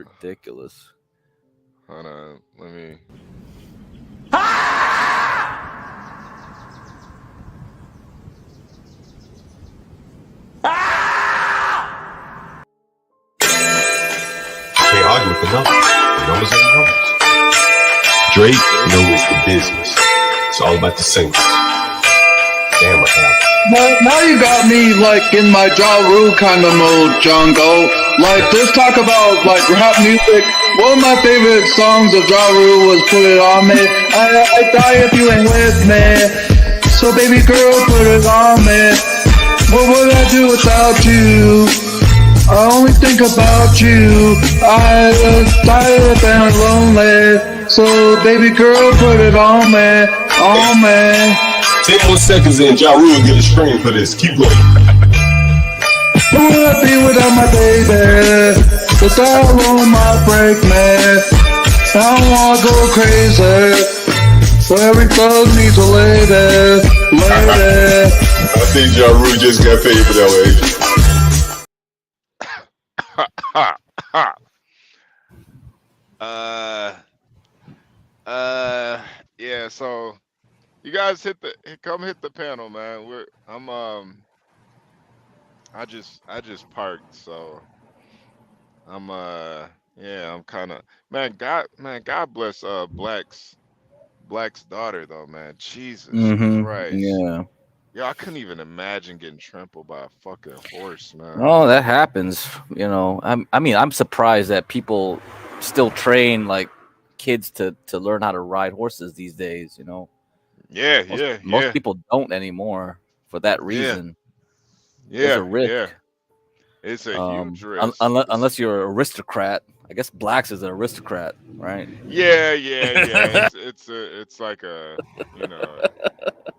Ridiculous. Hold on, let me. Can't argue with the numbers. The numbers are the numbers. Drake knows the business. It's all about the singles. Damn, what happened? Well, now you got me like in my Ja Rule kind of mode, Jungle. Like, just talk about like rap music. One of my favorite songs of Ja Rule was "Put It On Me." I die if you ain't with me. So baby girl, put it on me. What would I do without you? I only think about you. I tired and lonely. So baby girl, put it on me, on me. 10 more seconds in, Ja Rule get a screen for this. Keep going. Who would I be without my baby? The style on my break, man. I don't wanna go crazy. So every thug needs a lady, lady. I think Ja Rule just got paid for that one. Yeah. So you guys come hit the panel, man. I just parked, so I'm yeah, I'm kind of God bless Black's daughter though, man. Jesus Christ. Yeah. Yeah, I couldn't even imagine getting trampled by a fucking horse, man. Oh, that happens. You know, I mean, I'm surprised that people still train like kids to learn how to ride horses these days. You know. Yeah, Most people don't anymore for that reason. Yeah, There's a risk. yeah. It's a huge risk. Unless you're an aristocrat. I guess Blacks is an aristocrat, right? Yeah. It's like a, you know,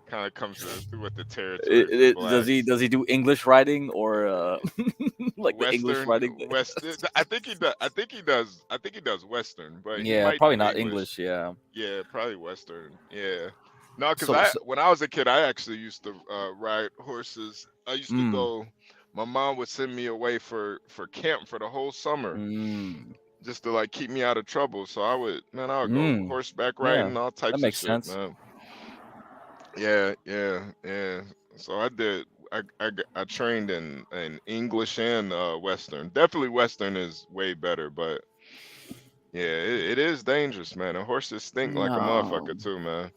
kind of comes through with the territory. Does he do English riding or like Western, the English riding? Western. I think he does Western, but he Yeah, might probably do not English. Yeah. Yeah, probably Western. Yeah. No, because when I was a kid, I actually used to ride horses. I used to go. My mom would send me away for camp for the whole summer, just to like keep me out of trouble. So I would go horseback riding, all types that makes of shit, sense. man. Yeah. So I did. I trained in English and Western. Definitely Western is way better, but yeah, it is dangerous, man. And horses stink like a motherfucker too, man.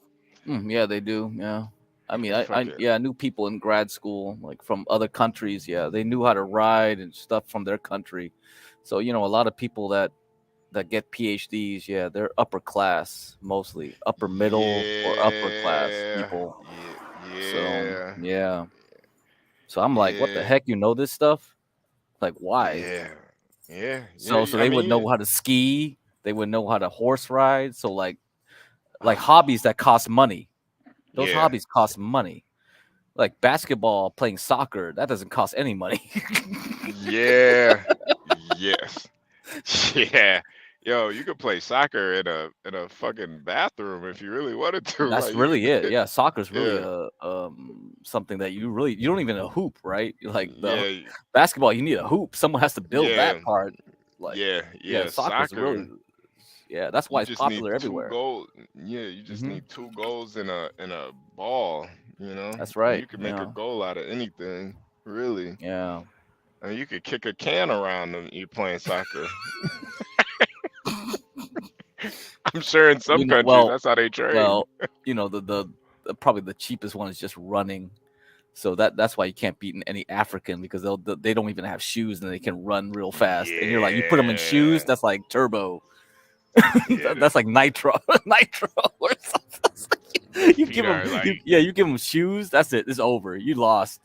Yeah, they do. Yeah. I mean, I knew people in grad school, like from other countries. Yeah, they knew how to ride and stuff from their country. So, you know, a lot of people that get PhDs, yeah, they're upper class, mostly upper middle or upper class people. Yeah. So, yeah. So I'm like, what the heck? You know this stuff? Like, why? Yeah. So they would know how to ski. They would know how to horse ride. So like hobbies that cost money. Those hobbies cost money. Like basketball, playing soccer, that doesn't cost any money. Yes. Yeah. Yo, you could play soccer in a fucking bathroom if you really wanted to. That's like, really it. Yeah, soccer's really something that you don't even a hoop, right? Like basketball, you need a hoop. Someone has to build that part. Like soccer's really that's why it's popular everywhere. You just need 2 goals in a ball, you know. That's right. You can make a goal out of anything, really. Yeah. I mean, you could kick a can around when you're playing soccer. I'm sure in some countries that's how they train. Well, you know, the probably the cheapest one is just running. So that's why you can't beat any African, because they don't even have shoes and they can run real fast. And you're like, you put them in shoes, that's like turbo. That's like nitro or something. You give them, you give them shoes. That's it. It's over. You lost.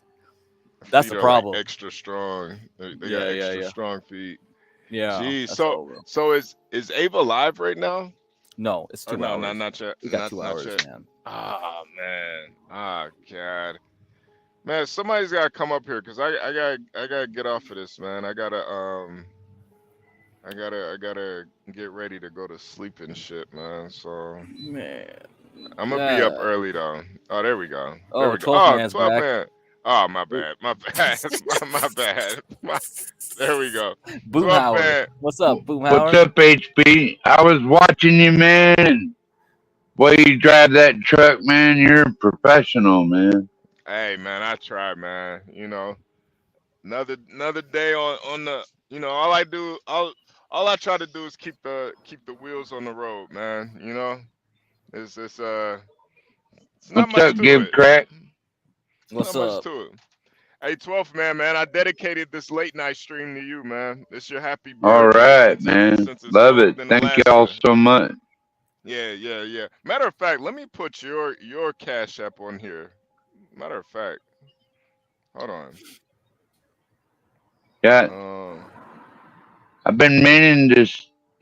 That's the problem. Like extra strong. They got extra strong feet. Yeah. Geez. So is Ava live right now? No, it's 2 hours. No, not yet. We got 2 hours, man. Oh man. Oh god. Man, somebody's gotta come up here because I gotta get off of this, man. I gotta get ready to go to sleep and shit, man. So man, I'm gonna be up early though. Oh, there we go. Oh, 12 man's 12 back. man. Oh, my bad. My bad. my bad. There we go. Boom 12 Howard. man. What's up, Boom What's Howard? up, HB? I was watching you, man. Boy, you drive that truck, man. You're a professional, man. Hey, man, I try, man. You know, another day on the. You know, all I try to do is keep the wheels on the road, man. You know, it's not What's much up, to Give it. Crack? What's Not much up? to it. Hey, 12th man, I dedicated this late night stream to you, man. It's your happy All birthday. right, man. Since it's Love cold it. in Thank Alaska. y'all so much. Yeah. Matter of fact, let me put your Cash App on here. Matter of fact, hold on. Yeah. I've been meaning to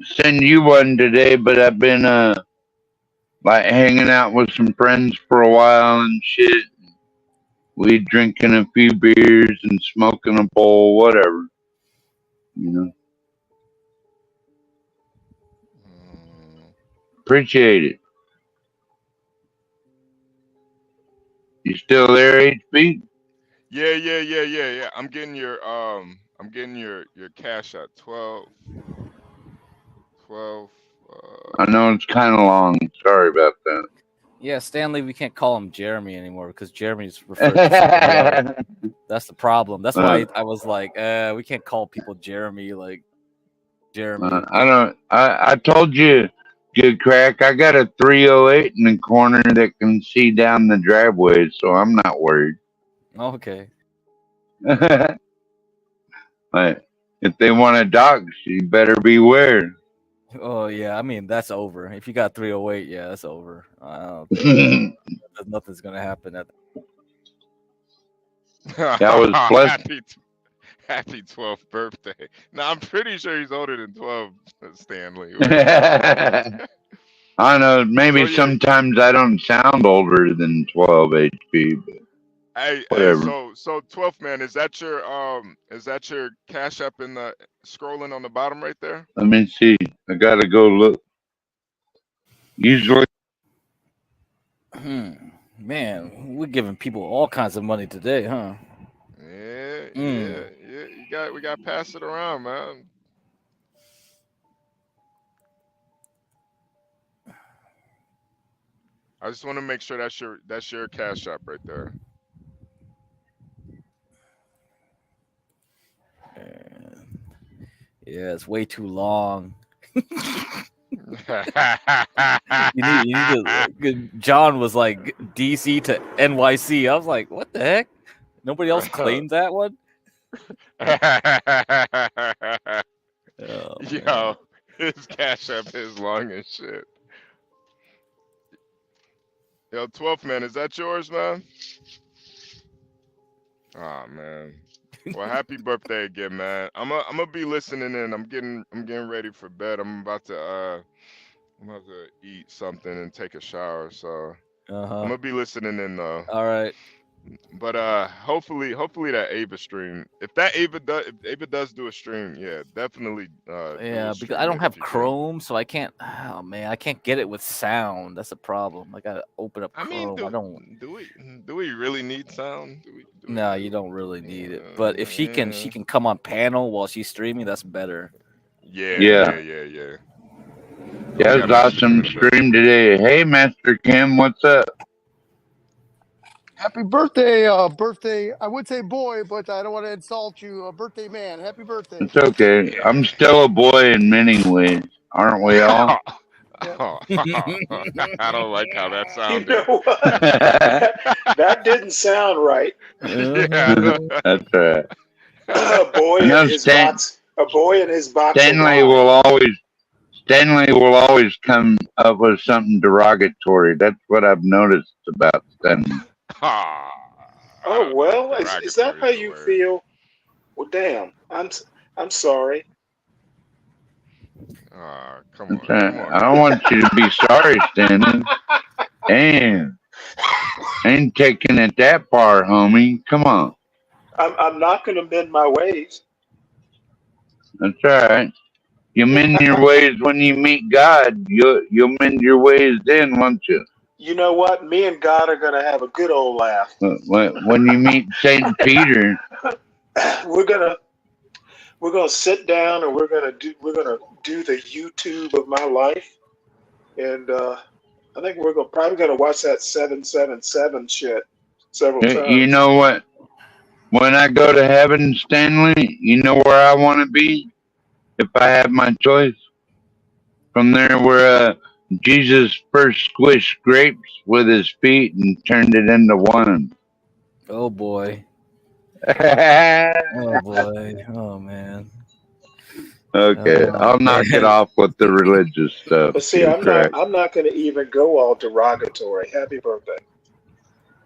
send you one today, but I've been like hanging out with some friends for a while and shit. We drinking a few beers and smoking a bowl, whatever. You know. Appreciate it. You still there, HB? Yeah. I'm getting your Cash App 12. I know it's kind of long. Sorry about that. Yeah, Stanley, we can't call him Jeremy anymore because Jeremy's referred to somebody else. That's the problem. That's why I was like, we can't call people Jeremy like Jeremy. I told you, Good Crack, I got a 308 in the corner that can see down the driveway, so I'm not worried. Okay. But if they want a dog, you better beware. Oh yeah, I mean that's over. If you got 308, yeah, that's over. I don't think nothing's gonna happen. That was blessed. Happy 12th birthday. Now I'm pretty sure he's older than 12, Stanley. I know. Maybe sometimes I don't sound older than 12 HP. But hey, whatever. So 12th man, is that your Cash App in the scrolling on the bottom right there? Let me see. I gotta go look. Usually. Man, we're giving people all kinds of money today, huh? Yeah. We got to pass it around, man. I just want to make sure that's your Cash App right there. Yeah, it's way too long. John was like DC to NYC. I was like, what the heck? Nobody else claimed that one? Yo, his Cash App is long as shit. Yo, 12th man, is that yours, man? Oh man. Well, happy birthday again, man. I'm gonna be listening in. I'm getting ready for bed. I'm about to eat something and take a shower. So I'm gonna be listening in though. All right. But hopefully that Ava stream. If Ava does do a stream, yeah, definitely. Yeah, because I don't have Chrome, so I can't. Oh man, I can't get it with sound. That's a problem. I gotta open up Chrome. I don't. Do we really need sound? No, you don't really need it. But if she can come on panel while she's streaming. That's better. Yeah. Yeah, it was awesome stream today. Hey, Master Kim, what's up? Happy birthday, birthday. I would say boy, but I don't want to insult you. Birthday man. Happy birthday. It's okay. I'm still a boy in many ways. Aren't we all? I don't like how that sounded. You know what? That didn't sound right. Yeah. That's right. A boy in his box. A boy in his box. Stanley will always come up with something derogatory. That's what I've noticed about Stanley. Oh well, is that how you feel? Well, damn. I'm sorry. Come on. I don't want you to be sorry, Stanley. Damn. Ain't taking it that far, homie. Come on. I'm not going to mend my ways. That's all right. You mend your ways when you meet God. You'll mend your ways then, won't you? You know what? Me and God are gonna have a good old laugh. When you meet Saint Peter, we're gonna sit down and we're gonna do the YouTube of my life, and I think we're probably gonna watch that 777 shit several times. You know what? When I go to heaven, Stanley, you know where I want to be if I have my choice. From there, where Jesus first squished grapes with his feet and turned it into wine. Oh boy. Oh boy. Oh man. Okay, I'll knock it off with the religious stuff. But see, I'm not going to even go all derogatory. Happy birthday.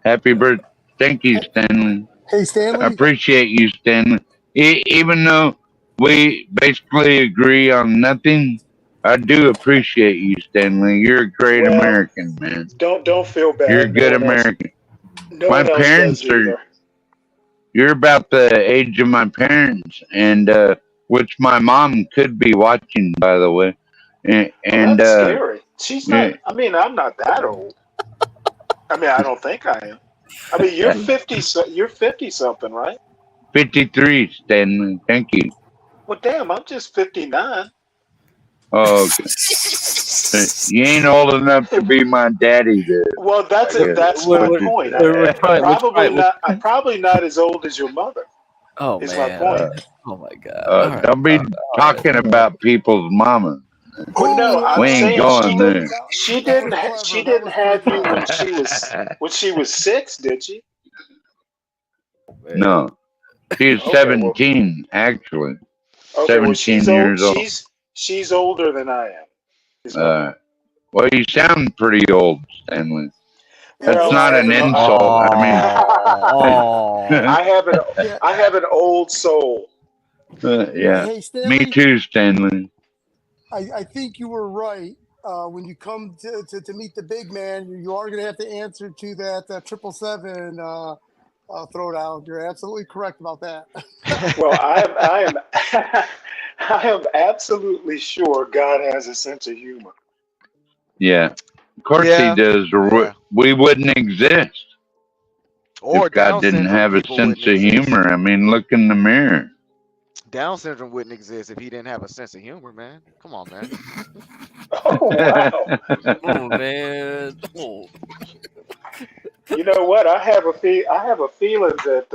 Happy birthday. Thank you, Stanley. Hey, Stanley. I appreciate you, Stanley. Even though we basically agree on nothing, I do appreciate you, Stanley. You're a great American, man. Don't feel bad. You're a good American. My parents are. You're about the age of my parents, and which my mom could be watching, by the way. And that's scary. She's not. I mean, I'm not that old. I mean, I don't think I am. I mean, you're 50. You're 50 something, right? 53, Stanley. Thank you. Well, damn, I'm just 59. Oh, okay. You ain't old enough to be my daddy, there. Well, that's my point. I'm probably not as old as your mother. Oh is man! My point. Oh my God! Don't be talking about people's mama. Well, no, I'm saying going there. She didn't have you when she was 6, did she? No, she was 17 actually. Okay, 17 years old. She's older than I am. Well, you sound pretty old, Stanley. That's not an insult. I mean, I have an old soul. Yeah, hey, Stanley, me too, Stanley. I think you were right. When you come to meet the big man, you are going to have to answer to that 777 throwdown. You're absolutely correct about that. Well, I am absolutely sure God has a sense of humor. Yeah, of course he does, or we wouldn't exist. Or if God didn't have a sense of humor. I mean, look in the mirror. Down syndrome wouldn't exist if he didn't have a sense of humor, man. Come on, man. Oh wow! Oh man! Oh. You know what? I have a feeling that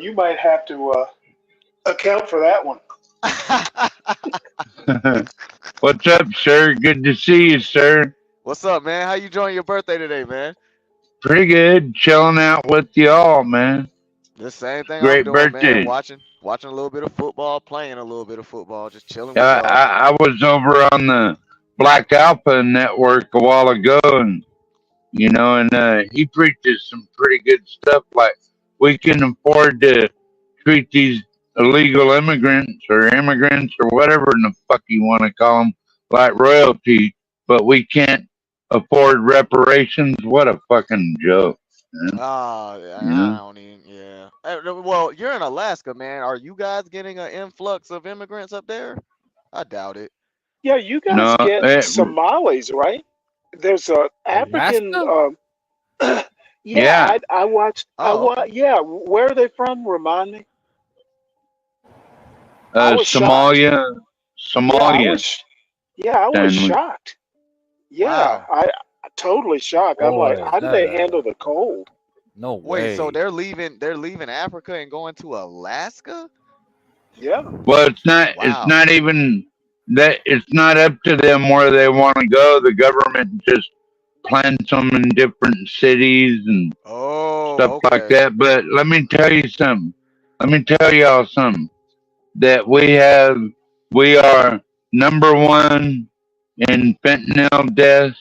you might have to account for that one. What's up, sir? Good to see you, sir. What's up, man? How you enjoying your birthday today, man? Pretty good. Chilling out with y'all, man. The same thing. Great I'm doing, birthday. Man. Watching a little bit of football, playing a little bit of football, just chilling. I was over on the Black Alpha Network a while ago, and he preaches some pretty good stuff. Like we can afford to treat these illegal immigrants or whatever in the fuck you want to call them, like royalty, but we can't afford reparations. What a fucking joke. I don't even. Yeah. Well, you're in Alaska, man. Are you guys getting an influx of immigrants up there? I doubt it. Yeah, you guys get Somalis, right? There's a African. I watched. Where are they from? Remind me. Somalia. I was shocked. Yeah, wow. I totally shocked. I'm like, how do they handle the cold? No way. Wait, so they're leaving Africa and going to Alaska? Yeah. Well, it's not. Wow. It's not even that. It's not up to them where they want to go. The government just plants them in different cities and stuff like that. But let me tell you something. Let me tell y'all something. That we are number one in fentanyl deaths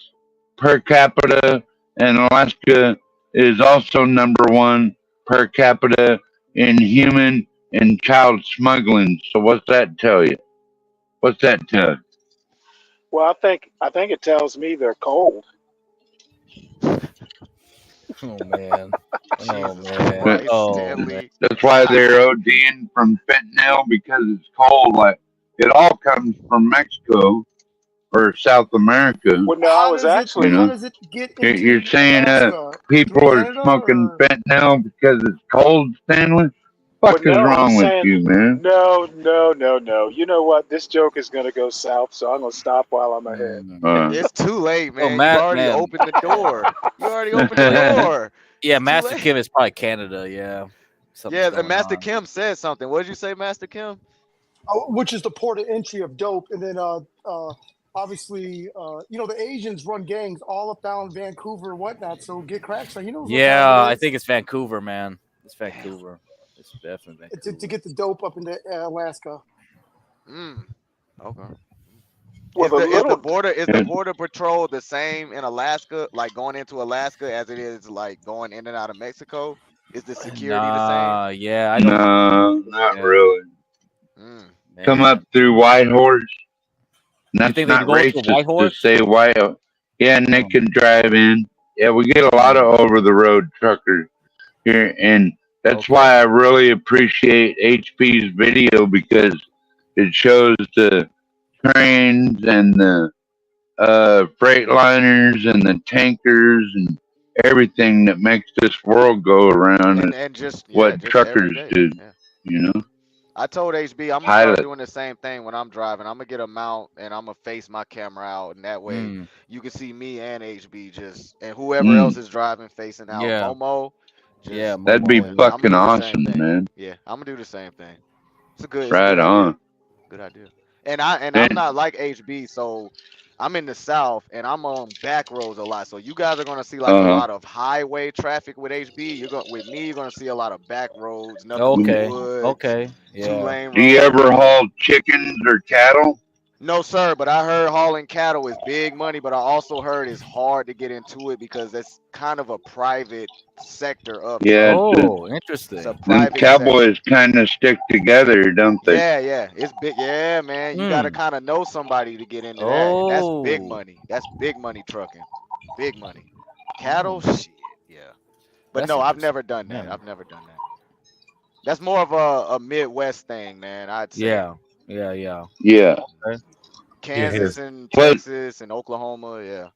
per capita, and Alaska is also number one per capita in human and child smuggling. So what's that tell you? What's that tell you? Well, I think it tells me they're cold. Oh man. Oh man. Oh man. That's why they're ODing from fentanyl, because it's cold. Like it all comes from Mexico, or South America. Well, no, I was actually. How does it get into You're saying Alaska? people Through are Canada, smoking or? fentanyl because it's cold, Stanley? Well, Fuck is no, I'm wrong with saying you, man? no. You know what? This joke is going to go south, so I'm going to stop while I'm ahead. It's too late, man. Matt, you already opened the door. You already opened the door. Yeah, It's too Master late. Kim is probably Canada. Yeah. Something's Yeah, going Master on. Kim said something. What did you say, Master Kim? Which is the port of entry of dope, and then obviously the Asians run gangs all up down Vancouver and whatnot. So get cracked. So he knows. Yeah, what time it I is think it's Vancouver, man. It's Vancouver. It's definitely Vancouver. to get the dope up into Alaska. Okay. Well, Is the border patrol the same in Alaska, like going into Alaska, as it is like going in and out of Mexico? Is the security the same? Yeah, I don't. No, not really. Come Man. up through Whitehorse. That's think they not can go through racist to Whitehorse? say White. Yeah, and they can drive in. Yeah, we get a lot of over-the-road truckers here, and that's why I really appreciate HP's video, because it shows the trains and the freight liners and the tankers and everything that makes this world go around, and just what just truckers every day. do. Yeah. You know. I told HB I'm gonna Pilot. start doing the same thing when I'm driving. I'm gonna get a mount and I'm gonna face my camera out, and that way you can see me and HB and whoever else is driving facing out. Yeah. Momo. That'd be I'ma fucking do the same awesome, thing. man. Yeah, I'm gonna do the same thing. It's a good. Right on. Good idea. And I'm not like HB, so I'm in the South and I'm on back roads a lot. So you guys are gonna see like a lot of highway traffic with HB. With me, you're gonna see a lot of back roads. Nothing but woods, Okay. Yeah. 2-lane roads. Do you ever haul chickens or cattle? No, sir, but I heard hauling cattle is big money, but I also heard it's hard to get into it because it's kind of a private sector of Yeah. Interesting. It's a Them private cowboys kind of stick together, don't they? Yeah, it's big. Yeah, man, you gotta kind of know somebody to get into that, and that's big money. That's big money trucking, big money. Cattle, shit, yeah. But no, I've never done that. I've never done that. That's more of a Midwest thing, man. I'd say. Yeah. Okay. Kansas and Texas and Oklahoma, yeah.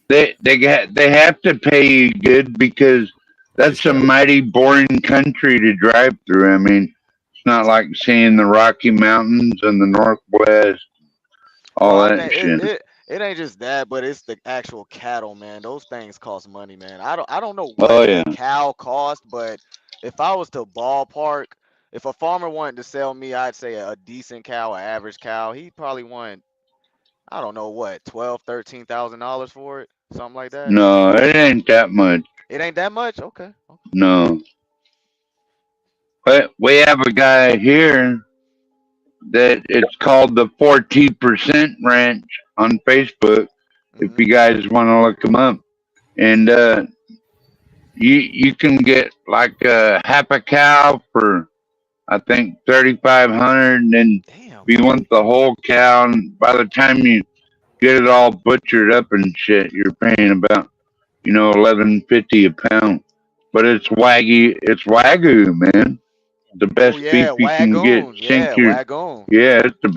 They have to pay you good, because that's a mighty boring country to drive through. I mean, it's not like seeing the Rocky Mountains and the Northwest, all that shit. It ain't just that, but it's the actual cattle, man. Those things cost money, man. I don't know what a cow cost, but if I was to ballpark, if a farmer wanted to sell me, I'd say a decent cow, an average cow, he'd probably want, I don't know what, $12,000-$13,000 for it, something like that. No, it ain't that much. It ain't that much? Okay. No. But we have a guy here that it's called the 14% Ranch on Facebook. If you guys want to look him up, and you can get like half a cow for, I think, $3,500, and then if you want the whole cow, and by the time you get it all butchered up and shit, you're paying about $11.50 a pound. But it's wagyu, man. The best beef you can get. It's the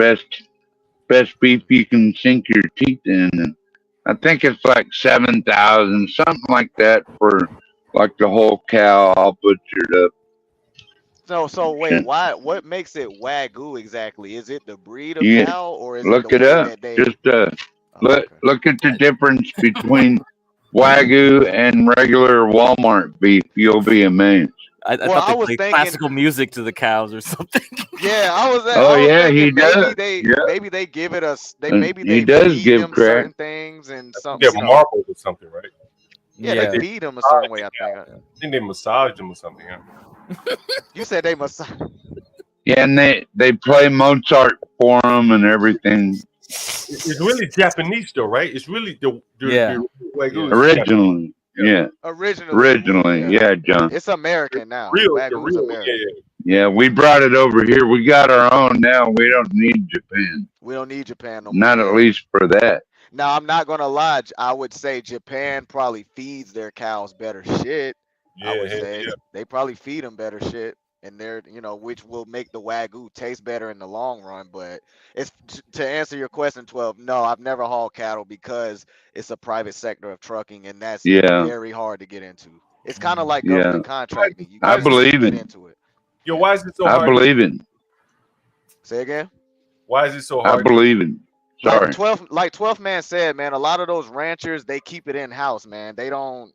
best beef you can sink your teeth in. And I think it's like 7,000, something like that, for like the whole cow all butchered up. So wait, what makes it Wagyu exactly? Is it the breed of cow, or is look it it up? Just look at the difference between Wagyu and regular Walmart beef. You'll be amazed. I thought they played classical music to the cows or something. Yeah, I was. He does. Maybe they give it us. He does give them crack. Certain things and something. Yeah, marbles or something, right? Yeah, they feed them a certain way. I think they massage them or something. Yeah. You said they massage. Yeah, and they play Mozart for them and everything. It's really Japanese though, right? It's really the originally. Yeah. Originally, yeah, John. It's American now. Real, American. Yeah, we brought it over here. We got our own now. We don't need Japan. We don't need Japan no more. Not at least for that. Now, I'm not gonna lie. I would say Japan probably feeds their cows better shit. I would say they probably feed them better shit. and they're which will make the Wagyu taste better in the long run. But it's to answer your question, 12. No, I've never hauled cattle because it's a private sector of trucking, and that's very hard to get into. It's kind of like government contracting. You I believe get it. into it. Yo, why is it so hard? I believe it. Say again. Why is it so hard? I believe it. Sorry. Like 12 man said, man, a lot of those ranchers, they keep it in house, man. They don't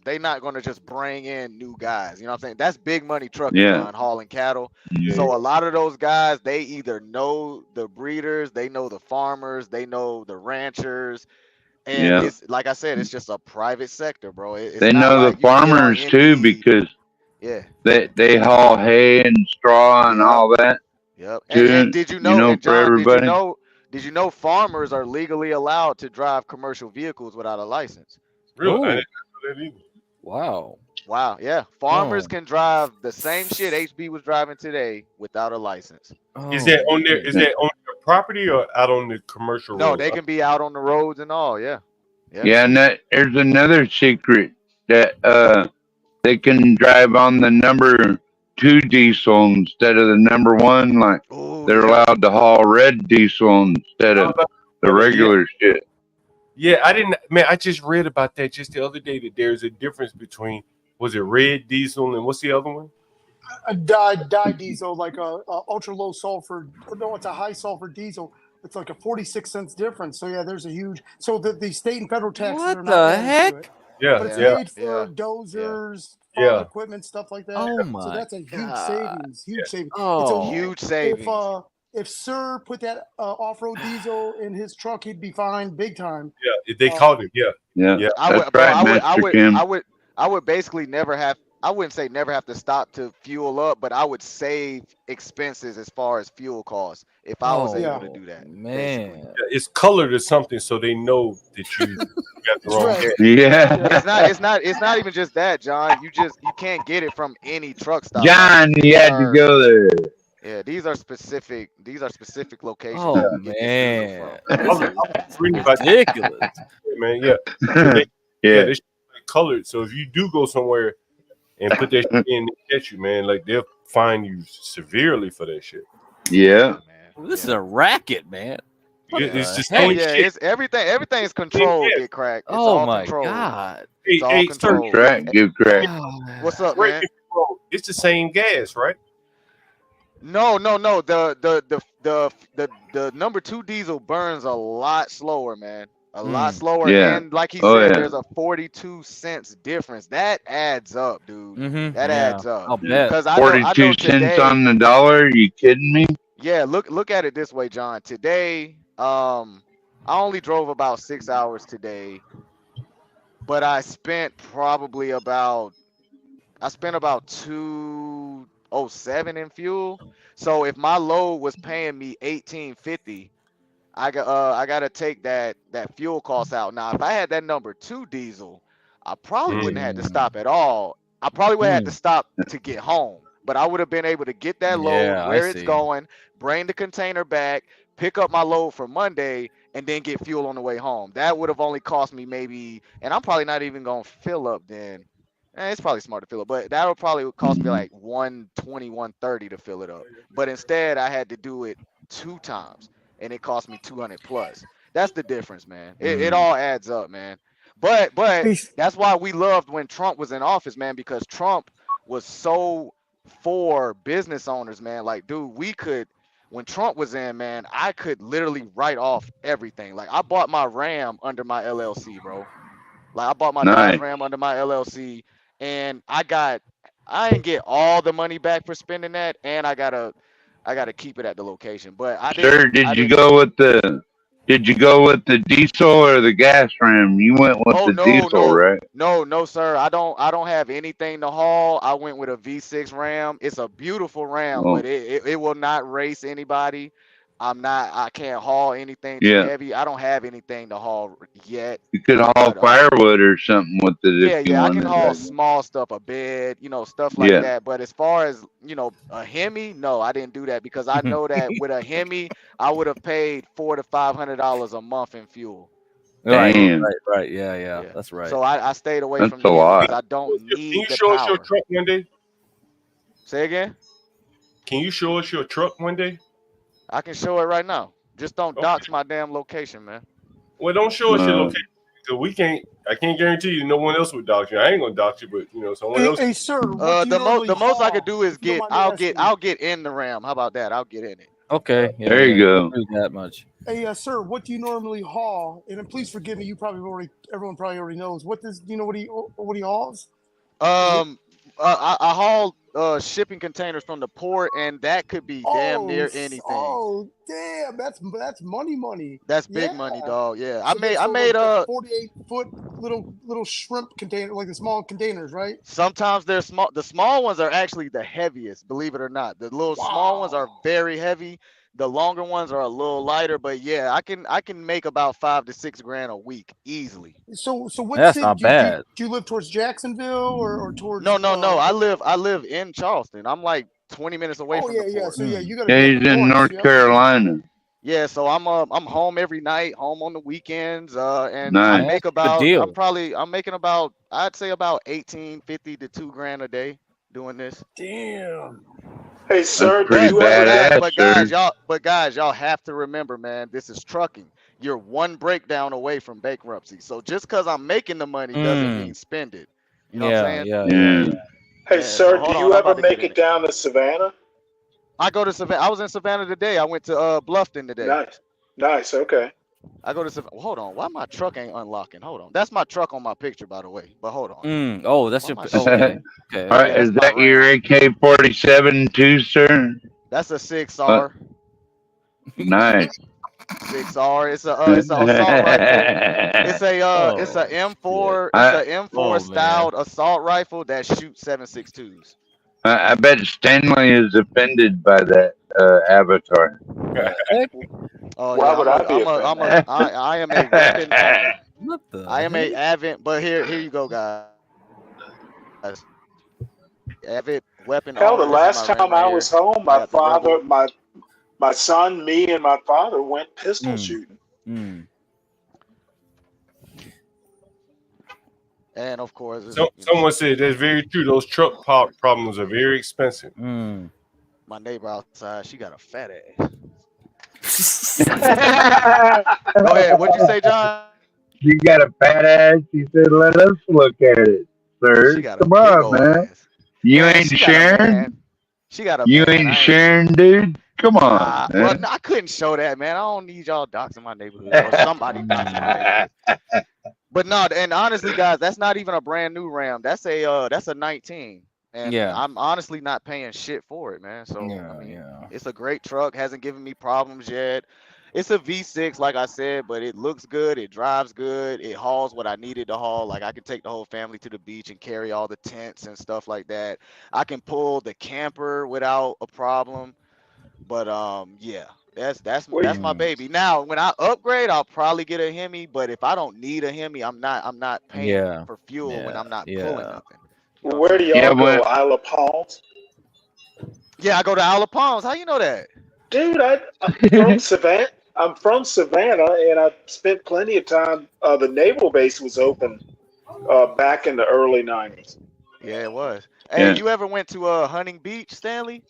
they not gonna just bring in new guys. You know what I'm saying? That's big money trucking, John, hauling cattle. So a lot of those guys, they either know the breeders, they know the farmers, they know the ranchers. And it's like I said, it's just a private sector, bro. They know the farmers too, because they haul hay and straw and all that. Yep. Too, and did you know, for everybody? Did you know farmers are legally allowed to drive commercial vehicles without a license? Really? I didn't know that either. Wow. Wow. Yeah. Farmers can drive the same shit HB was driving today without a license. Is that on their property or out on the commercial road? No, they can be out on the roads and all. Yeah. Yeah, and there's another secret that they can drive on the number 2 diesel instead of the number 1. Like they're allowed to haul red diesel instead of the regular shit. Yeah, I didn't. Man, I just read about that just the other day, that there's a difference between, was it red diesel and what's the other one? A dye diesel, like a ultra low sulfur. No, it's a high sulfur diesel. It's like a 46 cents difference. So yeah, there's a huge. So the state and federal taxes are not. What the heck? It. Yeah, but it's made for dozers, farm equipment, stuff like that. Oh my! So that's a huge savings. Huge savings. Oh, it's a huge savings. If Sir put that off-road diesel in his truck, he'd be fine big time. Yeah, they called it. Yeah. I would basically never have. I wouldn't say never have to stop to fuel up, but I would save expenses as far as fuel costs if I was able to do that. Man, it's colored or something, so they know that you got the wrong gas. Yeah. It's not even just that, John. You can't get it from any truck stop. John, you had to go there. Yeah, these are specific locations. Oh man, I'm reading about ridiculous, man. Yeah, they colored. So if you do go somewhere and put that shit in, they catch you, man. Like they'll fine you severely for that shit. Yeah, this is a racket, man. It's just it's everything. Everything's controlled. Get crack. It's all my controlled. god! It's all controlled. Give crack. What's up, man? It's the same gas, right? No. The number 2 diesel burns a lot slower, man. A lot slower. Yeah. And like he said, there's a 42 cents difference. That adds up, dude. That adds up. I'll bet. 42 cents on the dollar? Are you kidding me? Yeah, look at it this way, John. Today, I only drove about 6 hours today, but I spent about $207 in fuel. So if my load was paying me $18.50, I gotta take that fuel cost out. Now, if I had that number 2 diesel, I probably wouldn't have had to stop at all. I probably would have had to stop to get home, but I would have been able to get that load where it's going, bring the container back, pick up my load for Monday, and then get fuel on the way home. That would have only cost me maybe, and I'm probably not even gonna fill up then. It's probably smart to fill it, but that would probably cost me like $120, $130 to fill it up. But instead, I had to do it 2 times, and it cost me $200 plus. That's the difference, man. It all adds up, man. But that's why we loved when Trump was in office, man, because Trump was so for business owners, man. Like, dude, when Trump was in, man, I could literally write off everything. Like, I bought my Ram under my LLC, bro. Like, I bought my Dodge Ram under my LLC. And I didn't get all the money back for spending that, and I gotta keep it at the location. But did you go with the diesel or the gas Ram? You went with the diesel, right? No, sir. I don't have anything to haul. I went with a V6 Ram. It's a beautiful Ram, but it will not race anybody. I can't haul anything too heavy. I don't have anything to haul yet. You could haul firewood or something with it. I can haul small stuff, a bed, stuff like that. But as far as, a Hemi, no, I didn't do that because I know that with a Hemi, I would have paid $400 to $500 a month in fuel. Damn. Right. Yeah. That's right. So I stayed away from a lot. because I don't need Can you the show us power. your truck one day? Say again. Can you show us your truck one day? I can show it right now. Just don't dox my damn location, man. Well, don't show us your location. Cause we can't. I can't guarantee you no one else would dox you. I ain't gonna dox you, but you know someone else. Hey, sir. The most I could do is I'll get in the Ram. How about that? I'll get in it. Okay. Yeah, there you go. That much. Hey, sir. What do you normally haul? And then please forgive me. You probably everyone probably already knows. What does you know? What he hauls? I haul shipping containers from the port, and that could be damn near anything. Oh, damn! That's money. That's big money, dog. Yeah, So I made 48-foot little shrimp container, like the small containers, right? Sometimes they're small. The small ones are actually the heaviest, believe it or not. The little small ones are very heavy. The longer ones are a little lighter, but yeah, I can make about $5 to $6 grand a week easily. So what? That's not bad. Do you live towards Jacksonville or towards? No. I live in Charleston. I'm like 20 minutes away from the port. So you got. Yeah, he's in North Carolina. Yeah, so I'm home every night, home on the weekends, and nice. I make about I'm making about I'd say about $1,850 to $2 grand a day doing this. Damn. Hey, sir, but guys, y'all have to remember, man, this is trucking. You're one breakdown away from bankruptcy. So just because I'm making the money doesn't mean spend it. You know what I'm saying? Yeah. Hey, sir, do you ever make it down to Savannah? I go to Savannah. I was in Savannah today. I went to Bluffton today. Nice. Okay. I go to Savannah. Hold on. Why my truck ain't unlocking? Hold on. That's my truck on my picture, by the way. But hold on. Oh, that's your. Okay. All right. Is that your AK-47 too, sir? That's a 6R. Nice. 6R. It's a assault rifle. It's a M4. It's a M4 styled assault rifle that shoots 7.62s. I bet Stanley is offended by that avatar. Why would I be offended? I am a weapon. I am a avid. But here you go, guys. Avid weapon. Hell, the last time I was home, my father, my son, me, and my father went pistol shooting. And of course, someone said that's very true. Those truck problems are very expensive. My neighbor outside, she got a fat ass. Go ahead. What'd you say, John? She got a fat ass. She said, "Let us look at it, sir. Come on, man. You ain't sharing. She got a. You ain't sharing, dude. Come on." Well, I couldn't show that, man. I don't need y'all doxing my neighborhood or somebody doxing my neighborhood. But no, and honestly, guys, that's not even a brand new Ram. That's a 19. And I'm honestly not paying shit for it, man. So I mean, it's a great truck. Hasn't given me problems yet. It's a V6, like I said, but it looks good. It drives good. It hauls what I needed to haul. Like I can take the whole family to the beach and carry all the tents and stuff like that. I can pull the camper without a problem. But that's my baby. Now, when I upgrade, I'll probably get a Hemi. But if I don't need a Hemi, I'm not paying for fuel when I'm not pulling nothing. Where do y'all go? Isle of Palms? Yeah, I go to Isle of Palms. How you know that? Dude, I'm from Savannah. I'm from Savannah, and I spent plenty of time. The naval base was open back in the early 90s. Yeah, it was. Hey, you ever went to Hunting Beach, Stanley?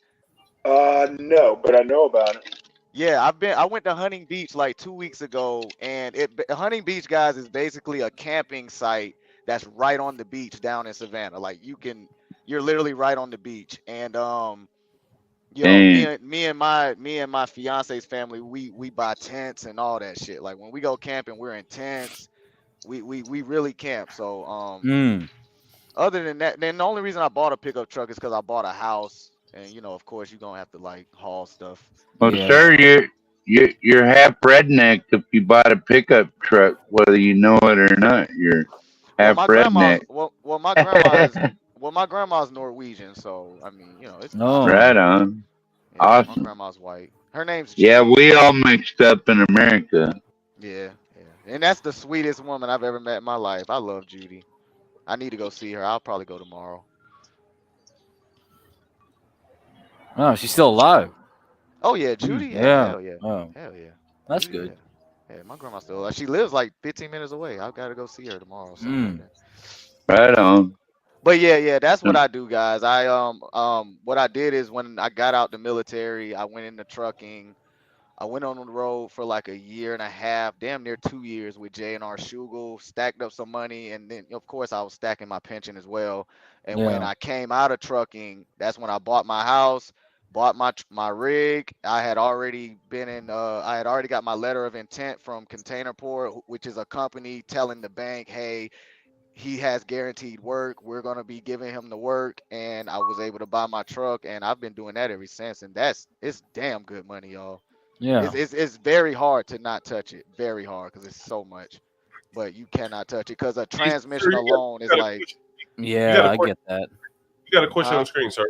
No, but I know about it. Yeah, I went to Hunting Beach like 2 weeks ago, and Hunting Beach, guys, is basically a camping site that's right on the beach down in Savannah. Like you're literally right on the beach. And me and my fiance's family, we buy tents and all that shit. Like when we go camping, we're in tents. We really camp. So other than that, then the only reason I bought a pickup truck is because I bought a house. And of course, you're gonna have to like haul stuff. Well, sir, you're half redneck if you bought a pickup truck, whether you know it or not. You're half redneck. My grandma's Norwegian, so I mean, it's right on. Yeah, awesome. My grandma's white. Her name's Judy. Yeah, we all mixed up in America. Yeah, and that's the sweetest woman I've ever met in my life. I love Judy. I need to go see her. I'll probably go tomorrow. Oh, she's still alive. Oh yeah, Judy. Yeah. Hell yeah. Oh. Hell yeah. That's good. Yeah, my grandma's still alive. She lives like 15 minutes away. I've got to go see her tomorrow. So right on. But yeah, that's what I do, guys. What I did is when I got out the military, I went into trucking. I went on the road for like a year and a half, damn near 2 years with J&R Shugel, stacked up some money, and then of course I was stacking my pension as well. And when I came out of trucking, that's when I bought my house, bought my rig. I had already got my letter of intent from Containerport, which is a company telling the bank, hey, he has guaranteed work. We're gonna be giving him the work, and I was able to buy my truck, and I've been doing that ever since. And it's damn good money, y'all. Yeah. It's very hard to not touch it. Very hard because it's so much, but you cannot touch it because a transmission alone is like. Yeah, I get that. You got a question on the screen, sir.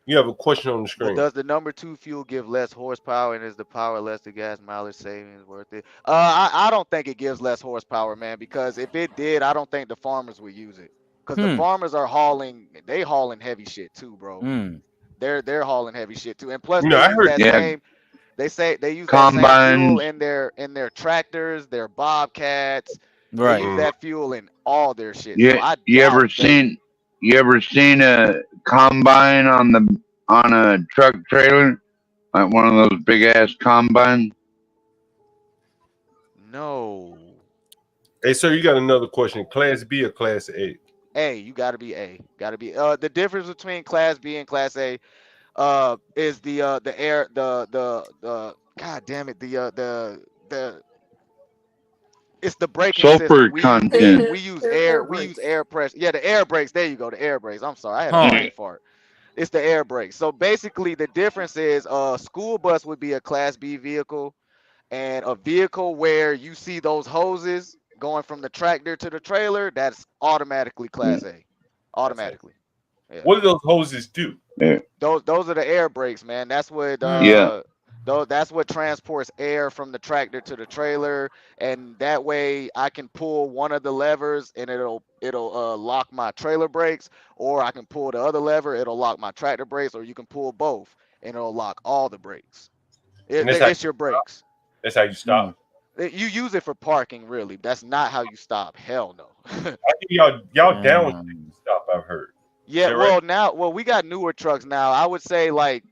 You have a question on the screen. But does the number 2 fuel give less horsepower, and is the power less the gas mileage savings worth it? I don't think it gives less horsepower, man, because if it did, I don't think the farmers would use it. Because the farmers are hauling heavy shit too, bro. They're hauling heavy shit too. And plus they use that same fuel in their tractors, their bobcats. Right. They use that fuel in all their shit. Yeah. So You ever seen a combine on a truck trailer, like one of those big ass combines? No. Hey, sir, you got another question? Class B or Class A? A. You gotta be A. Gotta be. The difference between Class B and Class A, is the God damn it, it's the braking sulfur system. content. We use air pressure. Yeah, the air brakes. There you go, the air brakes. I'm sorry, I had a brain fart. It's the air brakes. So basically, the difference is a school bus would be a Class B vehicle, and a vehicle where you see those hoses going from the tractor to the trailer, that's automatically Class A. Automatically. Yeah. What do those hoses do? Yeah. Those are the air brakes, man. That's what that's what transports air from the tractor to the trailer, and that way I can pull one of the levers and it'll lock my trailer brakes, or I can pull the other lever, it'll lock my tractor brakes, or you can pull both and it'll lock all the brakes. It's your brakes. That's how you stop. You use it for parking, really. That's not how you stop. Hell no. I think y'all down with stop, I've heard. Yeah, well, we got newer trucks now. I would say like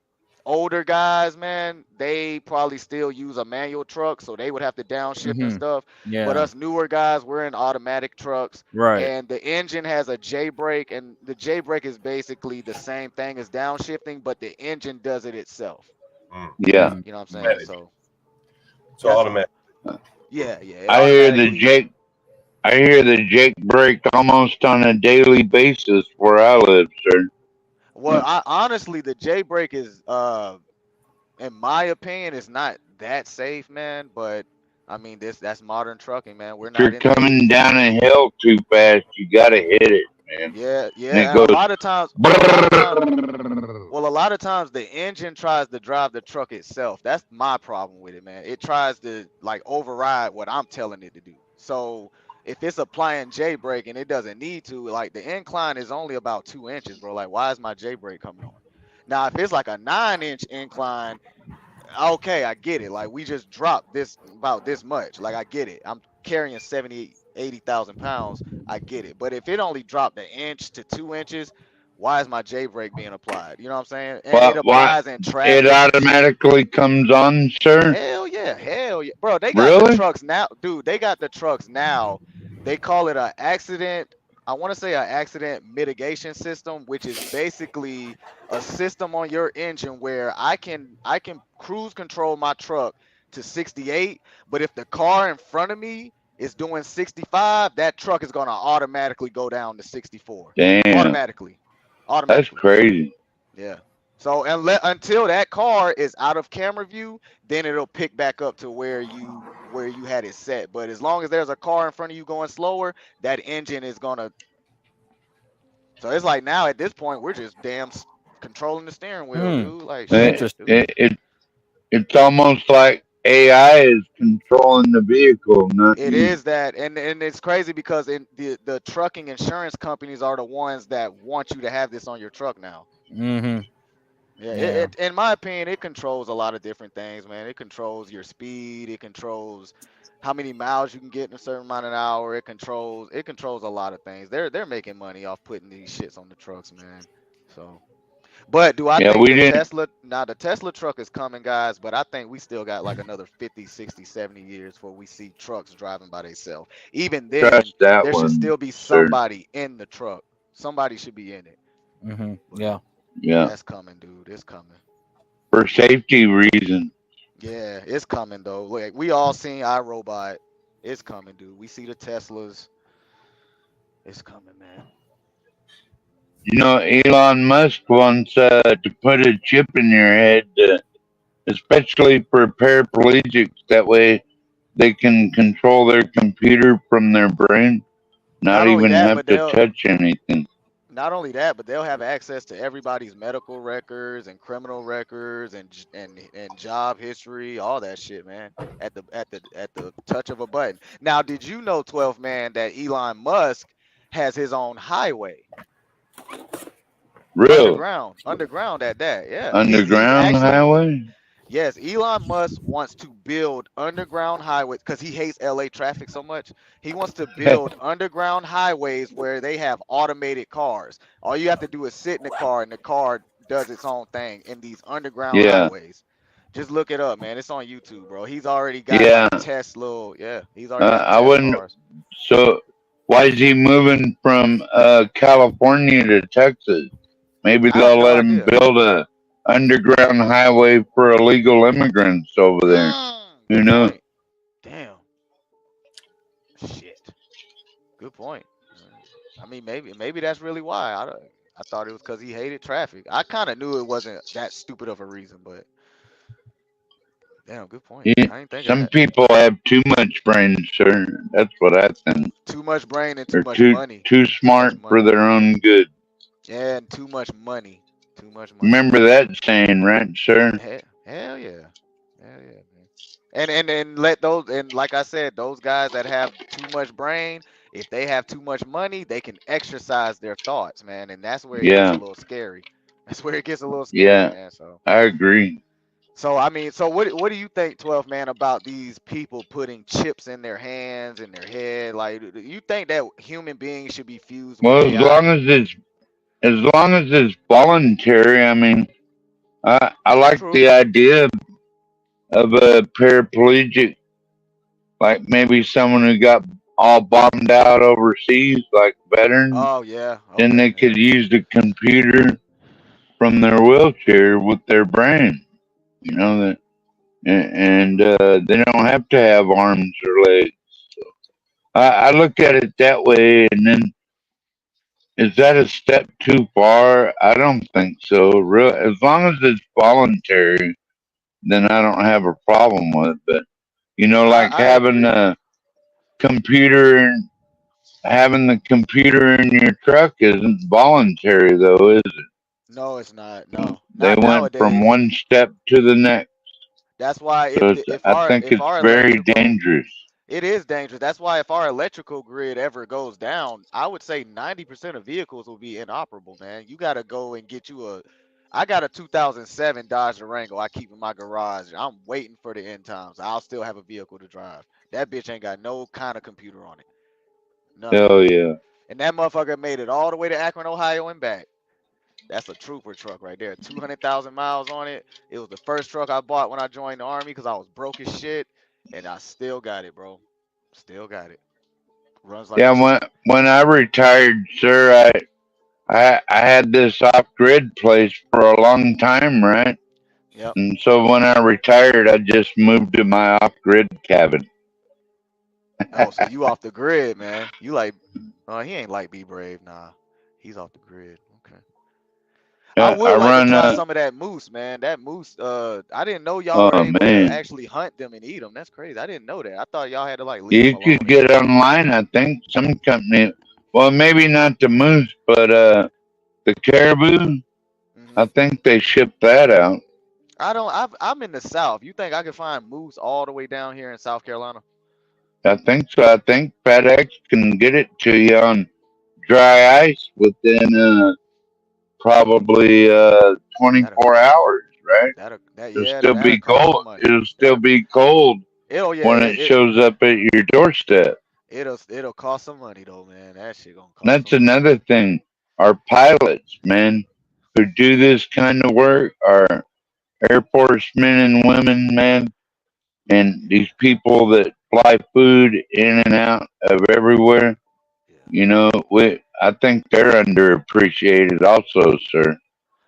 older guys, man, they probably still use a manual truck, so they would have to downshift and stuff. Yeah. But us newer guys, we're in automatic trucks. Right. And the engine has a J brake, and the J brake is basically the same thing as downshifting, but the engine does it itself. Yeah. You know what I'm saying? So automatic. Yeah. I hear the Jake brake almost on a daily basis where I live, sir. Well, honestly, the J brake is, in my opinion, is not that safe, man. But I mean, that's modern trucking, man. We're not. If you're coming down a hill too fast, you gotta hit it, man. Yeah. A lot of times, the engine tries to drive the truck itself. That's my problem with it, man. It tries to like override what I'm telling it to do. So if it's applying J brake and it doesn't need to, like the incline is only about 2 inches, bro. Like, why is my J brake coming on? Now, if it's like a 9-inch incline, okay, I get it. Like, we just dropped this about this much. Like, I get it. I'm carrying 80,000 pounds. I get it. But if it only dropped 1 inch to 2 inches, why is my J brake being applied? You know what I'm saying? And it applies in traffic. It automatically comes on, sir? Hell yeah. Bro, they got the trucks now. Dude, they got the trucks now. They call it an accident. I want to say an accident mitigation system, which is basically a system on your engine where I can cruise control my truck to 68, but if the car in front of me is doing 65, that truck is going to automatically go down to 64. Damn. Automatically. That's crazy. Yeah. So until that car is out of camera view, then it'll pick back up to where you had it set. But as long as there's a car in front of you going slower, that engine is gonna. So it's like now at this point we're just damn controlling the steering wheel, dude. Like it's almost like AI is controlling the vehicle. It is that, and it's crazy because the trucking insurance companies are the ones that want you to have this on your truck now. Yeah, Yeah. in my opinion, it controls a lot of different things, man. It controls your speed. It controls how many miles you can get in a certain amount of hour. It controls a lot of things. They're making money off putting these shits on the trucks, man. So, but do I Yeah, think we didn't the Tesla truck is coming, guys, but I think we still got like another 50, 60, 70 years before we see trucks driving by themselves. Even then, trust that there should one, still be sir. somebody in the truck. Somebody should be in it. Yeah. Yeah, That's coming, dude. It's coming. for safety reasons. Yeah, it's coming though. Like we all seen iRobot. It's coming, dude. We see the Teslas. It's coming, man. You know, Elon Musk wants to put a chip in your head, especially for paraplegics. That way they can control their computer from their brain, not Not only even that, have but to touch anything. they'll have access to everybody's medical records and criminal records and job history, all that shit, man. At the touch of a button. Now, did you know, 12 man, that Elon Musk has his own highway Real underground at that? Yeah, he's underground actually. highway. Yes, Elon Musk wants to build underground highways because he hates LA traffic so much. He wants to build underground highways where they have automated cars. All you have to do is sit in the car and the car does its own thing in these underground Yeah, highways. Just look it up, man. It's on YouTube, bro. He's already got yeah. like test little, yeah, he's already got I test wouldn't. cars. So why is he moving from California to Texas? Maybe I have they'll no let him idea. build a underground highway for illegal immigrants over there. Who Good knows? point. Damn. Shit. Good point. I mean, maybe that's really why. I thought it was because he hated traffic. I kind of knew it wasn't that stupid of a reason, but damn, good point. I didn't think of Some that. people have too much brain, sir. That's what I think. Too much brain and too They're much too money. smart for Money. their own good. Yeah, and too much money. Too much money. Remember that saying, right, sir? Hell yeah. Hell yeah, man. And let those, and like I said, those guys that have too much brain, if they have too much money, they can exercise their thoughts, man. And that's where it gets a Yeah, little scary. That's where it gets a little scary, yeah. man. So. I agree. So I mean, so what do you think, 12 man, about these people putting chips in their hands and their head? Like, do you think that human beings should be fused with Well, AI? as long as it's voluntary. I mean, I like True. the idea of a paraplegic, like maybe someone who got all bombed out overseas, like veterans. Oh yeah. Then Okay. they could use the computer from their wheelchair with their brain. You know that, and they don't have to have arms or legs. I look at it that way, and then is that a step too far? I don't think so. Real, as long as it's voluntary, then I don't have a problem with it. But you know, like I agree. having the computer in your truck isn't voluntary, though, is it? No, it's not. No, They not went from nowadays. one step to the next. That's why So I think if it's our very electrical, dangerous. it is dangerous. That's why if our electrical grid ever goes down, I would say 90% of vehicles will be inoperable, man. You got to go and get you a. I got a 2007 Dodge Durango I keep in my garage. I'm waiting for the end times. I'll still have a vehicle to drive. That bitch ain't got no kind of computer on it. None of it. Hell yeah. And that motherfucker made it all the way to Akron, Ohio and back. That's a trooper truck right there. 200,000 miles on it. It was the first truck I bought when I joined the Army because I was broke as shit. And I still got it, bro. Still got it. Runs like Yeah, a champ. when I retired, sir, I had this off grid place for a long time, right? Yep. And so when I retired, I just moved to my off grid cabin. Oh, so you off the grid, man. You like, he ain't like Be Brave. Nah. He's off the grid. Okay. I I would like to run try some of that moose, man. That moose, I didn't know y'all were oh able to man. actually hunt them and eat them. That's crazy. I didn't know that. I thought y'all had to like leave them You alone could or something. get online, I think, some company, well, maybe not the moose, but the caribou, I think they ship that out. I'm in the South. You think I could find moose all the way down here in South Carolina? I think so. I think FedEx can get it to you on dry ice within probably 24 hours, right? It'll still be cold. It'll still be cold when it shows up at your doorstep. It'll cost some money though, man. That shit gonna cost. That's another thing. Our pilots, man, who do this kind of work, are Air Force men and women, man, and these people that fly food in and out of everywhere. You know, I think they're underappreciated also, sir.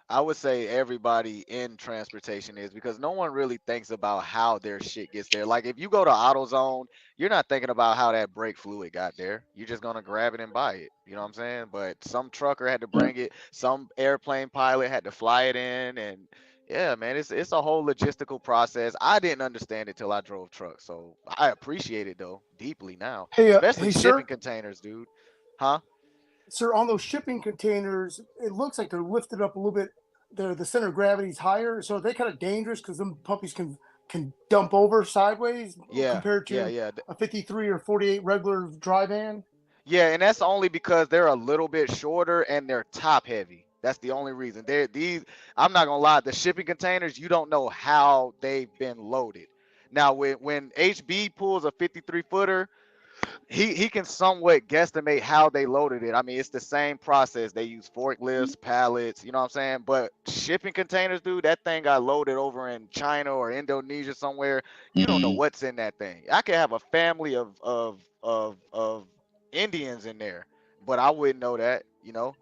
I would say everybody in transportation is, because no one really thinks about how their shit gets there. Like if you go to AutoZone, you're not thinking about how that brake fluid got there. You're just gonna grab it and buy it. You know what I'm saying? But some trucker had to bring it, some airplane pilot had to fly it in, and yeah, man, it's a whole logistical process. I didn't understand it till I drove trucks, so I appreciate it though deeply now. Especially shipping containers, dude. Huh? Sir, on those shipping containers, it looks like they're lifted up a little bit. The center of gravity is higher, so are they kind of dangerous because them puppies can dump over sideways compared to a 53 or 48 regular dry van? Yeah, and that's only because they're a little bit shorter and they're top heavy. That's the only reason. I'm not gonna lie, the shipping containers, you don't know how they've been loaded. Now, when HB pulls a 53 footer, he can somewhat guesstimate how they loaded it. I mean, it's the same process. They use forklifts, pallets, you know what I'm saying? But shipping containers, dude, that thing got loaded over in China or Indonesia somewhere. You don't know what's in that thing. I could have a family of Indians in there, but I wouldn't know that, you know?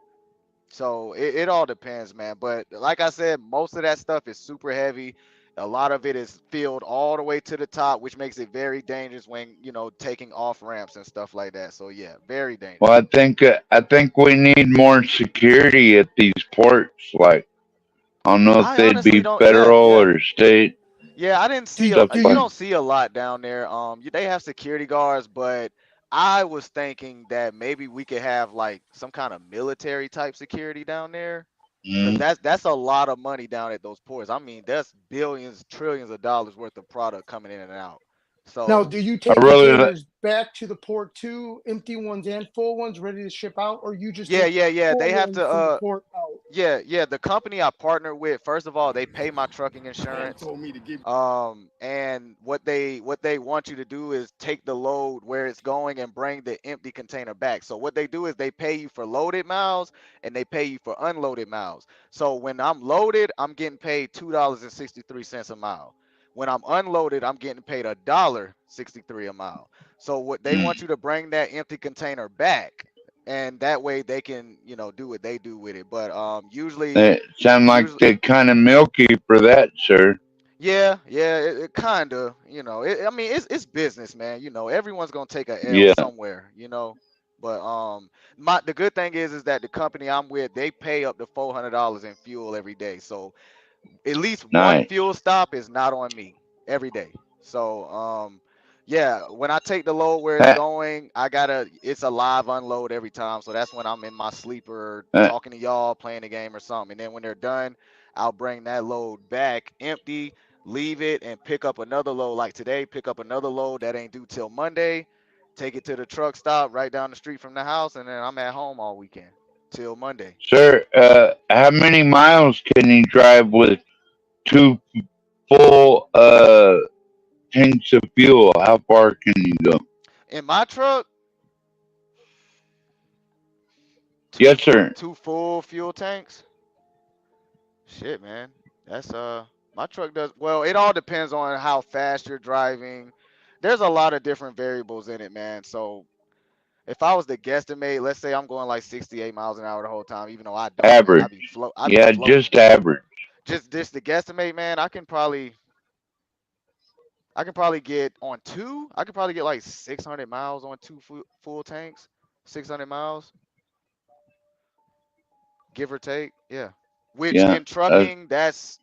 So it all depends, man. But like I said, most of that stuff is super heavy. A lot of it is filled all the way to the top, which makes it very dangerous when, you know, taking off ramps and stuff like that. So yeah, very dangerous. Well, I think we need more security at these ports. Like, I don't know if they'd be federal or state. Yeah, I didn't see. You don't see a lot down there. They have security guards, but I was thinking that maybe we could have like some kind of military type security down there. That's a lot of money down at those ports. I mean, that's billions, trillions of dollars worth of product coming in and out. So now, do you take containers back to the port too, empty ones and full ones, ready to ship out, or you just yeah? They have to port out? Yeah. The company I partner with, first of all, they pay my trucking insurance. And what they want you to do is take the load where it's going and bring the empty container back. So what they do is they pay you for loaded miles and they pay you for unloaded miles. So when I'm loaded, I'm getting paid $2.63 a mile. When I'm unloaded, I'm getting paid $1.63 a mile. So what they want you to bring that empty container back, and that way they can, you know, do what they do with it. But usually they sound like they're kind of milky for that, sir. Yeah, it kind of, you know. I mean, it's business, man. You know, everyone's gonna take a L somewhere, you know. But the good thing is that the company I'm with, they pay up to $400 in fuel every day. So at least one fuel stop is not on me every day. So yeah, when I take the load where it's going, it's a live unload every time. So that's when I'm in my sleeper talking to y'all, playing a game or something. And then when they're done, I'll bring that load back empty, leave it, and pick up another load. Like today, pick up another load that ain't due till Monday, take it to the truck stop right down the street from the house, and then I'm at home all weekend till Monday. Sir, how many miles can you drive with 2 full tanks of fuel? How far can you go? In my truck? Yes, sir. 2 full fuel tanks? Shit, man. That's my truck does well. It all depends on how fast you're driving. There's a lot of different variables in it, man. So if I was to guesstimate, let's say I'm going like 68 miles an hour the whole time, even though I don't. Average. Just average. Just the guesstimate, man. I can probably get on 2. I could probably get like 600 miles on 2 full tanks. 600 miles, give or take. Yeah. Which in trucking, that's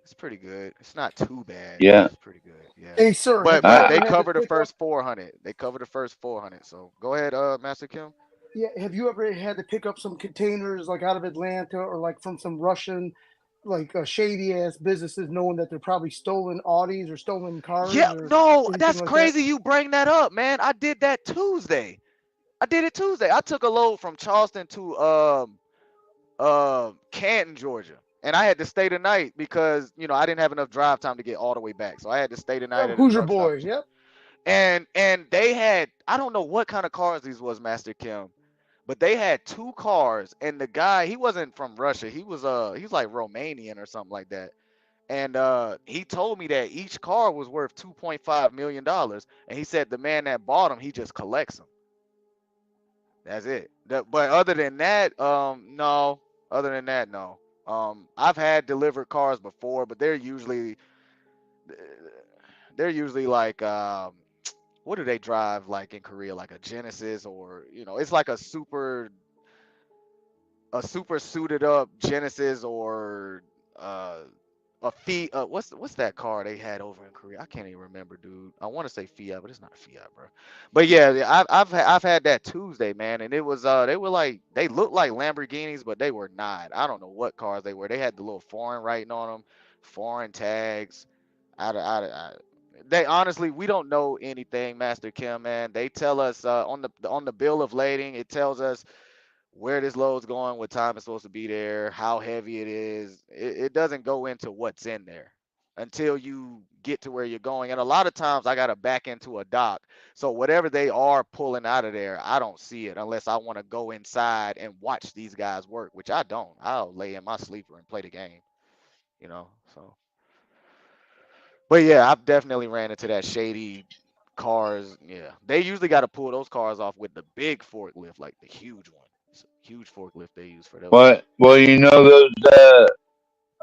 it's pretty good. It's not too bad. Yeah, it's pretty good. Yeah. Hey, sir, but they cover the first 400. They cover the first 400. So go ahead, Master Kim. Yeah, have you ever had to pick up some containers like out of Atlanta or like from some Russian, like shady ass businesses, knowing that they're probably stolen Audis or stolen cars? Yeah, no, that's crazy. You bring that up, man. I did that Tuesday. I took a load from Charleston to Canton, Georgia. And I had to stay the night because, you know, I didn't have enough drive time to get all the way back. So I had to stay the night at a Who's your truck stop. boy? Yep. And they had, I don't know what kind of cars these was, Master Kim, but they had 2 cars, and the guy, he wasn't from Russia. He was like Romanian or something like that. And he told me that each car was worth $2.5 million. And he said the man that bought them, he just collects them. That's it. But other than that, no. Other than that, no. I've had delivered cars before, but they're usually like what do they drive like in Korea? Like a Genesis, or you know, it's like a super suited up Genesis, or a Fiat. What's that car they had over in Korea? I can't even remember, dude. I want to say Fiat, but it's not Fiat, bro. But yeah, I've had that Tuesday, man, and it was they looked like Lamborghinis, but they were not. I don't know what cars they were. They had the little foreign writing on them, foreign tags. They honestly, we don't know anything, Master Kim, man. They tell us on the bill of lading, it tells us where this load's going, what time it's supposed to be there, how heavy it is. It doesn't go into what's in there until you get to where you're going. And a lot of times I got to back into a dock. So whatever they are pulling out of there, I don't see it unless I want to go inside and watch these guys work, which I don't. I'll lay in my sleeper and play the game, you know, so. But yeah, I've definitely ran into that shady cars. Yeah, they usually got to pull those cars off with the big forklift, like the huge one. It's a huge forklift they use for those. Well, you know those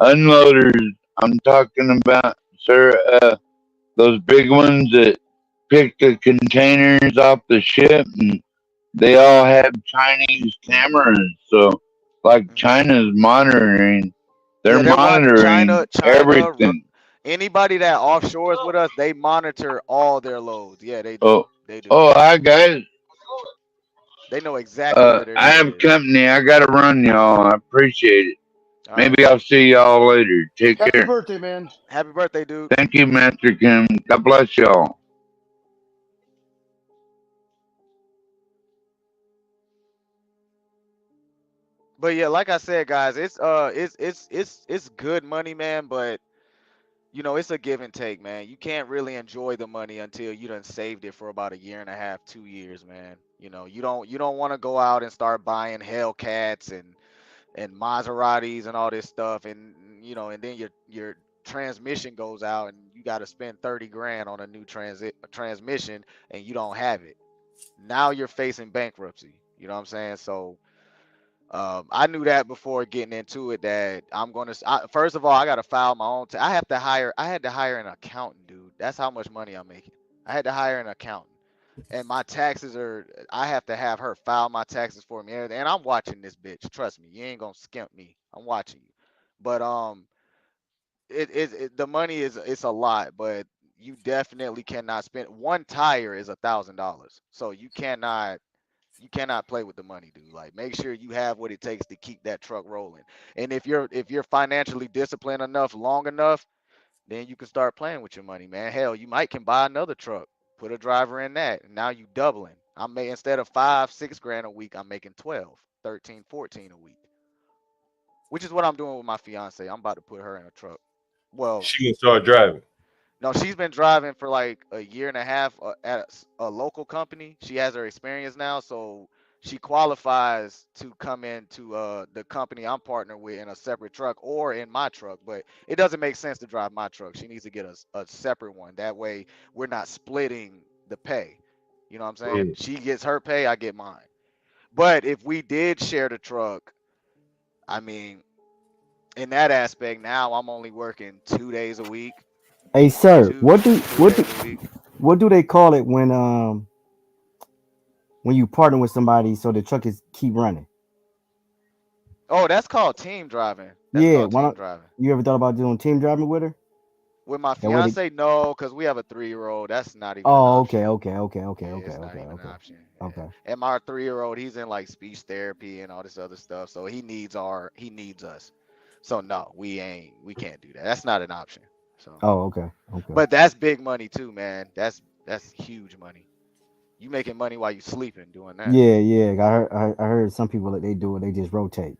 unloaders I'm talking about, sir. Those big ones that pick the containers off the ship, and they all have Chinese cameras. So, like China's monitoring, they're monitoring everything. Anybody that offshores with us, they monitor all their loads. Yeah, they do. They do. Oh, I got it. They know exactly where they're I have company. I gotta run, y'all. I appreciate it. Maybe I'll see y'all later. Take care. Happy birthday, man. Happy birthday, dude. Thank you, Master Kim. God bless y'all. But yeah, like I said, guys, it's good money, man, but you know, it's a give and take, man. You can't really enjoy the money until you done saved it for about 1.5 years, 2 years, man. You know, you don't want to go out and start buying Hellcats and Maseratis and all this stuff, and you know, and then your transmission goes out and you got to spend 30 grand on a new transmission and you don't have it. Now you're facing bankruptcy. You know what I'm saying? So I knew that before getting into it, that I'm gonna. First of all, I gotta file my own. I had to hire an accountant, dude. That's how much money I'm making. I had to hire an accountant, and my taxes are. I have to have her file my taxes for me, and I'm watching this bitch. Trust me, you ain't gonna skimp me. I'm watching you, but the money it's a lot, but you definitely cannot spend. One tire is $1,000, so you cannot play with the money, dude. Like, make sure you have what it takes to keep that truck rolling. And if you're financially disciplined enough, long enough, then you can start playing with your money, man. Hell, you might can buy another truck, put a driver in that, and now you doubling. Instead of 5-6 grand a week, I'm making 12, 13, 14 a week. Which is what I'm doing with my fiance. I'm about to put her in a truck. Well, she can start driving. No, she's been driving for like 1.5 years at a local company. She has her experience now, so she qualifies to come into the company I'm partnered with in a separate truck or in my truck. But it doesn't make sense to drive my truck. She needs to get a separate one. That way we're not splitting the pay. You know what I'm saying? She gets her pay, I get mine. But if we did share the truck, I mean, in that aspect, now I'm only working 2 days a week. Hey, sir, what do they call it when you partner with somebody so the truck is keep running? Oh, that's called team driving. Team driving. You ever thought about doing team driving with her? With my fiance, no, because we have a 3-year-old. That's not even. Oh, okay. And my 3-year-old, he's in like speech therapy and all this other stuff, so he needs us. So no, we can't do that. That's not an option. So. Oh, okay. But that's big money too, man. That's huge money. You making money while you sleeping doing that. Yeah. I heard some people that they do it. They just rotate.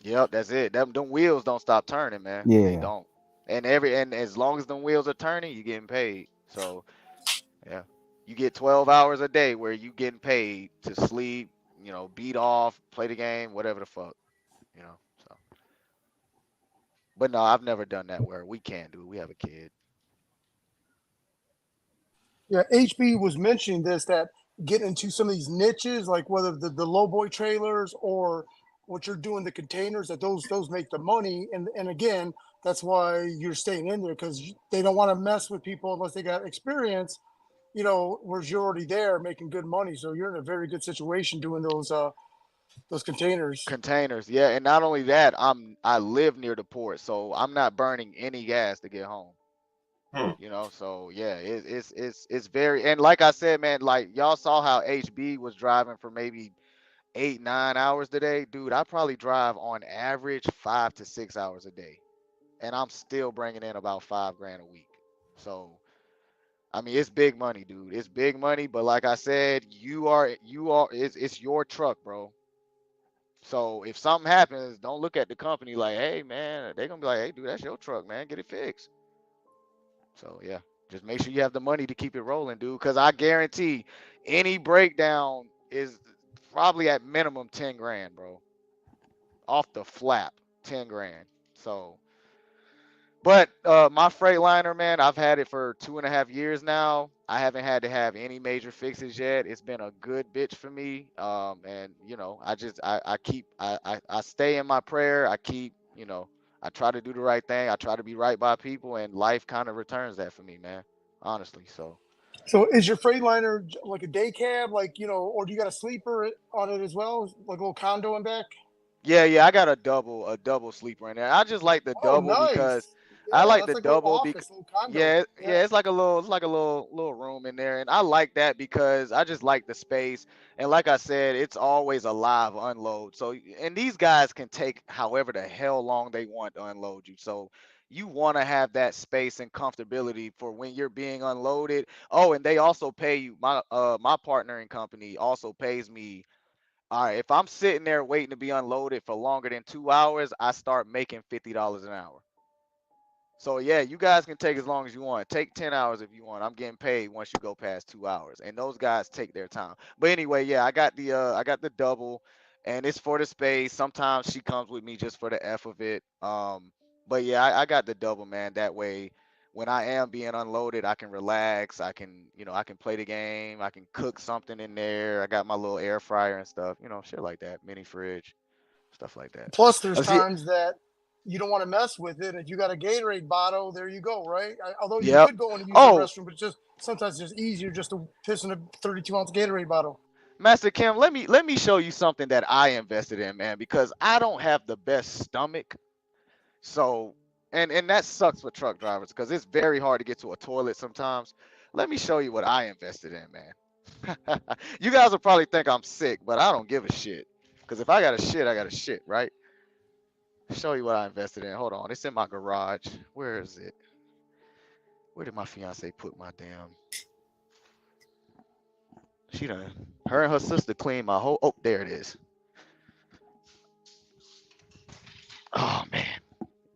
Yep, that's it. Them wheels don't stop turning, man. They Yeah. don't. And as long as them wheels are turning, you getting paid. So yeah, you get 12 hours a day where you getting paid to sleep, beat off, play the game, whatever the fuck, So, but no, I've never done that where we can't do it. We have a kid. Yeah, HB was mentioning this, that get into some of these niches, like whether the low boy trailers or what you're doing, the containers, that those make the money. And again, that's why you're staying in there, because they don't want to mess with people unless they got experience, whereas you're already there making good money. So you're in a very good situation doing those containers. Containers, yeah. And not only that, I live near the port, so I'm not burning any gas to get home. So yeah, it's very, and like I said, man, like y'all saw how HB was driving for maybe 8-9 hours today, dude. I probably drive on average 5 to 6 hours a day, and I'm still bringing in about $5,000 a week. So I mean, it's big money, dude. It's big money, but like I said, it's your truck, bro. So if something happens, don't look at the company like, hey man, they're gonna be like, hey dude, that's your truck, man, get it fixed. So yeah, just make sure you have the money to keep it rolling, dude. Because I guarantee any breakdown is probably at minimum $10,000, bro. Off the flap, $10,000. So, but my Freightliner, man, I've had it for 2.5 years now. I haven't had to have any major fixes yet. It's been a good bitch for me. And I stay in my prayer. I try to do the right thing. I try to be right by people, and life kind of returns that for me, man. Honestly, so is your Freightliner like a day cab, or do you got a sleeper on it as well, like a little condo in back? Yeah, I got a double sleeper in there. I just like the double because I like the double because it's like a little room in there, and I like that because I just like the space. And like I said, it's always a live unload. So, and these guys can take however the hell long they want to unload you. So you want to have that space and comfortability for when you're being unloaded. Oh, and they also pay you. My partner in company also pays me. All right, if I'm sitting there waiting to be unloaded for longer than 2 hours, I start making $50 an hour. So yeah, you guys can take as long as you want. Take 10 hours if you want. I'm getting paid once you go past 2 hours. And those guys take their time. But anyway, yeah, I got the double, and it's for the space. Sometimes she comes with me just for the F of it. But yeah, I got the double, man. That way when I am being unloaded, I can relax. I can play the game. I can cook something in there. I got my little air fryer and stuff, shit like that. Mini fridge, stuff like that. Plus, there's times that you don't want to mess with it. If you got a Gatorade bottle, there you go, right? Although you could go in and use the restroom, but sometimes it's just easier just to piss in a 32-ounce Gatorade bottle. Master Kim, let me show you something that I invested in, man, because I don't have the best stomach. So, and that sucks for truck drivers because it's very hard to get to a toilet sometimes. Let me show you what I invested in, man. You guys will probably think I'm sick, but I don't give a shit. Because if I got a shit, I got a shit, right? Show you what I invested in. Hold on. It's in my garage. Where is it? Where did my fiance put my damn... Her and her sister cleaned my whole... Oh, there it is. Oh, man.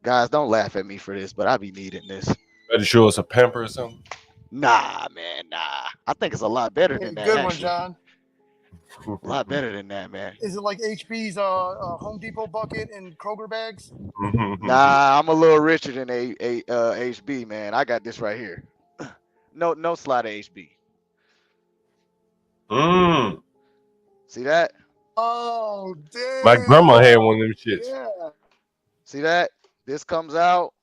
Guys, don't laugh at me for this, but I be needing this. Better show us a pamper or something? Nah, man, nah. I think it's a lot better than that. Good one, John. A lot better than that, man. Is it like HB's Home Depot bucket and Kroger bags? Nah, I'm a little richer than HB, man. I got this right here. No slide of HB. See that? Oh, damn. My grandma had one of them shits. Yeah. See that? This comes out.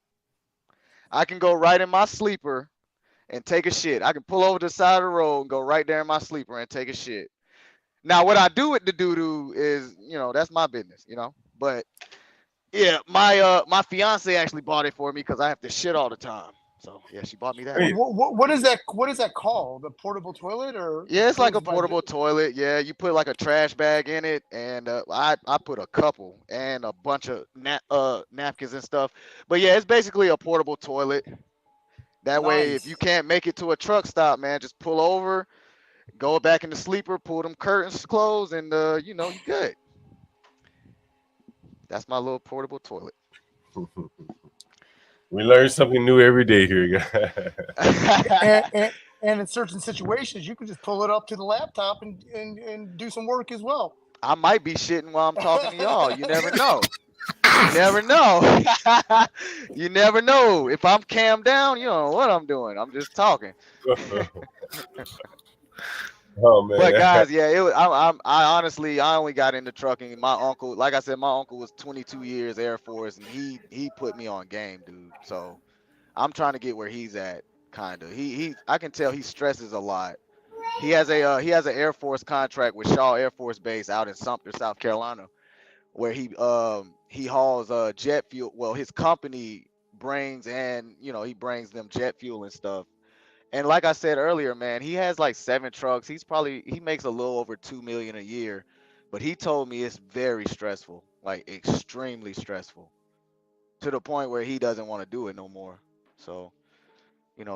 I can go right in my sleeper and take a shit. I can pull over to the side of the road and go right there in my sleeper and take a shit. Now, what I do with the doo-doo is, that's my business, But yeah, my fiance actually bought it for me because I have to shit all the time. So yeah, she bought me that. What is that? What is that called? A portable toilet, or? Yeah, it's like a portable toilet. Yeah, you put like a trash bag in it, and I put a couple and a bunch of napkins and stuff. But yeah, it's basically a portable toilet. That way, if you can't make it to a truck stop, man, just pull over, go back in the sleeper, pull them curtains closed, and you good. That's my little portable toilet. We learn something new every day here, guys. And in certain situations, you can just pull it up to the laptop and do some work as well. I might be shitting while I'm talking to y'all. You never know. You never know. You never know. If I'm cammed down, you know what I'm doing. I'm just talking. Oh man. But guys, yeah, it was, I honestly, I only got into trucking. My uncle, like I said, my uncle was 22 years Air Force, and he put me on game, dude. So I'm trying to get where he's at, kind of. I can tell he stresses a lot. He has an Air Force contract with Shaw Air Force Base out in Sumter, South Carolina, where he hauls jet fuel. Well, his company brings, and he brings them jet fuel and stuff. And like I said earlier, man, he has like 7 trucks. He makes a little over $2 million a year, but he told me it's very stressful, like extremely stressful, to the point where he doesn't want to do it no more. So,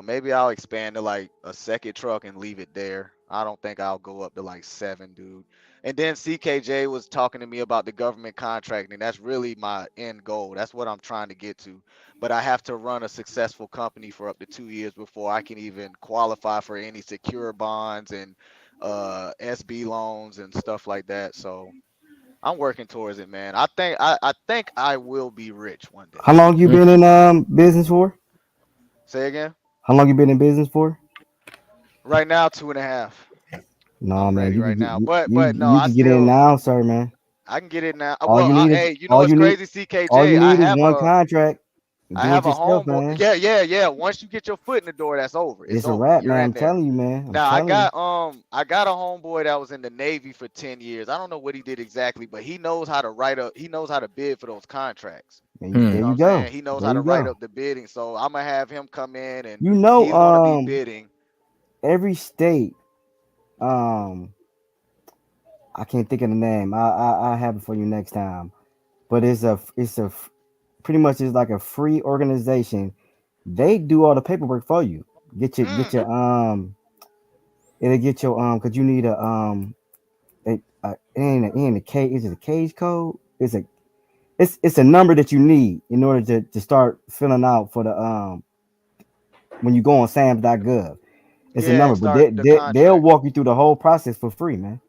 maybe I'll expand to like a second truck and leave it there. I don't think I'll go up to like 7, dude. And then CKJ was talking to me about the government contracting. That's really my end goal. That's what I'm trying to get to. But I have to run a successful company for up to 2 years before I can even qualify for any secure bonds and SB loans and stuff like that. So I'm working towards it, man. I think I will be rich one day. How long you been in business for? Say again? How long you been in business for? Right now, 2.5. No, man. You right now, but no, you can get in now, sir, man. I can get it now. All you need hey, you know what's crazy, CKJ? All you need is one contract. I have a homeboy. Yeah. Once you get your foot in the door, that's over. It's over. a wrap, You're man. I'm telling you, man. Now I got a homeboy that was in the Navy for 10 years. I don't know what he did exactly, but he knows how to he knows how to bid for those contracts. There you go. He knows how to write up the bidding. So I'm gonna have him come in and he's gonna be bidding. Every state, I can't think of the name. I have it for you next time. But it's pretty much is like a free organization. They do all the paperwork for you. Get your it'll get your because you need in the cage. Is it a cage code? It's a number that you need in order to start filling out for the when you go on SAMS.gov. It's a number, but they'll walk you through the whole process for free, man.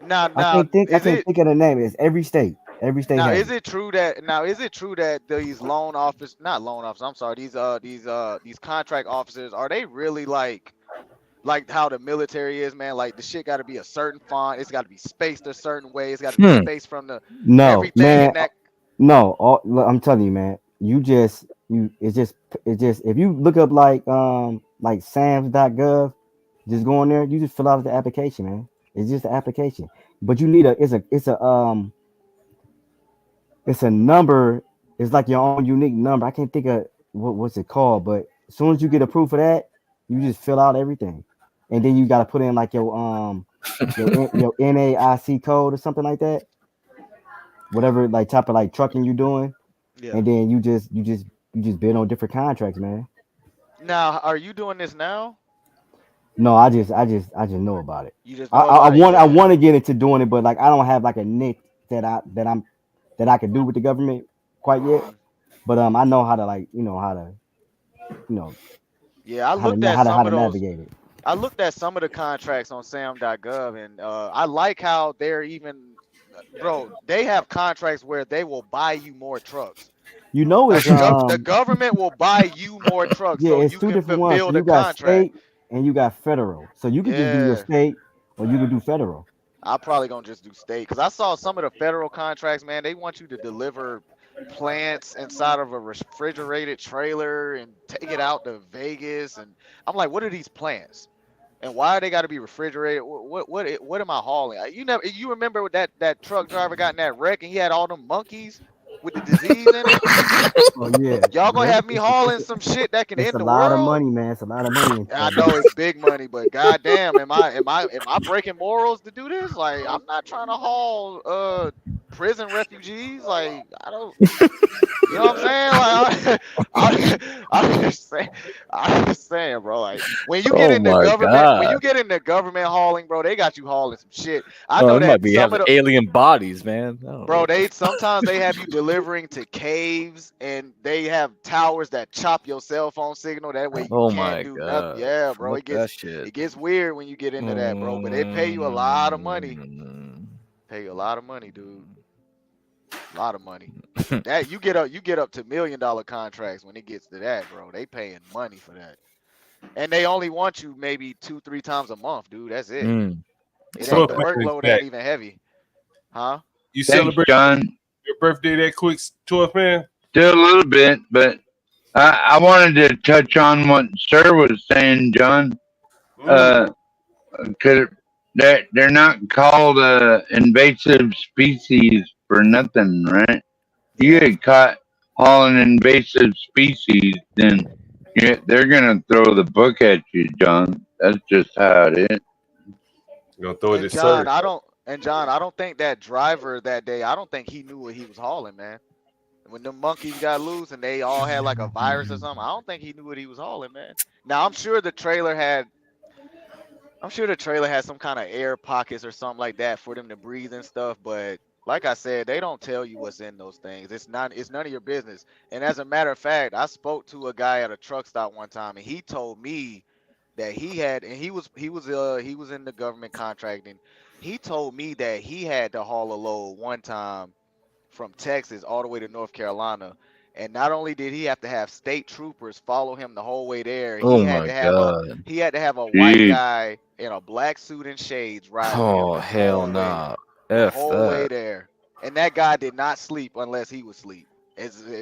Now, I can't think of the name. It's every state. Every state. Now, is it true that these loan officers, not loan officers, I'm sorry, these contract officers, are they really like how the military is, man? Like the shit got to be a certain font, it's got to be spaced a certain way, it's got to be spaced from the everything man. in that. No, I'm telling you, man. It's just if you look up like SAMS.gov, just go on there, you just fill out the application, man. It's just an application, but you need it's a number. It's like your own unique number. I can't think of what's it called, but as soon as you get approved for that, you just fill out everything, and then you got to put in like your NAIC code or something like that, whatever like type of like trucking you're doing, and then you just bid on different contracts, man. Now, are you doing this now? No, I just know about it. You just know I want to get into doing it, but like I don't have like a niche that I can do with the government quite yet. But I know how to Yeah, I looked at some of those. Navigate it. I looked at some of the contracts on SAM.gov, and I like how they're they have contracts where they will buy you more trucks. It's the government will buy you more trucks, so it's you two can different fulfill ones. the You got contract. state and you got federal, so you can just do your state or you can do federal. I'm probably gonna just do state because I saw some of the federal contracts, man. They want you to deliver plants inside of a refrigerated trailer and take it out to Vegas, and I'm like, what are these plants? And why they got to be refrigerated? What am I hauling? You remember that truck driver got in that wreck and he had all them monkeys with the disease in it? Oh yeah. Y'all gonna have me hauling some shit that can end the world? It's a lot of money, man. It's a lot of money. I know it's big money, but goddamn, am I breaking morals to do this? Like, I'm not trying to haul prison refugees. Like I don't, you know what I'm saying? Like I'm just saying, bro. Like when you get into government, when you get into government hauling, bro, they got you hauling some shit. I know that might be some of the alien bodies, man. bro, sometimes they have you delivering to caves, and they have towers that chop your cell phone signal. That way you can't do nothing. Yeah, bro, it gets weird when you get into that, bro. But they pay you a lot of money. Pay you a lot of money, dude. A lot of money. That you get up to $1 million contracts when it gets to that, bro. They paying money for that, and they only want you maybe 2-3 times a month, dude. That's it. It ain't, the workload ain't even heavy, huh? You celebrate John your birthday that quick, 12th man? Still a little bit, but I wanted to touch on what Sir was saying, John. Cause they're not called invasive species for nothing, right? You get caught hauling invasive species, then they're gonna throw the book at you, John. That's just how it is. You're gonna throw it at John, I don't think that driver that day, I don't think he knew what he was hauling, man. When the monkeys got loose and they all had like a virus or something, I don't think he knew what he was hauling, man. Now I'm sure the trailer had some kind of air pockets or something like that for them to breathe and stuff, but like I said, they don't tell you what's in those things. It's none of your business. And as a matter of fact, I spoke to a guy at a truck stop one time, and he told me that he was in the government contracting. He told me that he had to haul a load one time from Texas all the way to North Carolina. And not only did he have to have state troopers follow him the whole way there, he had to have a white guy in a black suit and shades riding him hell nah. The whole way there. And that guy did not sleep unless he was asleep.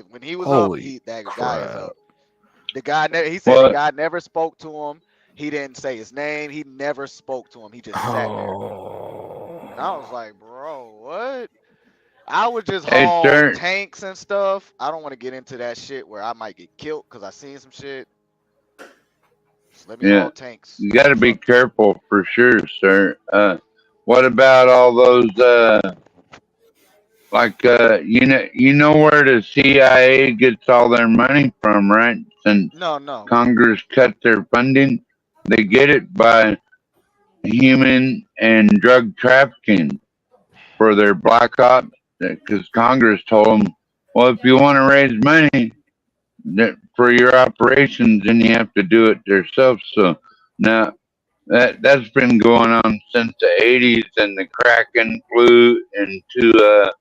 When he was up, that guy is up. The guy the guy never spoke to him. He didn't say his name. He never spoke to him. He just sat there. And I was like, bro, what? I would just haul tanks and stuff. I don't want to get into that shit where I might get killed because I seen some shit. Just let me haul tanks. You got to be careful for sure, sir. What about all those, you know where the CIA gets all their money from, right? Since Congress cut their funding, they get it by human and drug trafficking for their black ops. Because Congress told them, well, if you want to raise money for your operations, then you have to do it yourself. So now that's been going on since the 80s, and the Kraken flew into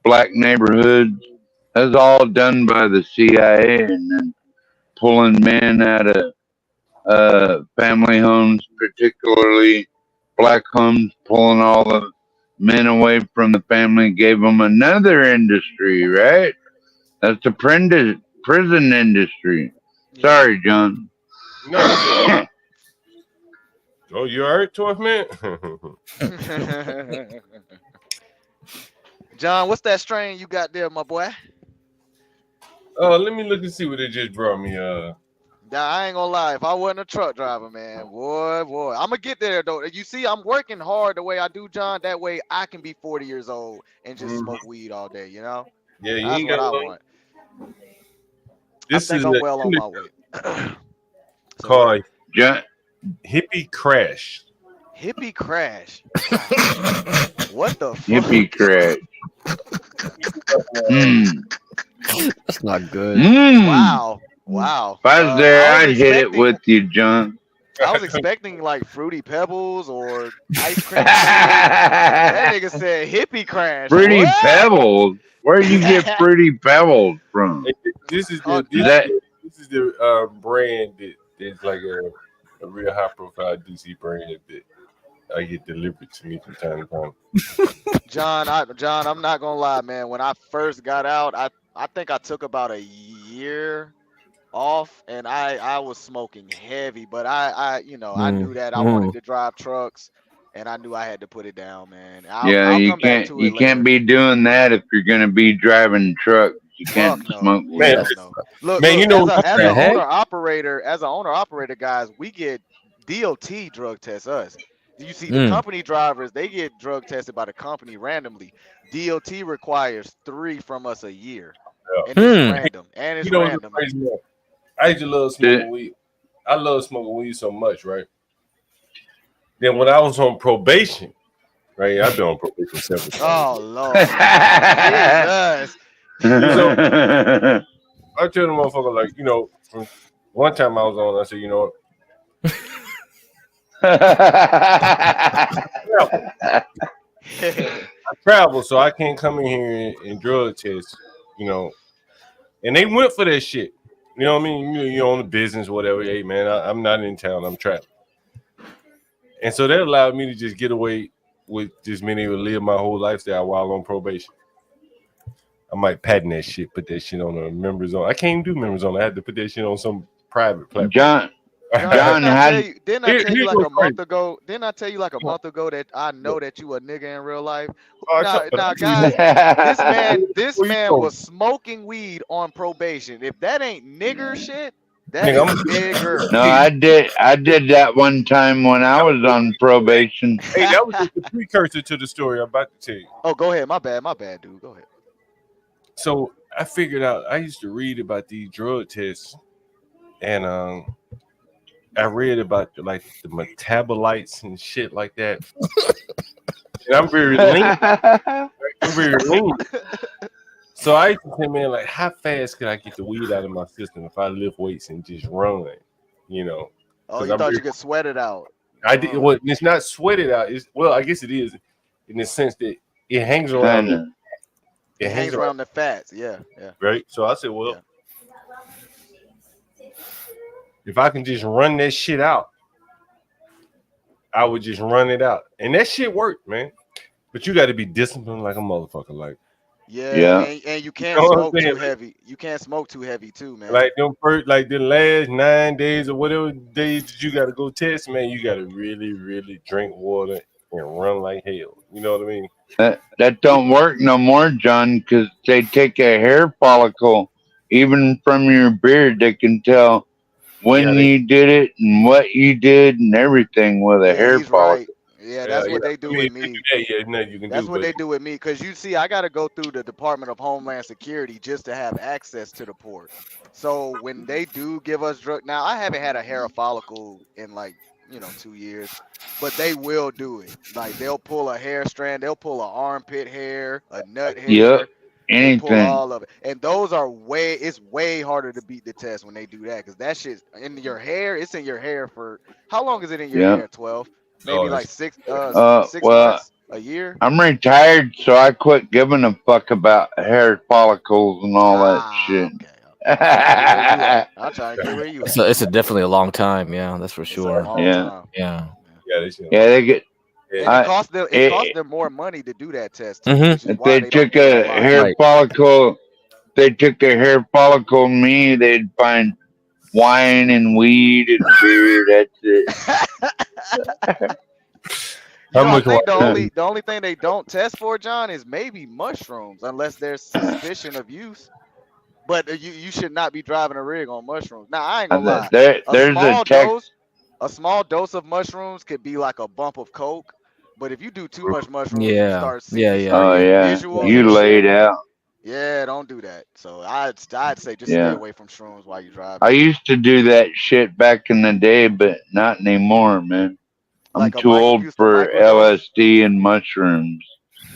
black neighborhoods. That's all done by the CIA, and then pulling men out of family homes, particularly black homes, pulling all the men away from the family, gave them another industry, right? That's the prison industry. Sorry, John. No. Oh, you all right, 12th man? John, what's that strain you got there, my boy? Oh, let me look and see what they just brought me. I ain't gonna lie. If I wasn't a truck driver, man, boy, I'm gonna get there though. You see, I'm working hard the way I do, John. That way, I can be 40 years old and just smoke weed all day. You know? Yeah, you that's ain't what got I want. This is I'm well on my way. Called Hippie Crash. Hippie Crash. What the fuck? Hippie Crash. That's not good. Wow. If I was there, I'd hit it with you, John. I was expecting like Fruity Pebbles or ice cream. That nigga said Hippie Crash. Fruity Pebbles? Where do you get Fruity Pebbles from? This is the brand that's like a real high profile DC brand that I get delivered to me from time to time. John, I'm not gonna lie, man. When I first got out, I think I took about a year off, and I was smoking heavy, but I knew that I wanted to drive trucks, and I knew I had to put it down, man. You can't be doing that if you're gonna be driving trucks. You can't smoke. Man, look, man, you know, as an owner operator, guys, we get DOT drug tests us. You see the company drivers, they get drug tested by the company randomly. DOT requires 3 from us a year. And it's random. And it's random. I used to love smoking weed. I love smoking weed so much, right? Then when I was on probation, right? I've been on probation several times. Oh Lord. Jesus. So, I tell the motherfucker, like, you know, one time I was on, I said, you know what? I travel, so I can't come in here and drug test, you know. And they went for that shit. You know what I mean? You're on the business, whatever. Hey, man, I'm not in town. I'm traveling. And so that allowed me to just get away with just being able to live my whole lifestyle while on probation. I might patent that shit, put that shit on a members on. I can't even do members on. I had to put that shit on some private platform. John, didn't I tell you like a month ago? Didn't I tell you like a month ago that I know that you a nigga in real life? Nah, guys, this man was smoking weed on probation. If that ain't nigger shit, that is nigger. No, I did that one time when I was on probation. Hey, that was just the precursor to the story I'm about to tell you. Oh, go ahead. My bad, dude. Go ahead. So I figured out, I used to read about these drug tests, and I read about the metabolites and shit like that. And I'm very lean. So I used to say, man, like, how fast could I get the weed out of my system if I lift weights and just run, you know? Oh, you thought you could sweat it out. I did. Well, it's not sweated out. Well, I guess it is in the sense that it hangs around. It hangs around the fats, yeah. Right. So I said, well, if I can just run that shit out, I would just run it out, and that shit worked, man. But you got to be disciplined like a motherfucker, like. Yeah. And you can't smoke too heavy. You can't smoke too heavy too, man. Like them first, like the last 9 days or whatever days that you got to go test, man. You got to really, really drink water and run like hell. You know what I mean? That don't work no more, John, because they take a hair follicle, even from your beard. They can tell when you did it and what you did and everything with a hair follicle. Right. Yeah, that's what they do with me. That's what they do with me. Because you see, I got to go through the Department of Homeland Security just to have access to the port. So when they do give us drug, now I haven't had a hair follicle in 2 years, but they will do it. Like they'll pull a hair strand, they'll pull an armpit hair, a nut hair. Yep, anything. Pull all of it, and those are it's way harder to beat the test when they do that because that shit's in your hair. It's in your hair for how long is it in your hair? 12, maybe like 6 months, a year. I'm retired, so I quit giving a fuck about hair follicles and all that shit. Okay. I'll try to get where you. So it's definitely a long time, yeah, that's for sure. Yeah. They get. It costs them more money to do that test. If they took a hair follicle, in me, they'd find wine and weed and beer. That's it. The only thing they don't test for, John, is maybe mushrooms, unless there's suspicion of use. But you should not be driving a rig on mushrooms. Now I ain't gonna lie. A small dose of mushrooms could be like a bump of coke. But if you do too much mushrooms, you start seeing visual. You laid out. Yeah, don't do that. So I'd say just stay away from shrooms while you drive. I used to do that shit back in the day, but not anymore, man. I'm too old for LSD and mushrooms.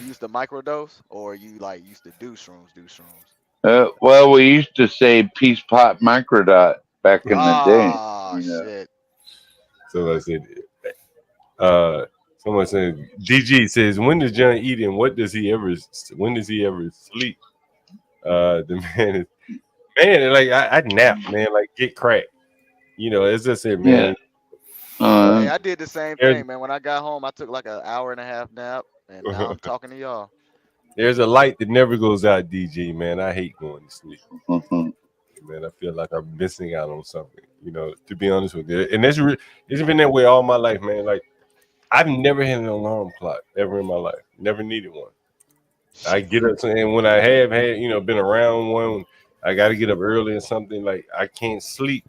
You used to microdose, or you used to do shrooms? Well, we used to say peace pot microdot back in the day. Oh shit! So I said, someone said, DG says, when does John eat and when does he ever sleep? The man is like I nap, man, like get cracked. You know, as I said, man. Hey, I did the same thing, man. When I got home, I took like an hour and a half nap, and now I'm talking to y'all. There's a light that never goes out, DG, man. I hate going to sleep. Man, I feel like I'm missing out on something, you know, to be honest with you. And it's been that way all my life, man. Like, I've never had an alarm clock ever in my life. Never needed one. I get up, and when I have had, been around one, I got to get up early or something. Like, I can't sleep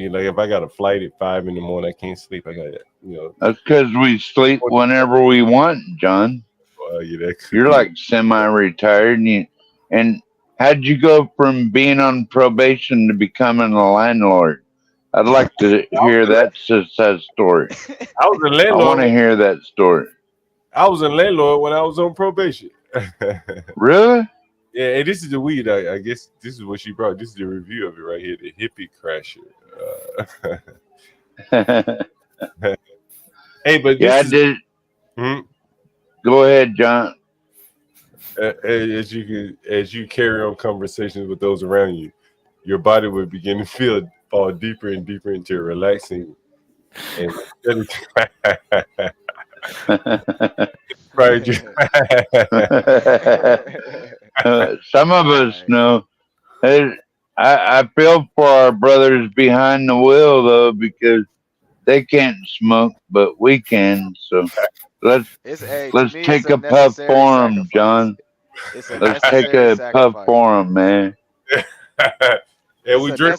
sleepy. Like if I got a flight at 5 in the morning, I can't sleep. I got That's because we sleep whenever we want, John. You're like semi-retired, and how'd you go from being on probation to becoming a landlord? I'd like to hear that success story. I was a landlord. I want to hear that story. I was a landlord when I was on probation. Really? Yeah, and this is the weed. I guess this is what she brought. This is the review of it right here. The hippie crasher. Hey, but I did. Go ahead, John. As you carry on conversations with those around you, your body will begin to fall deeper and deeper into a relaxing and some of us know. I feel for our brothers behind the wheel though, because they can't smoke, but we can. So let's take a puff for them, John. Let's take a puff for them, man. Yeah, we drink.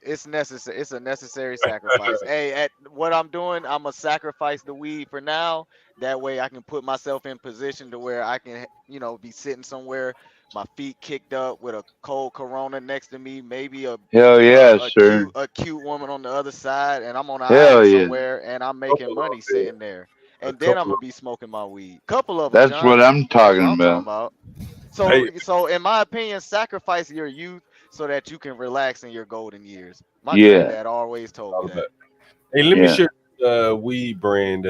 It's necessary. It's a necessary sacrifice. Hey, at what I'm doing, I'm gonna sacrifice the weed for now. That way, I can put myself in position to where I can, be sitting somewhere, my feet kicked up with a cold Corona next to me, maybe a cute woman on the other side, and I'm on an island somewhere, and I'm making money sitting there, and then I'm gonna be smoking my weed. Couple of them. That's what I'm talking about. So in my opinion, sacrifice your youth so that you can relax in your golden years. My granddad always told me that. Hey, let me share weed brand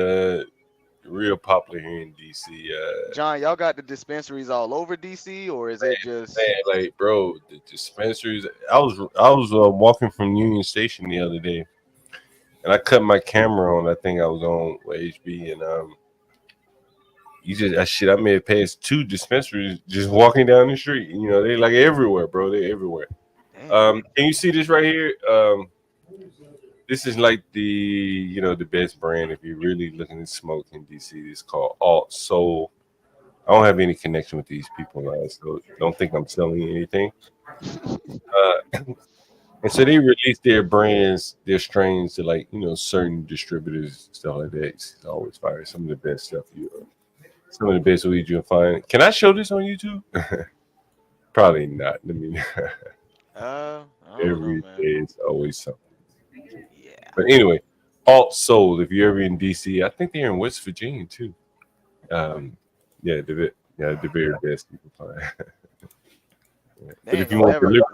real popular here in DC. John, y'all got the dispensaries all over DC, or is it just like, bro, the dispensaries? I was walking from Union Station the other day, and I cut my camera on. I think I was on HB, and I may have passed 2 dispensaries just walking down the street. They like everywhere, bro. They're everywhere. Can you see this right here? This is like the the best brand if you're really looking to smoke in DC. It's called Alt Soul. I don't have any connection with these people, so don't think I'm selling you anything. And so they release their brands, their strains to like certain distributors, stuff like that. It's always fire. Some of the best stuff some of the best weed you'll find. Can I show this on YouTube? Probably not. I mean, every day is always something. But anyway, Alt Soul, if you're ever in DC, I think they're in West Virginia too. The very best you can find. But if you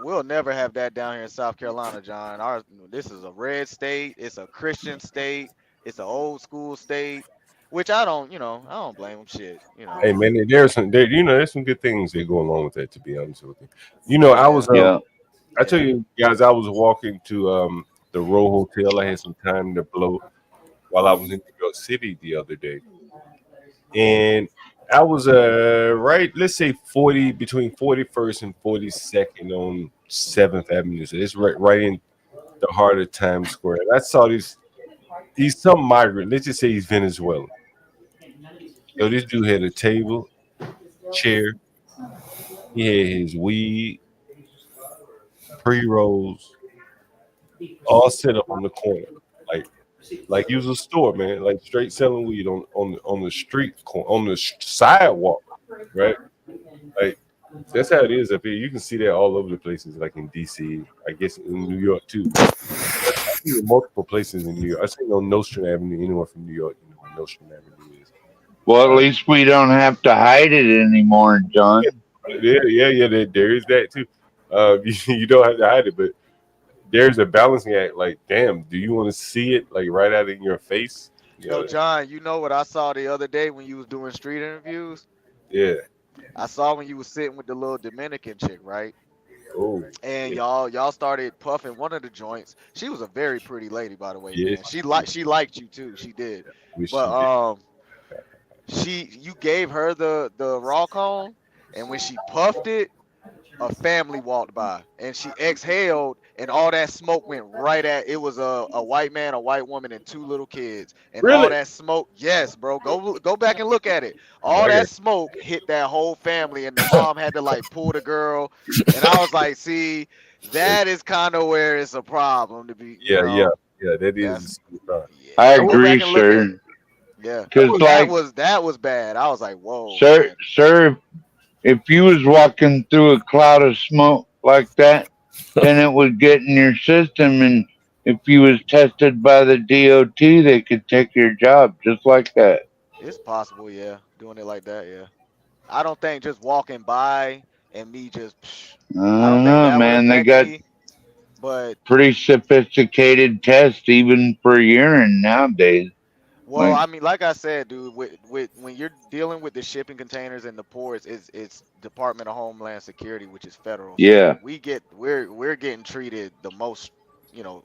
we'll never have that down here in South Carolina, John. This is a red state, it's a Christian state, it's an old school state, which I don't blame them shit. Hey man, there's some good things that go along with that, to be honest with you. I tell you guys, I was walking to the Row Hotel. I had some time to blow while I was in New York City the other day, and I was let's say between 41st and 42nd on 7th Avenue. So it's right in the heart of Times Square. And I saw he's some migrant. Let's just say he's Venezuelan. So this dude had a table, chair. He had his weed, pre-rolls, all set up on the corner, like he was a store, man, like straight selling weed on the street, on the sidewalk, right? Like that's how it is up here. You can see that all over the places, like in DC, I guess in New York too. I see multiple places in New York. I see on Nostrand Avenue, anywhere from New York, where Nostrand Avenue is. Well, at least we don't have to hide it anymore, John. Yeah. There is that too. You don't have to hide it, but there's a balancing act. Like, damn, do you want to see it like right out in your face? Yo, John, you know what I saw the other day when you was doing street interviews? Yeah. I saw when you was sitting with the little Dominican chick, right? Oh. And y'all started puffing one of the joints. She was a very pretty lady, by the way. Yeah. Man. She liked you too. She did. But you gave her the raw cone, and when she puffed it, a family walked by, and she exhaled, and all that smoke went right at. It was a white man, a white woman, and 2 little kids, and really? All that smoke. Yes, bro. Go back and look at it. All that smoke hit that whole family, and the mom had to like pull the girl, and I was like, see, that is kind of where it's a problem to be. Yeah, you know, that is. yeah. I agree, sir. Yeah, because that was bad. I was like, whoa, sir, if you was walking through a cloud of smoke like that, then it would get in your system, and if you was tested by the DOT, they could take your job just like that. It's possible, yeah, doing it like that, yeah. I don't think just walking by and me just. I don't know, man. They got pretty sophisticated tests even for urine nowadays. Well, I mean, like I said, dude, with when you're dealing with the shipping containers and the ports, it's Department of Homeland Security, which is federal. Yeah. So we're getting treated the most, you know,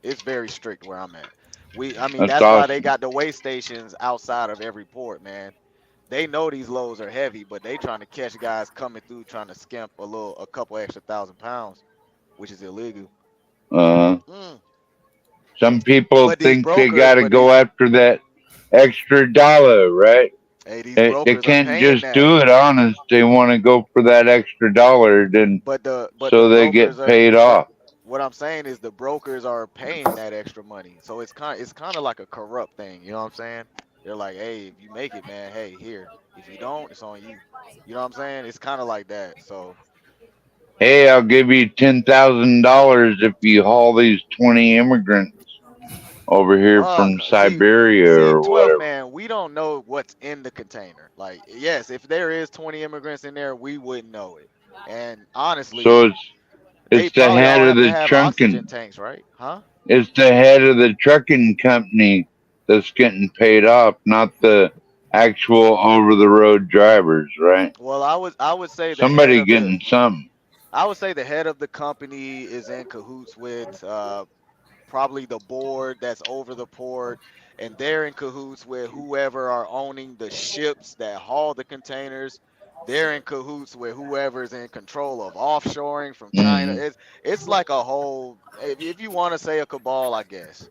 it's very strict where I'm at. That's why they got the weigh stations outside of every port, man. They know these loads are heavy, but they trying to catch guys coming through trying to skimp a couple extra 1,000 pounds, which is illegal. Some people think they got to go after that extra dollar, right? Hey, they can't just do it honest. They want to go for that extra dollar, then so they get paid off. What I'm saying is the brokers are paying that extra money, so it's kind of like a corrupt thing. You know what I'm saying? They're like, hey, if you make it, man, hey, here. If you don't, it's on you. You know what I'm saying? It's kind of like that. So. Hey, I'll give you $10,000 if you haul these 20 immigrants over here from Siberia or whatever. Man, we don't know what's in the container. Like, yes, if there is 20 immigrants in there, we wouldn't know it. And honestly, so it's the head of the trucking tanks, right? Huh? It's the head of the trucking company that's getting paid off, not the actual over-the-road drivers, right? Well, I would say somebody getting something. I would say the head of the company is in cahoots with probably the board that's over the port, and they're in cahoots with whoever are owning the ships that haul the containers. They're in cahoots with whoever's in control of offshoring from China. It's like a whole, if you want to say a cabal, I guess,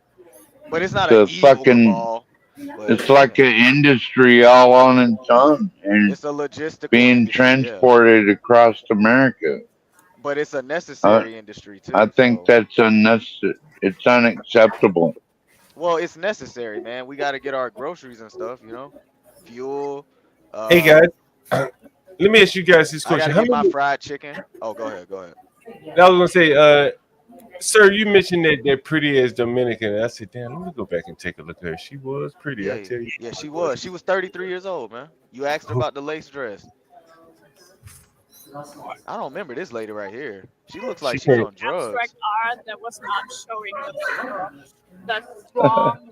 but it's not an evil cabal. It's like an industry all on its own, and it's a logistical being transported across America. But it's a necessary industry too. I think that's unnecessary. It's unacceptable. Well, it's necessary, man. We got to get our groceries and stuff, you know, fuel. Hey guys, let me ask you guys this question. I gotta get my fried chicken. Oh, go ahead. I was gonna say, sir, you mentioned that pretty as Dominican. I said, damn, let me go back and take a look at her. She was pretty, yeah, I tell you. Yeah, she was. She was 33 years old, man. You asked her about the lace dress. I don't remember this lady right here. She looks like she's on drugs. Abstract art that was not showing the strong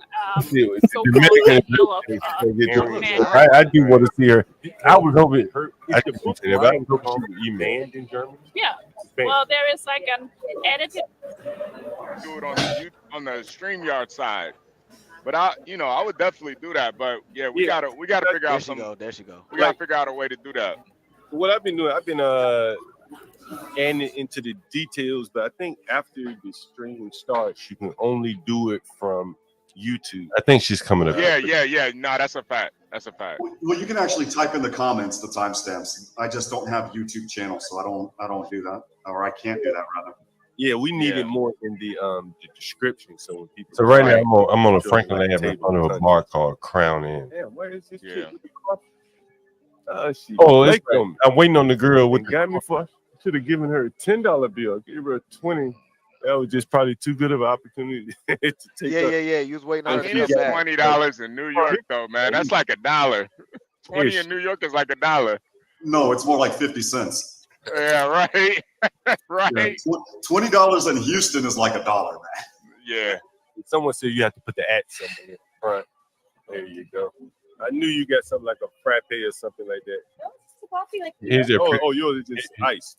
I do want to see her. I was hoping I was hoping she would be manned in Germany. Yeah. Well, there is like an edited. Do it on the StreamYard side. But I would definitely do that. But yeah, we gotta figure out something. There she go. We gotta figure out a way to do that. What I've been doing, I've been adding into the details, but I think after the stream starts, you can only do it from YouTube. I think she's coming up. Yeah. No, that's a fact. Well, you can actually type in the comments the timestamps. I just don't have YouTube channel, so I don't do that, or I can't do that rather. Yeah, we need it more in the description, so when people. So right now, I'm on a Franklin Ave in front of a bar called Crown Inn. Damn, where is this? Yeah. I'm waiting on the girl with got me for. Should have given her a $10 bill. Gave her a 20. That was just probably too good of an opportunity to take. Yeah. You was waiting on her. It's $20 in New York, though, man. That's like $1. 20 in New York is like $1. No, it's more like 50 cents. Yeah, right. Right. Yeah, $20 in Houston is like $1, man. Yeah. Someone said you have to put the at something in front. There you go. I knew you got something like a frappe or something like that. Yours is just ice.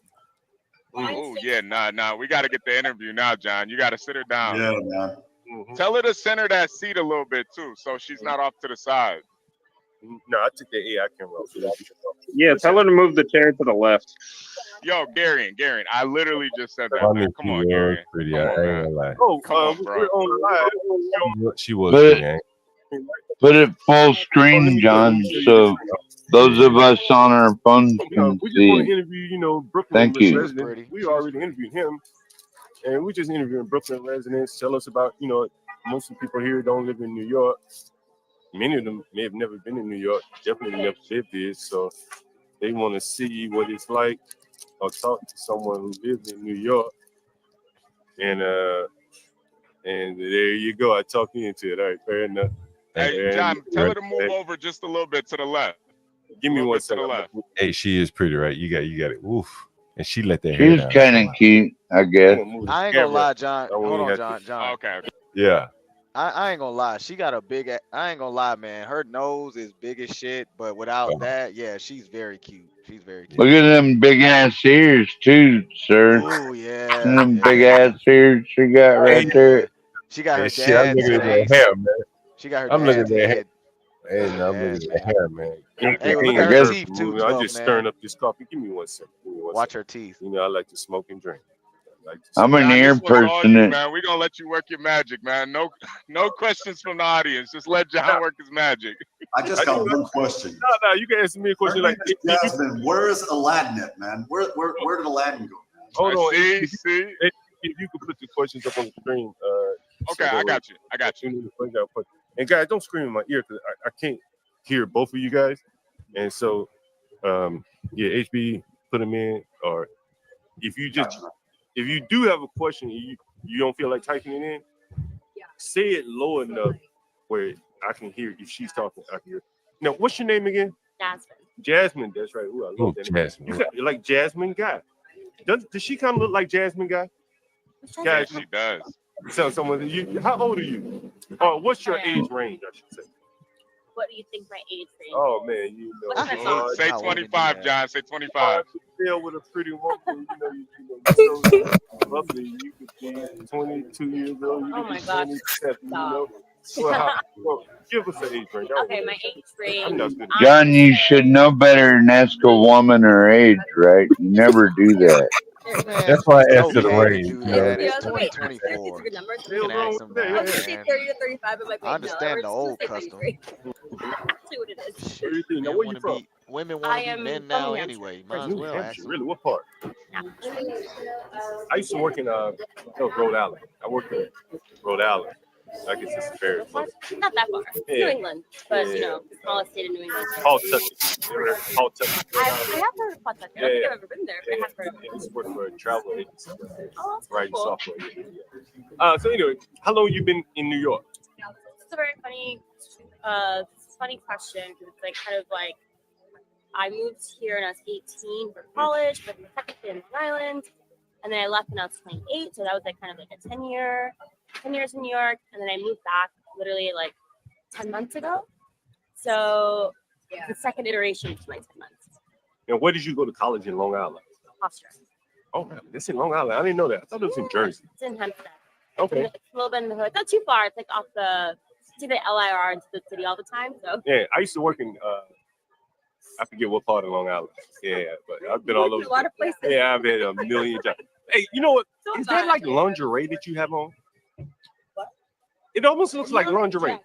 Oh yeah, nah. We got to get the interview now, John. You got to sit her down. Yeah, man. Mm-hmm. Tell her to center that seat a little bit too, so she's not off to the side. No, I took the I can roll. Yeah, tell her to move the chair to the left. Yo, Gary, I literally just said that. Man. Come on, Gary. Pretty, I ain't gonna lie. Come on, bro. We're on live. She was. Put it full screen, John, so those of us on our phones can we just see want it. to interview, Brooklyn. Thank you. Resident. We already interviewed him. and we just interviewing Brooklyn residents. Tell us about, you know, most of the people here don't live in New York. Many of them may have never been in New York, definitely never lived here, so they want to see what it's like or talk to someone who lives in New York. And there you go. I talked you into it. All right, fair enough. Hey, John, tell her to move over just a little bit to the left. Give me 1 second. Hey, she is pretty, right? You got it. Oof. And she let that hair She's down. kind of cute, I guess. I ain't gonna lie, John. Hold on, John. Okay. Yeah. I ain't gonna lie. She got a big. I ain't gonna lie, man. Her nose is big as shit, but without that, yeah, she's very cute. She's very cute. Look at them big ass ears too, sir. Oh yeah. Them big ass ears she got right there. She got her Shit, I'm looking at dad's that hair, man. She got her I'm looking at dad's that hair. head. Hey, no, I'm looking at that hair, man. Hey, well, look at her teeth too. I'm just stirring up this coffee. Give me 1 second. Watch her teeth. You know, I like to smoke and drink. I'm an ear person. Man, we gonna let you work your magic, man. No questions from the audience. Just let John work his magic. I just got one question. No, you can ask me a question like Jasmine, where's Aladdin at, man? Where did Aladdin go? Hold on. See. If you could put the questions up on the screen. Okay, I got you. And guys, don't scream in my ear because I can't hear both of you guys. And so, yeah, HB, put them in. Or if you do have a question and you don't feel like typing it in, say it low enough where I can hear. If she's talking, I can hear. Now, what's your name again? Jasmine. Jasmine, that's right. Ooh, I love that. Jasmine. You like Jasmine Guy. Does she kind of look like Jasmine Guy? Yeah, she does. So someone, how old are you? Or what's your age range, I should say? What do you think my age range? Oh man, you know. Say 25, John. Say 25. Deal with a pretty woman, you know, lovely. You could be 22 years old. You could be 27. You know. Well, give us an age range. Okay, my age range. John, you should know better than ask a woman her age, right? You never do that. That's why I asked her the range. It's 2024. You can ask them that, I was 30 to 35, but I understand the old custom. See what it is. Now, where you from? Women want to be men now anyway. Might as well ask them. Really? What part? I used to work in Rhode Island. I worked in Rhode Island. I guess it's very close. Not that far. New England, but you know, the smallest state of New England. Pawtucket. I have heard of Pawtucket. I don't think I've ever been there, but I have heard of it. I used to work for a travel agency. Oh, Right, cool. software. So anyway, how long you been in New York? It's a very funny question because it's like kind of like I moved here when I was 18 for college, but technically in Long Island, and then I left when I was 28, so that was like kind of like a 10 years in New York, and then I moved back literally like 10 months ago. So the second iteration of my 10 months. And where did you go to college in Long Island? Hofstra. Oh, it's in Long Island. I didn't know that. I thought it was in Jersey. It's in Hempstead. Okay. It's a little bit in the hood. Not too far. It's like off see the LIR into the city all the time. So yeah, I used to work in I forget what part of Long Island. Yeah, but I've been all over. A lot of places. Yeah, I've had a million jobs. Hey, you know what? Is that like lingerie that you have on? It almost looks like lingerie.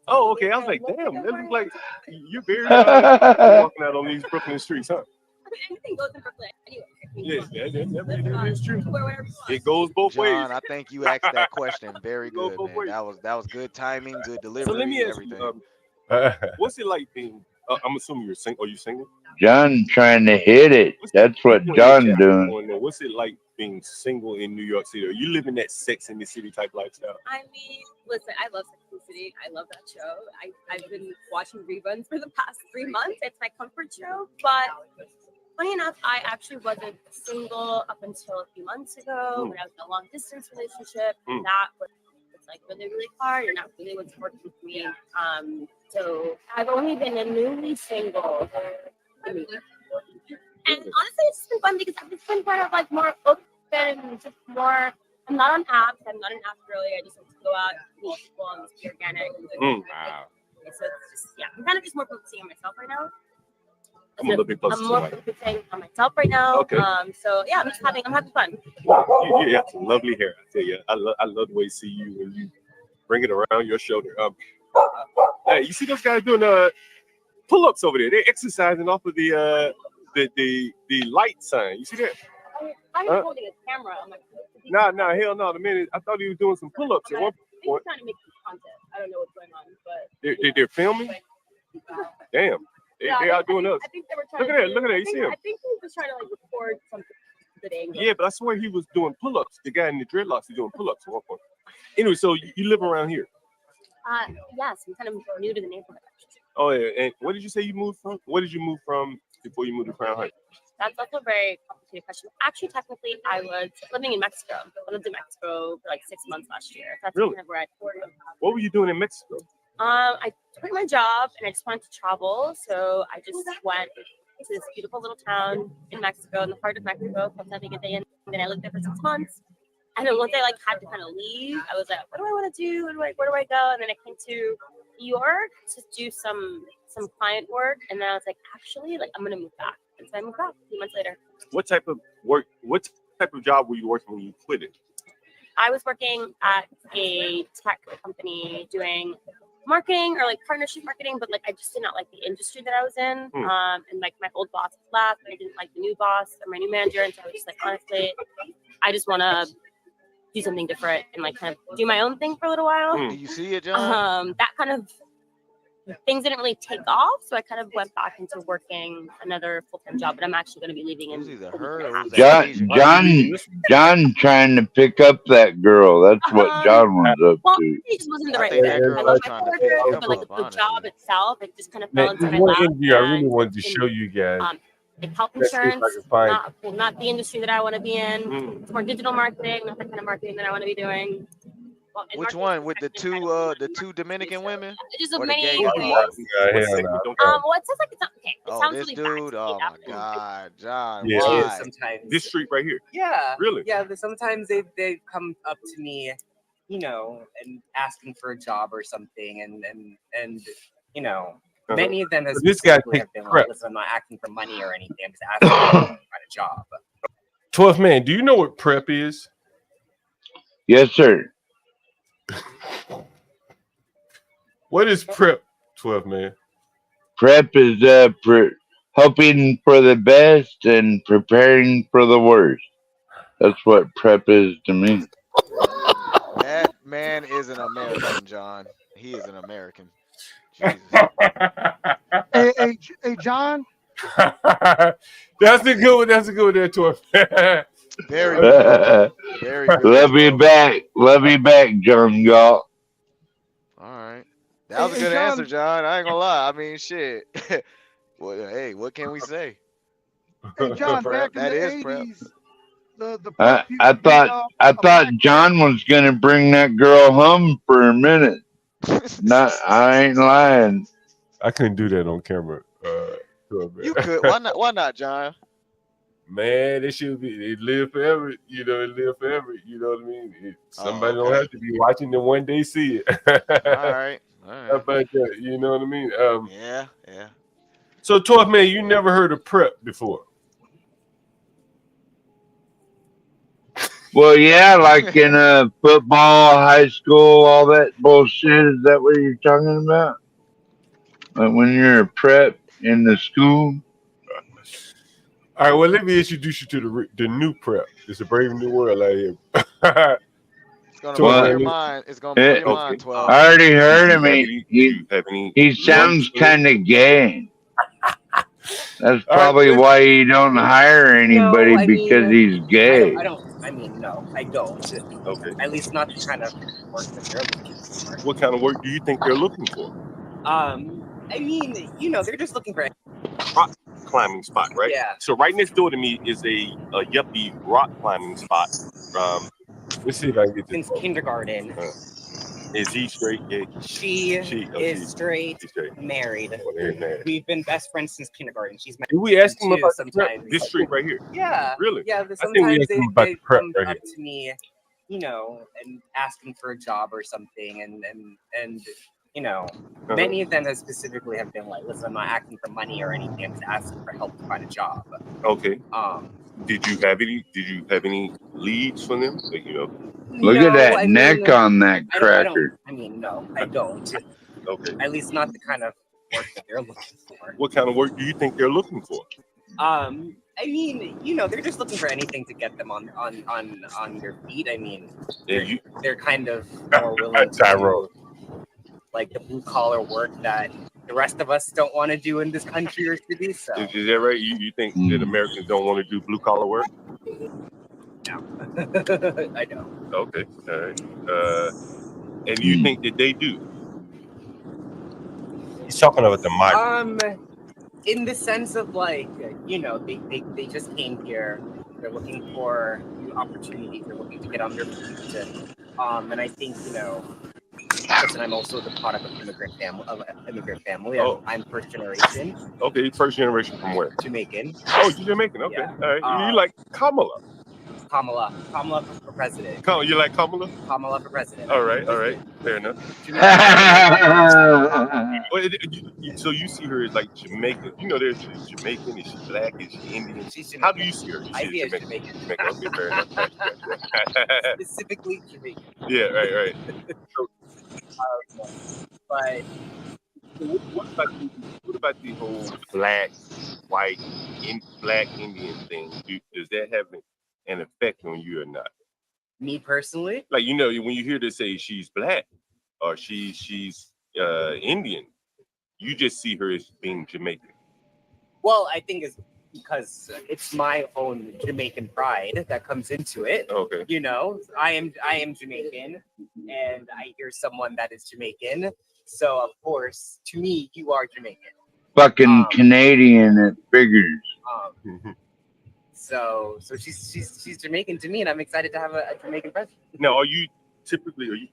Oh, okay. I was like, damn, that looks like you're very walking out on these Brooklyn streets, huh? Anything goes in Brooklyn. Anyway. Yes, that is true. It goes both ways. John, I think you asked that question very good, man. That was good timing, good delivery, So let me ask everything. you, what's it like being? I'm assuming you're single. Are you single? John trying to hit it. That's what John doing. What's it like being single in New York City? Are you living that Sex in the City type lifestyle? I mean, listen, I love Sex and the City. I love that show. I've been watching reruns for the past 3 months. It's my comfort show. But funny enough, I actually wasn't single up until a few months ago when I was in a long distance relationship. That was like really, really hard, and that really was working with me. So I've only been a newly single. And honestly, it's just been fun because I've just been kind of like more open and just more. I'm not on apps. I'm not an app girly. I just want to go out, meet people, and just be organic. Wow. So it's just I'm kind of just more focusing on myself right now. I'm a little bit closer I'm more focusing on myself right now. Okay. So yeah, I'm having fun. You have some lovely hair. I tell you, I love the way I see you when you bring it around your shoulder. Hey, you see those guys doing pull-ups over there? They're exercising off of the light sign. You see that? I'm not holding a camera. I'm like, Nah, hell no. The minute I thought he was doing some pull-ups at one He's point. trying to make some content. I don't know what's going on, but They're filming. Damn, they out doing us. I think they were trying Look at that. You see him? I think he was trying to like record something. Good angle. Yeah, but I swear he was doing pull-ups. The guy in the dreadlocks is doing pull-ups at one point. Anyway, so you live around here? Yes, I'm kind of new to the neighborhood. Oh yeah, and what did you say you moved from? What did you move from before you moved to Crown Heights? That's also a very complicated question. Actually, technically, I was living in Mexico. I lived in Mexico for like 6 months last year. That's Really? kind of where I What were you doing in Mexico? I quit my job and I just wanted to travel. So I just went to this beautiful little town in Mexico, in the heart of Mexico, called Dagestan. And then I lived there for 6 months. And then once I like had to kind of leave, I was like, what do I want to do? Where do I go? And then I came to New York to do some client work. And then I was like, actually, like I'm gonna move back. And so I moved back a few months later. What type of work? What type of job were you working when you quit it? I was working at a tech company doing marketing or like partnership marketing, but like I just did not like the industry that I was in. And like my old boss left, and I didn't like the new boss or my new manager, and so I was just like, honestly, I just want to do something different and like kind of do my own thing for a little while. Do you see it, John? That kind of things didn't really take off, so I kind of went back into working another full-time job. But I'm actually going to be leaving in. John trying to pick up that girl. That's what John was up Well, to. it just wasn't the right fit. I love my coworkers, but like the job itself, it just kind of fell into my lap. I really wanted to show you guys. Like health Let's see if I insurance, can find not the industry that I want to be in. It's more digital marketing, not the kind of marketing that I want to be doing. Well, Which one with the two Dominican women? Just Or the many. gay Well, guys? it says like it's not okay. It Oh, sounds this really dude! bad. Oh my God, John! Yeah. Why? Sometimes This street right here. Yeah. Really? Yeah. Sometimes they come up to me, you know, and asking for a job or something, and you know, many of them has This guy specifically takes have been prep. like, listen, I'm not asking for money or anything. I'm just asking to find a job. 12th man, do you know what prep is? Yes, sir. What is prep, 12th man? Prep is hoping for the best and preparing for the worst. That's what prep is to me. That man is an American, John. He is an American. Jesus. Hey, John. That's a good one. That's a good one there, 12th man. Very good. Very good. Love you back, John Galt. All right. That was a good answer, John. I ain't gonna lie. I mean, shit. Well, hey, what can we say? Hey, John, back in That the is prep. 80s, the I thought John was gonna bring that girl home for a minute. I ain't lying. I couldn't do that on camera. You could. Why not? Why not, John? Man, it should be. It live forever. You know, it live forever. You know what I mean? Somebody don't have to be watching them one day see it. All right. How about that? You know what I mean? Yeah. So, 12th man, you never heard of prep before? Well, yeah, like in football, high school, all that bullshit. Is that what you're talking about? Like when you're a prep in the school? All right, well, let me introduce you to the new prep. It's a brave new world out here. It's gonna blow your mind. It's gonna blow your mind, 12. I already heard him. He sounds kind of gay. That's probably why you don't hire anybody, because he's gay. I don't. No, I don't. Okay. At least not the kind of work that they're looking for. What kind of work do you think they're looking for? I mean, you know, they're just looking for rock climbing spot, right? Yeah. So right next door to me is a yuppie rock climbing spot. Let's see if I can get this. Since kindergarten. Is he straight? Gay? She is straight, married. We've been best friends since kindergarten. She's married. Did we ask him about sometimes. this street right here? Yeah. Really? Yeah. I think we Sometimes asked him they about the prep come right up here. to me, you know, and asking for a job or something, and you know, many of them specifically have been like, listen, I'm not asking for money or anything. I'm just asking for help to find a job. Okay. Did you have any leads from them? Like, you know. Look at that neck on that cracker. No, I don't. Okay. At least not the kind of work that they're looking for. What kind of work do you think they're looking for? I I mean, they're just looking for anything to get them on their feet. I mean, they're kind of more willing to do like the blue collar work that the rest of us don't want to do in this country or city. So is that right? You think that Americans don't want to do blue collar work? No, I don't. Okay, all right. And you think that they do? He's talking about the migrant. In the sense of like, they just came here. They're looking for new opportunities. They're looking to get on their feet. And I think, listen, I'm also the product of immigrant family. Oh. I'm first generation. Okay, first generation from where? Jamaican. Oh, you're Jamaican. Okay, Yeah. all right. You like Kamala for president. You like Kamala? Kamala for president. All right, fair enough. So you see her as like Jamaican. There's Jamaican. Is she black? Is she Indian? How do you see her? I see her as Jamaican. Okay, fair enough. Specifically Jamaican. Yeah, right. So, but what about the whole black, white, black Indian thing? Does that have an effect on you or not? Me personally? Like, when you hear this say she's black or she's Indian, you just see her as being Jamaican. Well, I think it's because it's my own Jamaican pride that comes into it. Okay. I am Jamaican, and I hear someone that is Jamaican. So of course, to me, you are Jamaican. Fucking Canadian, it figures. So she's Jamaican to me, and I'm excited to have a Jamaican president. Now, are you typically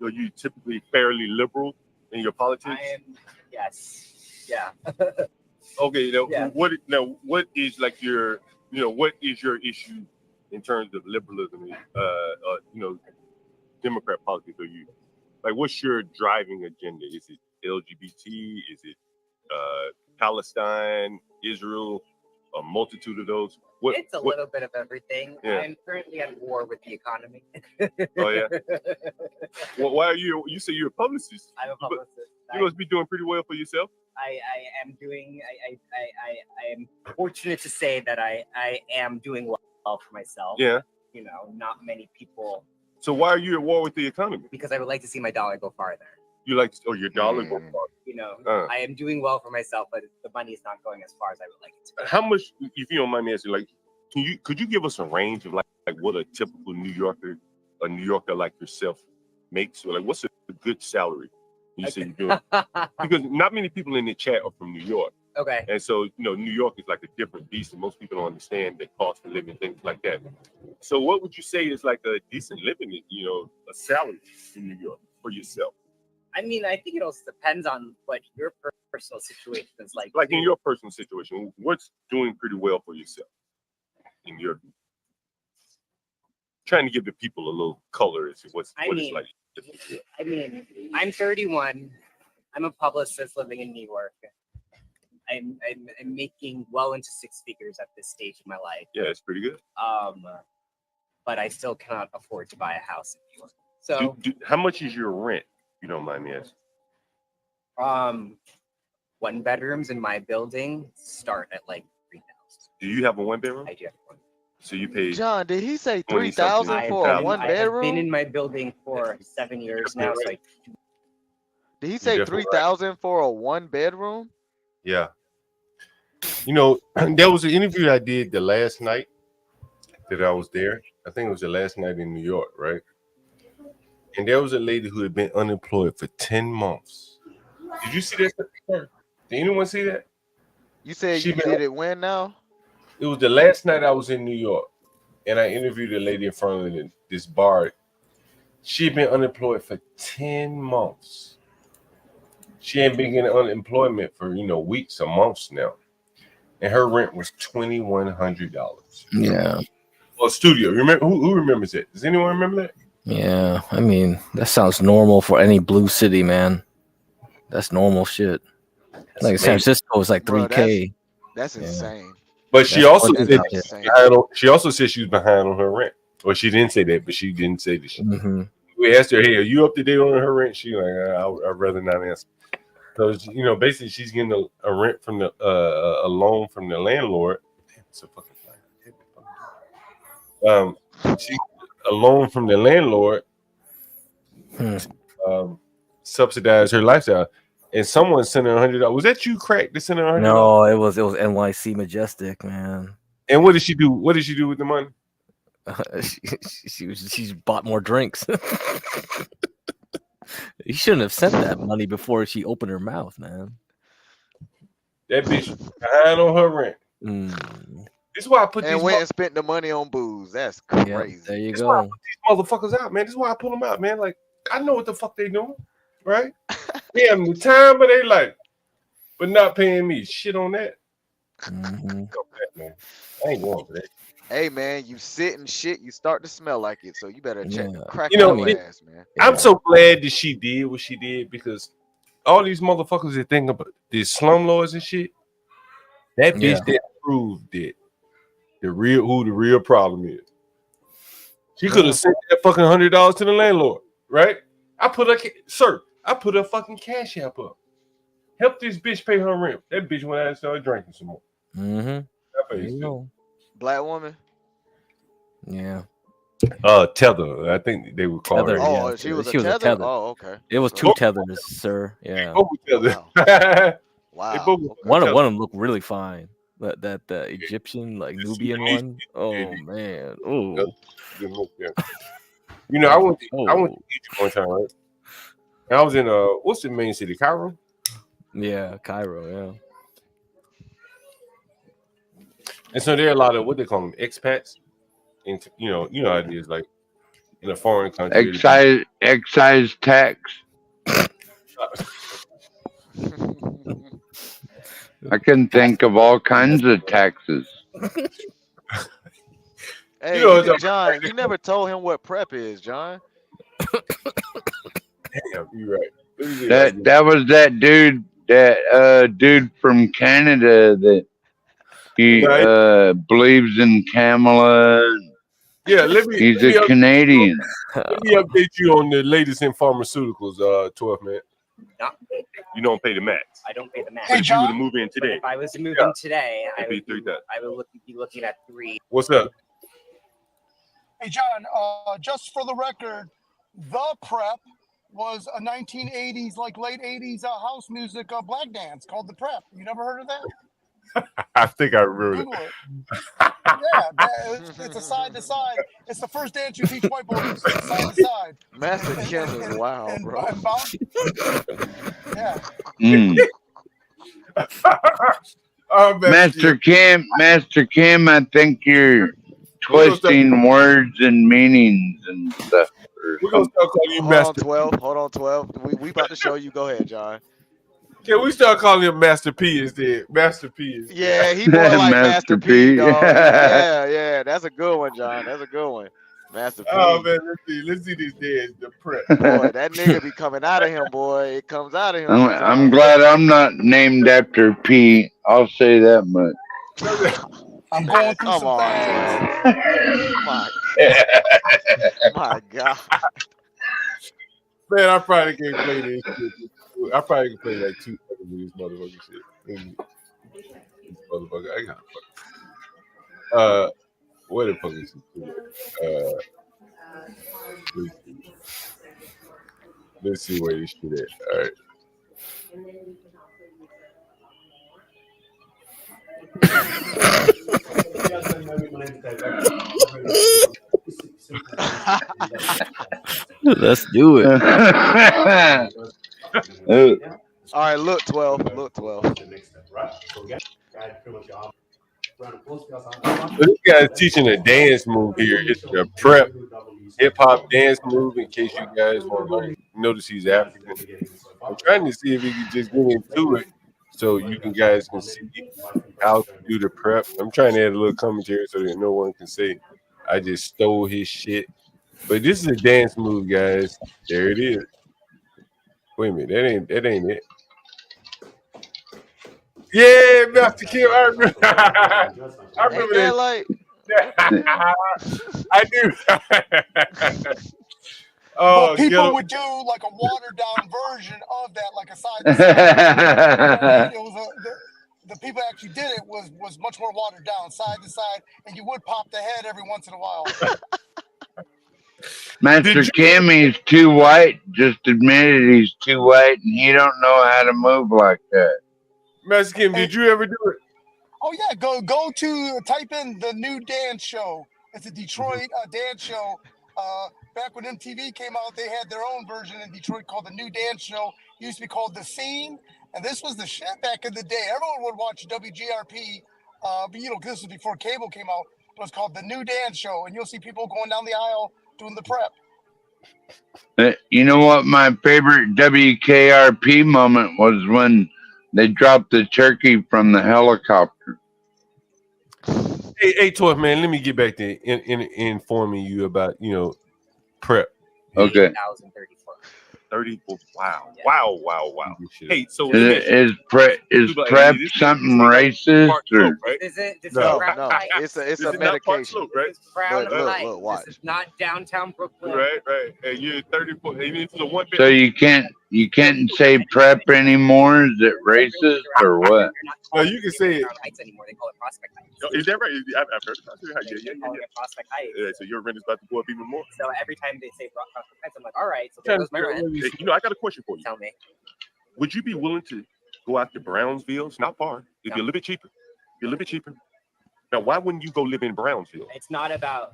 fairly liberal in your politics? I am. Yes. Yeah. Okay. What is like your what is your issue in terms of liberalism? Democrat politics? Are you like what's your driving agenda? Is it LGBT? Is it Palestine, Israel? A multitude of those. It's a little bit of everything. Yeah. I'm currently at war with the economy. Oh yeah. Well, why are you? You say you're a publicist. I'm a publicist. You must be doing pretty well for yourself. I am doing. I am fortunate to say that I am doing well for myself. Yeah. Not many people. So why are you at war with the economy? Because I would like to see my dollar go farther. You like, your dollar go farther. I am doing well for myself, but the money is not going as far as I would like it to. How much, if you don't mind me asking, like, could you give us a range of like what a typical New Yorker like yourself makes? Or like, what's a good salary? You say you're doing because not many people in the chat are from New York. Okay. And so New York is like a different beast, and most people don't understand the cost of living, things like that. So, what would you say is like a decent living, a salary in New York for yourself? I mean, I think it also depends on what your personal situation is like. Like in your personal situation, what's doing pretty well for yourself in your trying to give the people a little color as to what it's like. I mean, I'm 31. I'm a publicist living in New York. I'm making well into six figures at this stage of my life. Yeah, it's pretty good. But I still cannot afford to buy a house in New York. So, how much is your rent? You don't mind me asking. 1 bedrooms in my building start at like 3,000. Do you have a 1 bedroom? I do have one. So you pay. John, did he say 3,000 for a 1 bedroom? I've been in my building for 7 years now. So did he say 3,000 for a 1 bedroom? Yeah. There was an interview I did the last night that I was there. I think it was the last night in New York, right? And there was a lady who had been unemployed for 10 months. Did you see that? Did anyone see that? You said you did it when now? It was the last night I was in New York, and I interviewed a lady in front of this bar. She'd been unemployed for 10 months. She ain't been getting unemployment for, weeks or months now. And her rent was $2,100. Yeah. Well, studio. Remember who remembers it? Does anyone remember that? Yeah, I mean, that sounds normal for any blue city, man. That's normal shit. Like San Francisco is like $3K. That's insane. But she also said she was behind on her rent. Well, she didn't say that, but she didn't say that. We asked her, "Hey, are you up to date on her rent?" She like, "I'd rather not answer." So basically, she's getting a rent from a loan from the landlord. It's a fucking She a loan from the landlord subsidized her lifestyle, and someone sent her $100. Was that you, Crack? That sent her $100? No, it was NYC Majestic, man. And what did she do? What did she do with the money? She's bought more drinks. You shouldn't have sent that money before she opened her mouth, man. That bitch behind on her rent. This is why I put and these went and spent the money on booze. That's crazy. Yeah, there you This go. is why I put these motherfuckers out, man. This is why I pull them out, man. Like, I know what the fuck they doing, right? They having the time of their life, but not paying me shit on that. Man. I ain't going for that. Hey man, you sit and shit, you start to smell like it, so you better check crack You know, your ass, man. I'm so glad that she did what she did, because all these motherfuckers that think about these slumlords and shit, that bitch that proved it. The real problem is. She could have sent that fucking $100 to the landlord, right? I put a fucking cash app up. Help this bitch pay her rent. That bitch went out and started drinking some more. Black woman. Yeah. Tether. I think they would call her. Oh, she was a tether? Oh, okay. It was two tethers, sir. Yeah. Wow. One of them looked really fine. That Egyptian, like Nubian one. Oh man. Oh. You know, I went to Egypt one time, right? And I was in what's the main city? Cairo? Yeah, Cairo, yeah. And so there are a lot of what they call them expats. And you know how it is, like in a foreign country. Excise tax. I can think of all kinds of taxes. Hey, John, you never told him what prep is, John. Damn, you're right. That was that dude from Canada that he believes in Kamala. Yeah, he's a Canadian. Let me update you on the latest in pharmaceuticals, 12 man. You don't pay the max. I don't pay the max. But if you were to move in today, if I was to move in today, I it'd be would 3,000. I would be looking at 3. What's up? Hey, John, just for the record, the prep was a 1980s, like late 80s house music black dance called the prep. You never heard of that? I think I remember Google it. Yeah, it's a side to side. It's the first dance you teach white boys, side to side. Master Kim is wild, bro. Yeah. Master Kim, I think you're twisting words and meanings and stuff. We're gonna start calling you Master. Hold on, 12. We about to show you. Go ahead, John. Can we start calling him Master P instead? Master P is. Yeah, he more like Master P, dog. Yeah, that's a good one, John. That's a good one. Master P. Oh man, let's see these days. The prep. Boy, that nigga be coming out of him, boy. It comes out of him. I'm glad I'm not named after P. I'll say that much. I'm going through some things. My God. Man, I probably can't play this shit. I probably can play like 2 seconds of this motherfucking shit. This motherfucker, I got what the fuck is it? Let's see where this shit at. All right. Let's do it. All right, look 12. Look 12. This guy's teaching a dance move here. It's a prep hip hop dance move. In case you guys want to learn, notice he's African. I'm trying to see if he can just get into it, so you guys can see how to do the prep. I'm trying to add a little commentary so that no one can say I just stole his shit. But this is a dance move, guys. There it is. Wait a minute, that ain't it. Yeah, Master Kim, I remember. I remember that. Like... I do. But people would do like a watered down version of that, like a side to side. the people that actually did it was much more watered down, side to side, and you would pop the head every once in a while. Master Cammy's too white. Just admitted he's too white, and he don't know how to move like that. Master Kim, did you ever do it? Oh yeah, go to type in the new dance show. It's a Detroit dance show. Back when MTV came out, they had their own version in Detroit called the New Dance Show. It used to be called The Scene, and this was the shit back in the day. Everyone would watch WGRP, but this was before cable came out. It was called the New Dance Show, and you'll see people going down the aisle doing the prep. You know what? My favorite WKRP moment was when they dropped the turkey from the helicopter. Hey, 12 man, let me get back to informing you about prep. Okay. 34. Wow. Wow. Hey, so is prep something racist or? Is it? No. It's a medication. Right? Look, watch. This is not downtown Brooklyn. Right. And you're 34. Even to the one. So you can't say prep anymore. Is it racist or what? No, you can say it. Heights anymore. They call it Prospect Heights. Oh, is that right? I've heard of Prospect Heights. Yeah. Prospect Heights. Yeah, so your rent is about to go up even more. So every time they say Prospect Heights, I'm like, all right. So there goes my rent. Hey, I got a question for you. Tell me. Would you be willing to go out to Brownsville? It's not far. It'd be a little bit cheaper. Now, why wouldn't you go live in Brownsville? It's not about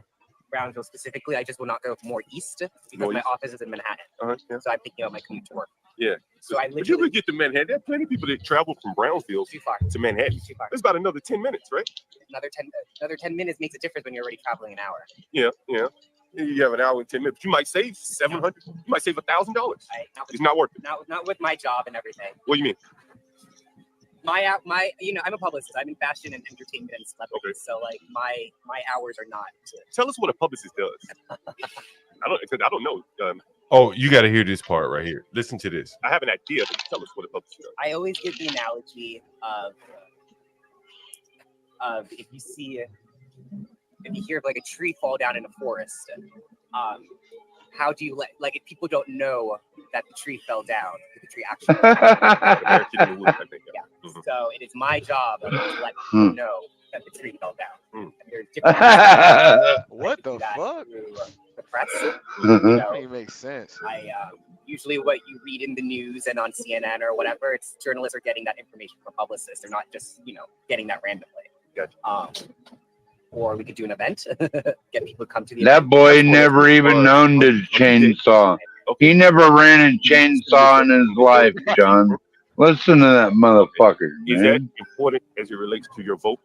Brownsville specifically. I just will not go more east because my office is in Manhattan. Yeah. So I'm picking up my commute to work. Yeah. So I but you could get to Manhattan. There are plenty of people that travel from Brownsville to Manhattan. Too far. It's about another 10 minutes, right? Another 10 minutes makes a difference when you're already traveling an hour. Yeah. You have an hour and 10 minutes. You might save $700. You might save $1,000. It's not worth it. Not with my job and everything. What do you mean? I'm a publicist. I'm in fashion and entertainment and celebrity. Okay. So like my hours are not. Tell us what a publicist does. I don't know. Oh, you got to hear this part right here. Listen to this. I have an idea, but tell us what a publicist does. I always give the analogy of if you hear like a tree fall down in a forest, how do you if people don't know that the tree fell down, the tree actually So it is my job to let people know that the tree fell down. And there's different what the fuck? The press. That even makes sense. Usually what you read in the news and on CNN or whatever, it's journalists are getting that information from publicists. They're not just, getting that randomly. Gotcha. Or we could do an event, get people to come to the That event. boy never even owned a chainsaw. He never ran a chainsaw in his life, John. Listen to that motherfucker, Is man. that important as it relates to your vote?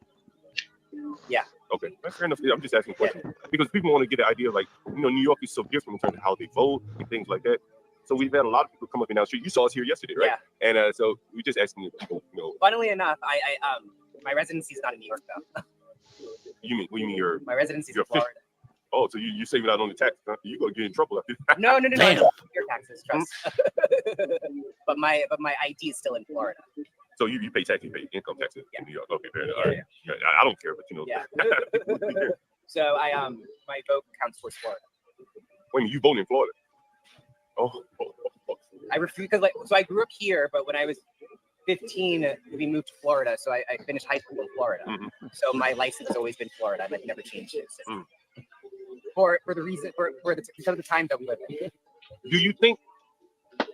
Yeah. Okay, that's fair enough. I'm just asking questions because people want to get an idea of New York is so different in terms of how they vote and things like that. So we've had a lot of people come up and down the street. You saw us here yesterday, right? Yeah. And so we just asking people, Funnily enough, I my residency is not in New York though. What do you mean your My residency is in Florida. Oh, so you're saving out on the tax? Huh? You're gonna get in trouble. No. Your taxes, trust. but my ID is still in Florida. So you pay tax, you pay income taxes in New York. Okay, fair enough. All right. Yeah, I don't care, but Yeah. So my vote counts towards Florida. Wait, you vote in Florida? Oh. I refuse because so I grew up here, but when I was 15, we moved to Florida. So I finished high school in Florida. Mm-hmm. So my license has always been Florida. I've never changed it since. For the reason because of the time that we live in. Do you think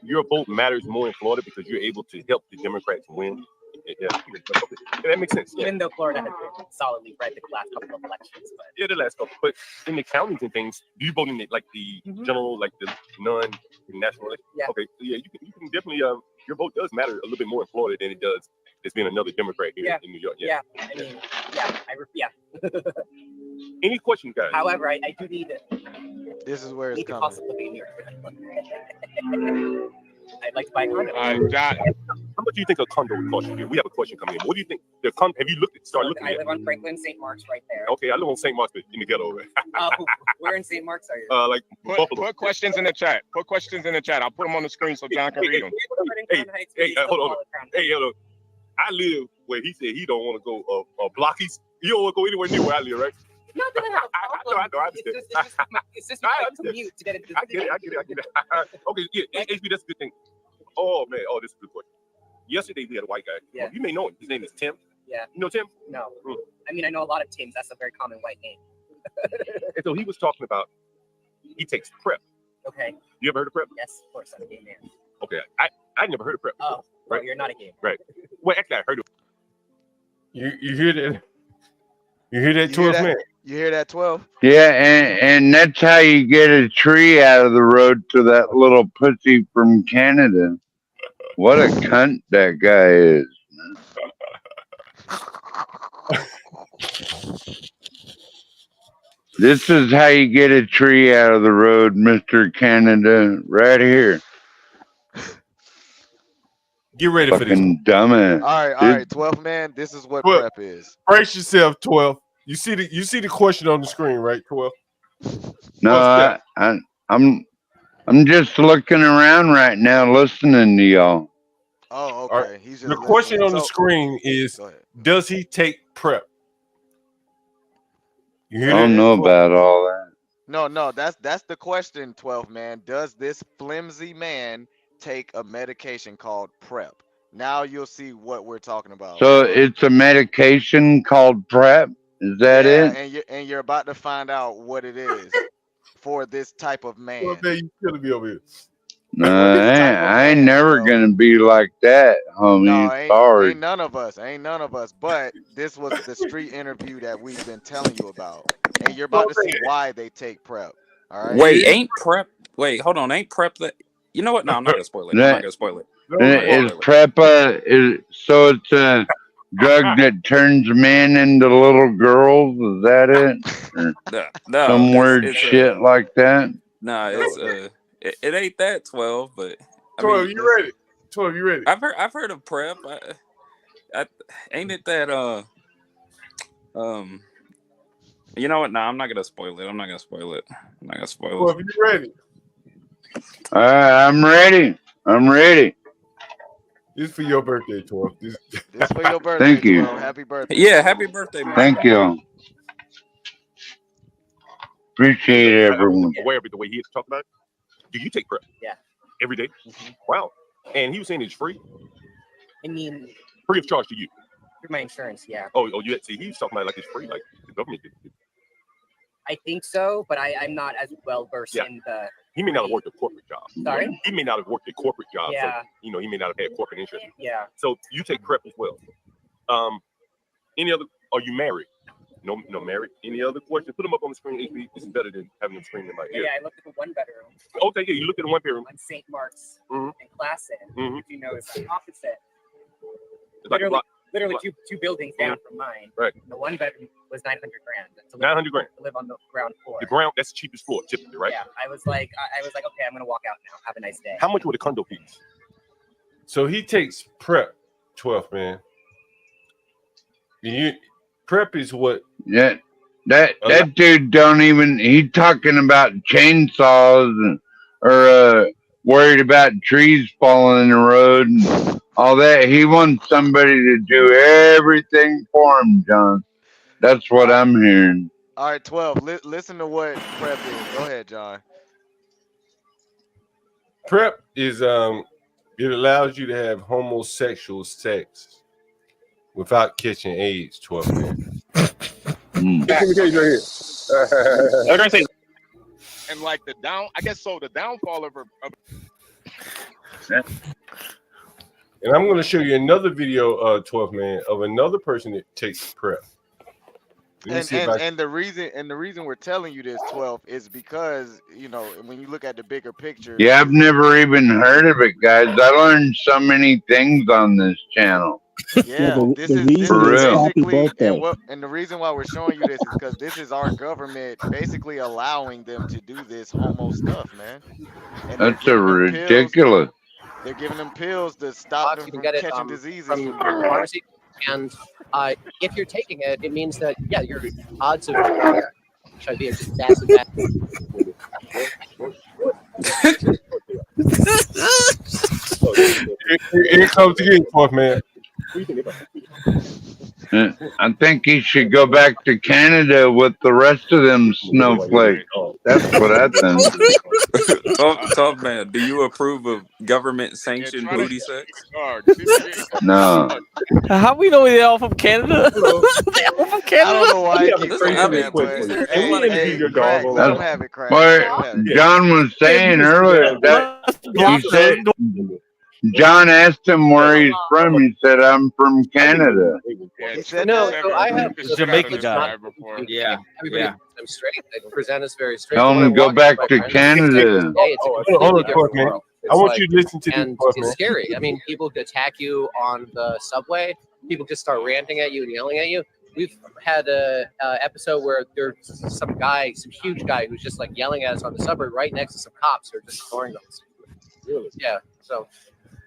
your vote matters more in Florida because you're able to help the Democrats win? Yeah, that makes sense. Even though Florida has been solidly red the last couple of elections, but yeah, the last couple. But in the counties and things, do you vote in the general, the non-national election? Yeah. Okay. So yeah, you can definitely your vote does matter a little bit more in Florida than it does as being another Democrat here in New York. Yeah. I mean, Any questions, guys? However, I do need it. This is where it's coming. Possibly in New York. I'd like to buy a condo. John, how much do you think a condo would cost you? We have a question coming in. What do you think? Have you started looking I at? live on Franklin, St. Mark's, right there. Okay, I live on St. Mark's, but in the ghetto. Where in St. Mark's are you? Put questions in the chat. Put questions in the chat. I'll put them on the screen so John can read them. Hey, hold on. Hey, hold on. I live where he said he don't want to go a block east. You don't want to go anywhere near where I live, right? Not that I have a problem. I understand. It's just my commute to get into the I get it. Okay, yeah, HB, that's a good thing. Oh, man. Oh, this is a good question. yesterday we had a white guy. Yeah. Well, you may know him. His name is Tim. Yeah. You know Tim? No. I mean, I know a lot of Tims. That's a very common white name. And so he was talking about he takes PrEP. Okay. You ever heard of PrEP? Yes, of course. I'm a gay man. Okay. I never heard of PrEP. Oh, right. Well, you're not a gay man. Right. Well, actually, I heard of. You hear that? You hear that, 12 man? You hear that, 12? Yeah, and that's how you get a tree out of the road to that little pussy from Canada. What a cunt that guy is. This is how you get a tree out of the road, Mr. Canada, right here. Get ready for this. Fucking dumbass. All right, 12 man. This is what 12. PrEP is. Brace yourself, 12. You see the question on the screen, right, 12? No, I'm just looking around right now, listening to y'all. Oh, okay. Right. He's just The question on the So- screen is, does he take PrEP? You I hear don't that? know about all that. No, that's the question, 12 man. Does this flimsy man take a medication called PrEP? Now you'll see what we're talking about. So it's a medication called PrEP. Is that it? And you're about to find out what it is for this type of man. Well, man, you killing me over here. No, I ain't never gonna be like that, homie. No, ain't Sorry. none of us. Ain't none of us. But this was the street interview that we've been telling you about, and you're about to see why they take PrEP. All right. Wait, ain't PrEP? Wait, hold on. Ain't PrEP that? You know what? No, I'm not gonna spoil it. I'm not gonna spoil it. Is PrEP so it's a drug that turns men into little girls? Is that it? Or No, some weird it's shit like that? No, it's it ain't that 12, but 12, you ready? 12, you ready? I've heard of PrEP. Ain't it that you know what? No, I'm not gonna spoil it. I'm not gonna spoil it. 12, you ready? I'm ready. I'm ready. This is for your birthday, 12. This for your birthday. Thank you. 12. Happy birthday. Yeah, happy birthday, man. Thank you. Appreciate it, everyone. Aware of it the way he is talking about it. Do you take PrEP? Yeah. Every day? Wow. And he was saying it's free? I mean, Free of charge to you. through my insurance, yeah. Oh, you see, he's talking about it like it's free, like the government did. I think so, but I'm not as well versed in the. He may not have worked a corporate job. Sorry? He may not have worked a corporate job. Yeah. So, he may not have had corporate insurance. Yeah. So you take PrEP as well. Any other? Are you married? No, married. Any other questions? Put them up on the screen. HB. This is better than having them screaming in my ear. Yeah, I looked at the one bedroom. Okay, yeah, you looked at the one bedroom. On St. Mark's Mhm. and Classen, Mhm. which you know is the opposite. It's like a block. Literally two buildings down from mine. Right. And the one bedroom was $900,000. To live, 900,000. to live on the ground floor. The ground, that's the cheapest floor, typically, right? Yeah, I was like, okay, I'm gonna walk out now. Have a nice day. How much would a condo fees? So he takes PrEP, 12, man. PrEP is what? Yeah, that dude don't even. He talking about chainsaws or worried about trees falling in the road and all that. He wants somebody to do everything for him, John. That's what I'm hearing. All right, 12. Listen to what PrEP is. Go ahead, John. PrEP is it allows you to have homosexual sex without catching AIDS, 12, man. And like the downfall of And I'm going to show you another video, 12, man, of another person that takes PrEP. And the reason we're telling you this, 12, is because when you look at the bigger picture. Yeah, I've never even heard of it, guys. I learned so many things on this channel. Yeah, this is basically, and the reason why we're showing you this is because this is our government basically allowing them to do this homo stuff, man. And That's ridiculous. They're giving them pills to stop them from catching diseases from your pharmacy. And if you're taking it, it means that your odds of HIV are just massive. Here comes again, 12, man. I think he should go back to Canada with the rest of them snowflakes. That's what I think. Tough man, do you approve of government-sanctioned booty sex? No. How we know they all from Canada? They all from Canada? I don't know why. What John was saying earlier, that you said John asked him where he's from. He said, "I'm from Canada." He said no. So I have Jamaica guy. Yeah. I'm straight. They present us very straight. Tell him to go back to Canada. Hold on, man. I want you to listen to and this. it's scary. I mean, people attack you on the subway. People just start ranting at you and yelling at you. We've had a episode where there's some guy, some huge guy, who's just like yelling at us on the subway right next to some cops who are just ignoring us. Really? Yeah. So.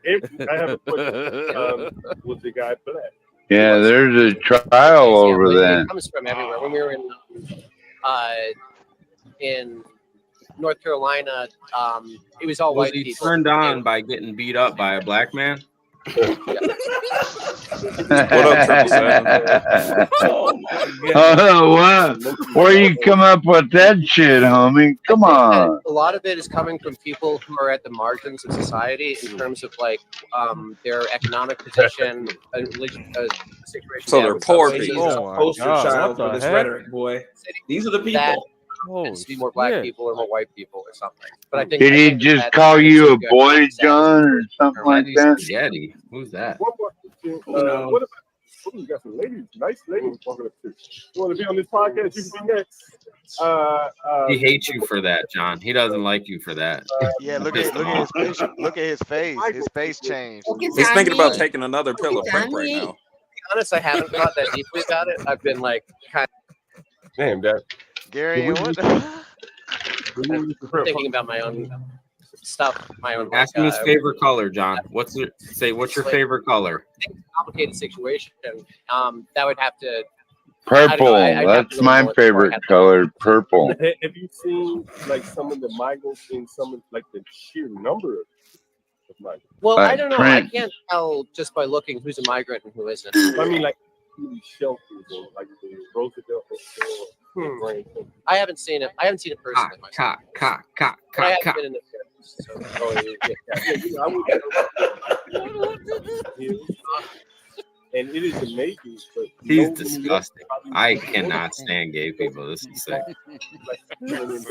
I have a question. Was the guy black? Yeah, there's a trial over that. It comes from everywhere. When we were in North Carolina, it was all white Was he people. turned on by getting beat up by a black man? What up, 777? Oh, wow. Where you come up with that shit, homie? Come on. A lot of it is coming from people who are at the margins of society in terms of like their economic position, situation. So they're poor people. Poster child for this rhetoric, boy. These are the people. Tends to be more black people or more white people or something. But I think Did he just call you a boy, John, or something like that? Spaghetti. Who's that? What about we got some ladies, nice ladies walking up to you. You want to be on this podcast? You can be next. He hates you for that, John. He doesn't like you for that. Yeah, look at his face. His face changed. He's thinking about taking another pill of Pimp right now. To be honest, I haven't thought that deeply about it. I've been like kind Damn, that. Gary, what? thinking about my own stuff, my own. Ask him his favorite color, John. What's your favorite color? It's a complicated situation. That would have to. Purple. That's my favorite color, purple. Have you seen like some of the migrants in some of like the sheer number of migrants? Well, Like I don't know. Trent. I can't tell just by looking who's a migrant and who isn't. I mean, like these shelters or like the Roosevelt Hotel. I haven't seen it. I haven't seen it personally. Cock. But I haven't been in the and it is amazing. But He's disgusting. I cannot stand gay people. This is sick. He's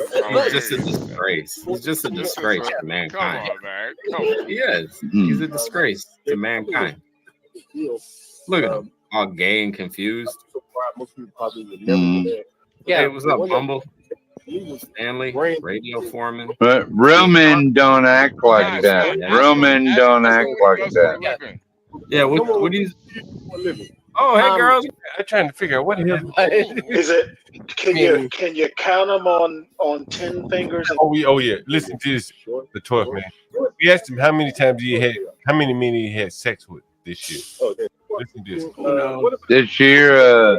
just a disgrace. He's just a disgrace to mankind. He is. He's a disgrace to mankind. Look at him, all gay and confused. Yeah, hey, what's up, Bumble? Stanley, radio foreman. But real men don't act like that. Real men don't act like that. Yeah, what do you? Oh, hey, girls. I'm trying to figure out what the hell. Is it? Can you count them on 10 fingers? Oh yeah. Listen to this. The 12th man. We asked him how many times how many men he had sex with this year. Listen to this. This year,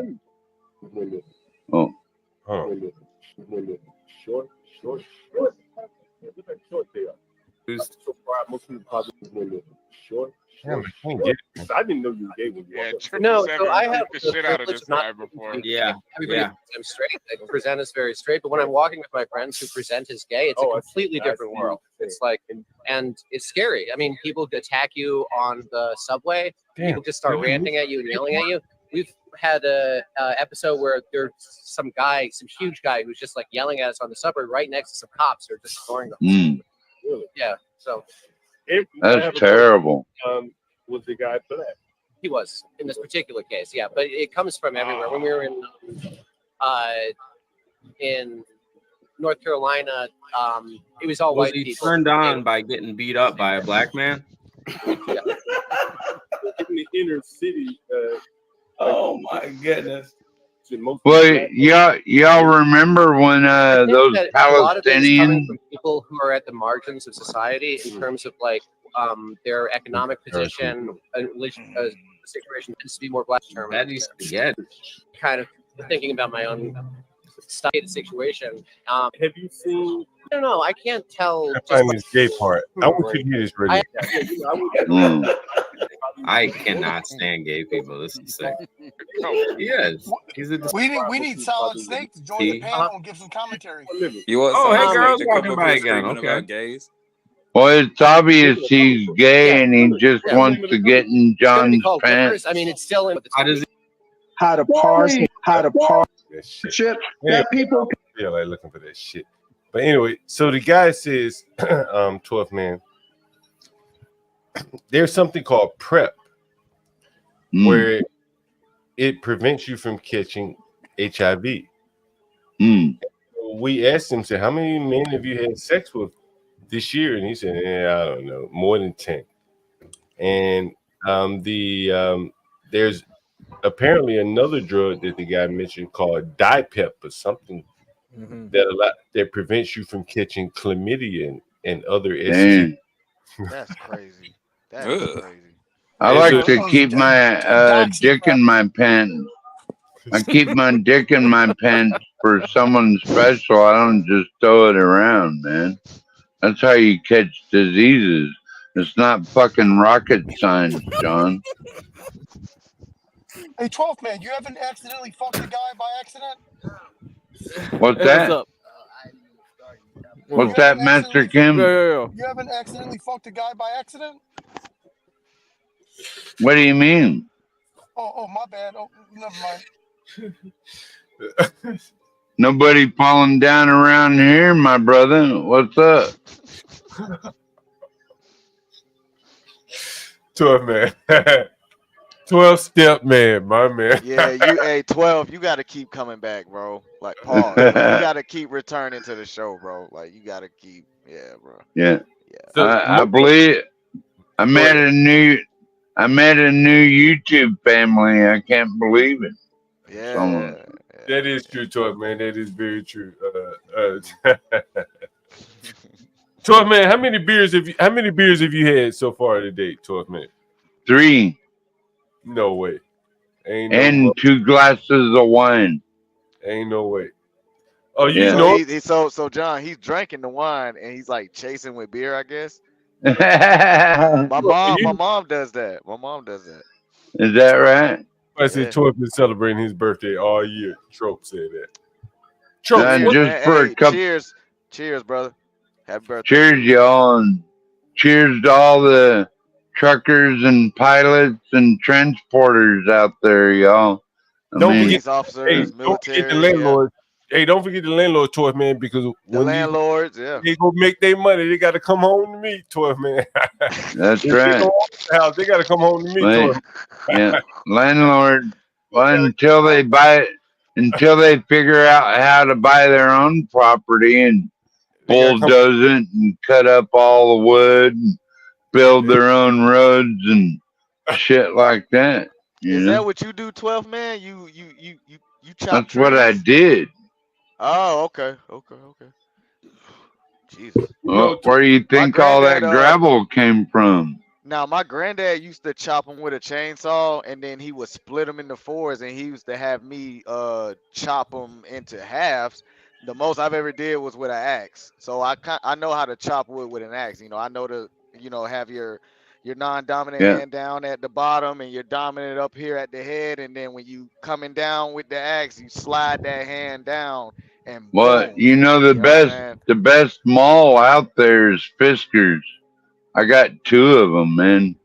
Damn, I can't get it. I didn't know you were gay when you No, so I have the shit out of this guy before. Everybody thinks I'm straight. They present us very straight, but when I'm walking with my friends who present as gay, it's a completely different world. It's like, and it's scary. I mean, people attack you on the subway. People just start ranting at you and yelling at you. We've had a episode where there's some guy, some huge guy, who's just like yelling at us on the subway right next to some cops who are just ignoring them. Yeah, so that's terrible. Was the guy black? He was in this particular case, yeah. But it comes from everywhere. When we were in North Carolina, it was all white people. Turned on by getting beat up by a black man? In the inner city. Oh my goodness. Well, y'all remember when those Palestinians, people who are at the margins of society in terms of like their economic position, situation tends to be more black term. That needs to get kind of thinking about my own situation. Have you seen? I don't know. I can't tell. I find this gay part. I want you to hear this radio. I cannot stand gay people. This is sick. Yes, he's a We need Solid Snake to join the panel and give some commentary. You want Oh, hey, Solid girls Snake to come walking up by here again. screaming Okay. about gays? Well, it's obvious he's gay and he just wants to get in John's pants. I mean, it's still in. How does How to parse that shit. that people. Yeah, like looking for that shit. But anyway, so the guy says, 12th man, there's something called PrEP, where it prevents you from catching HIV. We asked him, said, how many men have you had sex with this year? And he said, I don't know, more than 10. And there's apparently another drug that the guy mentioned called DiPep or something that prevents you from catching chlamydia and other STDs. That's crazy. That's crazy. I like to keep my dick in my pants. I keep my dick in my pants for someone special. I don't just throw it around, man. That's how you catch diseases. It's not fucking rocket science, John. Hey, 12th man, you haven't accidentally fucked a guy by accident? What's that? What's that, Master Kim? You haven't accidentally fucked a guy by accident? What do you mean? Oh, my bad. Oh, never mind. Nobody falling down around here, my brother. What's up? 12 man. 12-step man, my man. Yeah, hey, 12, you got to keep coming back, bro. Like, Paul, you got to keep returning to the show, bro. Like, you got to keep, bro. Yeah. I believe I met a new YouTube family. I can't believe it. Yeah. That is true, 12 man. That is very true. 12 man, how many beers have you had so far today, 12 man? 3. No way. Ain't and no 2 glasses of wine. Ain't no way. Oh, you Yeah. know? So John, he's drinking the wine and he's like chasing with beer, I guess. Is My mom does that. My mom does that. that right? I said 12 been celebrating his birthday all year. Trope said that. Just for a couple. Cheers, brother. Happy birthday. Cheers, y'all, and cheers to all the truckers and pilots and transporters out there, y'all. Don't forget, officers, don't forget the landlord. Hey, don't forget the landlord, 12 man, because The landlords, they go make their money. They got to come home to me, 12 man. That's If right. They, go off the house, they got to come home to me, 12 Yeah, landlord. Well, until they figure out how to buy their own property and bulldoze it and cut up all the wood and build their own roads and shit like that. Is that what you do, 12 man? You chop That's what I trees? did. Oh, okay. Jesus. Well, where do you think all that gravel came from? Now, my granddad used to chop them with a chainsaw, and then he would split them into 4s, and he used to have me chop them into halves. The most I've ever did was with an axe. So I know how to chop wood with an axe. I know to have your non-dominant hand down at the bottom and your dominant up here at the head, and then when you coming down with the axe, you slide that hand down and Well, boom. the best mall out there is Fiskars. I got 2 of them, man.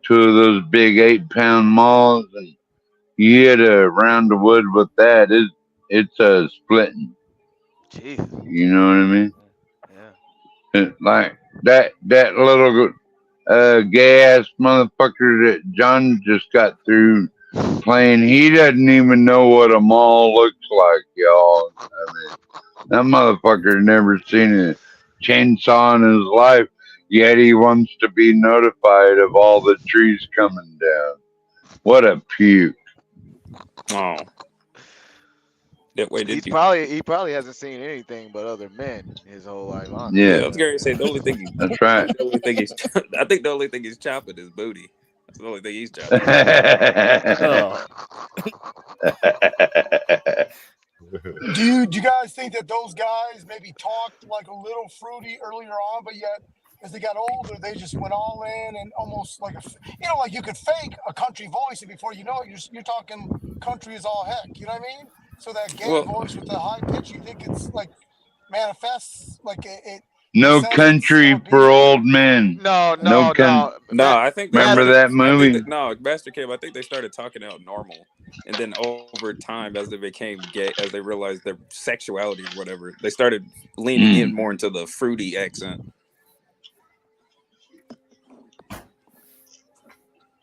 2 of those big 8-pound malls, and you hit a round of wood with that. It's a splitting. Jesus. You know what I mean? Yeah. Like that little gay ass motherfucker that John just got through playing. He doesn't even know what a mall looks like, y'all. I mean, that motherfucker never seen a chainsaw in his life, yet he wants to be notified of all the trees coming down. What a puke. Oh. That way He probably hasn't seen anything but other men his whole life. Honestly. Yeah. I was going to say the only thing That's right. I think the only thing he's chopping is booty. That's the only thing he's chopping. Do you guys think that those guys maybe talked like a little fruity earlier on, but yet as they got older, they just went all in and almost like like you could fake a country voice, and before you know it, you're talking country is all heck. You know what I mean? So that gay voice with the high pitch, you think it's like manifests like it. No country for old men. No. No, I think remember that movie. Master Kim. I think they started talking out normal, and then over time, as they became gay, as they realized their sexuality or whatever, they started leaning in more into the fruity accent.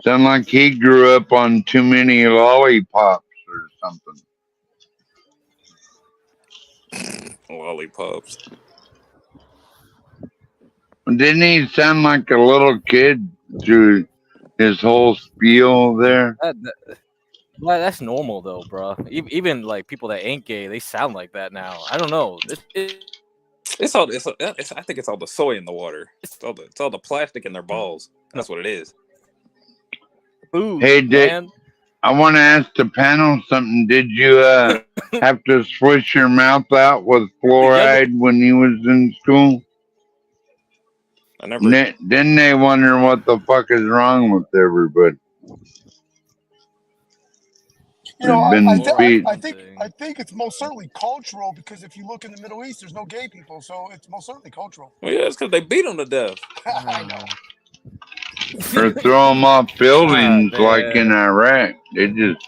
Sound like he grew up on too many lollipops or something. Lollipops. Didn't he sound like a little kid through his whole spiel there? That's normal though, bro. Even like people that ain't gay, they sound like that now. I don't know. I think it's all the soy in the water. It's all the plastic in their balls. That's what it is. Food, hey, I want to ask the panel something. Did you have to swish your mouth out with fluoride when you was in school? I never. Didn't they wonder what the fuck is wrong with everybody? I think it's most certainly cultural, because if you look in the Middle East, there's no gay people, so it's most certainly cultural. Well, yeah, it's because they beat them to death. I know. Or throw them off buildings like in Iraq. They just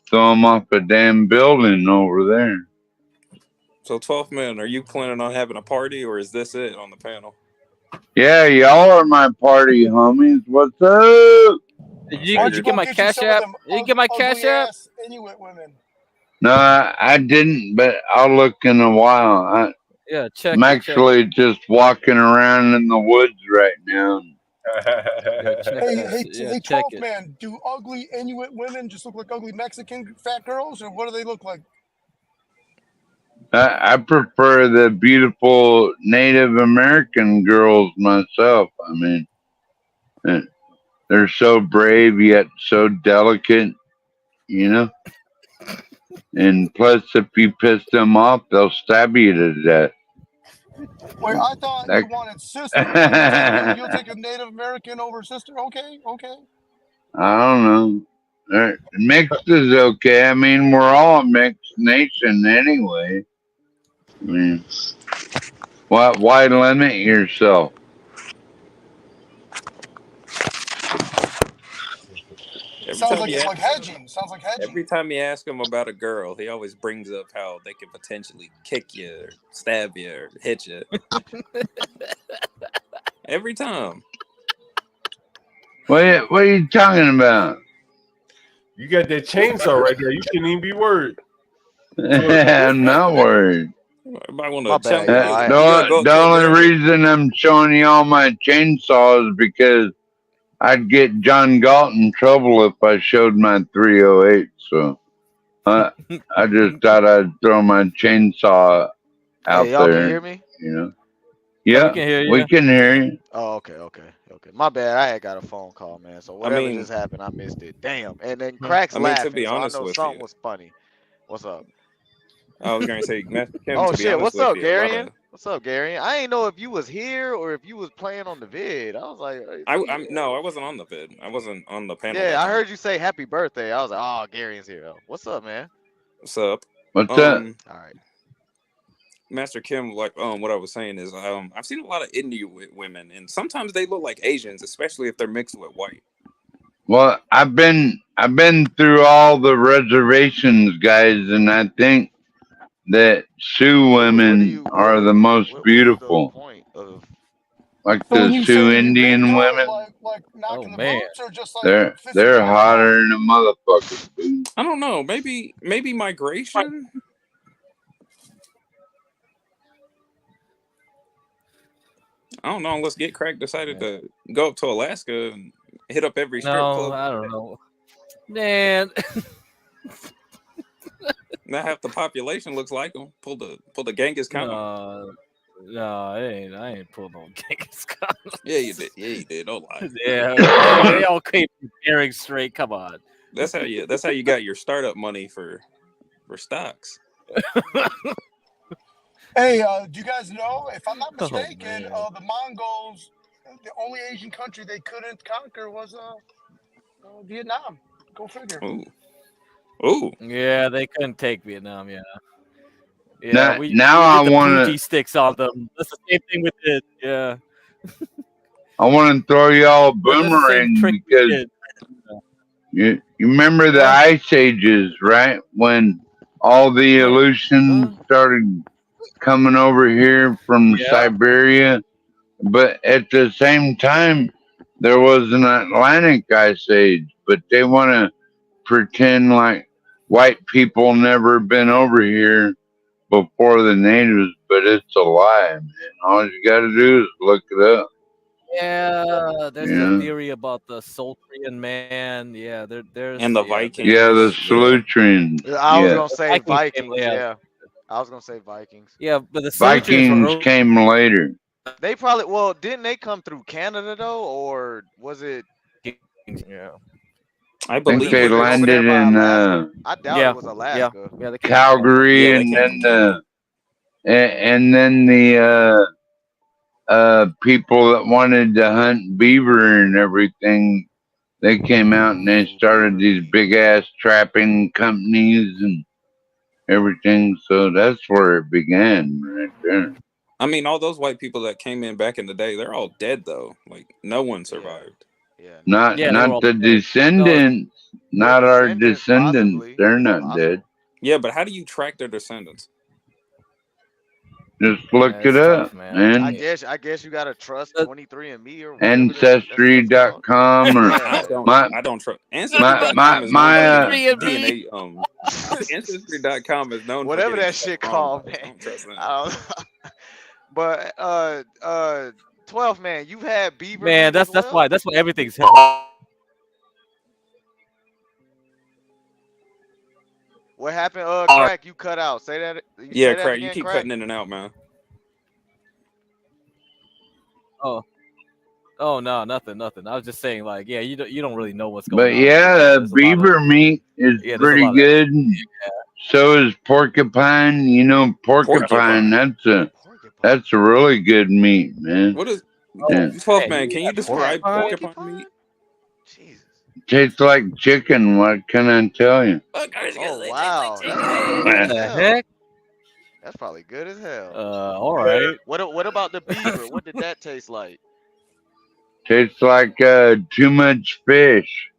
throw them off a damn building over there. So 12th man, are you planning on having a party, or is this it on the panel? Yeah, y'all are my party homies. What's up? Did you get my cash app? Did you get my cash app? Inuit women. No, I didn't, but I'll look in a while. Check. I'm actually just walking around in the woods right now. Hey, 12th man, do ugly Inuit women just look like ugly Mexican fat girls, or what do they look like? I prefer the beautiful Native American girls myself. I mean, they're so brave yet so delicate, you know? And plus, if you piss them off, they'll stab you to death. Wait, I thought you wanted sister. You'll take a Native American over sister? Okay. I don't know. Mixed is okay. I mean, we're all a mixed nation anyway. I mean, why limit yourself? Sounds like hedging. Every time you ask him about a girl, he always brings up how they can potentially kick you, or stab you, or hit you. Every time. What are you talking about? You got that chainsaw right there. You shouldn't even be worried. I'm not worried. The only reason I'm showing you all my chainsaws is because I'd get John Galt in trouble if I showed my 308. So I just thought I'd throw my chainsaw out y'all there. Can hear me? You know? Yeah, we can hear you. Oh, okay. My bad. I had got a phone call, man. So whatever just happened, I missed it. Damn. And then Crack's laughing. To be honest so I know with something you. was funny. What's up? I was going to say, Kim, oh shit! What's up, Garion? What's up, Gary? I ain't know if you was here or if you was playing on the vid. I was like, no, I wasn't on the vid. I wasn't on the panel. Yeah, I heard you say happy birthday. I was like, oh, Gary's here. What's up, man? What's up? What's up? All right. Master Kim, like what I was saying is I've seen a lot of Inuit women, and sometimes they look like Asians, especially if they're mixed with white. Well, I've been through all the reservations, guys, and I think that Sioux women are the most beautiful. Like the Sioux Indian women. Oh man, they're hotter than a motherfucker, dude. I don't know. Maybe migration. I don't know. Unless Get Crack decided to go up to Alaska and hit up every strip club. I don't know, man. Not half the population looks like them. Pull the Genghis Khan. No, I ain't pulled no Genghis Khan. Yeah, you did. Don't lie. Yeah, they all came from Bering Strait. Come on. That's how you got your startup money for stocks. Hey, do you guys know? If I'm not mistaken, the Mongols the only Asian country they couldn't conquer was Vietnam. Go figure. Ooh. Yeah, they couldn't take Vietnam. Yeah. Yeah, Now, we now did I the want Poochie to. sticks on them. That's the same thing we did. Yeah. I want to throw y'all a That's the same boomerang trick we because did. you remember the ice ages, right? When all the Aleutians started coming over here from Yeah. Siberia, but at the same time, there was an Atlantic ice age. But they want to pretend like white people never been over here before the natives, but it's a lie, man. All you got to do is look it up. Yeah, there's You the know? theory about the Soltrian man. Yeah, there's And the yeah, Vikings. Yeah, the Solutreans. I was Yeah. gonna say Vikings Vikings. came- Yeah, I was gonna say Vikings. Yeah, but the Soltrians Vikings were came later. They probably didn't they come through Canada though, or was it? Yeah. I I believe think they Was it over landed there by in Alaska? I doubt Yeah, it was Alaska. yeah, they came Calgary, Yeah, they and came from then the people that wanted to hunt beaver and everything, they came out and they started these big ass trapping companies and everything. So that's where it began right there. I mean, all those white people that came in back in the day, they're all dead though. Like no one survived. Yeah. Not Yeah, they were not all the dead. descendants, not our descendants. possibly. They're not dead. Yeah, but how do you track their descendants? Just look Yeah, it it's up, tough, man. man. I guess you gotta trust 23andMe or whatever that stuff's called. Ancestry.com or Yeah. I don't trust. my Ancestry.com is known my for their DNA. Ancestry.com is known Whatever for that getting shit stuff called, wrong. man. Don't trust them. I don't know. But 12 man, you've had beaver Man, meat that's as well? that's why everything's hell. What happened? Crack, you cut out. Say that. Yeah, say that Crack, again, you keep Crack? cutting in and out, man. Oh no, nothing. I was just saying, like, yeah, you don't really know what's going But on. yeah, There's a lot beaver of meat is there's a pretty lot of good. So is porcupine. You know, porcupine. That's a really good meat, man. What is Yeah. 12 man? Can you describe porcupine meat? Tastes like chicken. What can I tell you? Oh wow, What the heck? That's probably good as hell. All right. What about the beaver? What did that taste like? Tastes like too much fish.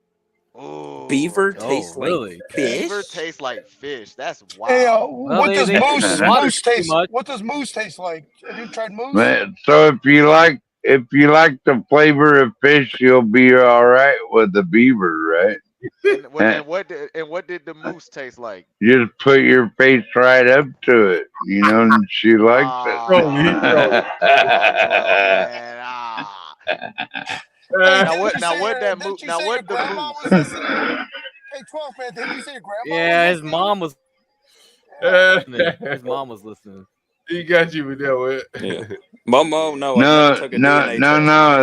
Beaver tastes really? like fish. Beaver tastes like fish. That's wild. Hey, Well, what does they moose too taste? much. What does moose taste like? Have you tried moose? Man, so if you like the flavor of fish, you'll be all right with the beaver, right? And what did the moose taste like? You just put your face right up to it, you know, and she likes it. Now what that moose? Now what the moose? Hey, 12 man, didn't you say your grandma? Yeah, his mom was. His mom was listening. He got you with that one. Yeah. Momo, no. No,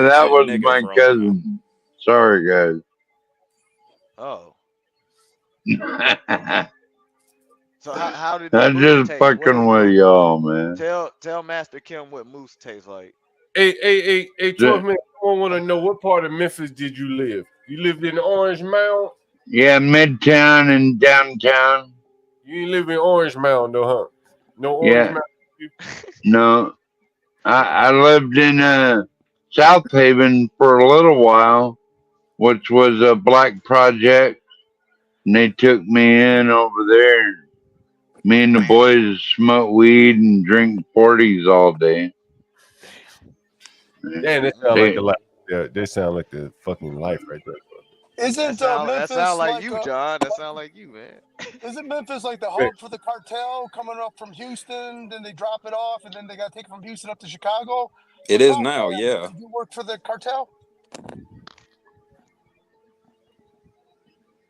that was my cousin. Sorry, guys. Oh. So how did I'm just fucking with y'all, man. Tell Master Kim what moose tastes like. Hey, 12 man, I want to know what part of Memphis did you live? You lived in Orange Mound? Yeah, Midtown and downtown. You ain't live in Orange Mound, though, huh? No Orange Mound? No. I lived in South Haven for a little while, which was a black project, and they took me in over there. Me and the boys smoke weed and drink 40s all day. Damn, that sound like the life. Yeah, that sound like the fucking life right there. Isn't that Memphis sound like you, John? That sound like you, man. Isn't Memphis like the hub for the cartel coming up from Houston? Then they drop it off, and then they got to take it from Houston up to Chicago. It is now, yeah. Did you work for the cartel?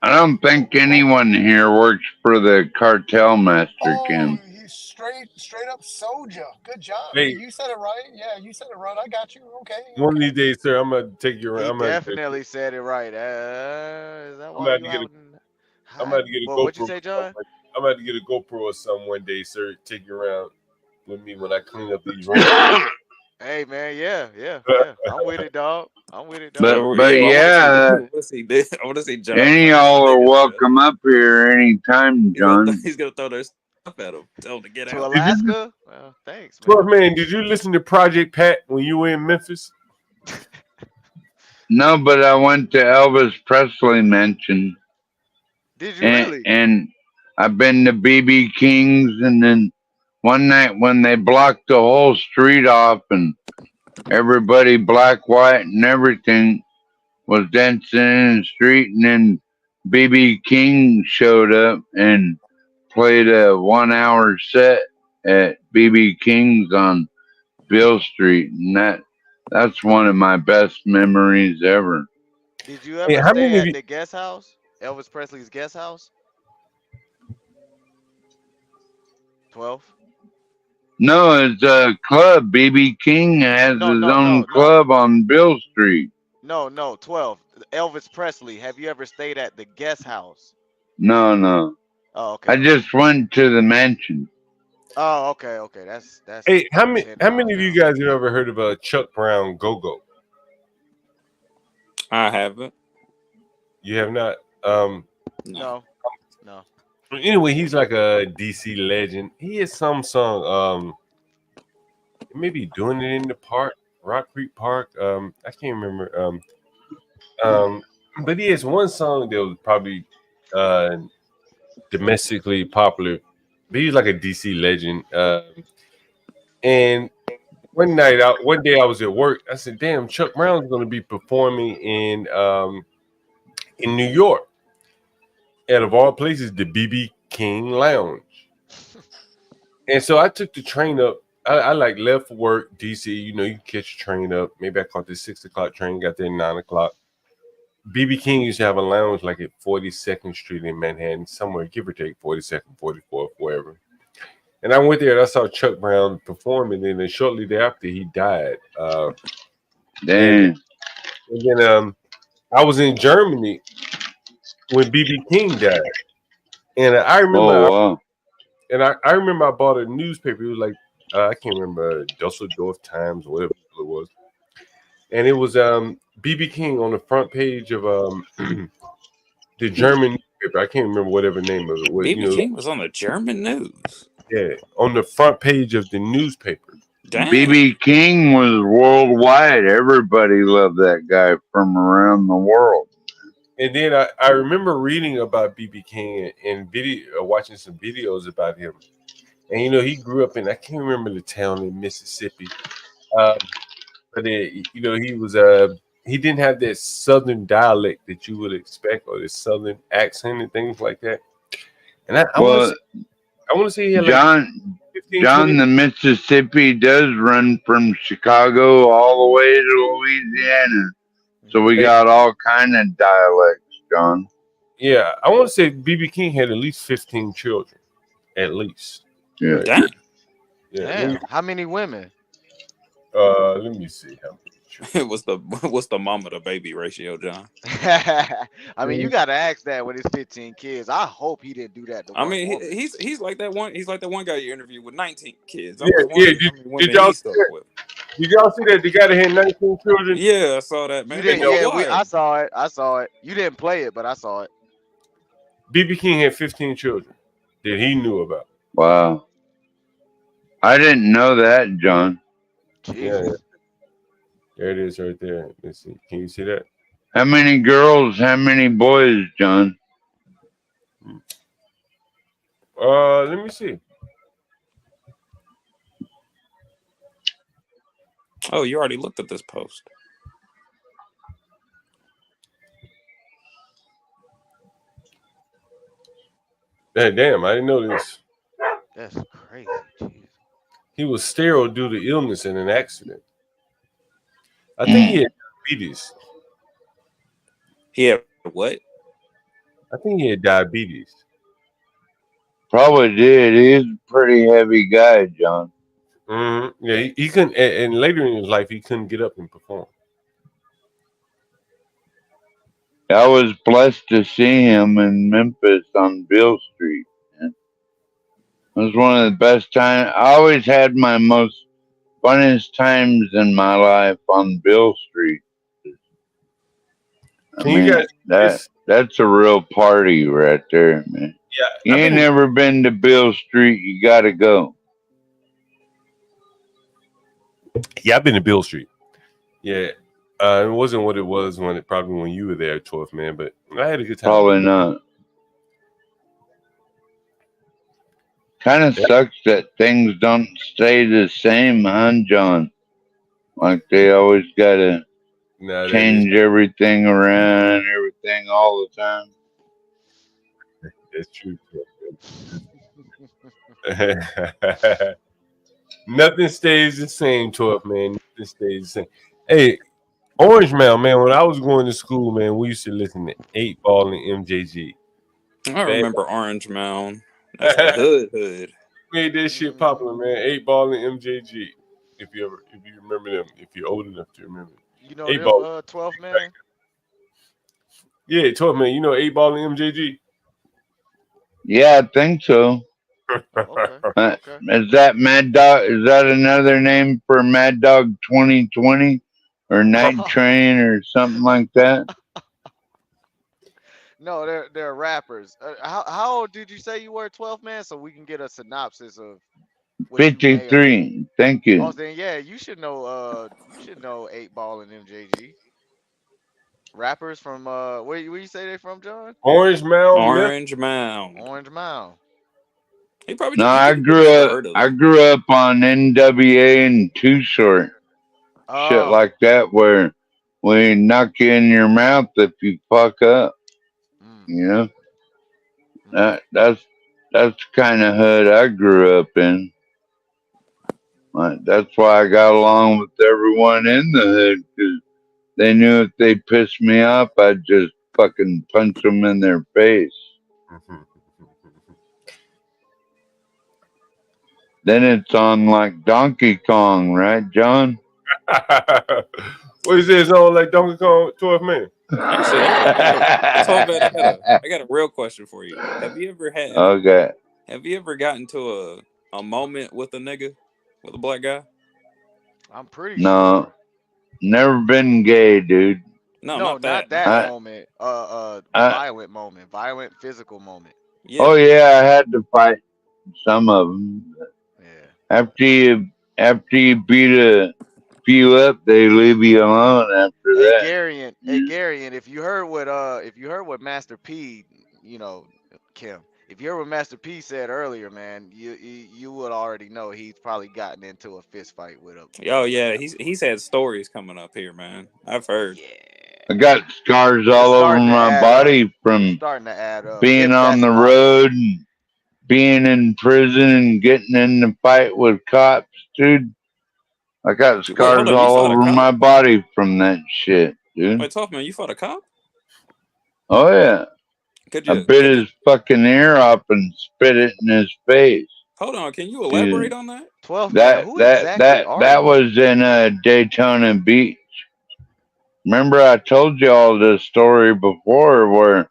I don't think anyone here works for the cartel, Master Kim. He's straight up Soja. Good job. Hey. You said it right. Yeah, you said it right. I got you. Okay. One of these days, sir, I'm going to take you around. He definitely said it right. Is that I'm why about to get a GoPro. What'd you say, John? I'm about to get a GoPro or something one day, sir. Take you around with me when I clean up these rooms. Hey man, yeah. I'm with it, dog. I'm with it, dog. But yeah, I want to see John. any y'all are welcome up here anytime, John. He's gonna throw their stuff at him. Tell him to get To out. Alaska? Well, thanks, man. 12 man, did you listen to Project Pat when you were in Memphis? No, but I went to Elvis Presley Mansion. Did you really? And I've been to BB King's, and then one night when they blocked the whole street off and everybody black, white, and everything was dancing in the street, and then BB King showed up and played a 1 hour set at BB King's on Bill Street, and that's one of my best memories ever. Did you ever stay at the guest house? Elvis Presley's guest house? 12? No, it's a club. BB King has his own club on Bill Street. No, 12. Elvis Presley. Have you ever stayed at the guest house? No. Oh, okay. I just went to the mansion. Oh, okay. That's. Hey, how many of you guys have ever heard of a Chuck Brown Go-Go? I haven't. You have not? No. Anyway, he's like a DC legend. He has some song, maybe Doing It in the Park, Rock Creek Park. I can't remember. But he has one song that was probably domestically popular. But he's like a DC legend. And one day I was at work. I said, "Damn, Chuck Brown's going to be performing in New York. Out of all places, the BB King Lounge." And so I took the train up. I like left for work, DC. You know, you can catch a train up. Maybe I caught the 6 o'clock train, got there at 9 o'clock. BB King used to have a lounge like at 42nd Street in Manhattan, somewhere, give or take 42nd, 44th, wherever. And I went there and I saw Chuck Brown performing, and then shortly thereafter he died. Damn. And then I was in Germany when BB King died, and I remember, I remember I bought a newspaper. It was like I can't remember, Dusseldorf Times or whatever it was, and it was BB King on the front page of the German newspaper. I can't remember whatever name of it was. BB King was on the German news. Yeah, on the front page of the newspaper. BB King was worldwide. Everybody loved that guy from around the world. And then I remember reading about BB King and watching some videos about him. And, you know, he grew up in, I can't remember the town in Mississippi. But, you know, he didn't have that Southern dialect that you would expect, or the Southern accent and things like that. And I want to say he had John, the Mississippi does run from Chicago all the way to Louisiana. So we got all kind of dialects, John. Yeah, I want to say BB King had at least 15 children, at least. Yeah. Damn. Yeah. Damn. How many women? Let me see. What's the mama to baby ratio, John? I mean, you gotta ask that with his 15 kids. I hope he didn't do that. I mean, he's like that one. He's like that one guy you interviewed with 19 kids. Did y'all see that? Did y'all see that the guy that had 19 children? Yeah, I saw that, man. I saw it. You didn't play it, but I saw it. BB King had 15 children that he knew about. Wow. I didn't know that, John. Yeah. There it is right there. Let's see. Can you see that? How many girls, how many boys, John? Let me see. Oh, you already looked at this post. Damn, I didn't know this. That's crazy. Jeez. He was sterile due to illness in an accident. I think he had diabetes. He had what? I think he had diabetes. Probably did. He's a pretty heavy guy, John. Mm-hmm. Yeah, he couldn't, and later in his life, he couldn't get up and perform. I was blessed to see him in Memphis on Bill Street. It was one of the best times. I always had my most funniest times in my life on Bill Street. I Can mean, you guys? that's a real party right there, man. Yeah, You ain't never been to Bill Street, you gotta go. Yeah, I've been to Bill Street. Yeah, it wasn't what it was probably when you were there, 12th man, but I had a good time. Probably not. Kind of sucks that things don't stay the same, huh, John? Like they always gotta change everything around, everything all the time. That's true. Nothing stays the same, 12th man. Nothing stays the same. Hey, Orange Mound, man. When I was going to school, man, we used to listen to 8 Ball and MJG. I remember Orange Mound. That's the hood. Made that shit popular, man. 8 Ball and MJG. If you remember them, if you're old enough to remember. You know 8 them, Ball. 12 man? Yeah, 12 man. You know 8 Ball and MJG? Yeah, I think so. Okay. Is that Mad Dog? Is that another name for Mad Dog 2020 or Night Train or something like that? No, they're rappers. How old did you say you were, 12 man? So we can get a synopsis of. 53. Thank you. Oh, then yeah, you should know. 8 Ball and MJG. Rappers from where you say they from, John? Orange Mound. Orange Mound. Orange Mound. He probably. No, I grew up on NWA and Too Short. Shit like that, where we knock you in your mouth if you fuck up. You know, that's the kind of hood I grew up in. That's why I got along with everyone in the hood, because they knew if they pissed me off, I'd just fucking punch them in their face. Then it's on like Donkey Kong, right, John? What is this on like Donkey Kong, 12 man? Actually, I got a real question for you. Have you ever had? Okay. Have you ever gotten to a moment with a nigga, with a black guy? I'm pretty No, sure. never been gay, dude. No, not that moment. Violent moment, violent physical moment. Yeah. Oh yeah, I had to fight some of them. Yeah. After you beat a few up, they leave you alone after that. Garian, if you heard what Master P, Kim, if you heard what Master P said earlier, man, you would already know he's probably gotten into a fist fight with him. Oh yeah, he's had stories coming up here, man. I've heard. Yeah. I got scars all over my body from being on the road, and being in prison, and getting in the fight with cops, dude. I got scars all over my body from that shit, dude. Wait, talk, man, you fought a cop? Oh yeah. I bit his fucking ear off and spit it in his face. Hold on, can you elaborate on that? 12. That was in Daytona Beach. Remember, I told you all this story before, where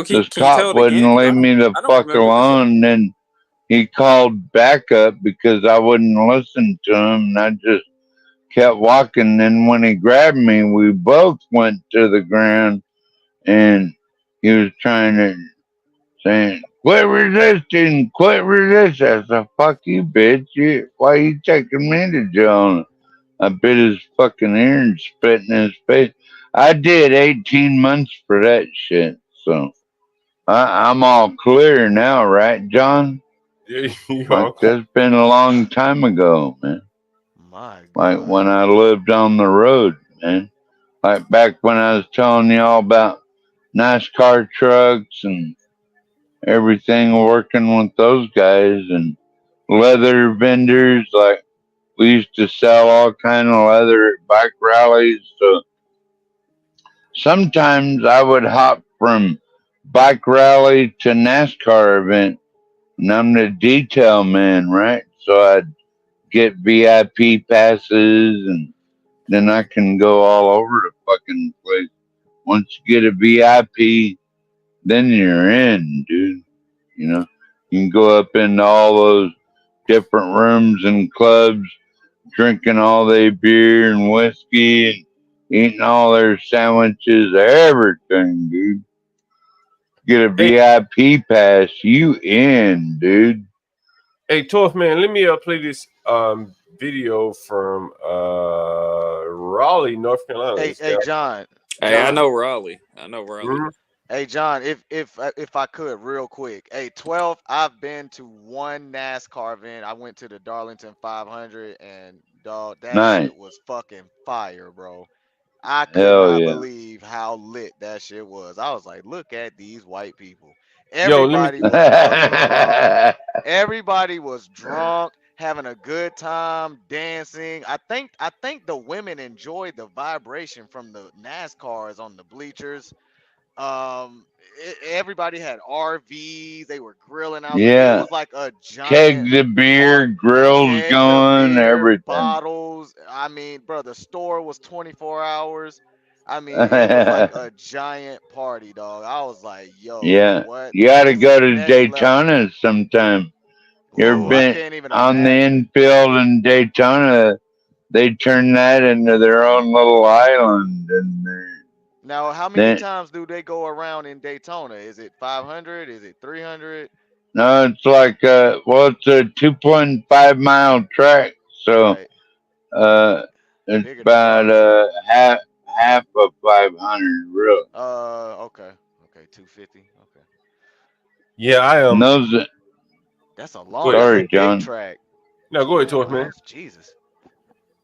this cop wouldn't leave me the fuck alone, and then he called backup because I wouldn't listen to him, and I just kept walking. And when he grabbed me, we both went to the ground, and he was trying to say, quit resisting. I said, fuck you, bitch. Why you taking me to jail? I bit his fucking ear and spit in his face. I did 18 months for that shit. So I'm all clear now, right, John? Yeah, that's been a long time ago, man. My God. Like when I lived on the road, man. Like back when I was telling y'all about nice car trucks and everything, working with those guys and leather vendors. Like we used to sell all kind of leather at bike rallies. So sometimes I would hop from bike rally to NASCAR event, and I'm the detail man, right? So I'd get VIP passes, and then I can go all over the fucking place. Once you get a VIP, then you're in, dude. You know, you can go up into all those different rooms and clubs, drinking all their beer and whiskey and eating all their sandwiches, everything, dude. Get a VIP pass, you in, dude. Hey, Tough Man, let me play this video from Raleigh, North Carolina. Hey, John. Hey, I know Raleigh. Mm-hmm. Hey, John, if I could, real quick. Hey, 12. I've been to one NASCAR event. I went to the Darlington 500, and dog, that shit was fucking fire, bro. I could not believe how lit that shit was. I was like, look at these white people. Everybody was fucking drunk. Everybody was drunk, having a good time, dancing. I think the women enjoyed the vibration from the NASCARs on the bleachers. Everybody had RVs. They were grilling out there. It was like a giant keg the beer, grills going, everything. Bottles. I mean, bro, the store was 24 hours. I mean, it was like a giant party, dog. I was like, yo, what? You got to go to Daytona sometime. You ever been on the infield in Daytona? They turn that into their own little island, and now, how many times do they go around in Daytona? Is it 500? Is it 300? No, it's like it's a 2.5 mile track, so it's about half of 500, really. Okay, 250. Okay. Yeah, I am. That's a long. Sorry, big John. Track. No, go ahead, Tough Man. Jesus.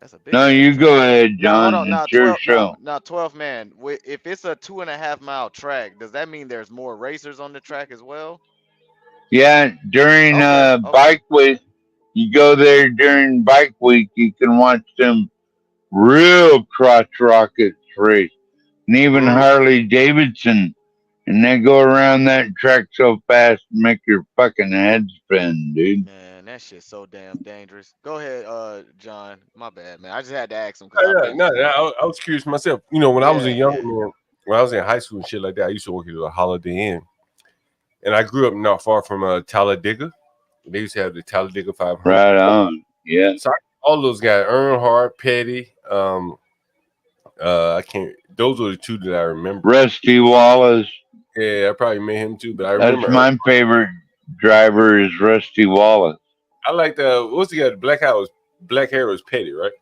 That's a big. No, you go ahead, John. It's your show. Now, 12 Man. If it's a 2.5 mile track, does that mean there's more racers on the track as well? Yeah, during bike week, you go there during bike week, you can watch them real crotch rockets race, and even Harley Davidson, and they go around that track so fast, make your fucking head spin, dude. Man, that shit's so damn dangerous. Go ahead, John. My bad, man. I just had to ask him. I was curious myself. You know, when I was a young man, when I was in high school and shit like that, I used to work at a Holiday Inn. And I grew up not far from Talladega. They used to have the Talladega 500. Right on, yeah. So all those guys, Earnhardt, Petty, I can't. Those are the two that I remember. Rusty Wallace. Yeah, I probably met him too, but I remember. That's my favorite driver is Rusty Wallace. I like what's the guy? Black hair was Petty, right?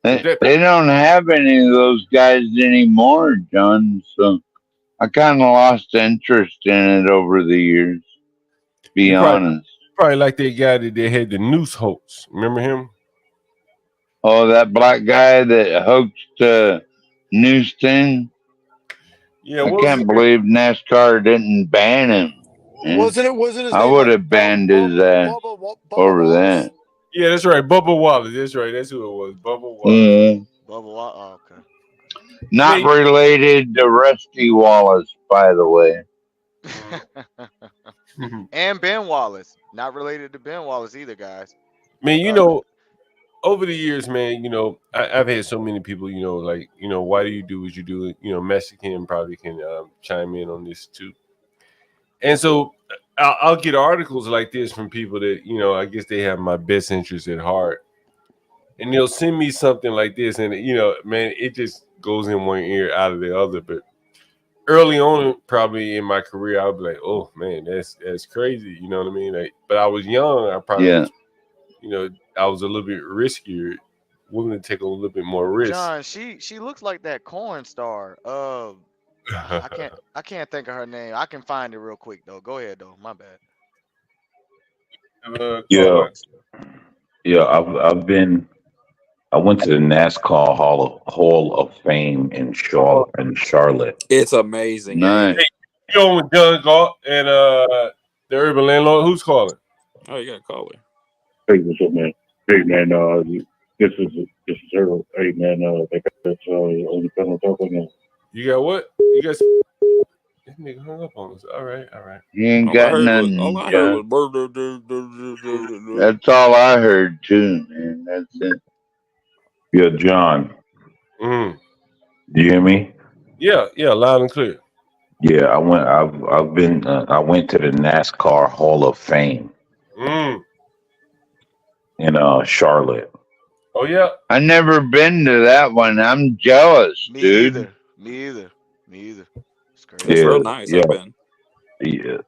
They don't have any of those guys anymore, John. So I kind of lost interest in it over the years, to be honest. Probably like that guy that they had the noose hoax. Remember him? Oh, that black guy that hoaxed noose thing? Yeah, I can't believe NASCAR didn't ban him. Man. Wasn't it? I would have banned his ass over that. Yeah, that's right. Bubba Wallace. That's right. That's who it was. Bubba Wallace. Mm-hmm. Bubba Wallace. Oh, okay. Not related to Rusty Wallace, by the way. And Ben Wallace. Not related to Ben Wallace either, guys. Man, you know, over the years, man, you know, I've had so many people, you know, like, you know, why do you do what you do? You know, Mexican probably can chime in on this too. And so I'll get articles like this from people that, you know, I guess they have my best interest at heart. And they'll send me something like this. And, you know, man, it just goes in one ear, out of the other. But early on, probably in my career, I'll be like, oh, man, that's crazy. You know what I mean? Like, but I was young. I probably, you know, I was a little bit riskier, willing to take a little bit more risk. John, she looks like that corn star. I can't think of her name. I can find it real quick though. Go ahead though. My bad. I went to the NASCAR Hall of Fame in Charlotte. It's amazing. Nice. Hey, you know, with John Galt and the urban landlord, who's calling? Oh, you got a caller. Hey, what's up, man? Hey, man, this is her. Hey, man, that's only panel talking now. You got what? You got? That nigga hung up on us. All right. He ain't got nothing. That's all I heard too, man. That's it. Yeah, John. Mm. Do you hear me? Yeah, loud and clear. Yeah, I went to the NASCAR Hall of Fame. Mm. in Charlotte. Oh yeah. I never been to that one. I'm jealous, Me dude. either. Me either. Me either. It's crazy. It's real nice. Yeah. I've been. Yeah.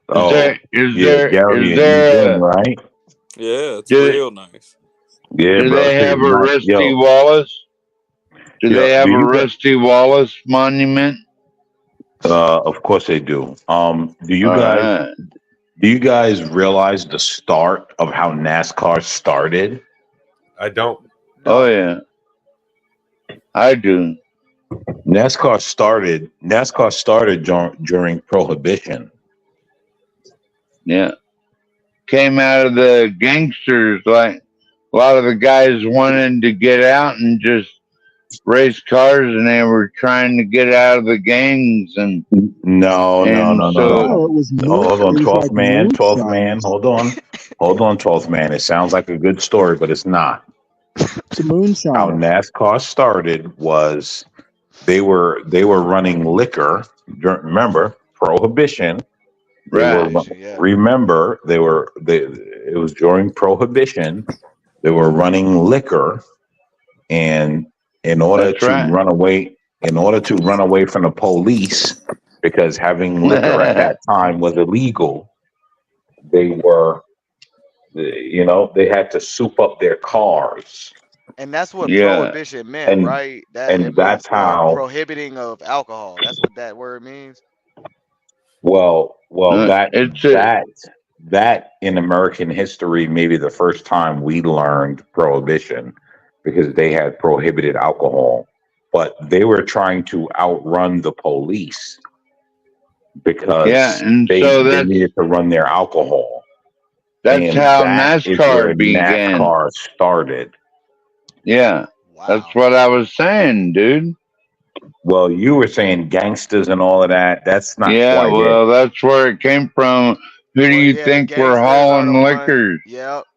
Is Gary, is you've been, there right? Yeah, it's do, real nice. Yeah, do bro. they have a Nice. Rusty Wallace? Do they have a Rusty Wallace monument? Of course they do. Do you guys realize the start of how NASCAR started? I don't. Oh yeah, I do. NASCAR started during Prohibition. Yeah, came out of the gangsters. Like a lot of the guys wanted to get out and just race cars, and they were trying to get out of the gangs. And No. No, it was more. Hold on, It was 12th like man. moonshine. Hold on, 12th man. It sounds like a good story, but it's not. It's a moonshine. How NASCAR started was they were running liquor. Remember Prohibition? Remember it was during Prohibition. They were running liquor, and in order to run away from the police, because having liquor at that time was illegal, they had to soup up their cars. And that's what prohibition meant, right? That's how prohibiting of alcohol. That's what that word means. Well, that in American history, maybe the first time we learned prohibition, because they had prohibited alcohol, but they were trying to outrun the police because they needed to run their alcohol. That's how NASCAR began. NASCAR started. Yeah, that's what I was saying, dude. Well, you were saying gangsters and all of that. That's not quite it. That's where it came from. Who do you think were hauling liquors?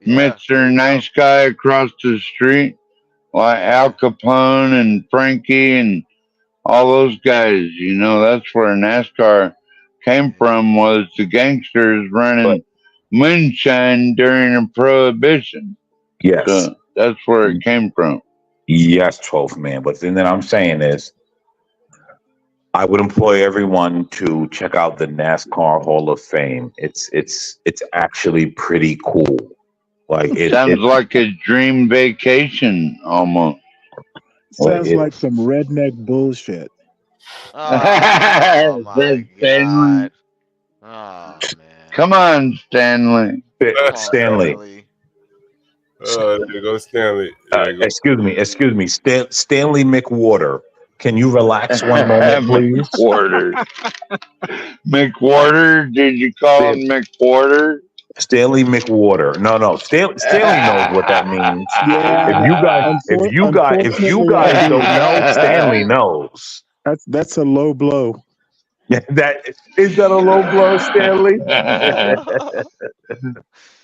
Mr. Nice Guy across the street, like Al Capone and Frankie and all those guys. That's where NASCAR came from, was the gangsters running moonshine during a prohibition. Yes. So that's where it came from. Yes, 12th man. But then I'm saying is, I would employ everyone to check out the NASCAR Hall of Fame. It's actually pretty cool. Like it sounds like a dream vacation almost. Sounds like some redneck bullshit. Oh my God. Oh man. Come on, Stanley. Stanley. There you go, Stanley. Excuse me. Stanley McWater. Can you relax one moment, please? McWater? Did you call him McWater? Stanley McWater. No. Stanley knows what that means. Yeah, if you guys don't know, Stanley knows. That's a low blow. Yeah, is that a low blow, Stanley?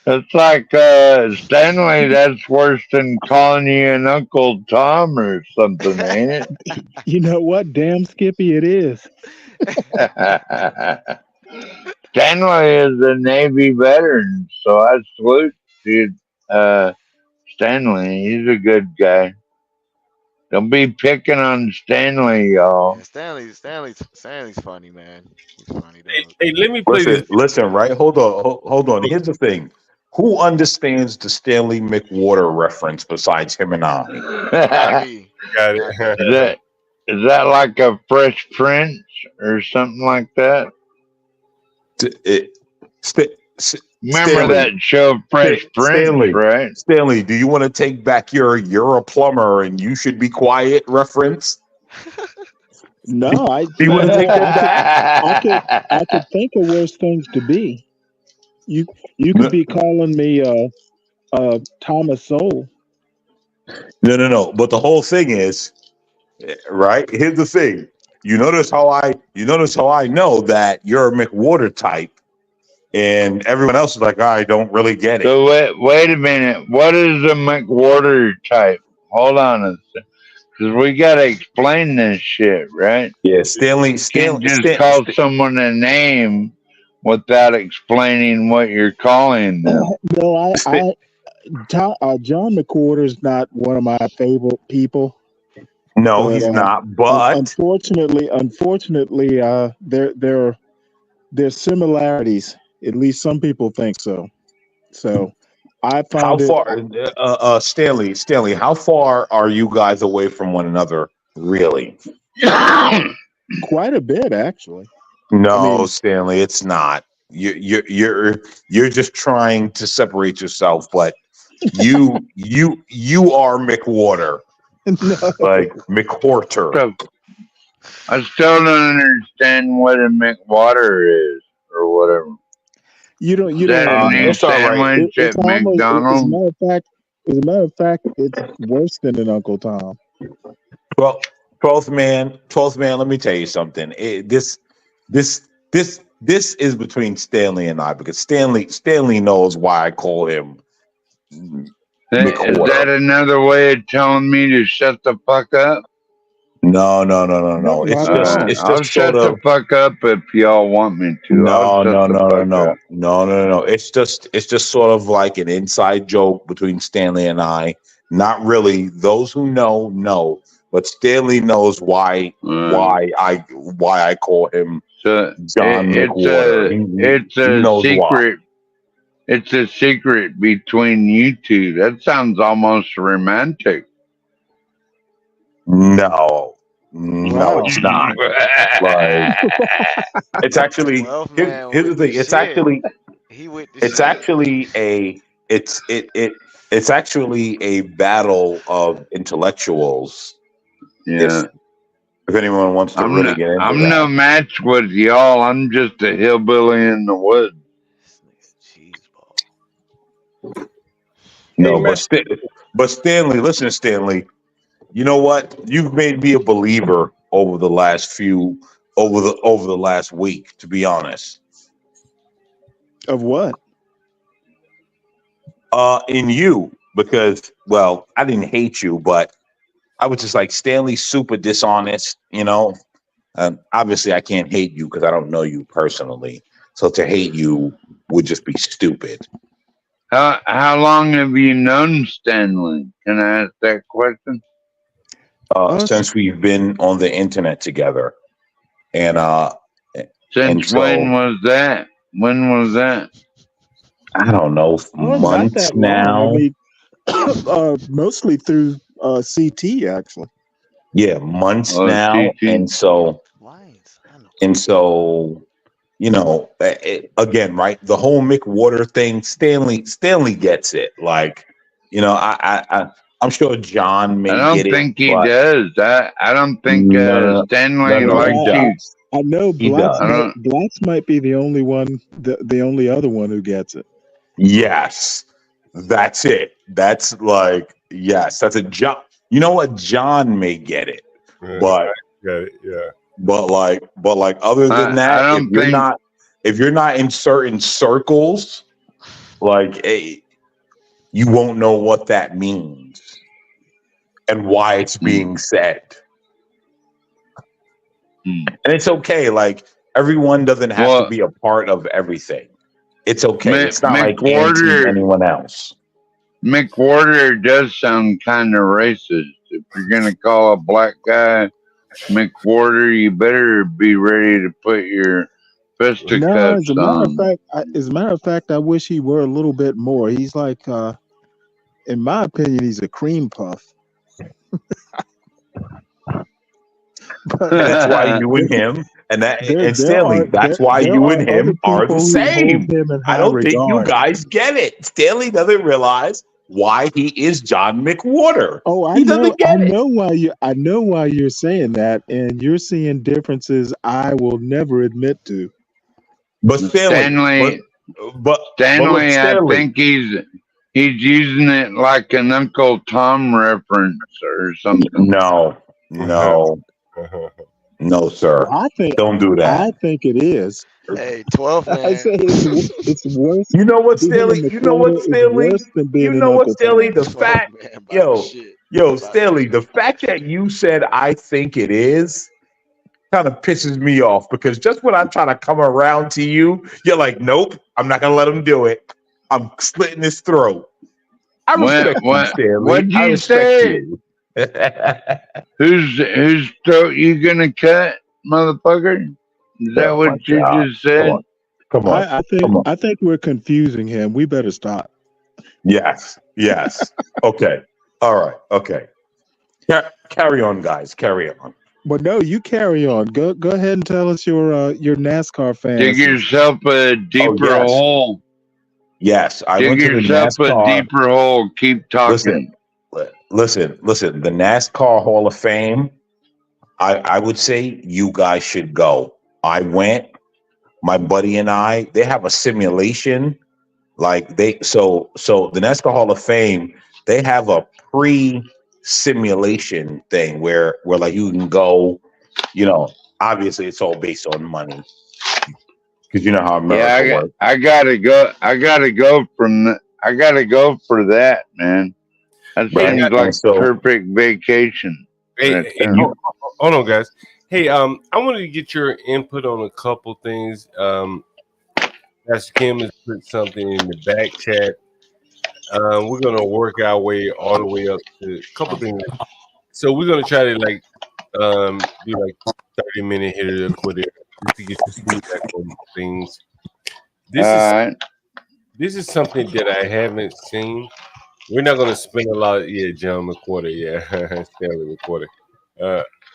It's like Stanley. That's worse than calling you an Uncle Tom or something, ain't it? You know what? Damn Skippy, it is. Stanley is a Navy veteran, so I salute you, Stanley. He's a good guy. Don't be picking on Stanley, y'all. Yeah, Stanley's funny, man. He's funny, though. Hey, let me play this. Listen, right? Hold on. Here's the thing. Who understands the Stanley McWater reference besides him and I? Got it. Is that like a Fresh Prince or something like that? Remember that show, Fresh Prince, right? Stanley, do you want to take back your "you're a plumber and you should be quiet" reference? No, Do you want to take that back? I could think of worse things to be. You could be calling me Thomas Sowell. No. But the whole thing is, right? Here's the thing. You notice how I know that you're a McWater type, and everyone else is like, I don't really get it. So wait a minute. What is a McWater type? Hold on a second. Because we got to explain this shit, right? Yeah, Stanley. You can't just call someone a name without explaining what you're calling them. No, John McWhorter's not one of my favorite people. No, he's not. But unfortunately, there's similarities. At least some people think so. So I found Stanley, how far are you guys away from one another? Really? Quite a bit, actually. No, Stanley, it's not. You're just trying to separate yourself, but you are McWhorter. No. Like McWhorter. I still don't understand what a McWater is or whatever. You don't. It's all right. It's almost, McDonald's. As a matter of fact, it's worse than an Uncle Tom. Well, 12th man. Let me tell you something. This is between Stanley and I, because Stanley knows why I call him. Is that another way of telling me to shut the fuck up? No. It's I'll just shut the fuck up if y'all want me to. No. It's just sort of like an inside joke between Stanley and I. Not really. Those who know, but Stanley knows why I call him John McWhorter. It's a secret. It's a secret between you two. That sounds almost romantic. No, it's not. Like, it's actually here's the thing. It's actually a battle of intellectuals. Yeah. If anyone wants to really get into I'm no match with y'all. I'm just a hillbilly in the woods. No, but Stanley, listen, Stanley. You know what? You've made me a believer over the last week, to be honest. Of what? In you, because, well, I didn't hate you, but I was just like, Stanley's super dishonest, you know. Obviously, I can't hate you because I don't know you personally. So to hate you would just be stupid. How long have you known Stanley? Can I ask that question? Since we've been on the internet together, and when was that? When was that? I don't know, months now. I mean, mostly through CT, actually. Yeah, months now, CT. and so. You know, again, right? The whole McWhorter thing. Stanley gets it. Like, you know, I'm sure John may get it. I don't think he does. I don't think Stanley likes you. I know Blacks might be the only one, the only other one who gets it. Yes, that's it. That's like, yes, that's a John. You know what? John may get it, but yeah. But like, other than that, if you're not in certain circles, like, you won't know what that means and why it's being said. And it's okay. Like, everyone doesn't have to be a part of everything. It's okay. It's not like anti anyone else. McWhorter does sound kind of racist. If you're gonna call a black guy McWhorter, you better be ready to put your fisticuffs on. As a matter of fact, I wish he were a little bit more. He's like, in my opinion, he's a cream puff. That's why you and him, and Stanley, that's why you and him are the same. I don't think you guys get it. Stanley doesn't realize why he is John McWhorter. Oh, I know why you're saying that, and you're seeing differences I will never admit to. But Stanley, I think he's using it like an Uncle Tom reference or something. No, sir. Don't do that. I think it is. Hey, 12 man. I say it's worse. You know what, Stanley? The fact, Stanley, the fact that you said I think it is kind of pisses me off, because just when I'm trying to come around to you, you're like, nope, I'm not gonna let him do it. I'm slitting his throat. I respect you, Stanley. What'd I you respect say? you. Whose throat you gonna cut, motherfucker? Is that Oh my what you God. just said? Come on. I think we're confusing him. We better stop. Yes. Okay. All right. Okay. Carry on, guys. Carry on. But no, you carry on. Go ahead and tell us your NASCAR fans. Dig yourself a deeper yes. hole. Yes, I Dig went to the yourself a NASCAR. deeper hole. Keep talking. Listen. The NASCAR Hall of Fame. I would say you guys should go. I went. My buddy and I. They have a simulation. Like so the NASCAR Hall of Fame. They have a pre-simulation thing where like you can go. You know, obviously it's all based on money. Because you know how America works. I gotta go. I gotta go for that, man. That seems like a perfect vacation. Hey, hold on, guys. Hey, I wanted to get your input on a couple things. Pastor Kim has put something in the back chat. We're gonna work our way all the way up to a couple things. So we're gonna try to do like 30-minute hitter or quitter just to get your feedback on things. This is something that I haven't seen. We're not gonna spend a lot. John McQuarter. Stanley McQuarter.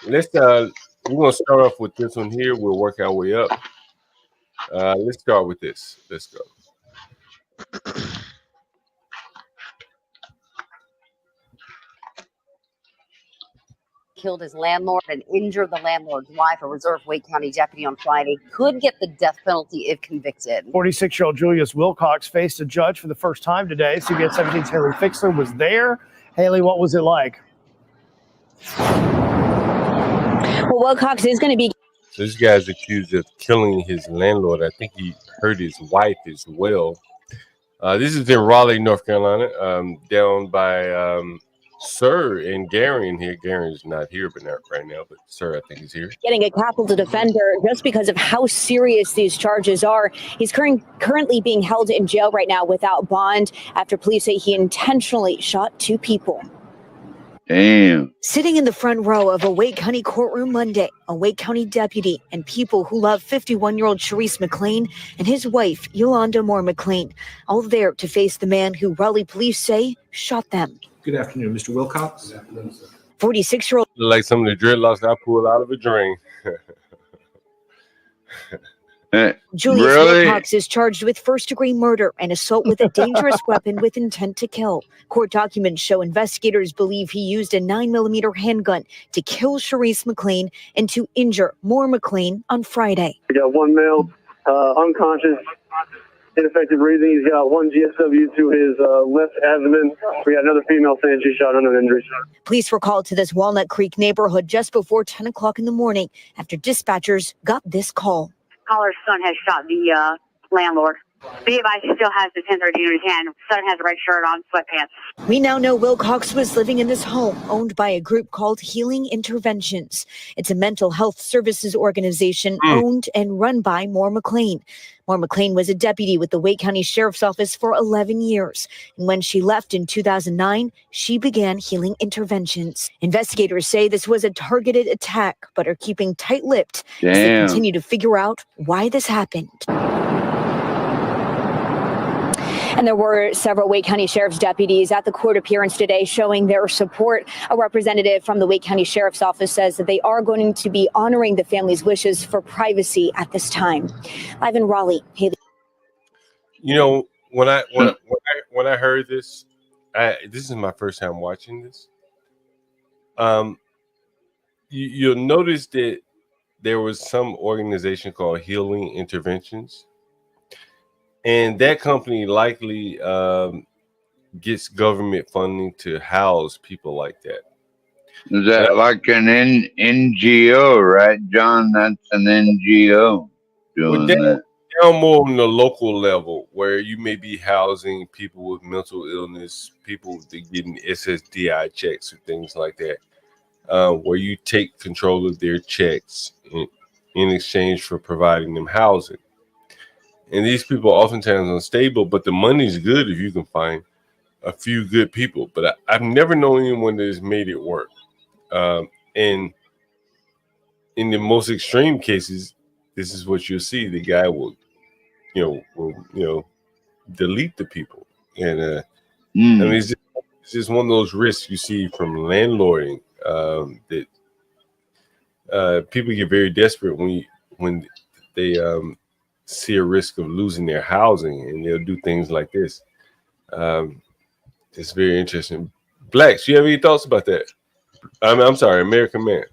We're gonna start off with this one here. We'll work our way up. Let's start with this. Let's go. Killed his landlord and injured the landlord's wife. A reserve Wake County deputy on Friday could get the death penalty if convicted. 46-year-old Julius Wilcox faced a judge for the first time today. CBS 17's Haley Fixler was there. Haley, what was it like? Well, Wilcox is going to be. This guy's accused of killing his landlord. I think he hurt his wife as well. This is in Raleigh, North Carolina, down by Sir and Gary in here. Gary's not here but not right now, but Sir, I think, is here. Getting a capital defender just because of how serious these charges are. He's currently being held in jail right now without bond after police say he intentionally shot 2 people. Damn. Sitting in the front row of a Wake County courtroom Monday, a Wake County deputy and people who love 51-year-old Sharice McLean and his wife, Yolanda Moore McLean, all there to face the man who Raleigh police say shot them. Good afternoon, Mr. Wilcox. 46-year-old. Like some of the dreadlocks I pulled out of a drain. Julius Wilcox is charged with first-degree murder and assault with a dangerous weapon with intent to kill. Court documents show investigators believe he used a 9mm handgun to kill Sharice McLean and to injure Moore McLean on Friday. We got 1 male unconscious, ineffective breathing. He's got 1 GSW to his left abdomen. We got another female saying she shot under injuries. Police were called to this Walnut Creek neighborhood just before 10 o'clock in the morning after dispatchers got this call. Caller's son has shot the landlord. Be advised he still has his 1030 in his hand. Son has a red shirt on, sweatpants. We now know Wilcox was living in this home owned by a group called Healing Interventions. It's a mental health services organization owned and run by Moore McLean. Moore McLean was a deputy with the Wake County Sheriff's Office for 11 years. And when she left in 2009, she began Healing Interventions. Investigators say this was a targeted attack, but are keeping tight-lipped as they continue to figure out why this happened. And there were several Wake County Sheriff's deputies at the court appearance today showing their support. A representative from the Wake County Sheriff's Office says that they are going to be honoring the family's wishes for privacy at this time. Live in Raleigh, Haley. You know, when I heard this, this is my first time watching this. You'll notice that there was some organization called Healing Interventions. And that company likely gets government funding to house people like that. Is that like an NGO, right, John? That's an NGO doing that. Down more on the local level, where you may be housing people with mental illness, people that getting SSDI checks or things like that, where you take control of their checks in exchange for providing them housing. And these people are oftentimes unstable, but the money's good if you can find a few good people, but I've never known anyone that has made it work. And in the most extreme cases, this is what you'll see: the guy will delete the people, and I mean, it's just one of those risks you see from landlording that people get very desperate when they see a risk of losing their housing, and they'll do things like this. It's very interesting. Blacks, you have any thoughts about that? I'm sorry, American Man.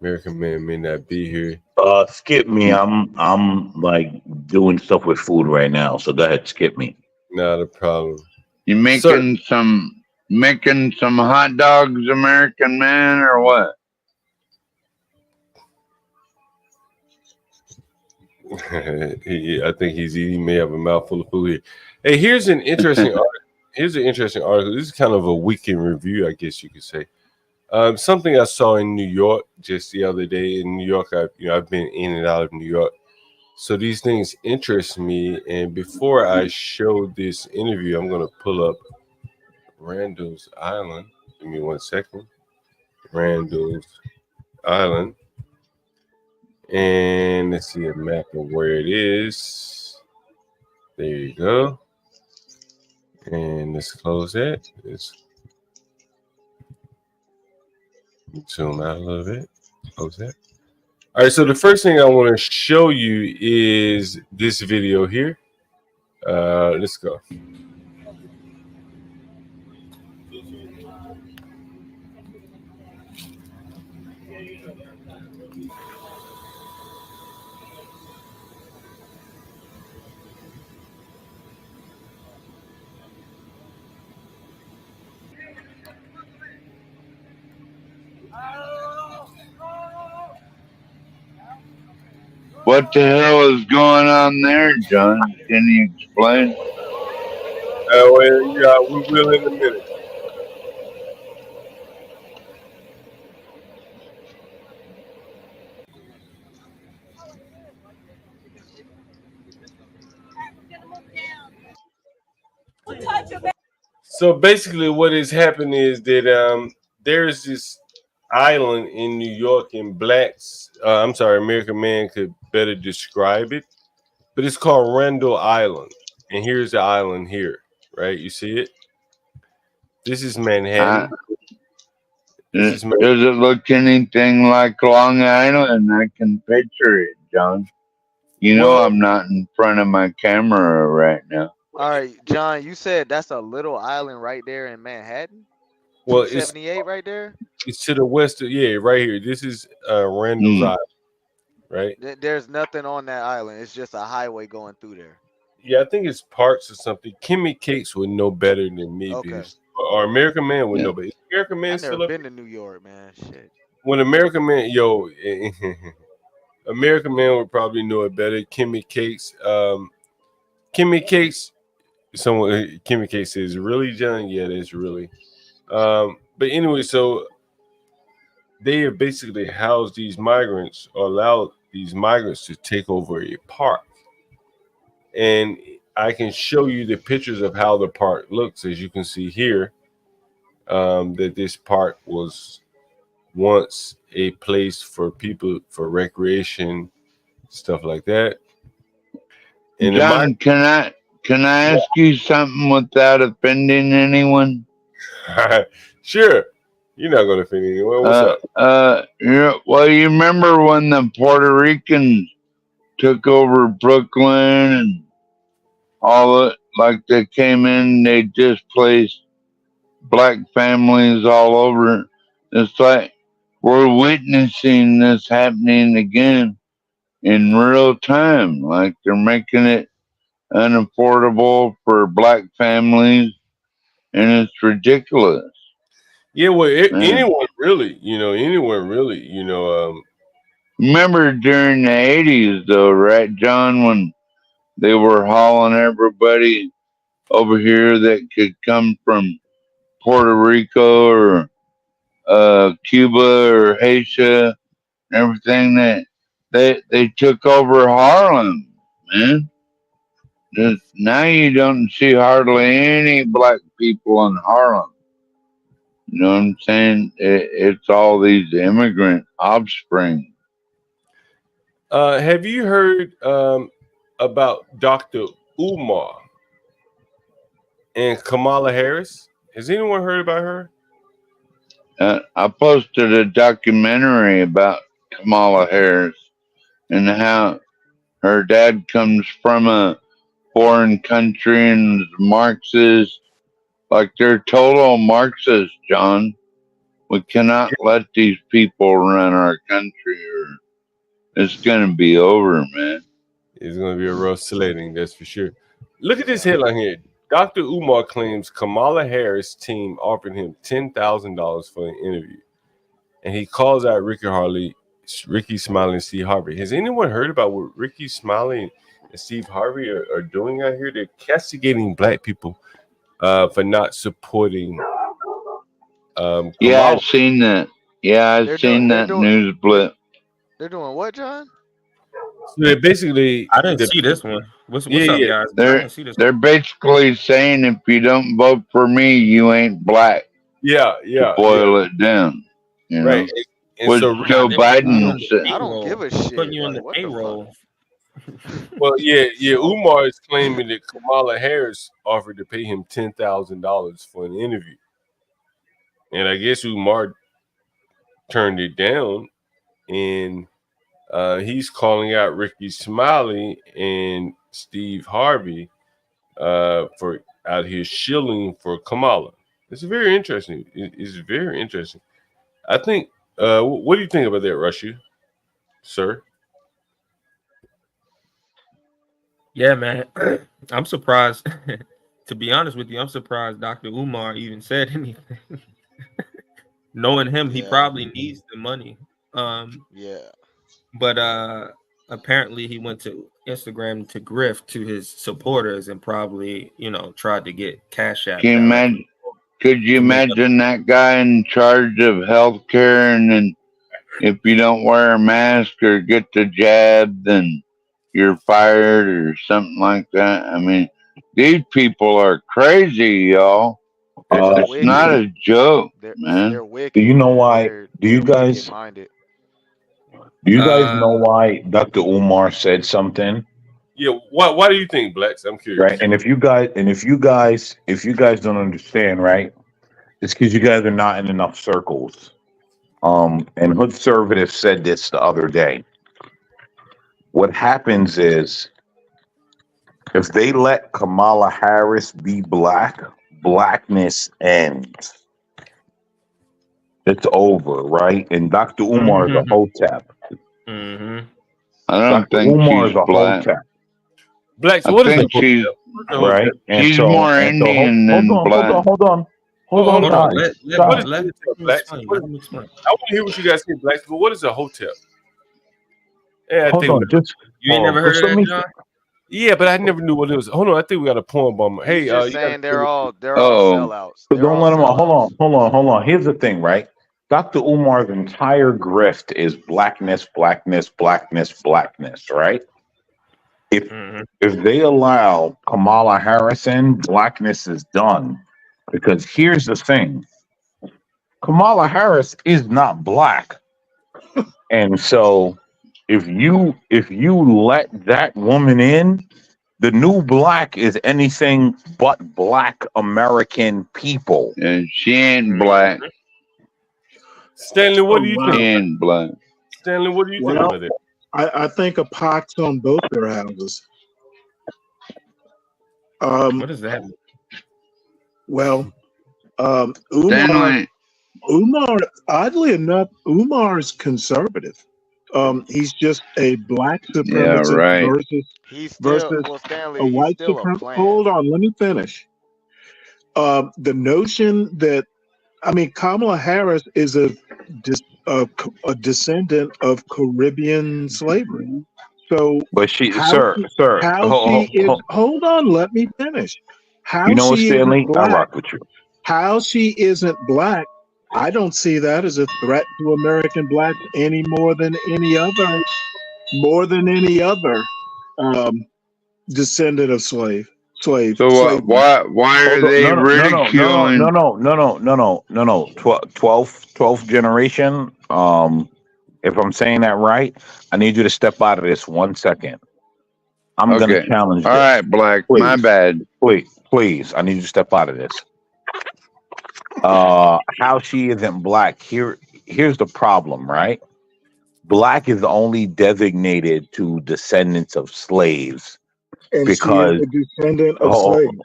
American Man may not be here. Skip me. I'm like doing stuff with food right now, so go ahead, skip me. Not a problem. You making some hot dogs, American Man, or what? I think he may have a mouthful of food here. Hey, here's an interesting article. Here's an interesting article. This is kind of a weekend review, I guess you could say. Something I saw in New York just the other day. In New York, I've been in and out of New York, so these things interest me. And before I show this interview, I'm going to pull up Randall's Island. Give me 1 second. Randall's Island. And let's see a map of where it is. There you go. And let's close that. Let's zoom out a little bit. Close that. All right, so the first thing I want to show you is this video here. Let's go. What the hell is going on there, John? Can you explain? Well, yeah, we will in a minute. So basically, what has happened is that there's this island in New York, and blacks, I'm sorry, American Man could better describe it, but it's called Randall Island. And here's the island here, right? You see it? This is Manhattan. Does it look anything like Long Island? I can picture it, John. You know, I'm not in front of my camera right now. All right, John, you said that's a little island right there in Manhattan? Well, 278 right there? It's to the west of, yeah, right here. This is Randall's Island, right? There's nothing on that island. It's just a highway going through there. Yeah, I think it's parks or something. Kimmy Cakes would know better than me. Okay. Or American Man would know better. Is American Man I've still never up? been to New York, man. Shit. When American Man, American Man would probably know it better. Kimmy Cakes. Kimmy Cakes, Kimmy Cakes says, really, John? Yeah, that's really. But anyway, so they have basically housed these migrants or allowed these migrants to take over a park. And I can show you the pictures of how the park looks, as you can see here, that this park was once a place for people for recreation, stuff like that. And John, can I ask you something without offending anyone? Sure. You're not going to offend anyone. What's up? Well, you remember when the Puerto Ricans took over Brooklyn and all it, like they came in, they displaced black families all over. It's like we're witnessing this happening again in real time. Like they're making it unaffordable for black families, and it's ridiculous. Yeah, well, anyone really. Remember during the 80s, though, right, John, when they were hauling everybody over here that could come from Puerto Rico or Cuba or Haiti, everything, that they took over Harlem, man. now you don't see hardly any black people in Harlem. You know what I'm saying? It's all these immigrant offspring. Have you heard about Dr. Umar and Kamala Harris? Has anyone heard about her? I posted a documentary about Kamala Harris and how her dad comes from a foreign country and is Marxist. Like, they're total Marxists, John. We cannot let these people run our country, or it's going to be over, man. It's going to be a rough sledding, that's for sure. Look at this headline here. Dr. Umar claims Kamala Harris' team offered him $10,000 for an interview. And he calls out Ricky Smiley and Steve Harvey. Has anyone heard about what Ricky Smiley and Steve Harvey are doing out here? They're castigating black people for not supporting Kamala. Yeah, I've seen that. Yeah, I've seen that news blip. They're doing what, John? So they're basically... I didn't see this one. What's up, guys? They're basically saying if you don't vote for me, you ain't black. Yeah. To boil it down. You know? Right. And What so Joe Biden said. I don't give a shit. Putting you on the What the payroll. Well, yeah. Umar is claiming that Kamala Harris offered to pay him $10,000 for an interview. And I guess Umar turned it down, and he's calling out Ricky Smiley and Steve Harvey for out here shilling for Kamala. It's very interesting. It's very interesting. I think. What do you think about that, Russia, sir? Yeah, man. I'm surprised. To be honest with you, I'm surprised Dr. Umar even said anything. Knowing him, he probably needs the money. But apparently he went to Instagram to grift to his supporters and probably, tried to get Cash App. Could you imagine that guy in charge of healthcare, and then if you don't wear a mask or get the jab, then you're fired or something like that? I mean, these people are crazy, y'all. It's not a joke, man. Do you know why? Do you guys know why Dr. Umar said something? Yeah, why do you think, Blacks? I'm curious. Right, and if you guys don't understand, right, it's because you guys are not in enough circles. And Hood Conservative said this the other day. What happens is, if they let Kamala Harris be black, blackness ends. It's over, right? And Dr. Umar is a hotep. I don't Dr. think Umar she's is a black. hotep. Blacks, I what is think she's right? And she's so, more and so, Indian than black. Hold on, guys. What is Let him Blacks? explain. I want to hear what you guys say, Blacks. But what is a hotep? Yeah, Hold on, just You ain't never heard of that, John? Yeah, but I never knew what it was. Hold on, I think we got a poem bomber. Hey, He's just saying they're all sellouts. So don't let him. Hold on. Here's the thing, right? Dr. Umar's entire grift is blackness, blackness, blackness, blackness, right? If they allow Kamala Harris in, blackness is done. Because here's the thing: Kamala Harris is not black, and so if you let that woman in, the new black is anything but black American people. And she ain't black. Stanley, what do you think? She ain't black. Stanley, what do you think about it? I think a pox on both their houses. What does that mean? Well, Umar, oddly enough, Umar's conservative. He's just a black supremacist versus a white supremacist. Hold on, let me finish. The notion that, Kamala Harris is a descendant of Caribbean slavery. So, but hold on, let me finish. You know what, Stanley? I rock with you. How she isn't black, I don't see that as a threat to American blacks any more than any other descendant of slaves. So Slavery. why are they ridiculing? No. 12th generation. If I'm saying that right, I need you to step out of this 1 second. I'm gonna challenge this. All right, Black. Please. My bad. Please. I need you to step out of this. How she isn't black. Here's the problem, right? Black is only designated to descendants of slaves. And Because she is a descendant of slaves.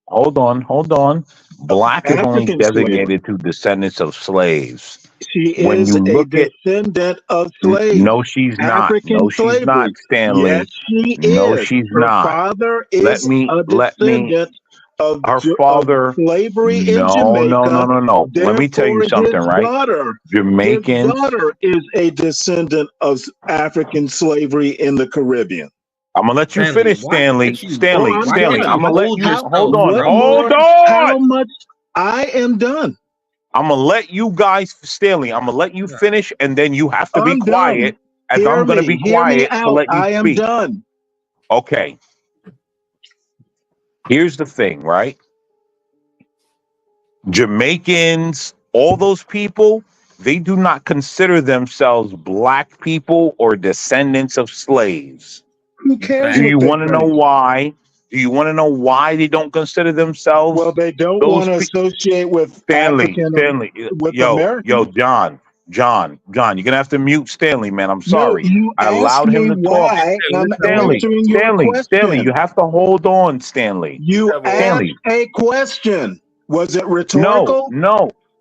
hold on. Black is only African designated to descendants of slaves. She is a descendant of slaves. No, she's not. African No, she's not, slavery. Stanley. Yes, she No, is. she's Her not. father is a descendant of her father. of slavery in Jamaica. No. Let me tell you Therefore, something, his right? daughter, Jamaicans. His daughter is a descendant of African slavery in the Caribbean. I'm gonna let you finish, Stanley. Stanley. I'm gonna let you. Hold on. How much? I am done. I'm gonna let you guys, Stanley. I'm gonna let you finish, and then you have to be quiet. As I'm gonna be quiet to let you speak. I am done. Okay. Here's the thing, right? Jamaicans, all those people, they do not consider themselves black people or descendants of slaves. Who cares? Do you want to know why? Do you want to know why they don't consider themselves? Well, they don't want to associate with Stanley. with Yo, Americans. John, you're gonna have to mute Stanley, man. I'm sorry. you I allowed him to talk. why I'm answering your question. Stanley, you have to hold on, Stanley. You asked a question. Was it rhetorical?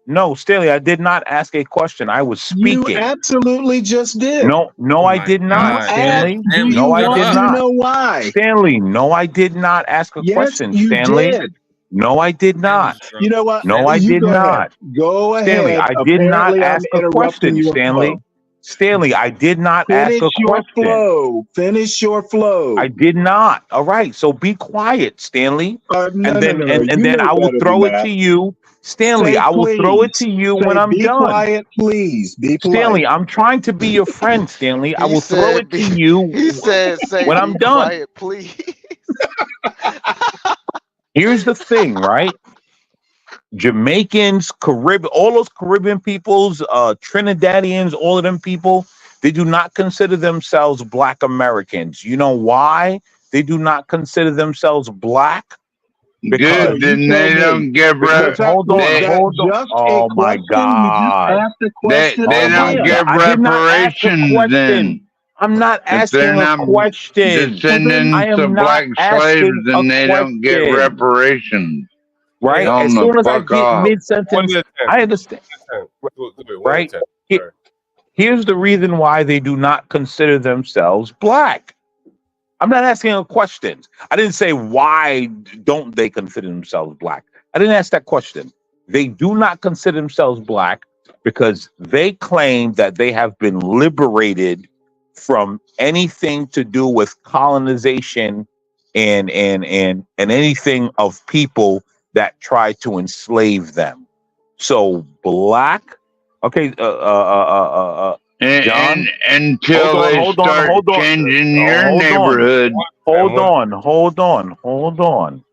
No, Stanley, I did not ask a question. I was speaking. You absolutely just did. No, I did not, Stanley. No, I did not. You know why? Stanley, no, I did not ask a question, Stanley. Did. No, I did not. You know what? No, I did not. Go ahead. Stanley, I did not ask a question, Stanley. Stanley, I did not ask a question. Finish your flow. I did not. All right, so be quiet, Stanley. And then I will throw it to you. Stanley, I will throw it to you when I'm done. Be quiet, please. Be polite. Stanley, I'm trying to be your friend, Stanley. I will throw it to you when I'm done. Quiet, please. Here's the thing, right? Jamaicans, Caribbean, all those Caribbean peoples, Trinidadians, all of them people, they do not consider themselves Black Americans. You know why they do not consider themselves Black? Because then they don't get hold on. Oh my God. They don't get reparations then. I'm not asking a question. Descendants of black slaves and they don't get reparations. Right? As soon as I get mid-sentence, I understand. Right? Here's the reason why they do not consider themselves black. I'm not asking a question. I didn't say why don't they consider themselves black. I didn't ask that question. They do not consider themselves black because they claim that they have been liberated from anything to do with colonization and anything of people that try to enslave them. So black, okay, John, until they start changing your neighborhood. Hold on.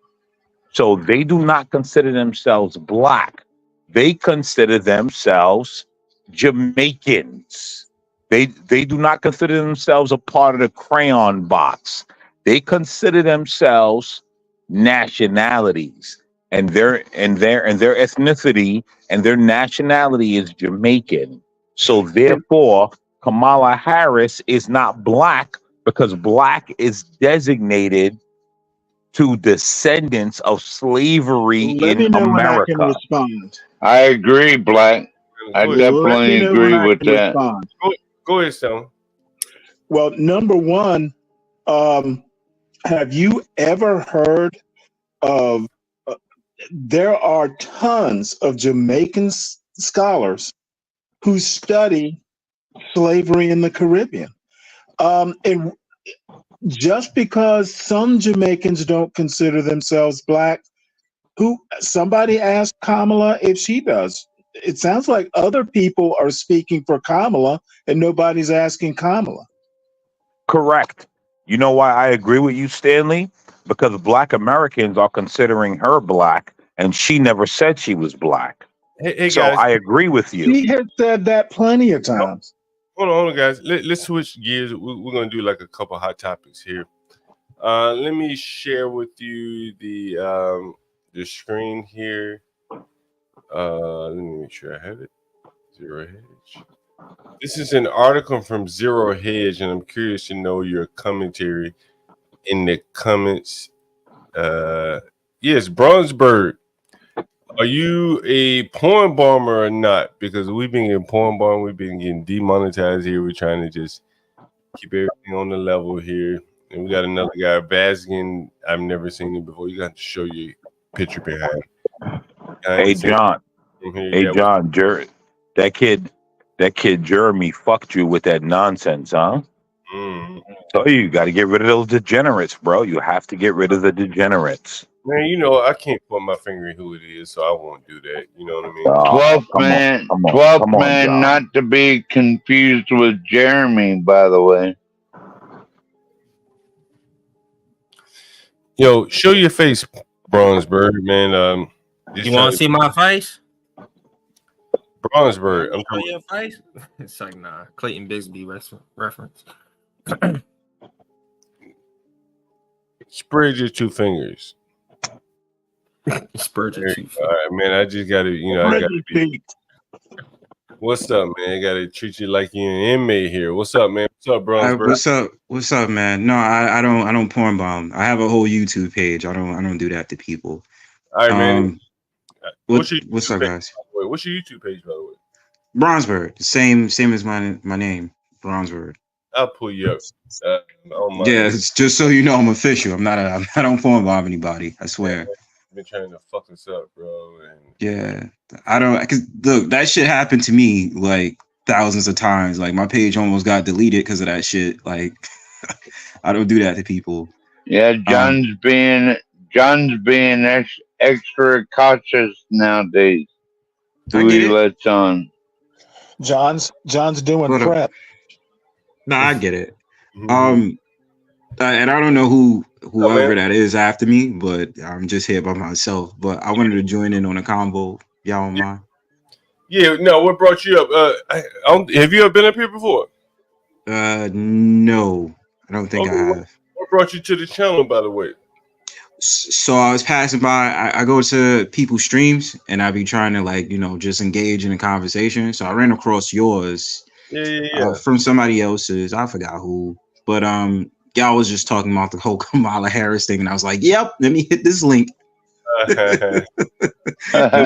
So they do not consider themselves black. They consider themselves Jamaicans. They do not consider themselves a part of the crayon box. They consider themselves nationalities, and their ethnicity and their nationality is Jamaican. So therefore, Kamala Harris is not black because black is designated to descendants of slavery in America. I agree, Black. I definitely agree with that. Go ahead, Stone. Well, number one, have you ever heard of? There are tons of Jamaican scholars who study slavery in the Caribbean, and just because some Jamaicans don't consider themselves black, somebody asked Kamala if she does. It sounds like other people are speaking for Kamala and nobody's asking Kamala. Correct. You know why I agree with you, Stanley? Because Black Americans are considering her black, and she never said she was black. Hey so guys, I agree with you. She has said that plenty of times. Hold on, guys. Let's switch gears. We're gonna do like a couple hot topics here. Let me share with you the screen here. Let me make sure I have it. Zero Hedge. This is an article from Zero Hedge, and I'm curious to know your commentary in the comments. Yes, Bronzeberg. Are you a porn bomber or not? Because we've been getting porn bomb, we've been getting demonetized here. We're trying to just keep everything on the level here. And we got another guy, Vazgen. I've never seen him before. You got to show your picture behind. Hey John. Hey John, that kid Jeremy fucked you with that nonsense, huh? So you got to get rid of those degenerates, bro. You have to get rid of the degenerates. Man, you know, I can't put my finger in who it is, so I won't do that. You know what I mean? 12th man, not to be confused with Jeremy, by the way. Yo, show your face, Bronzeberg, man. You want to see my face? Bronzeberg. I'm Show your face? It's like, nah. Clayton Bigsby reference. Spread your two fingers. Spread your two fingers. All right, man. I just got to, you know, I got to be. What's up, man? I got to treat you like you're an inmate here. What's up, man? What's up, Bronzeberg? What's up, man? No, I don't porn bomb. I have a whole YouTube page. I don't do that to people. All right, man. What's up, guys? What's your YouTube page, by the way? Bronzeberg. Same as my name, Bronzeberg. I'll pull you up. It's just so you know, I'm official. I don't porn bomb anybody. I swear. I've been trying to fuck us up, bro. And yeah, I don't. Cause look, that shit happened to me like thousands of times. Like my page almost got deleted because of that shit. Like I don't do that to people. Yeah, John's being extra cautious nowadays. Who he lets on. John's doing prep. No, I get it. And I don't know whoever that is after me, but I'm just here by myself. But I wanted to join in on a convo. Y'all don't mind? Yeah, no. What brought you up? Have you ever been up here before? No, I don't think I have. What brought you to the channel, by the way? So I was passing by. I go to people's streams and I be trying to, like, you know, just engage in a conversation. So I ran across yours. From somebody else's. I forgot who, but y'all was just talking about the whole Kamala Harris thing, and I was like, "Yep, let me hit this link." Let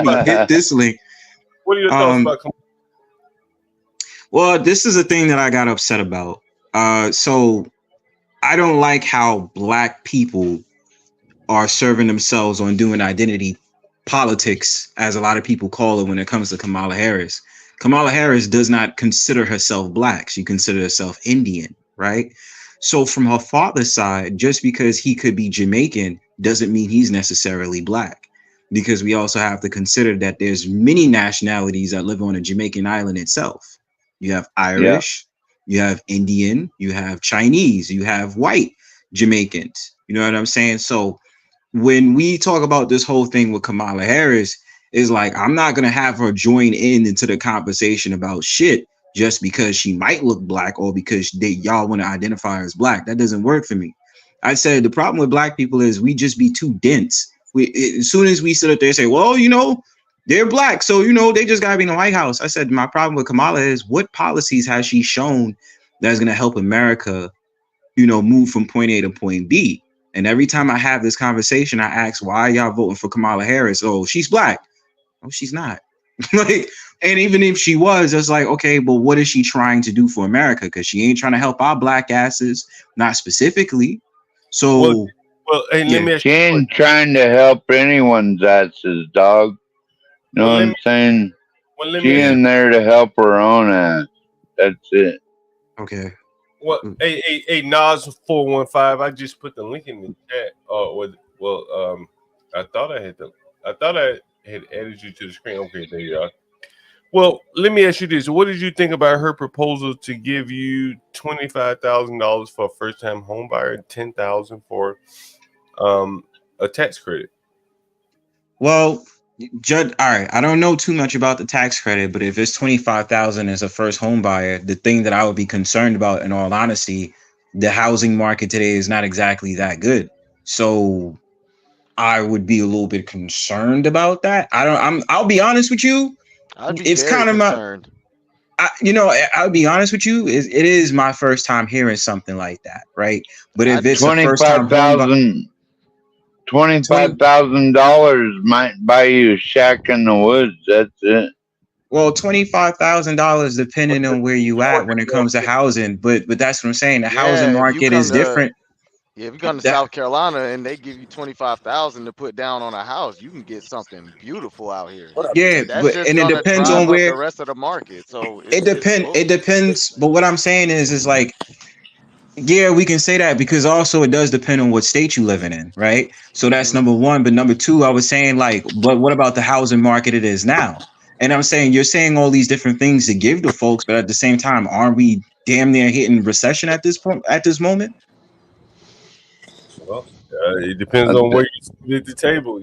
me hit this link. What are your thoughts about Kamala? Well, this is a thing that I got upset about. So I don't like how Black people are serving themselves on doing identity politics, as a lot of people call it when it comes to Kamala Harris. Kamala Harris does not consider herself Black. She considers herself Indian, right? So from her father's side, just because he could be Jamaican doesn't mean he's necessarily Black, because we also have to consider that there's many nationalities that live on a Jamaican island itself. You have Irish, you have Indian, you have Chinese, you have white Jamaicans. You know what I'm saying? So when we talk about this whole thing with Kamala Harris, is like, I'm not gonna have her join into the conversation about shit just because she might look Black or because y'all want to identify her as Black. That doesn't work for me. I said the problem with Black people is we just be too dense. As soon as we sit up there and say, well, you know, they're Black, so, you know, they just gotta be in the White House. I said my problem with Kamala is, what policies has she shown that's gonna help America, you know, move from point A to point B? And every time I have this conversation, I ask, why are y'all voting for Kamala Harris? Oh, she's Black. Oh, she's not. Like, and even if she was, it's like, okay, but what is she trying to do for America? Because she ain't trying to help our Black asses, not specifically. So, hey, she ain't trying to help anyone's asses, dog. You know what I'm saying? She in there to help her own ass. That's it. Okay. Well, hey, Naz415. I just put the link in the chat. I thought I had added you to the screen. Okay, there you are. Well, let me ask you this: what did you think about her proposal to give you $25,000 for a first-time home buyer and $10,000 for a tax credit? Well, Judd, all right. I don't know too much about the tax credit, but if it's 25,000 as a first home buyer, the thing that I would be concerned about, in all honesty, the housing market today is not exactly that good. So I would be a little bit concerned about that. I'll be honest with you. It's kind of concerned. I'll be honest with you. It is my first time hearing something like that, right? But if it's a first time $25,000 might buy you a shack in the woods. That's it. Well, $25,000 depending on where you at when it comes to housing. But that's what I'm saying. The housing market is different. Yeah, if you come to South Carolina and they give you $25,000 to put down on a house, you can get something beautiful out here. Yeah, and it depends on where the rest of the market. So it depends. But what I'm saying is like, yeah, we can say that because also it does depend on what state you living in, right? So that's number one. But number two, I was saying like, but what about the housing market it is now? And I'm saying you're saying all these different things to give to folks, but at the same time, aren't we damn near hitting recession at this point, at this moment? Well, it depends on where you sit at the table.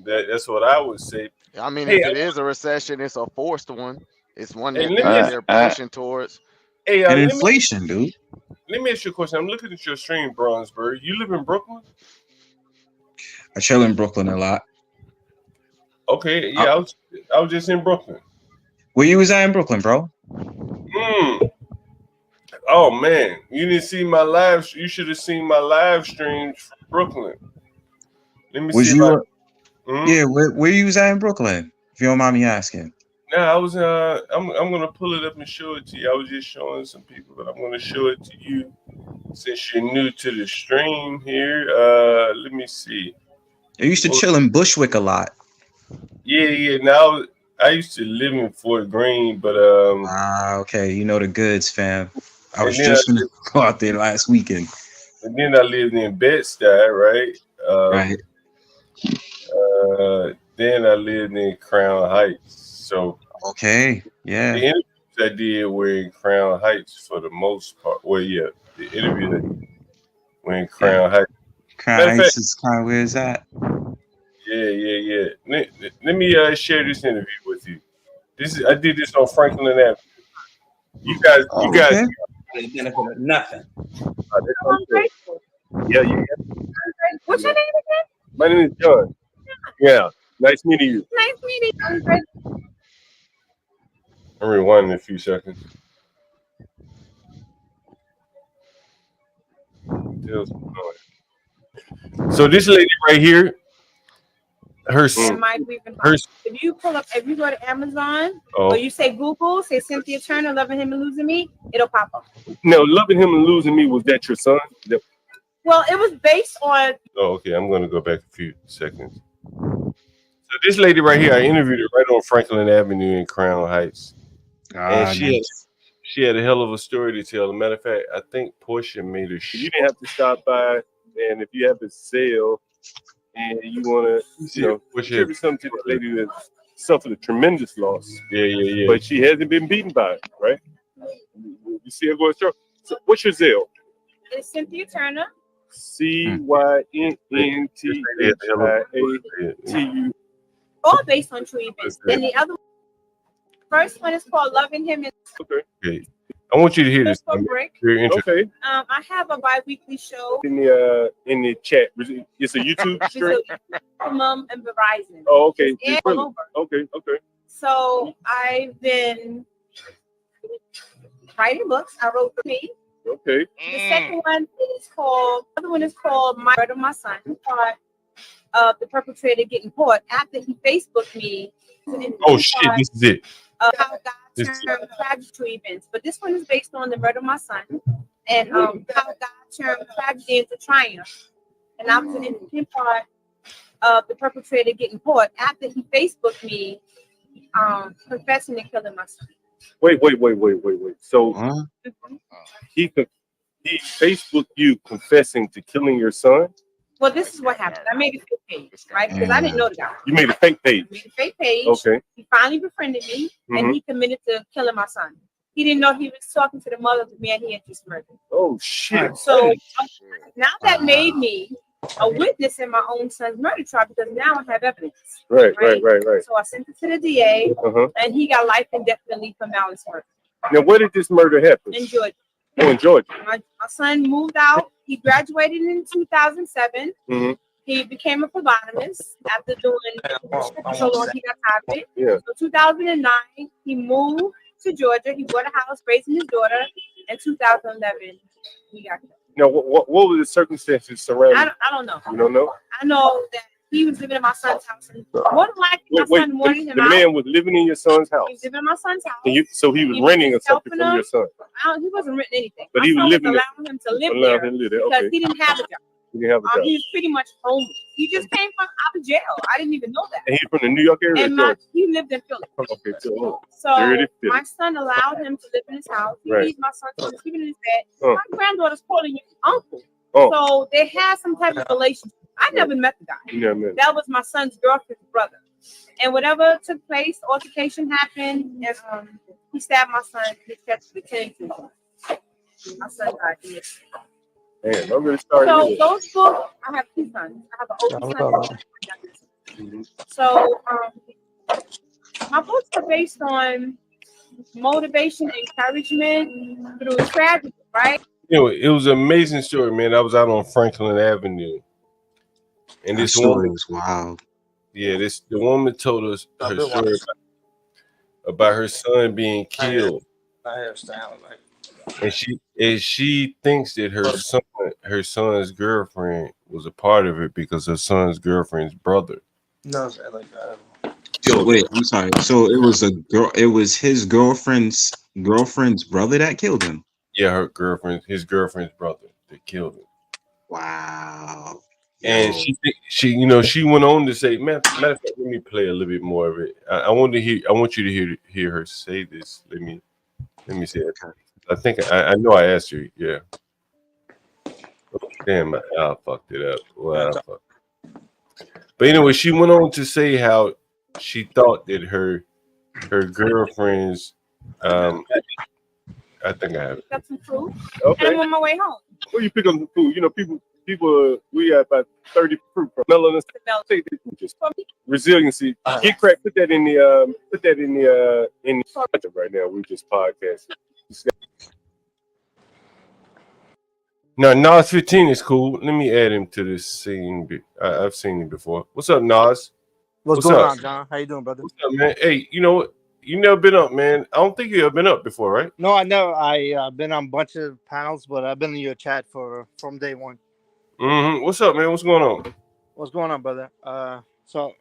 That's what I would say. I mean, if it is a recession, it's a forced one. It's one that they're pushing towards. And inflation, dude. Let me ask you a question. I'm looking at your stream, Bronzeberg. You live in Brooklyn? I chill in Brooklyn a lot. Okay, yeah, I was just in Brooklyn. Where you was at in Brooklyn, bro? Oh man, you didn't see my live. You should have seen my live streams from Brooklyn. Let me see. Yeah, where you was at in Brooklyn? If you don't mind me asking. No, I was. I'm gonna pull it up and show it to you. I was just showing some people, but I'm gonna show it to you since you're new to the stream here. Let me see. I used to chill in Bushwick a lot. Yeah. Now I used to live in Fort Greene, but okay, you know the goods, fam. I was just gonna go out there last weekend. And then I lived in Bed-Stuy, right? Right. Then I lived in Crown Heights. So okay, yeah. The interviews I did were in Crown Heights for the most part. Well, yeah, the interviews were in Crown Heights. Crown Heights is kind of where it's at. Yeah. Let me share this interview with you. I did this on Franklin Avenue. You guys. Nothing. Yeah. What's your name again? My name is John. Yeah. Nice meeting you. Nice meeting you. I'm rewinding a few seconds. So this lady right here, if you pull up, if you go to Amazon or you say Google, say Cynthia Turner, Loving Him and Losing Me, it'll pop up. No, Loving Him and Losing Me, was that your son? Well, it was based on. Oh, okay. I'm going to go back a few seconds. So this lady right here, I interviewed her right on Franklin Avenue in Crown Heights. And she had a hell of a story to tell. As a matter of fact, I think Portia made her. You didn't have to stop by, and if you have to sell and you want to, contribute something to the lady that suffered a tremendous loss. Yeah. But she hasn't been beaten by it, right? You see her going strong. So what's your Zelle? It's Cynthia Turner. CYNTHIATU. All based on true events. Then the other first one is called Loving Him. Okay. I want you to hear this. Very interesting. Okay. I have a bi-weekly show in the chat. It's a YouTube stream. Mom and Verizon. Oh, okay. All over. Okay. So I've been writing books. I wrote 3. Okay. The second one is called. The other one is called My Murder My Son. Part of the perpetrator getting caught after he Facebooked me. Oh shit! This is it. How God turned tragedy events, but this one is based on the murder of my son and how God turned tragedy into triumph. And I was an innocent part of the perpetrator getting caught after he Facebooked me, confessing and killing my son. Wait. So he Facebooked you confessing to killing your son? Well, this is what happened. I made a fake page, right? Because I didn't know the guy. You made a fake page. I made a fake page. Okay. He finally befriended me, and he committed to killing my son. He didn't know he was talking to the mother of the man he had just murdered. Oh shit! So now that made me a witness in my own son's murder trial because now I have evidence. Right. So I sent it to the DA, and he got life indefinitely for malice murder. Now, where did this murder happen? In Georgia. Oh, in Georgia. My son moved out. He graduated in 2007. He became a phlebotomist after doing so long. He got tired of it. Yeah. So 2009, he moved to Georgia. He bought a house, raising his daughter. In 2011, he got killed. Now, what were the circumstances surrounding? I don't know. You don't know? I know that he was living in my son's house. And more than likely, my son wanted him the out. man was living in your son's house. He was living in my son's house. And so he was renting or something from your son. He wasn't renting anything. But my he was son living was there. allowing him to live Allowed there him to live there, because okay. he didn't have a job. He didn't have a job. He was pretty much homeless. He just came from out of jail. I didn't even know that. And he's from the New York area? And he lived in Philly. Okay, so So my son allowed him to live in his house. He Right. needs my son to sleep in his bed. Oh. My granddaughter's calling you uncle. Oh. So they had some type of relationship. I never met the guy. You never met him. That was my son's girlfriend's brother. And whatever took place, altercation happened, and he stabbed my son. He catches the killing. My son died. Yes. Man, I'm really sorry. So those books, I have two sons. I have an older son. So my books are based on motivation, encouragement through tragedy, right? You know, it was an amazing story, man. I was out on Franklin Avenue, and this woman was wild. Yeah, the woman told us her story about her son being killed. And she thinks that her son's girlfriend was a part of it because her son's girlfriend's brother. No, like that. So wait, I'm sorry. So it was his girlfriend's brother that killed him. Yeah, his girlfriend's brother that killed him. Wow. And she went on to say, matter of fact, let me play a little bit more of it. I want you to hear her say this. Let me say it. I think I know I asked her. Yeah. Damn, I fucked it up. Wow. But anyway, she went on to say how she thought that her girlfriend's I think I have it. Got some food. Okay. And I'm on my way home. Where you pick up some food? You know, people. We have about 30 fruit from melon. Resiliency. Get crack. Put that in the right now. We just podcasting. No, Naz415 is cool. Let me add him to this scene. I've seen him before. What's up, Naz? What's going on, John? How you doing, brother? What's up, man? Hey, you know what? You never been up, man. I don't think you ever been up before, right? No, I know. I've been on a bunch of panels, but I've been in your chat from day one. What's up, man? What's going on? What's going on, brother? So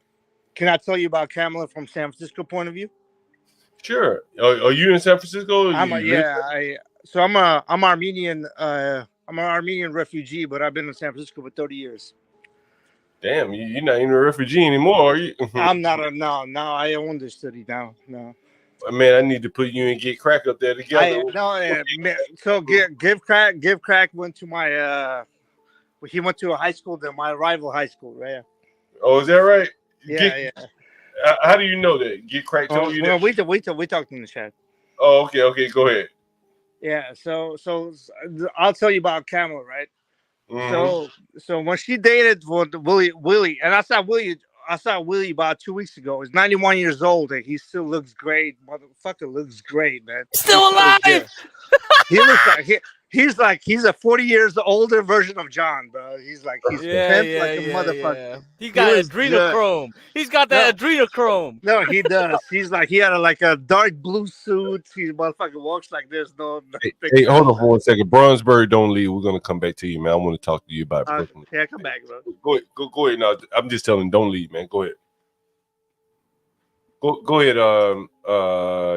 can I tell you about Kamala from San Francisco point of view? Sure. Are you in San Francisco? I'm I'm Armenian. I'm an Armenian refugee, but I've been in San Francisco for 30 years. Damn, you're not even a refugee anymore, are you? I'm not no. I own this city now. No. Man, I need to put you and Get Crack up there together. So Give Crack went to my he went to a high school, my rival high school, right? Oh, is that right? Yeah. How do you know that? Get Crack told you that? We talked in the chat. Oh, okay, go ahead. Yeah, so I'll tell you about Kamala, right? So when she dated with Willie, and I saw Willie about 2 weeks ago. He's 91 years old, and he still looks great. Motherfucker looks great, man. Still alive. He looks like he's a 40 years older version of John, bro. He's like a motherfucker. Yeah. He got adrenochrome. He's got that adrenochrome. No, he does. He's like he had a dark blue suit. He motherfucker walks like there's no. Hey, hold on for 1 second. Bronzeberry, don't leave. We're gonna come back to you, man. I want to talk to you about Brooklyn. Yeah, come back, bro. Go ahead. Now, I'm just telling. Don't leave, man. Go ahead. Go ahead.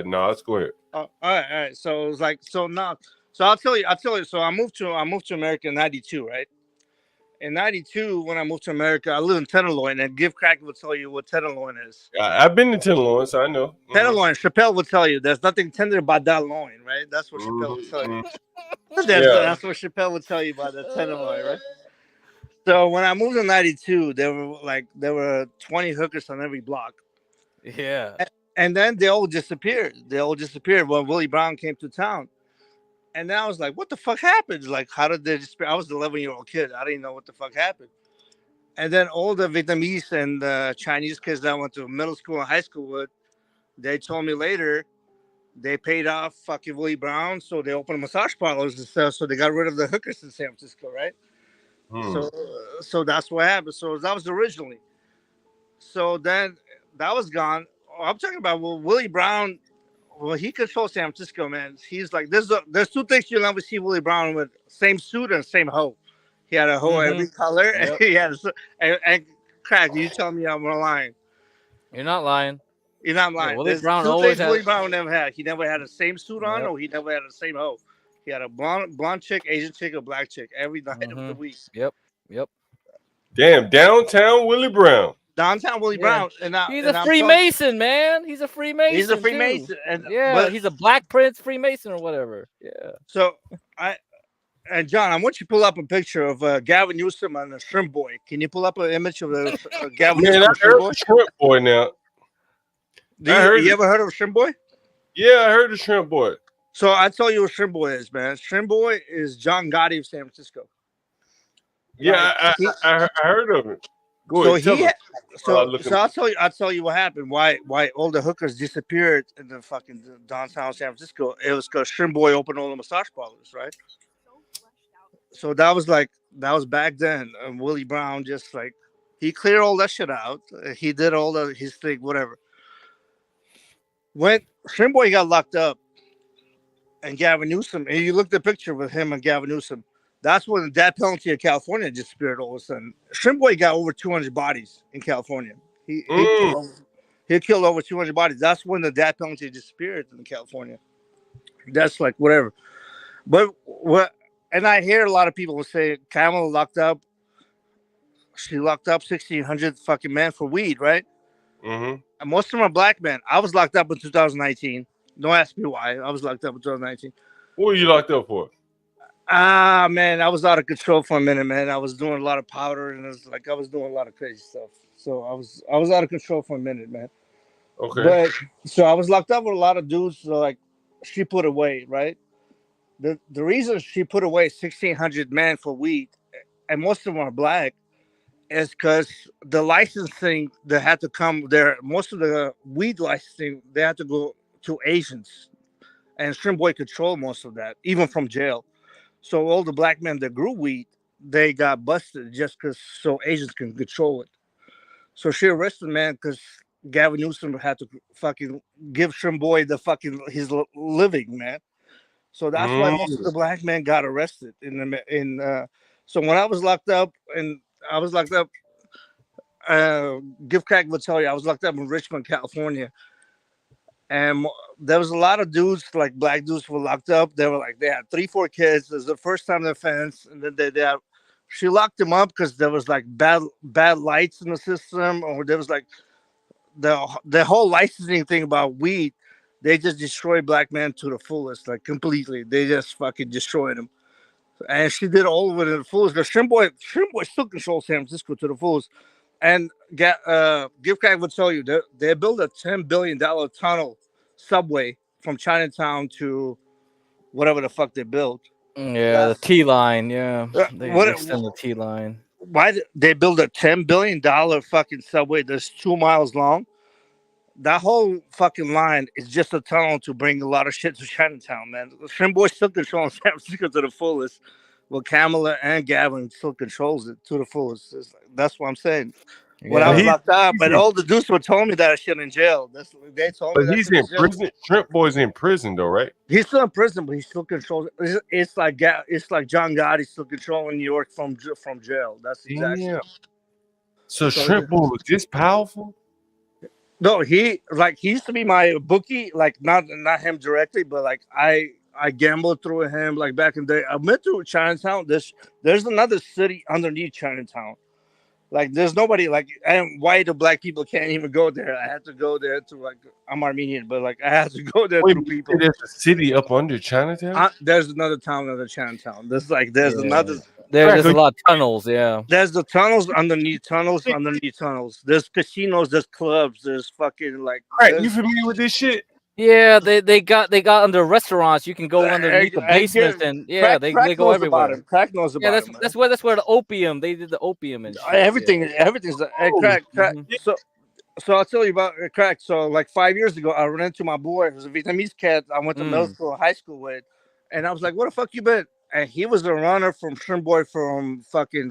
Let's go ahead. All right. So it was like now. So I'll tell you. So I moved to America in '92, right? In '92, when I moved to America, I live in Tenderloin, and Give Crack will tell you what Tenderloin is. I've been to Tenderloin, so I know. Tenderloin. Chappelle will tell you there's nothing tender about that loin, right? That's what Chappelle will tell you. That's what Chappelle will tell you about that Tenderloin, right? So when I moved in '92, there were 20 hookers on every block. Yeah. And then they all disappeared. They all disappeared when Willie Brown came to town. And then I was like, what the fuck happened? Like, how did they disappear? I was an 11-year-old kid. I didn't know what the fuck happened. And then all the Vietnamese and Chinese kids that I went to middle school and high school with, they told me later they paid off fucking Willie Brown, so they opened massage parlors and stuff. So they got rid of the hookers in San Francisco, right? So that's what happened. So that was originally. So then that was gone. I'm talking about Willie Brown. Well, he controls San Francisco, man. He's like, there's two things you'll never see Willie Brown with: same suit and same hoe. He had a hoe every color, and he had and crack. You tell me I'm lying? You're not lying. You're not lying. Willie There's Brown two always things Willie Brown never had. He never had the same suit on, or he never had the same hoe. He had a blonde chick, Asian chick, or black chick every night of the week. Yep. Damn, downtown Willie Brown. Downtown Willie Brown, He's a Freemason, man. He's a Freemason. He's a Freemason, but he's a Black Prince Freemason or whatever. Yeah. So and John, I want you to pull up a picture of Gavin Newsom and the Shrimpboy. Can you pull up an image of the Gavin Newsom? Man, I heard of Shrimpboy now. You ever heard of Shrimpboy? Yeah, I heard of Shrimpboy. So I tell you what Shrimpboy is, man. Shrimpboy is John Gotti of San Francisco. Yeah, I heard of it. So I'll tell you what happened. Why all the hookers disappeared in the fucking downtown San Francisco? It was because Shrimpboy opened all the massage parlors, right? So that was back then. And Willie Brown just like he cleared all that shit out. He did all his thing, whatever. When Shrimpboy got locked up, and Gavin Newsom, and you look at the picture with him and Gavin Newsom. That's when the death penalty in California disappeared all of a sudden. Shrimpboy got over 200 bodies in California. He killed over 200 bodies. That's when the death penalty disappeared in California. That's like whatever. But and I hear a lot of people say Kamala locked up. She locked up 1,600 fucking men for weed, right? And most of them are black men. I was locked up in 2019. Don't ask me why. I was locked up in 2019. What were you locked up for? Man, I was out of control for a minute, man. I was doing a lot of powder, and I was doing a lot of crazy stuff. So I was out of control for a minute, man. Okay. But so I was locked up with a lot of dudes. So like, she put away, right? The reason she put away 1,600 men for weed, and most of them are black, is because the licensing that had to come there. Most of the weed licensing they had to go to Asians, and Shrimpboy controlled most of that, even from jail. So all the black men that grew weed, they got busted just because so Asians can control it. So she arrested man because Gavin Newsom had to fucking give Shrimpboy his living, man. So that's why most of the black men got arrested so when I was locked up, Gift Crack will tell you I was locked up in Richmond, California. And there was a lot of dudes, like black dudes, were locked up. They had 3-4 kids. It was the first time offense, and then she locked them up because there was like bad lights in the system, or there was like the whole licensing thing about weed. They just destroyed black men to the fullest, like completely. They just fucking destroyed them. And she did all of it to the fullest. The Shrimpboy still controls San Francisco to the fullest. And Gift Crack would tell you they built a $10 billion tunnel subway from Chinatown to whatever the fuck they built. Yeah, the T line. Yeah, they extend the T line. Why did they build a $10 billion fucking subway that's 2 miles long? That whole fucking line is just a tunnel to bring a lot of shit to Chinatown, man. Shrimpboy still controls San Francisco to the fullest. Well, Kamala and Gavin still controls it to the fullest. That's what I'm saying. When I was locked up, but all the dudes were telling me that I shit in jail. They told me. But he's in prison. Shrimpboy's in prison though, right? He's still in prison, but he still controls it. It's like John Gotti still controlling New York from jail. That's exactly. Yeah. So Shrimpboy was this powerful? No, he used to be my bookie. Like not him directly, but like I gambled through him. Like back in the day, I went to Chinatown. There's another city underneath Chinatown. Like there's nobody and white or black people can't even go there. I had to go there to I'm Armenian, but I had to go there through people. There's a city up under Chinatown. There's another town under Chinatown. There's another. There's a lot of tunnels. Yeah. There's the tunnels underneath tunnels. There's casinos. There's clubs. There's fucking like. Crack, you familiar with this shit? Yeah, they got under restaurants. You can go underneath the basements, and yeah, they go everywhere. Crack knows about it. That's where the opium. They did the opium and shit, everything's crack. So I'll tell you about crack. So like 5 years ago, I ran into my boy. It was a Vietnamese cat I went to middle school, high school with, and I was like, "Where the fuck you been?" And he was a runner from Shrimpboy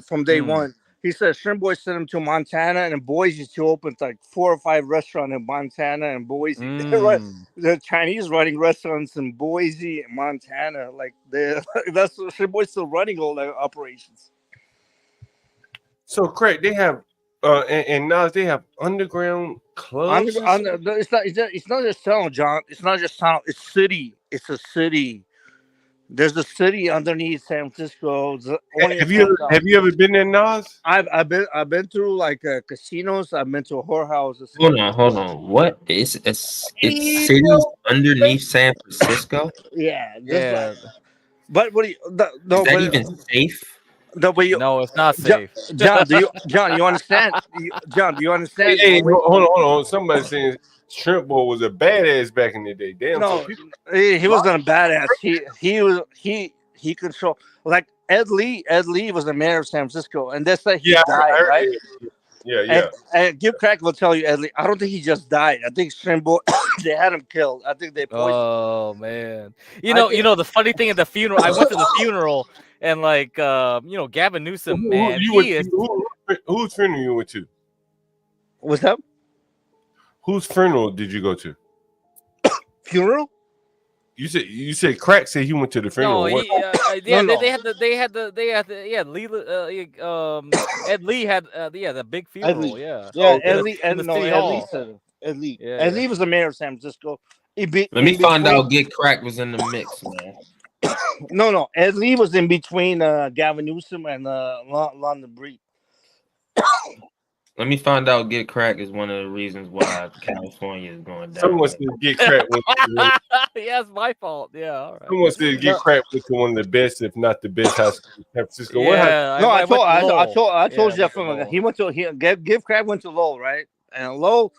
from day one. He said Shrimpboy sent him to Montana and Boise to open like 4 or 5 restaurants in Montana and Boise. The Chinese running restaurants in Boise and Montana. Like that's Shrimpboy's still running all their operations. So Craig, they have and Naz, they have underground clubs. It's not just town, John. It's not just town. It's city. It's a city. There's a city underneath San Francisco. Have you ever been there, Naz? I've been through like casinos. I've been to whorehouses. Hold on. What is it's cities underneath San Francisco? Yeah. But what do you? Is that even safe? No, it's not safe. John, you understand? John, do you understand? Hey, hold on. Somebody saying Shrimpboy was a badass back in the day. Damn. No, he wasn't a badass. He controlled like Ed Lee. Ed Lee was the mayor of San Francisco, and that's like he died, right? Yeah. And Give Crack will tell you, Ed Lee. I don't think he just died. I think Shrimpboy they had him killed. I think they poisoned. Oh man, you know the funny thing at the funeral. I went to the funeral. And like Gavin Newsom, man, whose funeral you went to? What's that? Whose funeral did you go to? Funeral? You said Crack said he went to the funeral. No, they had Ed Lee had the big funeral. Ed Lee was the mayor of San Francisco. Let me find out. Get Crack was in the mix, man. No. Ed Lee was in between Gavin Newsom and London Breed. Let me find out. Get Crack is one of the reasons why California is going down. Someone said Get Crack. Yeah, it's my fault. Yeah, all right. Someone said Get Crack was one of the best, if not the best, house in San Francisco. I told you that from he went to Give Crack went to Lowell, right? And Lowell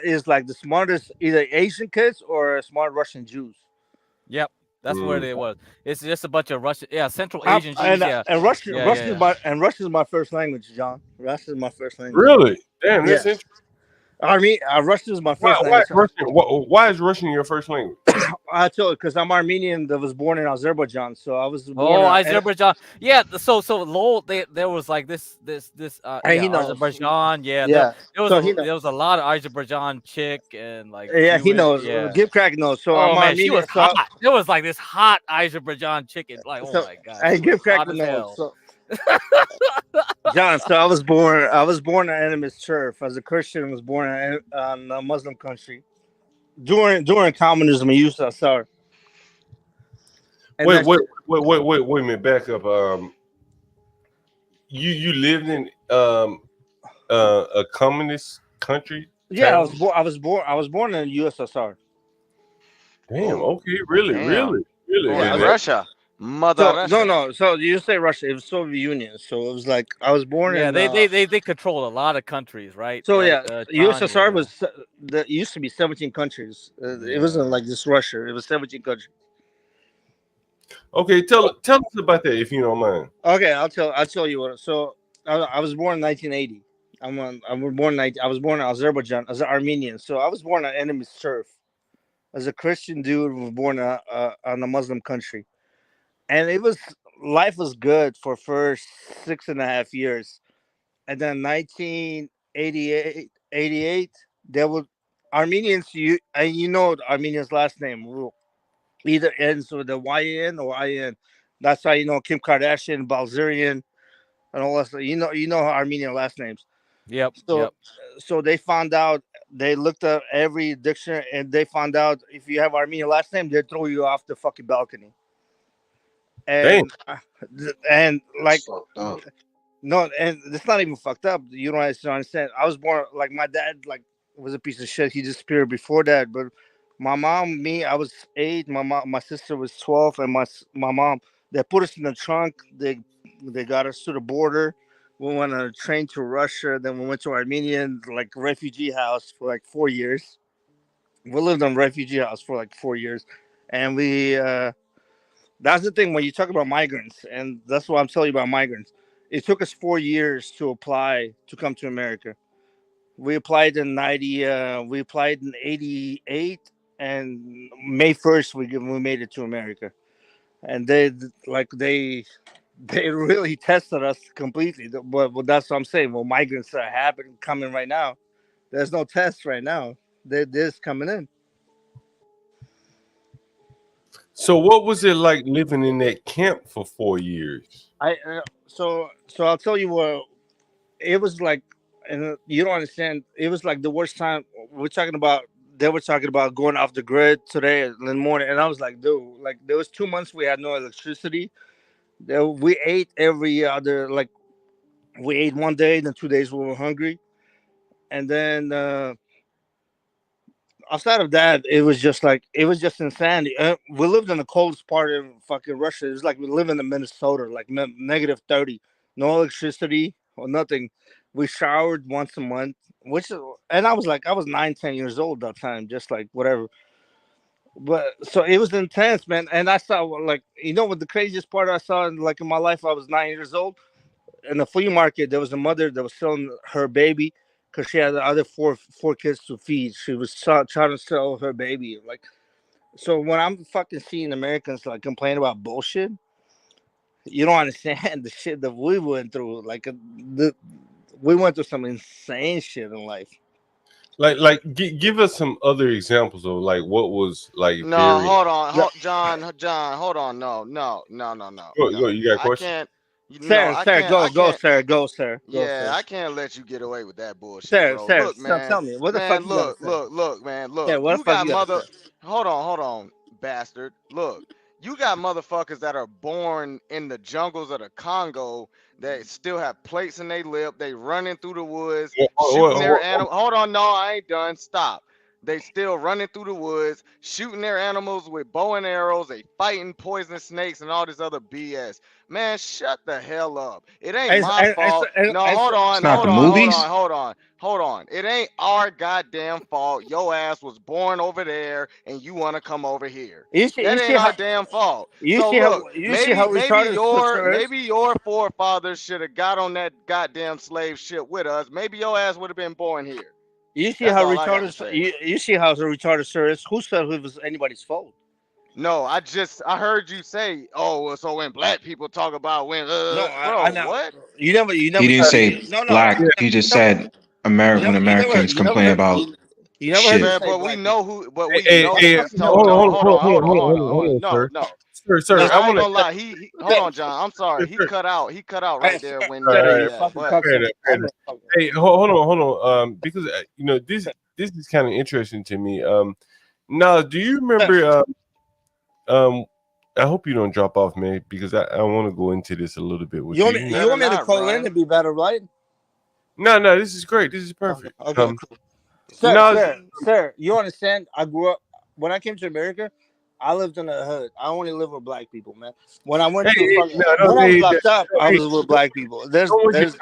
is like the smartest either Asian kids or smart Russian Jews. Yep. That's where it was. It's just a bunch of Russian, Central Asian Jews, and Russian is my first language, John. Russian is my first language. Really? Damn, that's interesting. Russian is my first language. Why is Russian your first language? I told you because I'm Armenian that was born in Azerbaijan, so I was born. Oh, Azerbaijan. Yeah. So Lowell, there was like this Azerbaijan. There was a lot of Azerbaijan chick and like. Yeah, he knows. Give Crack knows. So I'm Armenian. She was hot. There was like this hot Azerbaijan chicken. Like, oh my god. I Give Crack knows. John, so I was born on enemy's turf. As a Christian, I was born in a Muslim country during communism in USSR. Wait a minute, back up. You lived in a communist country? Yeah, I was born in USSR. Damn, okay, really. Russia. Russia. No. So you say Russia? It was Soviet Union. So it was like I was born in. They controlled a lot of countries, right? So USSR was it used to be 17 countries. It wasn't like this Russia. It was 17 countries. Okay, tell us about that if you don't mind. Okay, I'll tell you what. So I was born in 1980. I was born in Azerbaijan as an Armenian. So I was born on enemy's turf. As a Christian dude, was born on a Muslim country. And life was good for first 6.5 years. And then 1988, there were Armenians, you know the Armenians' last name either ends with a YN or IN. That's how you know Kim Kardashian, Balzerian, and all that stuff. You know her Armenian last names. Yep. So they found out, they looked up every dictionary and they found out if you have Armenian last name, they throw you off the fucking balcony. And like no, and it's not even fucked up. You don't understand. I was born like my dad was a piece of shit. He disappeared before that. But my mom, I was 8. My sister was 12, and my mom. They put us in the trunk. They They got us to the border. We went on a train to Russia. Then we went to Armenian like refugee house for like 4 years. We lived in a refugee house for like 4 years, and we. That's the thing when you talk about migrants, and that's what I'm telling you about migrants. It took us 4 years to apply to come to America. We applied in 90. We applied in 88, and May 1st we made it to America, and they really tested us completely. But that's what I'm saying. Well, migrants are coming right now. There's no test right now. They're just coming in. So what was it like living in that camp for 4 years? So I'll tell you what it was like, and you don't understand. It was like the worst time. They were talking about going off the grid today in the morning, and I was like, dude, like there was 2 months we had no electricity. We ate every other, like we ate one day, then 2 days we were hungry, and then outside of that, it was just insanity. We lived in the coldest part of fucking Russia. It was like we live in Minnesota, like negative 30, no electricity or nothing. We showered once a month, and I was 9-10 years old that time, just like whatever. But so it was intense, man. And I saw what the craziest part I saw in my life. I was 9 years old. In the flea market, there was a mother that was selling her baby because she had the other four kids to feed. She was trying to sell her baby. So when I'm fucking seeing Americans complain about bullshit, you don't understand the shit that we went through. We went through some insane shit in life. Give us some other examples of what was like. No, hold on, John, hold on. No. Go, you got a question? Sir, go, sir. Yeah, I can't let you get away with that bullshit, sir, bro. Sir, Look, man. Tell me, what the fuck? Look, man. Look, yeah, what you got mother. Hold on, bastard. Look, you got motherfuckers that are born in the jungles of the Congo that still have plates in their lip. They running through the woods, shooting their animals. Hold on, no, I ain't done. Stop. They still running through the woods, shooting their animals with bow and arrows. They fighting poisonous snakes and all this other BS. Man, shut the hell up. It ain't my fault. No, hold on. Hold on. It ain't our goddamn fault. Your ass was born over there and you want to come over here. That ain't our damn fault. So look, maybe your forefathers should have got on that goddamn slave ship with us. Maybe your ass would have been born here. You see how retarded? You see how retarded sir is? Who said it was anybody's fault? No, I heard you say, oh, so when black people talk about when, what? You never. You didn't say black. You just said Americans complain about. You never heard me say but we know who. But we know. Hold on. No. Sir, I ain't gonna lie. Hold on, John. I'm sorry. He cut out right there when. Hey, hold on. Because this is kind of interesting to me. Now, do you remember? I hope you don't drop off, man, because I want to go into this a little bit with you. You want me to call in to be better, right? No, this is great. This is perfect. Okay, cool. Sir, you understand? I grew up when I came to America. I lived in the hood. I only live with black people, man. When I went I was locked up, I was with black people. Don't waste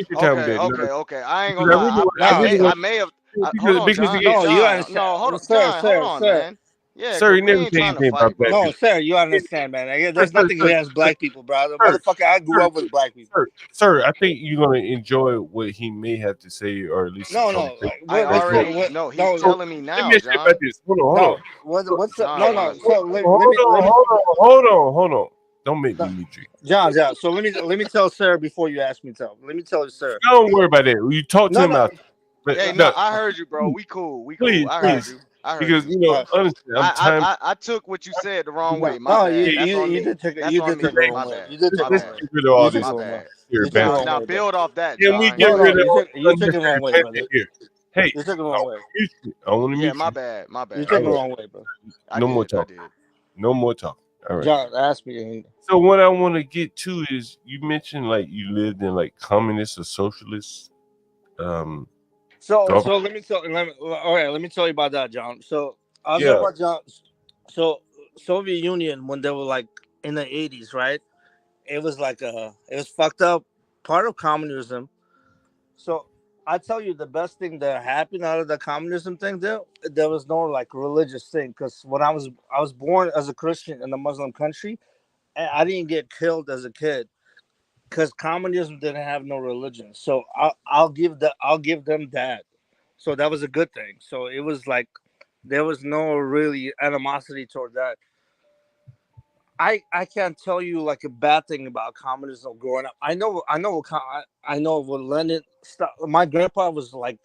your time with that. Okay. I ain't gonna lie. I may have. Hold on, John. No, hold on, John. Man. Yeah, sir, you never said anything about black people. No, sir, you understand, man. There's nothing against black people, brother. Motherfucker, I grew up with black people. Sir, I think you're gonna enjoy what he may have to say, or at least he's telling me now. Let me about this. Hold on. Hold on. Don't make me mute you. John. So let me tell sir before you ask me to tell. Let me tell you, sir. Don't worry about that. You talk to him out. Hey, no, I heard you, bro. We cool. Please. I heard you. Because honestly, I took what you said the wrong way. My bad. You did take it the wrong way. You did take it wrong way. Now build off that. Can we get rid of? You took it the wrong way, brother. Hey, you took it the wrong way. I want to meet you. My bad. You took it the wrong way, bro. No more talk. No more talk. All right. John, ask me. So what I want to get to is you mentioned you lived in communist or socialist. So let me tell you about that, John. So I'll talk about John. So Soviet Union, when they were in the 80s, right? it was fucked up part of communism. So I tell you, the best thing that happened out of the communism thing, there was no like religious thing. Because when I was born as a Christian in a Muslim country, and I didn't get killed as a kid because communism didn't have no religion. So I'll give them that. So that was a good thing. So it was like there was no really animosity toward that. I can't tell you like a bad thing about communism growing up. I know what Lenin. My grandpa was like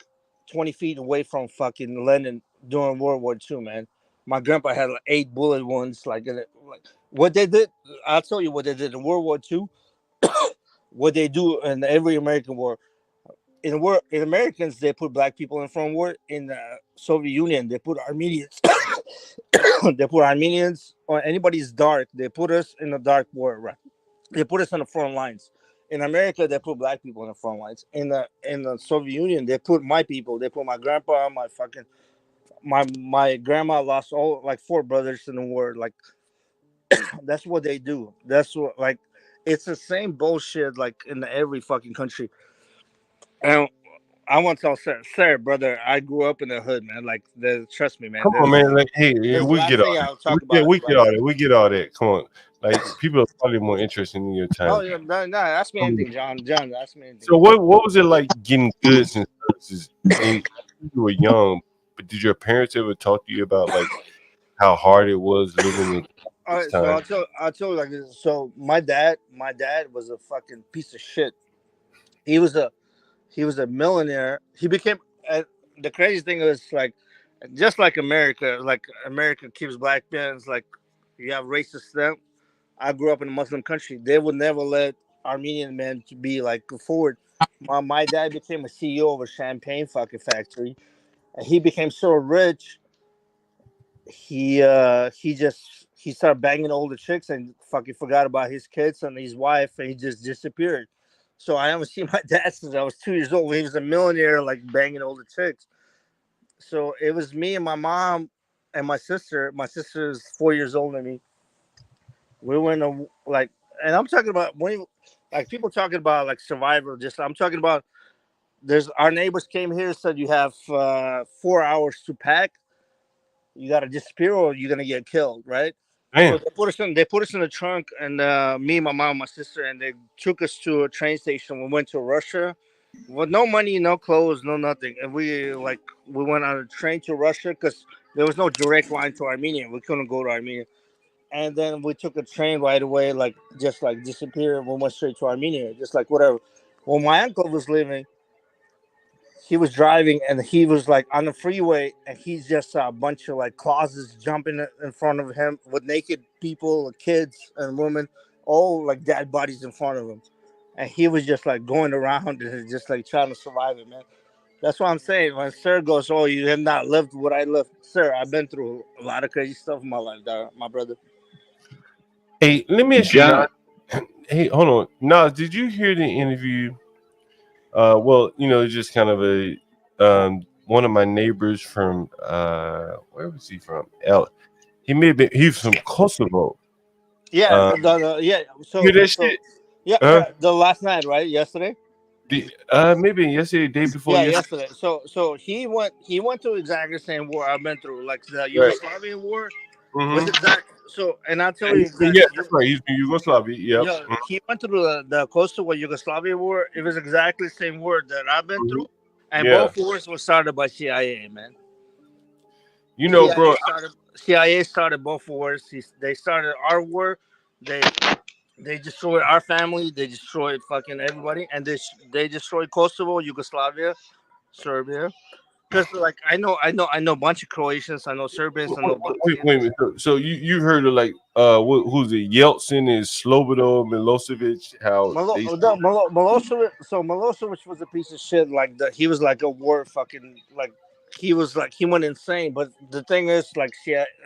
20 feet away from fucking Lenin during World War II. Man, my grandpa had like 8 bullet wounds. Like what they did. I'll tell you what they did in World War II. What they do in every American war. In Americans, they put black people in front war. In the Soviet Union, they put Armenians. They put Armenians or anybody's dark. They put us in the dark war. Right? They put us on the front lines. In America, they put black people in the front lines. In the Soviet Union, they put my people. They put my grandpa, my grandma lost all like 4 brothers in the war. Like that's what they do. That's what like it's the same bullshit like in every fucking country. And I want to tell Sir, brother, I grew up in the hood, man. Like, trust me, man. Come on, man. Like, hey, we get all that. We get all that. We get all that. Come on. Like, people are probably more interested in your time. Oh, yeah. No, ask me anything, John. Ask me anything. So, what was it like getting goods and services when you were young? But did your parents ever talk to you about, like, how hard it was living in all right, time? So I'll tell you like this. So, my dad was a fucking piece of shit. He was a millionaire. He became the crazy thing is like just like America keeps black men like you have racist them. I grew up in a Muslim country. They would never let Armenian men to be like forward. My dad became a CEO of a champagne fucking factory, and he became so rich. He started banging older chicks and fucking forgot about his kids and his wife, and he just disappeared. So I haven't seen my dad since I was 2 years old. He was a millionaire, like banging older chicks. So it was me and my mom and my sister. My sister is 4 years older than me. We went and I'm talking about people talking about like survival. I'm talking about our neighbors came here and said you have 4 hours to pack. You got to disappear or you're gonna get killed, right? Damn. So they put us in the trunk, and me, my mom, my sister, and they took us to a train station. We went to Russia with no money, no clothes, no nothing. And we went on a train to Russia because there was no direct line to Armenia. We couldn't go to Armenia. And then we took a train right away, just disappeared. We went straight to Armenia, just like whatever. Well, my uncle was living. He was driving and he was like on the freeway and he just saw a bunch of like closets jumping in front of him with naked people, kids and women, all like dead bodies in front of him. And he was just like going around and just like trying to survive it, man. That's what I'm saying. When Sir goes, oh, you have not lived what I lived. Sir, I've been through a lot of crazy stuff in my life, my brother. Hey, let me ask you. Hey, hold on. Naz, did you hear the interview? Well, just kind of one of my neighbors from where was he from? He's from Kosovo. Yeah, yeah. So the last night, right? Yesterday. Maybe yesterday, day before. Yeah, yesterday. So he went to exactly the same war I've been through, like the Yugoslavian war. Mm-hmm. Was exact. So, and I'll tell you, yeah, that's right. He's from Yugoslavia. Yep. Yeah, he went through the Kosovo Yugoslavia war. It was exactly the same war that I've been through, and both wars were started by CIA, man. CIA started both wars. They started our war. They destroyed our family. They destroyed fucking everybody, and they destroyed Kosovo, Yugoslavia, Serbia. Because like I know a bunch of Croatians, I know Serbians, I know. Wait a minute. So you heard of like who's it? Yeltsin and Slobodan Milosevic? How Milosevic? So Milosevic was a piece of shit. Like he was like a war fucking like he went insane. But the thing is, like,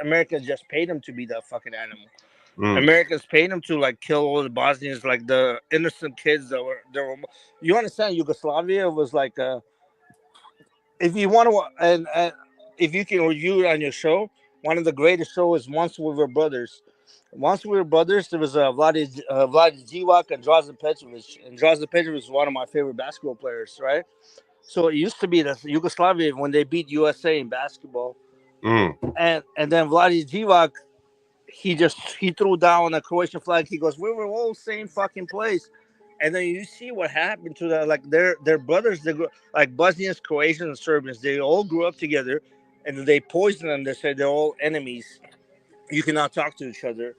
Americans just paid him to be that fucking animal. Americans paid him to like kill all the Bosnians, like the innocent kids that were there. You understand? Yugoslavia was like if you want to, and if you can review it on your show, one of the greatest shows is Once We Were Brothers. Once we were brothers, there was Vladi Divac and Drazen Petrovic. And Drazen Petrovic is one of my favorite basketball players, right? So it used to be the Yugoslavia when they beat USA in basketball. And then Vladi Divac, he threw down a Croatian flag. He goes, we were all same fucking place. And then you see what happened to that. Like their brothers, they grew, like Bosnians, Croatians, and Serbians. They all grew up together, and they poisoned them. They said they're all enemies. You cannot talk to each other.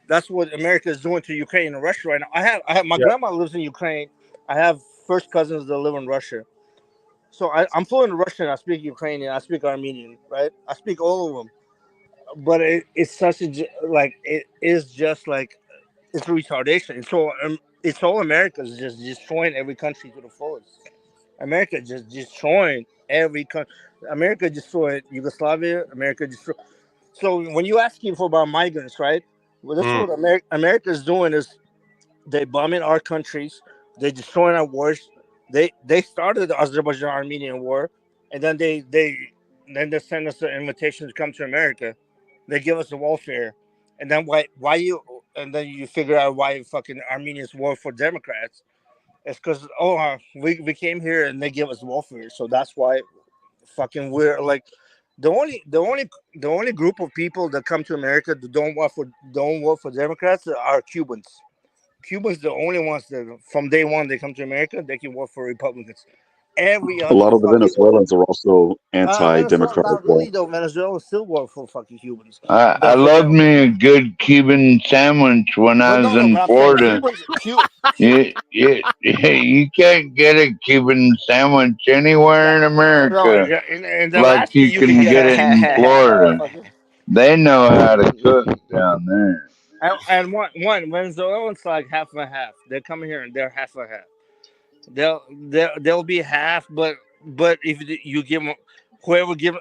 That's what America is doing to Ukraine and Russia right now. I have my grandma lives in Ukraine. I have first cousins that live in Russia. So I'm fluent in Russian. I speak Ukrainian. I speak Armenian. Right? I speak all of them. But it's such a it is just like it's retardation. It's all America is just destroying every country to the fullest. America just destroying every country. America destroyed Yugoslavia. America destroyed. So when you asking for about migrants, right? Well, that's what America is doing is they bombing our countries. They destroying our wars. They started the Azerbaijan-Armenian war, and then they send us an invitation to come to America. They give us a welfare, and then and then you figure out why fucking Armenians war for Democrats. It's because we came here and they give us welfare, so that's why fucking we're like the only group of people that come to America that don't vote for Democrats are Cubans. Cubans the only ones that from day one they come to America they can vote for Republicans. Every other a lot of the Venezuelans are also anti-democratic. Not really though. Venezuela still vote for fucking Cubans. I love me a good Cuban sandwich when I was in Florida. You can't get a Cuban sandwich anywhere in America like you can get it in Florida. They know how to cook down there. And one Venezuelans like half and half. They're coming here and they're half and half. They'll be half, but if you give them whoever give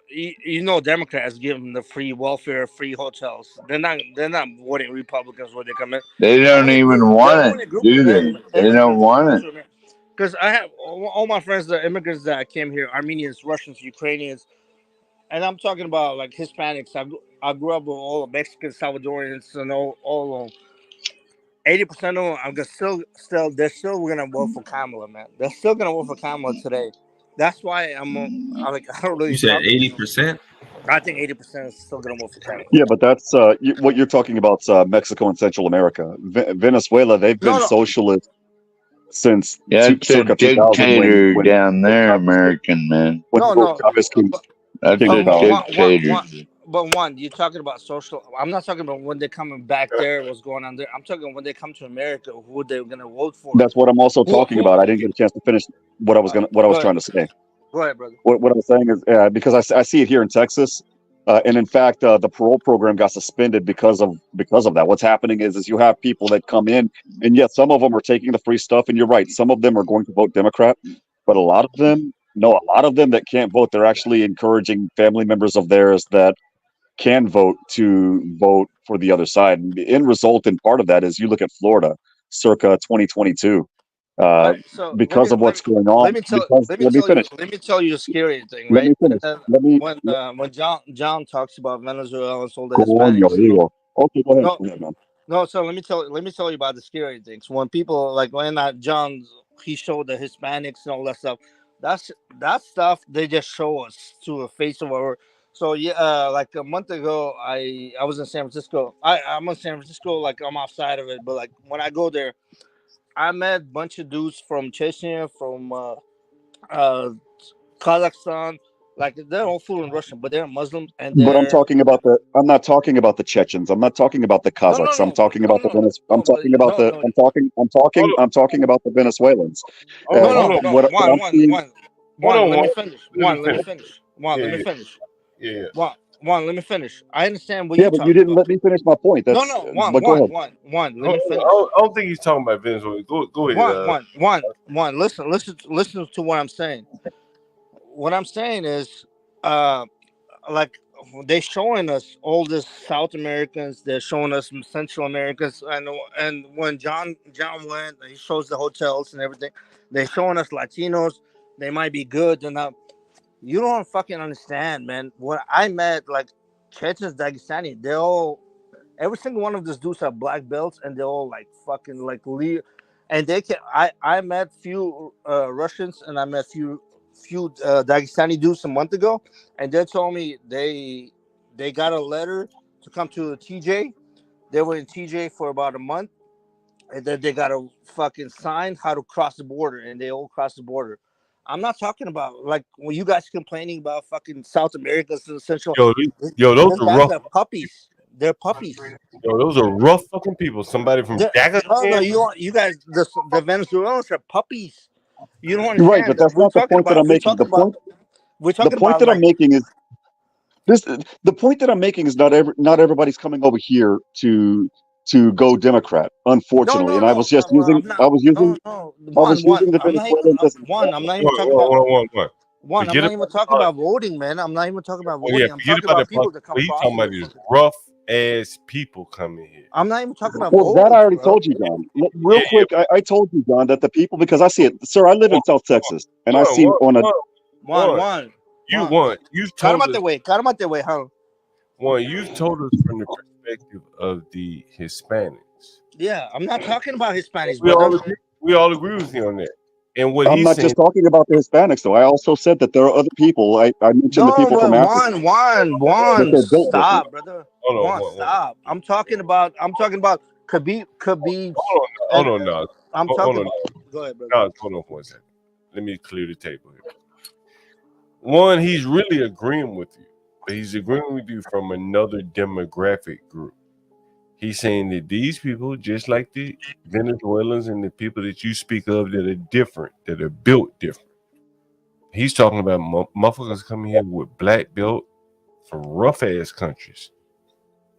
Democrats give them the free welfare, free hotels. They're not voting Republicans when they come in. They don't even want it, do they? They don't want it. Because I have all my friends, the immigrants that came here, Armenians, Russians, Ukrainians, and I'm talking about like Hispanics. I grew up with all the Mexicans, Salvadorians, and all of them. 80% of them, they're still gonna vote for Kamala, man. They're still gonna vote for Kamala today. That's why I'm like I don't really. You said 80%. I think 80% is still gonna vote for Kamala. Yeah, but that's what you're talking about. Mexico and Central America, Venezuela. They've been socialist since circa 2000 down there, American man. That's a dictator. But you're talking about social. I'm not talking about when they're coming back there, what's going on there. I'm talking when they come to America, who they're gonna vote for. That's what I'm also talking about. I didn't get a chance to finish what I was trying to say. Go ahead, brother. What I'm saying is because I see it here in Texas, and in fact, the parole program got suspended because of that. What's happening is you have people that come in, and yet some of them are taking the free stuff, and you're right, some of them are going to vote Democrat, but a lot of them that can't vote, they're actually encouraging family members of theirs that can vote to vote for the other side. And the end result in part of that is you look at Florida circa 2022 because of what's going on. Let me tell you a scary thing, right? When John talks about Venezuela and all the Hispanics. Okay, go ahead. No, so let me tell you about the scary things. When people like when John he showed the Hispanics and all that stuff. That stuff they just show us to a face of our. So like a month ago, I was in San Francisco. I'm in San Francisco, like I'm outside of it, but like when I go there, I met a bunch of dudes from Chechnya, from Kazakhstan. Like they're all fluent Russian, but they're Muslims. But I'm not talking about the Chechens. I'm not talking about the Kazakhs. I'm talking about the I'm talking about the Venezuelans. Let me finish. I understand what you're talking about. Yeah, but you didn't let me finish my point. Let me finish. I don't think he's talking about Venezuela. Go ahead. Listen to what I'm saying. What I'm saying is, like they're showing us all this South Americans. They're showing us some Central Americans, and when John went, he shows the hotels and everything. They're showing us Latinos. They might be good. They're not. You don't fucking understand, man. When I met like Chechens, Dagestani, Every single one of these dudes have black belts, and they're all like fucking like and they can. I met few Russians, and I met few Dagestani dudes a month ago, and they told me they got a letter to come to TJ. They were in TJ for about a month, and then they got a fucking sign how to cross the border, and they all crossed the border. I'm not talking about like when you guys complaining about fucking South America, Central. Those are rough. Are puppies. They're puppies. Yo, those are rough fucking people. Somebody from Dagestan. No, you guys, the Venezuelans are puppies. You don't You're understand. right, but that's not the point that I'm making. The point that I'm making is this. The point that I'm making is not everybody's coming over here to go Democrat, unfortunately. I was just using the Venezuelan as one. I'm not even talking about one. I'm not even talking about voting, man. I'm not even talking about voting. I'm talking about people that come. He's talking about these rough ass people coming here. I'm not even talking about voting. That I already told you, John. Real quick, I told you, John, that the people, because I see it, sir. I live in South Texas, and I see on a one. You've got him out the way. Got him out the way, huh? One, you've told us from the perspective of the Hispanics. Yeah, I'm not talking about Hispanics. We all agree with you on that. And what I'm not just talking about the Hispanics, though. I also said that there are other people. I mentioned the people from Africa. One. Stop, brother. Stop. I'm talking about Khabib. Hold on, Naz. I'm talking about. Go ahead, brother. Naz, hold on for a second. Let me clear the table here. One, he's really agreeing with you, but he's agreeing with you from another demographic group. He's saying that these people, just like the Venezuelans and the people that you speak of that are different, that are built different. He's talking about motherfuckers coming here with black belt from rough ass countries.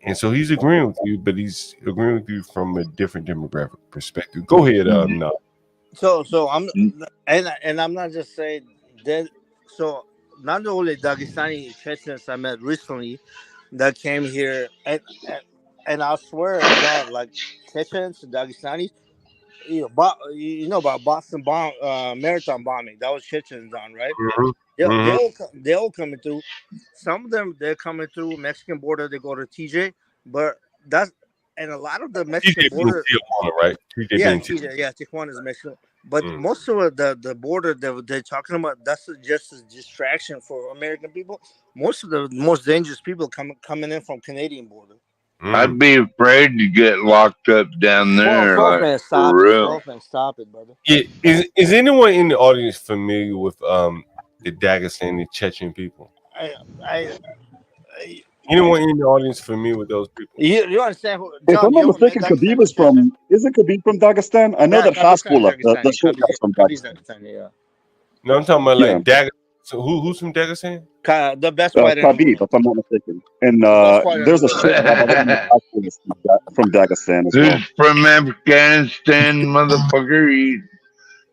And so he's agreeing with you, but he's agreeing with you from a different demographic perspective. Go ahead, no. So I'm and I'm not just saying that. So not only Dagestani Chechens I met recently that came here, and I swear to God, like Chechens and Dagestanis, you know about Boston marathon bombing. That was Chechens on, right? Mm-hmm. They all coming through. Some of them they're coming through Mexican border. They go to TJ, but and a lot of the Mexican border, right? Tijuana is Mexican. But most of the border that they're talking about, that's just a distraction for American people. Most of the most dangerous people coming in from Canadian border. I'd be afraid to get locked up down there. Stop it, brother. Yeah, is anyone in the audience familiar with the Dagestan and Chechen people? Anyone in the audience familiar with those people? You understand? If I'm not mistaken, Khabib is from. Isn't Khabib from Dagestan? I know that Hasbullah, the short guy's from Dagestan. Yeah. No, I'm talking about like Dagestan. So who's from Dagestan? The best fighter. Khabib, if I'm not mistaken. And there's a shit from Dagestan as well. From Afghanistan, motherfucker.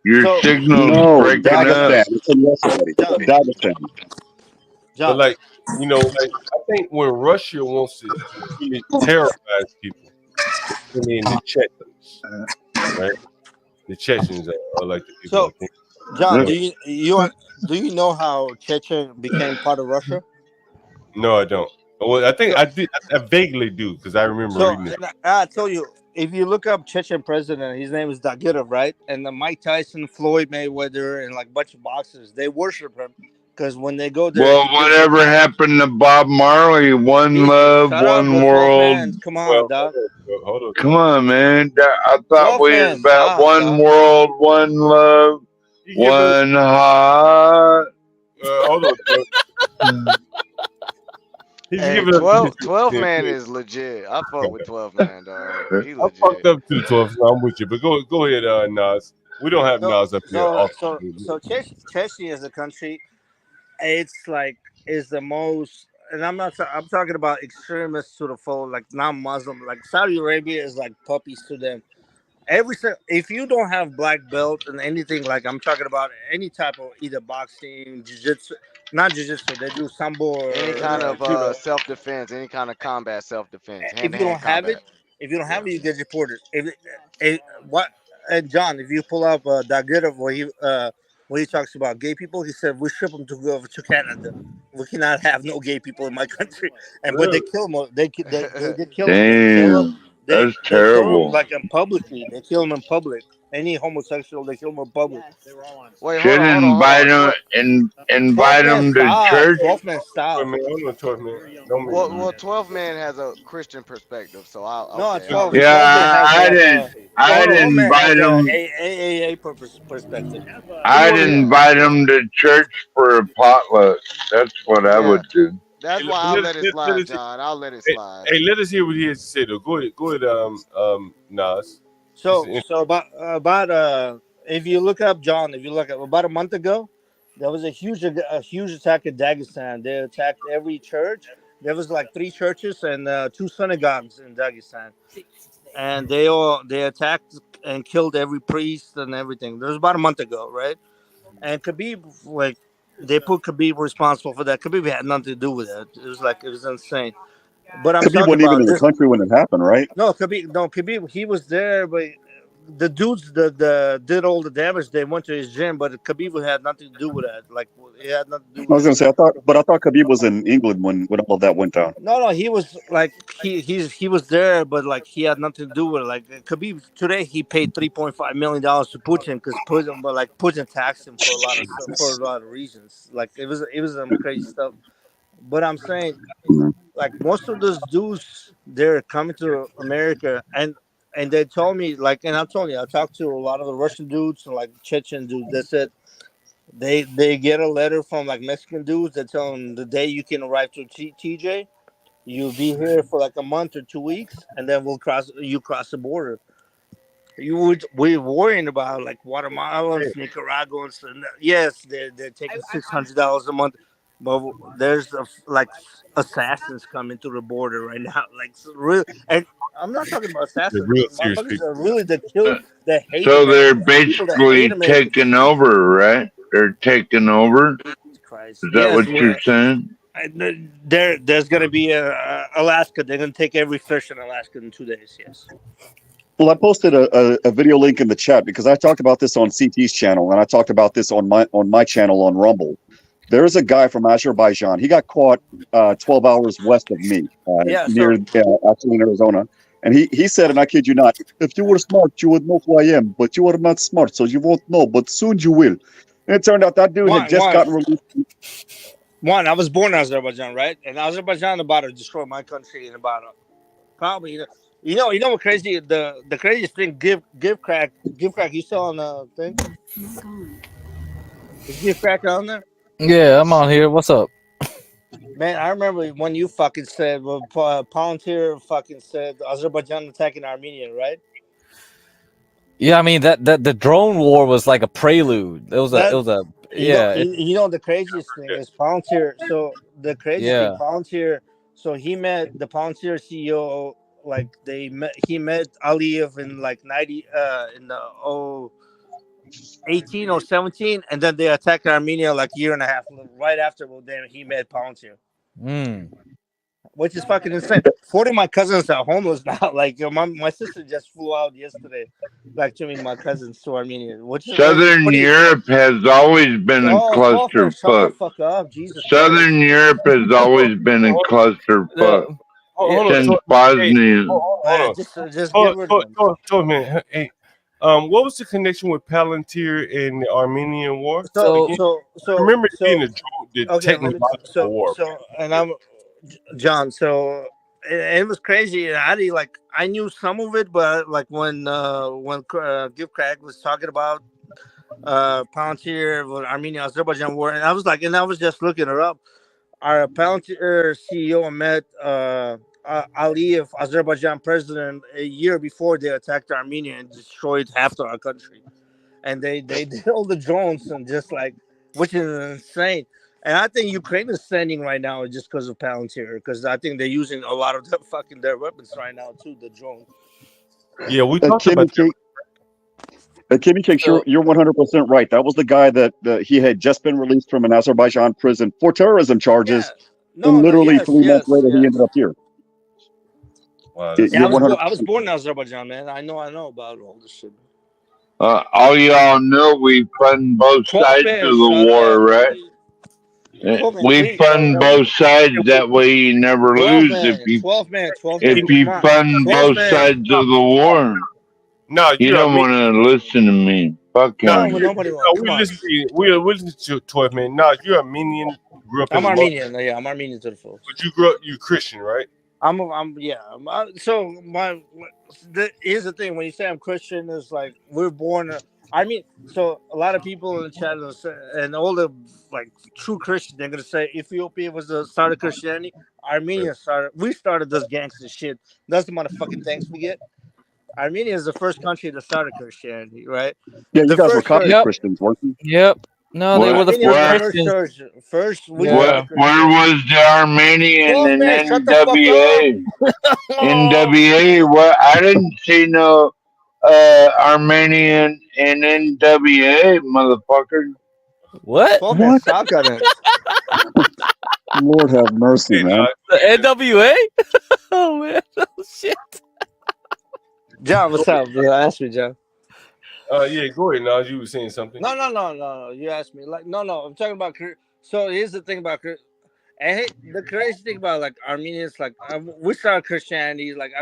Your signal's breaking Dagestan. up. It's in Russia already. Dagestan. But like, you know, like I think when Russia wants to really terrorize people, I mean the Chechens, right? The Chechens are like the people. So, John, do you know how Chechen became part of Russia? No, I don't. Well, I think I did. I vaguely do because I remember reading it. I tell you, if you look up Chechen president, his name is Dagirov, right? And the Mike Tyson, Floyd Mayweather, and like a bunch of boxers, they worship him because when they go there. Well, whatever happened to Bob Marley? One love, one world. Come on, dog. Hold on. Come on, man. I thought we was about one world, one love, one heart. Hold on. Hey, 12 man is legit. I fuck with 12 man, dog. He legit. I fucked up to 12, so I'm with you. But go ahead, Naz. We don't have Naz up here. So Chechnya as a country, it's the most, and I'm talking about extremists to the full, like non-Muslim, like Saudi Arabia is like puppies to them. If you don't have black belt and anything, like I'm talking about any type of either boxing, jiu-jitsu, not jiu-jitsu, they do sambo or any kind of self-defense, any kind of combat self-defense. If you don't have it, you get deported. And John, if you pull up Dagirov, when when he talks about gay people, he said we ship them to go over to Canada. We cannot have no gay people in my country. And but they kill them. They kill them. Damn, that's They kill them terrible. like publicly. They kill them in public. Any homosexual, they kill them in public. Wait, hold Should on, hold on, hold invite on. them and invite 12 man them to stop. church. 12 man stop. Wait a minute, hold on, 12 man. Don't make Well, 12 man has a Christian perspective, so No, okay, 12 Yeah, man has I'd 12 man invite has them. AAA perspective. I'd invite them to church for a potluck. That's what I Yeah. would do. That's Hey, why I'll let- let it let- slide, let- John. I'll let it Hey, slide. hey, let us hear what he has to say though. Go ahead, Nas. So about if you look up John, if you look at about a month ago, there was a huge attack in Dagestan. They attacked every church. There was like 3 churches and 2 synagogues in Dagestan, and they attacked and killed every priest and everything. That was about a month ago, right? And Khabib, like, they put Khabib responsible for that. Khabib had nothing to do with it. It was insane. But I'm Khabib talking wasn't even about in the this. country when it happened, right? No, Khabib, he was there, but the dudes that did all the damage, they went to his gym, but Khabib had nothing to do with that. Like, it had nothing to do I with was it. gonna say I thought Khabib was in England when all of that went down. No, he was like he was there, but like he had nothing to do with it. Like Khabib today, he paid $3.5 million to Putin because Putin taxed him for a lot of stuff, for a lot of reasons. Like it was some crazy stuff. But I'm saying, like most of those dudes, they're coming to America, and they told me, like, and I'm telling you, I talked to a lot of the Russian dudes and like Chechen dudes. They said they get a letter from like Mexican dudes that tell them the day you can arrive to TJ, you'll be here for like a month or 2 weeks, and then cross the border. We're worrying about like Guatemalans, Nicaraguans, and yes, they're taking $600 a month, but there's like assassins coming through the border right now, like real. And I'm not talking about assassins. real serious Motherfuckers people. are really that hate. So they're Americans. People that hate basically Americans. taking over, right? They're taking over. Christ. Is that what you're saying? There's going to be Alaska. They're going to take every fish in Alaska in 2 days. Yes. Well, I posted a video link in the chat because I talked about this on CT's channel and I talked about this on my channel on Rumble. There's a guy from Azerbaijan. He got caught 12 hours west of me, actually in Arizona. And he said, and I kid you not, if you were smart, you would know who I am, but you are not smart, so you won't know, but soon you will. And it turned out that dude had just gotten released. I was born in Azerbaijan, right? And Azerbaijan about to destroy my country in about probably. You know what crazy? The craziest thing, give crack. You still on the thing? Is give crack on there? Yeah, I'm on here. What's up? Man, I remember when you fucking said, Palantir fucking said Azerbaijan attacking Armenia, right? Yeah, I mean that the drone war was like a prelude. It was a You know the craziest thing is Palantir. So the craziest thing, Palantir. So he met the Palantir CEO. Like he met Aliyev in like 90 in the 18 or 17, and then they attacked Armenia like a year and a half right after. Well, then he met Palantir, which is fucking insane. 40 of my cousins are homeless now. Like my sister just flew out yesterday, like to meet my cousins to Armenia. Which is Southern Europe has always been a clusterfuck. Shut the fuck up, Jesus. Southern Europe has always been a clusterfuck. Since Bosnia. Just get rid of them. Hey, what was the connection with Palantir and the Armenian War? So remember being the technological war. So, and I'm John. So it was crazy. And I knew some of it, but like when Give Craig was talking about Palantir, Armenia, Azerbaijan war, and I was just looking her up. Our Palantir CEO met Aliyev, Azerbaijan president, a year before they attacked Armenia and destroyed half of our country. And they did all the drones and just like, which is insane. And I think Ukraine is sending right now just because of Palantir, because I think they're using a lot of their weapons right now too, the drones. Yeah, we talked about that. Kimmy Cakes, you're 100% right. That was the guy that he had just been released from an Azerbaijan prison for terrorism charges. And literally 3 months later, he ended up here. Wow, I was born in Azerbaijan, man. I know about all this shit. All y'all know we fund both sides of the war, right? We fund both sides. That way you never 12 lose man, 12 man, 12 if man. you Come on. fund 12 both man. sides of the war. No, You don't want to listen to me. Fuck No, him. Nobody no, wants. we Come on. listen to you. We listen to 12 man. No, you're Armenian. Grew up in I'm Armenian. Yeah, I'm Armenian to the full. But you grew up. You Christian, right? So here's the thing. When you say I'm Christian, it's like we're born. So a lot of people in the chat and all the like true Christians, they're gonna say Ethiopia was the start of Christianity. Armenia started. We started this gangster shit. That's the motherfucking thanks we get. Armenia is the first country that started Christianity, right? Yeah, you guys were Coptic Yep. Christians, weren't you? Yep. No, they were the Armenia first was the Christians. first. We Where was the Armenian Well, and man, shut the fuck NWA? NWA? What? I didn't see no Armenian and NWA, motherfucker. What? What? Suck on it. Lord have mercy, man. The NWA? Oh man, oh shit. John, what's up? Ask me, John. Yeah, go ahead, Naz. You were saying something. No. You asked me. Like, no. I'm talking about. So here's the thing about. And the crazy thing about like Armenians, like we started Christianity. Like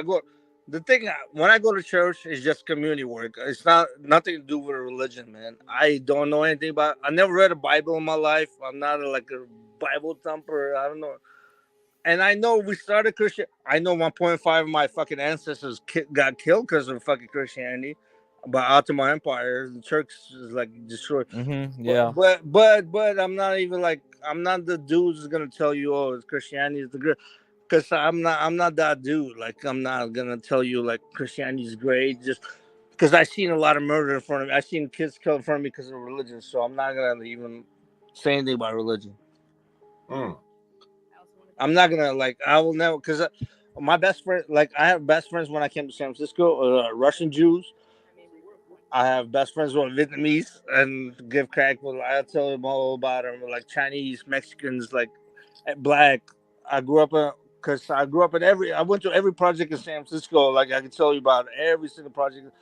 the thing when I go to church, it's just community work. It's nothing to do with a religion, man. I don't know anything about. I never read a Bible in my life. I'm not like a Bible thumper. I don't know. And I know we started Christian. I know 1.5 of my fucking ancestors got killed because of fucking Christianity. By Ottoman Empire, the church is like destroyed. Yeah. But I'm not even like I'm not the dude who's gonna tell you, oh, Christianity is the great. Because I'm not that dude. Like I'm not gonna tell you like Christianity is great just because I've seen a lot of murder in front of me. I've seen kids killed in front of me because of religion. So I'm not gonna even say anything about religion. I'm not gonna like. I will never because my best friend, like I have best friends when I came to San Francisco, Russian Jews. I have best friends who are Vietnamese and give crack. Well, I tell them all about them, like Chinese, Mexicans, like black. I grew up I went to every project in San Francisco. Like I can tell you about every single project,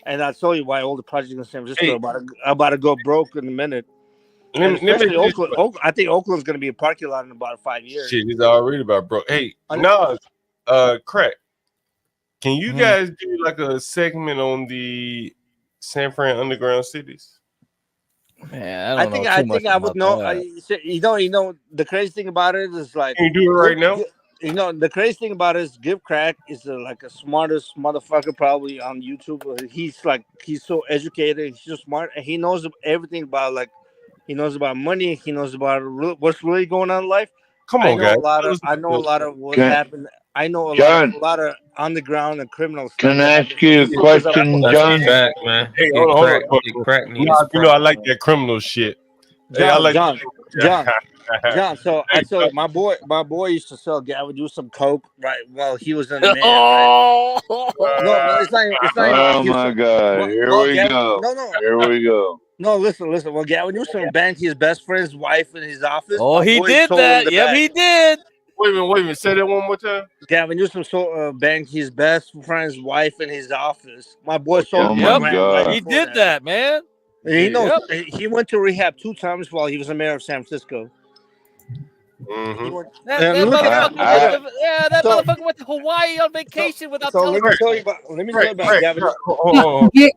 and I'll tell you why all the projects in San Francisco are about to go broke in a minute. Especially Oakland. I think Oakland's going to be a parking lot in about 5 years. Shit, it's already about broke. Hey, Naz, crack. Can you guys do like a segment on the San Fran underground cities? Man, I think I would know. You know, the crazy thing about it is like. Can you do it right now? You know, the crazy thing about it is Give Crack is like a smartest motherfucker probably on YouTube. He's so educated. He's so smart, and he knows everything about like. He knows about money. He knows about what's really going on in life. Come on, guys. I know a lot of what happened. I know a lot of underground and criminal stuff. Can I ask you a question, John? Fact, man. Hey, hold on. Crack I like that criminal shit. John. So I tell you, my boy used to sell Gavin do some coke right while he was in the man. Right? No, it's not. Oh my God! Here we go. Here we go. No, listen. Well, Gavin Newsom banked his best friend's wife in his office. Oh, he did that. Yep, he did. Wait a minute. Say that one more time. Gavin Newsom banked his best friend's wife in his office. My boy sold. He did that, man. He knows. He went to rehab 2 times while he was the mayor of San Francisco. That motherfucker went to Hawaii on vacation without telling me. Let me tell you about Gavin. Get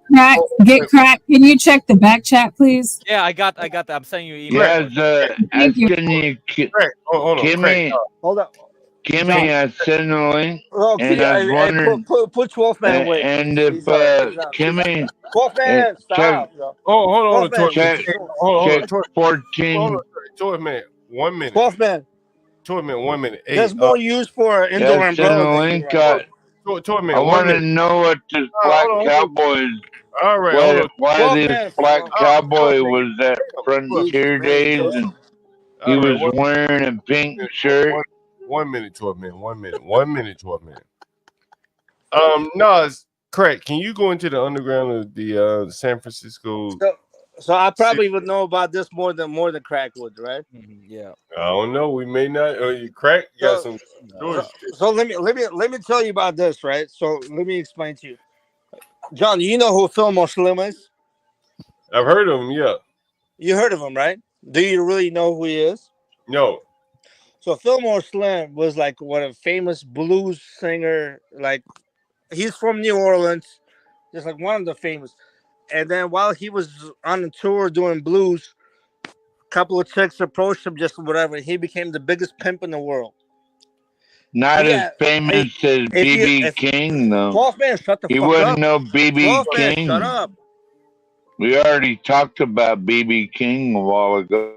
crack. Can you check the back chat, please? Yeah, I got that. I'm sending you email. Thank you. Hold up. Give me a send the link. And I was wondering. Put 12 man away. And if Kimmy. 12 man, stop. Hold on. Check 14. 12 man. 1 minute. 12 man. 12 minute. 1 minute. Hey, there's more use for indoor and send the link. 12 man. I want to know what this black cowboy is. All right. Why this black cowboy was at Frontier Days and he was wearing a pink shirt. 1 minute, 12 man. 1 minute. 1 minute, 12 man. Naz, crack. Can you go into the underground of the San Francisco? So I probably would know about this more than crack would, right? Yeah. I don't know. We may not. You crack. You got some. So let me tell you about this, right? So let me explain to you, John. You know who Fillmore Slim is? I've heard of him. Yeah. You heard of him, right? Do you really know who he is? No. So Fillmore Slim was like one of a famous blues singer. Like he's from New Orleans, just like one of the famous. And then while he was on the tour doing blues, a couple of chicks approached him, just whatever. He became the biggest pimp in the world. Not as famous as BB King, though. 12 man, shut the He fuck wasn't up. no BB 12 man, King. shut up. We already talked about BB King a while ago.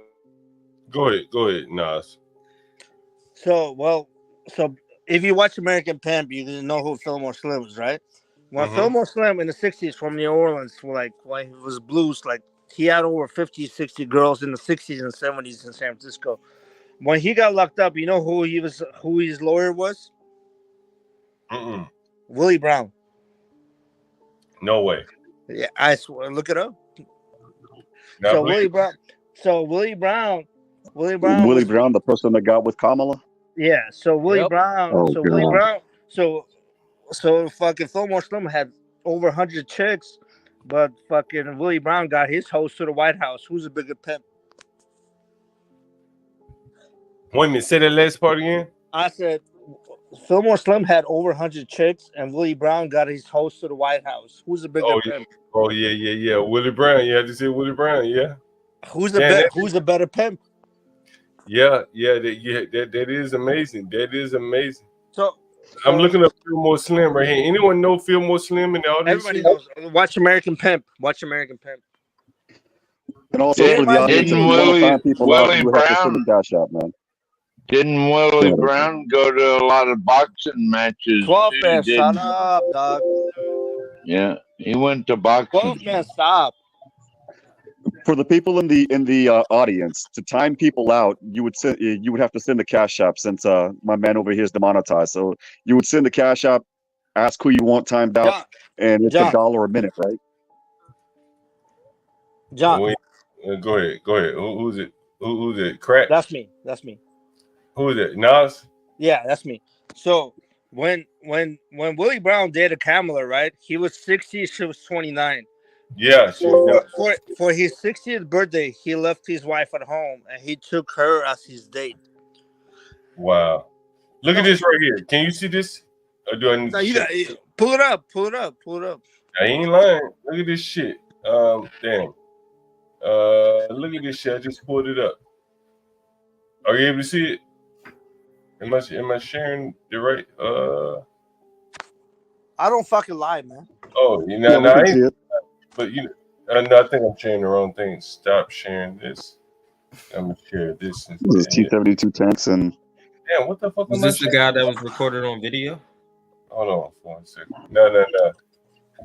Go ahead, Nas. So if you watch American Pimp, you know who Fillmore Slim is, right? When Fillmore Slim in the 60s from New Orleans, like when he was blues, like he had over 50, 60 girls in the 60s and 70s in San Francisco. When he got locked up, you know who his lawyer was? Willie Brown. No way. Yeah, I swear. Look it up. Not So really. Willie Brown, the person that got with Kamala. yeah. So Willie Brown. Oh, So God. Willie Brown. So fucking Fillmore Slim had over 100 chicks, but fucking Willie Brown got his host to the White House. Who's a bigger pimp? Wait a minute, say that last part again. I said Fillmore Slim had over 100 chicks, and Willie Brown got his host to the White House. Who's a bigger pimp? Oh yeah. Willie Brown. You had to say Willie Brown. Yeah. Who's a better pimp? Yeah. That is amazing. That is amazing. So I'm looking up Fillmore Slim right here. Anyone know Fillmore Slim in the audience? Everybody knows. Watch American Pimp. Watch American Pimp. And also for the audience, if you want to find people out, you have to send the cash out, man. Didn't Willie Brown go to a lot of boxing matches? 12 too, man, didn't shut up, dog. Yeah, he went to boxing. 12 man, stop. For the people in the audience, to time people out, you would have to send the cash app since my man over here is demonetized. So you would send the cash app, ask who you want timed out, and it's $1 a minute, right? John. Go ahead. Who's it? Who's it? Crack. That's me. Who is it? Nas? Yeah, that's me. So when Willie Brown dated Kamala, right? He was 60, she was 29. Yeah. So for his 60th birthday, he left his wife at home and he took her as his date. Wow. Look at this right here. Can you see this? Or do I need to pull it up? I ain't lying. Look at this shit. Damn. Look at this shit. I just pulled it up. Are you able to see it? Am I sharing the right? I don't fucking lie, man. Oh, you know, I ain't, but you. No, I think I'm sharing the wrong thing. Stop sharing this. I'm gonna share this. This is T-72 tanks and. Damn, what the fuck? Was this the guy that was recorded on video? Hold on for 1 second. No.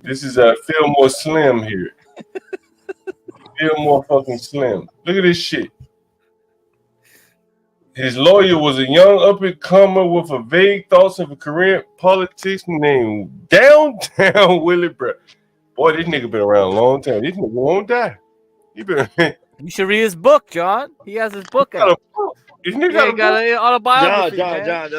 This is Fillmore Slim here. Fillmore fucking Slim. Look at this shit. His lawyer was a young up-and-comer with a vague thoughts of a career in politics named Downtown Willie Brown. Boy, this nigga been around a long time. This nigga won't die. You should read his book, John. He has his book out. This nigga got an autobiography. John,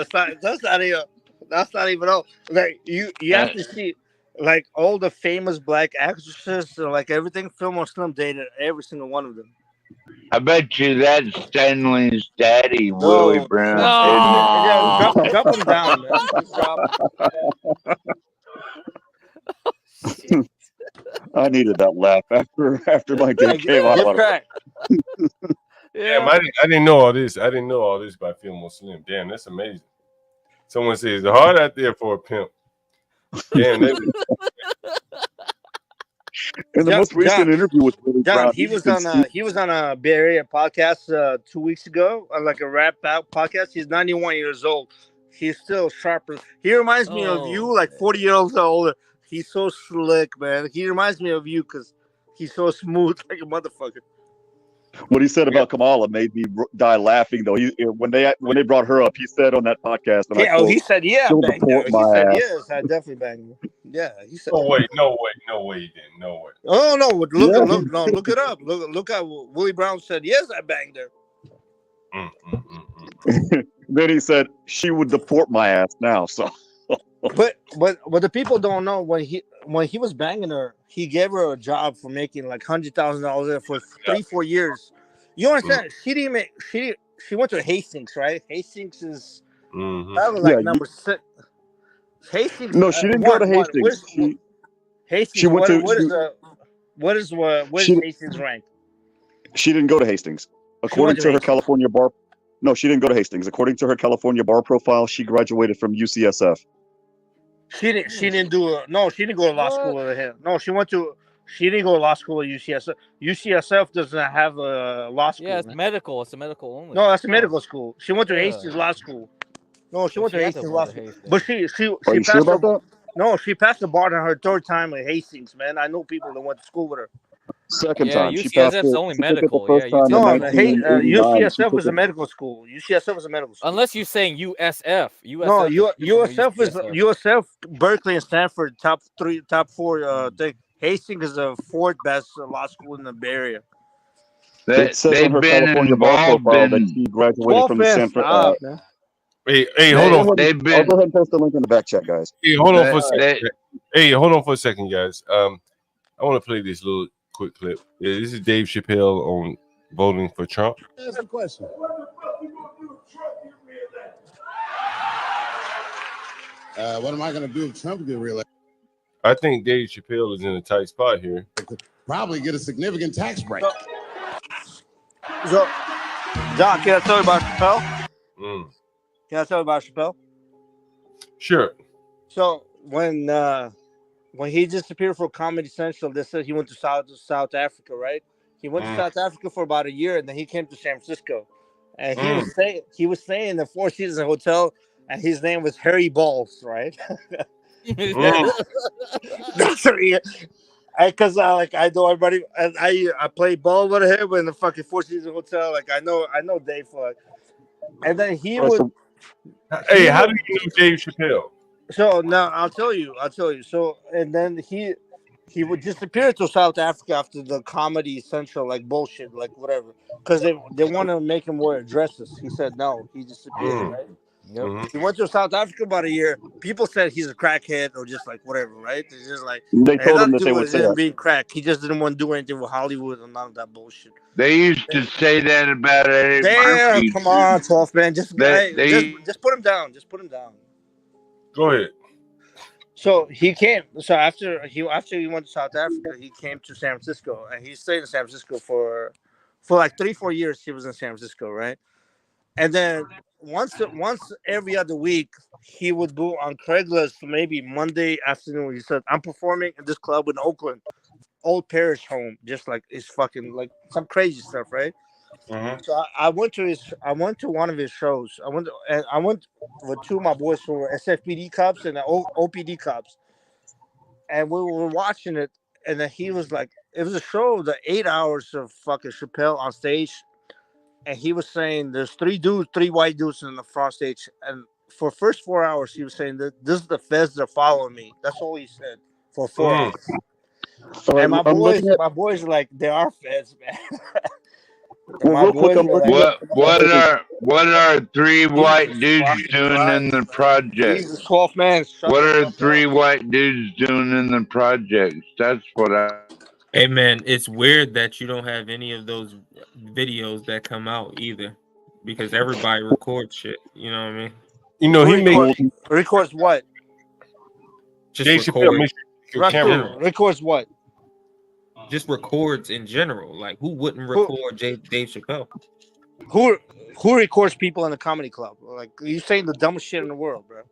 that's not even all. Like you have to see like all the famous black actresses, like everything. Fillmore Slim dated every single one of them. I bet you that's Stanley's daddy, Willie Brown. Yeah, drop him down, man. Just drop him. I needed that laugh after my game came out. Damn, I didn't know all this. I didn't know all this by Fillmore Slim. Damn, that's amazing. Someone says it's hard out there for a pimp. Damn, that is. In the most recent interview with Willie Brown, he was on a Bay Area podcast 2 weeks ago, like a rap out podcast. He's 91 years old. He's still sharper. He reminds me of you, like 40 years older. He's so slick, man. He reminds me of you because he's so smooth, like a motherfucker. What he said about Kamala made me die laughing, though. When they brought her up, he said on that podcast. And he said, "Yeah, I banged her." He said, "Yes, I definitely banged her." Yeah, he said. No way, he didn't. No way. Oh no! Look it up. Look at Willie Brown said, "Yes, I banged her." Then he said she would deport my ass now. So But the people don't know when he was banging her, he gave her a job for making like $100,000 for 3-4 years. You understand? She didn't make she went to Hastings, right? Hastings is that was like number 6. Hastings. No, she didn't go to Hastings. Hastings. She went to. What is Hastings rank? She didn't go to Hastings. According to her California bar. No, she didn't go to Hastings. According to her California bar profile, she graduated from UCSF. She didn't go to law school with him. No, she didn't go to law school at UCSF. UCSF doesn't have a law school. Yeah, it's medical. It's a medical only. No, that's a medical school. She went to Hastings Law School. No, she went to Hastings Law School. But she passed she passed the bar on her 3rd time at Hastings, man. I know people that went to school with her. Second time. UCSF's only medical. UCSF was a medical school. UCSF was a medical school. Unless you're saying USF. No, USF, Berkeley and Stanford, top 4 thing. Hastings is the 4th best law school in the Bay Area. It says on her California bar profile that she graduated from the Stanford. Hey, hold on. I'll go ahead and post the link in the back chat, guys. Hey, hold on for a second. Hey, hold on for a second, guys. I want to play this little quick clip. Yeah, this is Dave Chappelle on voting for Trump. That's a question. What am I going to do if Trump gets reelected? I think Dave Chappelle is in a tight spot here. Probably get a significant tax break. So, Doc, can I tell you about Chappelle? Can I tell you about Chappelle? Sure. So when he disappeared from Comedy Central, they said he went to South Africa, right? He went to South Africa for about a year, and then he came to San Francisco, and he was staying in the Four Seasons Hotel, and his name was Harry Balls, right? That's because I know everybody. I play ball with him in the fucking Four Seasons Hotel. Like I know Dave. And then he would. Hey, how do you know Dave Chappelle? So now I'll tell you. So and then he would disappear to South Africa after the Comedy Central bullshit, whatever, because they want to make him wear dresses. He said no. He disappeared. Right? Yep. He went to South Africa about a year. People said he's a crackhead or just whatever, right? It's just they told him that they would say that. Being crack. He just didn't want to do anything with Hollywood and none of that bullshit. They used to say that about Eddie Murphy. Damn, come on, 12 man. Just put him down. Just put him down. Go ahead. So he came. So after he went to South Africa, he came to San Francisco, and he stayed in San Francisco for 3-4 years. He was in San Francisco, right? And then once every other week, he would go on Craigslist maybe Monday afternoon. He said, "I'm performing in this club in Oakland, Old Parish Home," just it's fucking some crazy stuff, right? So I went to one of his shows. I went with 2 of my boys who were SFPD cops and the OPD cops, and we were watching it. And then he was it was a show, the 8 hours of fucking Chappelle on stage. And he was saying there's 3 white dudes in the front stage. And for the first 4 hours, he was saying that this is the feds that are following me. That's all he said for 4 hours. And my boys are they are feds, man. What are 3 white dudes doing in the project? Jesus, 12 man. What are 3 white dudes doing in the projects? That's what I. Hey man, it's weird that you don't have any of those videos that come out either, because everybody records shit. You know what I mean? You know he records what? Just records what? Just records in general. Who wouldn't record Dave Chappelle? Who records people in the comedy club? You saying the dumbest shit in the world, bro.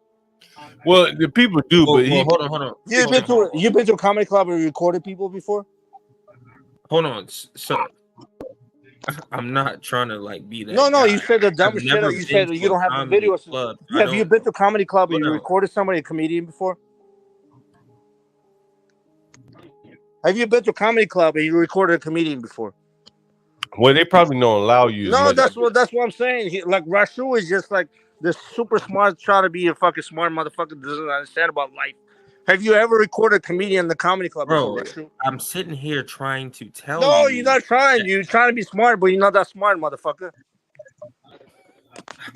Well, the people do, but hold on. You've been to a comedy club and recorded people before? Hold on, so I'm not trying to be that. No, guy. You said the dumbest shit. You said you don't have the videos. Have you been to a comedy club and you recorded somebody, a comedian, before? Have you been to a comedy club and you recorded a comedian before? Well, they probably don't allow you. No, that's what I'm saying. Rashu is just this super smart, trying to be a fucking smart motherfucker that doesn't understand about life. Have you ever recorded a comedian in the comedy club before, Rashu? I'm sitting here trying to tell you. No, you're not trying. You're trying to be smart, but you're not that smart, motherfucker.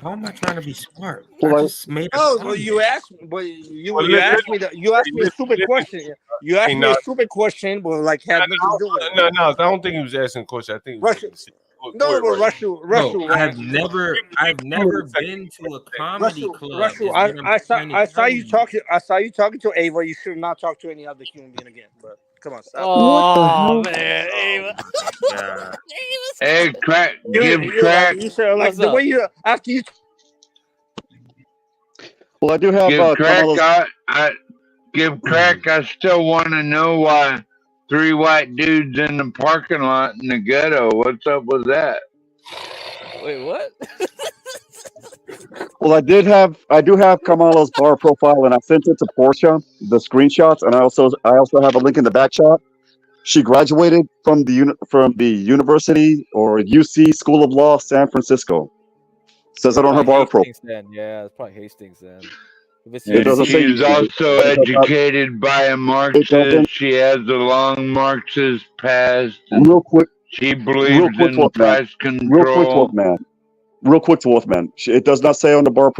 How am I trying to be smart? Well, I just made a Oh, well, comment. you asked me, but you Well, you let- asked me that you asked me a stupid question. You asked Hey, me a Naz. stupid question, but like had nothing to do with it. No, I don't think he was asking a question. I think he was Russia. saying, No, but Russia, No, I've man. never been to a comedy club. Russia, is what I'm I saw trying to tell you. I saw you talking to Ava. You should not talk to any other human being again. But come on, stop. Oh man, Ava. Yeah. Hey, crack, You, give you, crack, you said like What's the up? way you after you. well, I do have give crack. Kamala's. Give crack. I still want to know why 3 white dudes in the parking lot in the ghetto. What's up with that? Wait, what? Well, I do have Kamala's bar profile, and I sent it to Portia, the screenshots, and I also have a link in the back chat. She graduated from the University or UC School of Law, San Francisco. Says it on her bar profile. Hastings then. Yeah, it's probably Hastings then. If it's It doesn't say She's UC, also but it does not- educated by a it Marxist. doesn't. She has a long Marxist past. And Real quick, she believes in Wolfman. price Real quick, control. Wolfman. Real quick to Wolfman. It does not say on the bar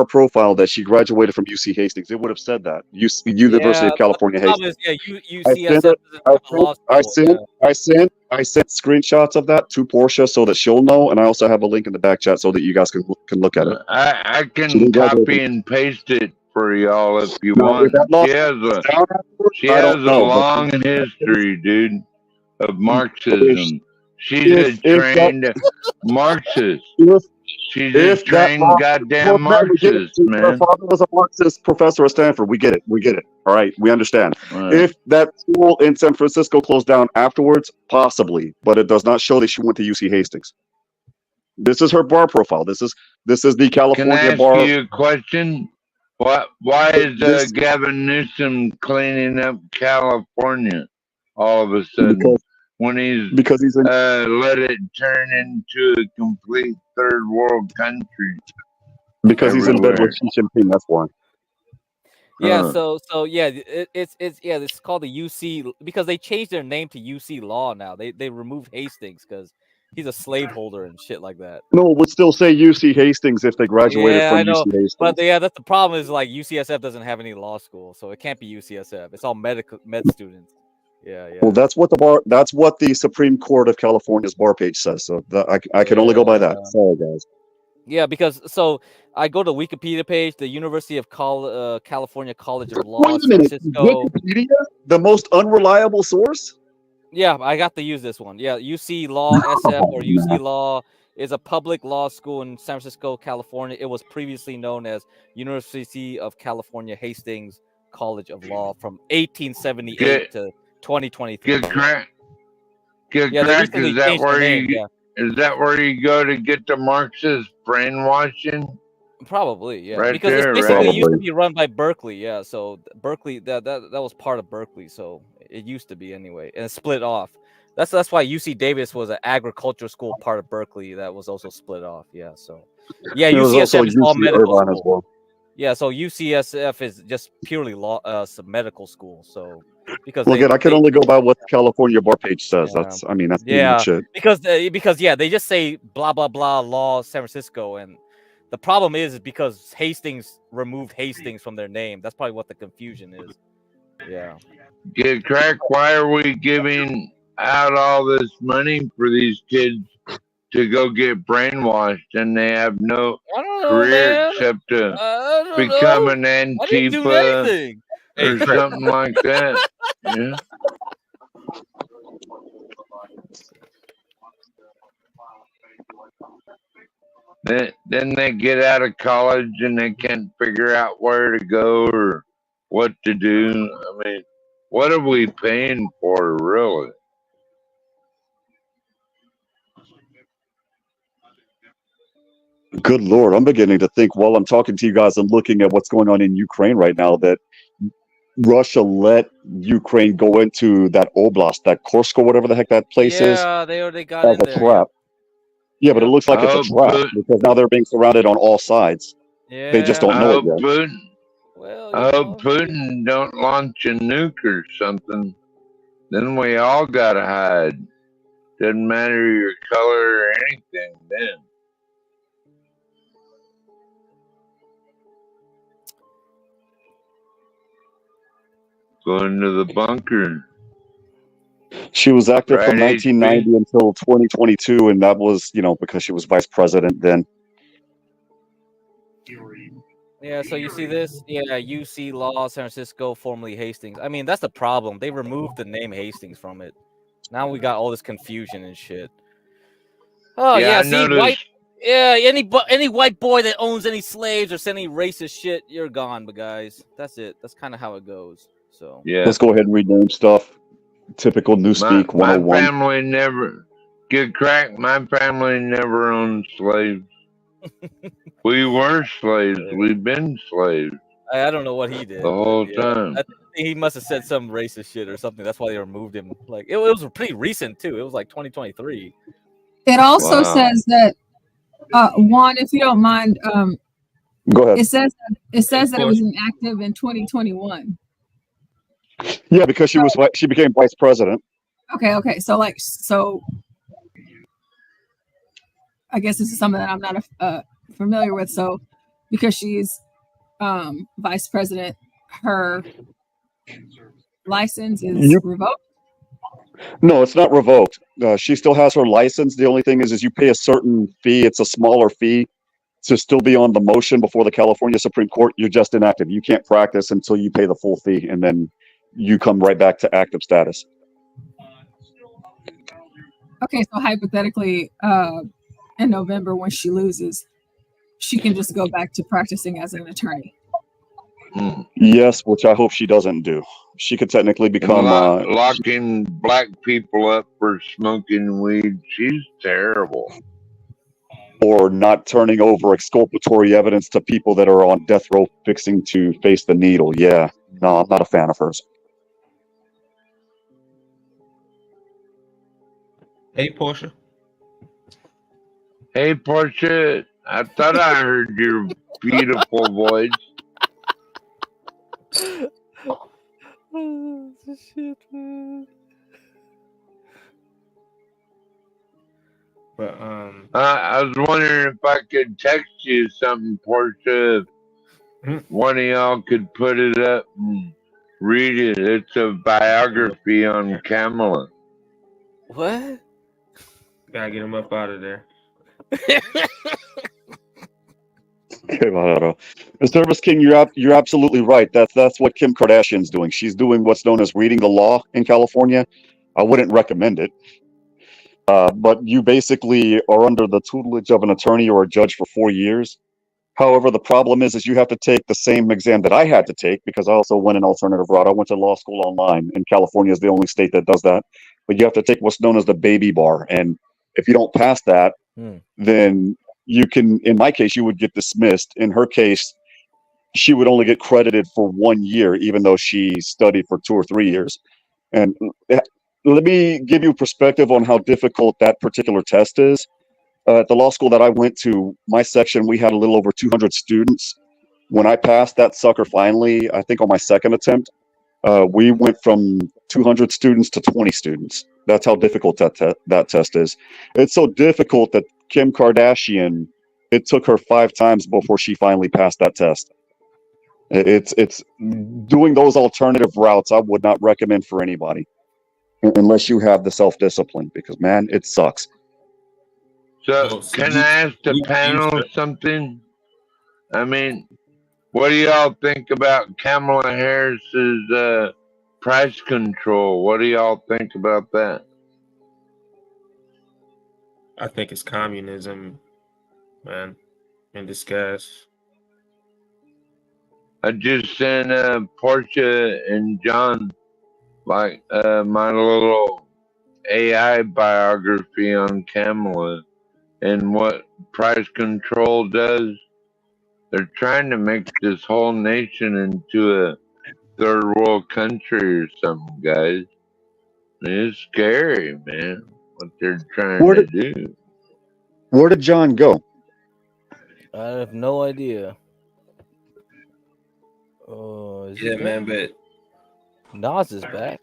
profile that she graduated from UC Hastings. It would have said that University of California Problem Hastings. is, UCSF doesn't have a law school. I sent screenshots of that to Portia so that she'll know, and I also have a link in the back chat so that you guys can look at it. I She can didn't graduate copy from- and paste it for y'all if you Now, want. if that law She has school is down afterwards, she I has don't a know. But long history, dude, of Marxism. She's a if that- trained Marxist. She's a if that trained law, goddamn we get it. Marxist, Her man. father was a Marxist professor at Stanford. We get it. All right, we understand. Right. If that school in San Francisco closed down afterwards, possibly, but it does not show that she went to UC Hastings. This is her bar profile. This is the Can I California ask bar. you a question? Why is This- Gavin Newsom cleaning up California all of a sudden when he's let it turn into a complete third world country? Because he's in bed everywhere? with Xi Jinping. That's why. Yeah, so yeah, it's this is called the UC because they changed their name to UC Law now. They removed Hastings because he's a slaveholder and shit like that. No, it would still say UC Hastings if they graduated Yeah, from I know, UC Hastings. but yeah, that's the problem. Is like UCSF doesn't have any law school, so it can't be UCSF. It's all med students. Yeah. Well, that's what the Supreme Court of California's bar page says. So I can only go by that. Sorry, guys. Yeah, because so I go to Wikipedia page, the University of California College of Law, Wait a San minute, Francisco. Wikipedia, the most unreliable source? Yeah, I got to use this one. Yeah, UC Law SF or UC Law is a public law school in San Francisco, California. It was previously known as University of California Hastings College of Law from 1878 to 2023. Get crack. Get Yeah, they crack. recently Is that changed their where name, you? yeah. Is that where you go to get the Marxist brainwashing? Probably, yeah. Right Because there, it's basically right? used to be run by Berkeley, yeah. So Berkeley, that was part of Berkeley, so it used to be anyway, and it split off. That's why UC Davis was an agricultural school part of Berkeley that was also split off. Yeah, so yeah, There was also UCSF is all UC medical Irvine as school. well. Yeah, so UCSF is just purely law, some medical school. So because Well, again, I can only go by what the California bar page says. Yeah. That's pretty yeah, much it. because yeah, they just say blah blah blah law San Francisco, and the problem is because Hastings removed Hastings from their name. That's probably what the confusion is. Yeah. Get crack. Why are we giving out all this money for these kids to go get brainwashed, and they have no I don't know, career man. except to I don't become know. an I didn't do Antifa anything. or something like that? Yeah. Then they get out of college and they can't figure out where to go or what to do. I mean, what are we paying for, really? Good Lord, I'm beginning to think while I'm talking to you guys and looking at what's going on in Ukraine right now that Russia let Ukraine go into that oblast, that Kursk or whatever the heck that place is, Yeah, they already got as in a there. trap. Yeah, but it looks like I it's a hope trap because now they're being surrounded on all sides. They just don't I know hope it yet. Putin. I hope Putin don't launch a nuke or something. Then we all gotta hide. Doesn't matter your color or anything. Then. Going to the bunker. She was active from Right, 1990 until 2022, and that was, because she was vice president then. Yeah, so you see this? Yeah, UC Law, San Francisco, formerly Hastings. I mean, that's the problem. They removed the name Hastings from it. Now we got all this confusion and shit. Oh yeah, I see, noticed. any white boy that owns any slaves or says any racist shit, you're gone, but guys. That's it. That's kind of how it goes. So Let's go ahead and rename stuff. Typical Newspeak My 101. family never get cracked. My family never owned slaves. We were slaves. We've been slaves I don't know what he did the whole but, time. I think he must have said some racist shit or something. That's why they removed him. Like it was pretty recent too. It was like 2023. It also Wow. says that Juan, if you don't mind, Go ahead. it says that it was inactive in 2021. Yeah, because she became vice president. Okay. So I guess this is something that I'm not familiar with. So because she's vice president, her license is revoked. No, it's not revoked. She still has her license. The only thing is you pay a certain fee. It's a smaller fee to still be on the motion before the California Supreme Court. You're just inactive. You can't practice until you pay the full fee, and then you come right back to active status. Okay, so hypothetically, in November when she loses, she can just go back to practicing as an attorney. Yes, which I hope she doesn't do. She could technically become locking black people up for smoking weed. She's terrible. Or not turning over exculpatory evidence to people that are on death row fixing to face the needle. Yeah, no, I'm not a fan of hers. Hey, Portia. Hey, Portia. I thought I heard your beautiful voice. Oh, shit, man. But I was wondering if I could text you something, Portia. If one of y'all could put it up and read it. It's a biography on Kamala. What? Gotta get him up out of there. Service King, you're absolutely right. That's what Kim Kardashian's doing. She's doing what's known as reading the law in California. I wouldn't recommend it. But you basically are under the tutelage of an attorney or a judge for 4 years. However, the problem is you have to take the same exam that I had to take because I also went an alternative route. I went to law school online, and California is the only state that does that. But you have to take what's known as the baby bar. And if you don't pass that, then you can, in my case, you would get dismissed. In her case, she would only get credited for 1 year, even though she studied for 2 or 3 years. And let me give you perspective on how difficult that particular test is. At the law school that I went to, my section, we had a little over 200 students. When I passed that sucker finally, I think on my second attempt, we went from 200 students to 20 students. That's how difficult that test is. It's so difficult that Kim Kardashian, it took her 5 times before she finally passed that test. It's doing those alternative routes I would not recommend for anybody unless you have the self-discipline, because man, it sucks. So can I ask the panel something? I mean, what do y'all think about Kamala Harris's price control? What do y'all think about that? I think it's communism, man, in disguise. I just sent Portia and John my little AI biography on Kamala and what price control does. They're trying to make this whole nation into a third world country or something, guys. It's scary, man, what they're trying to do. Where did John go? I have no idea. Yeah, man, but Naz is back.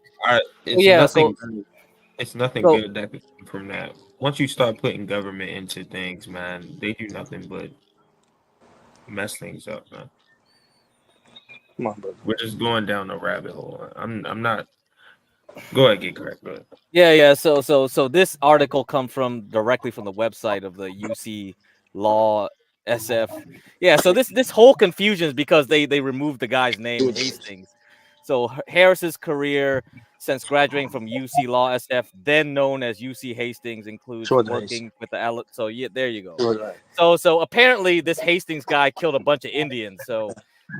It's nothing good that could come from that. Once you start putting government into things, man, they do nothing but mess things up, man. Come on, brother. We're just going down the rabbit hole. I'm not. Go ahead, get correct. Go ahead. Yeah. So this article come directly from the website of the UC Law SF. Yeah. So this whole confusion is because they removed the guy's name, Hastings. So Harris's career since graduating from UC Law SF, then known as UC Hastings, includes working with the so yeah, there you go. So apparently this Hastings guy killed a bunch of Indians. So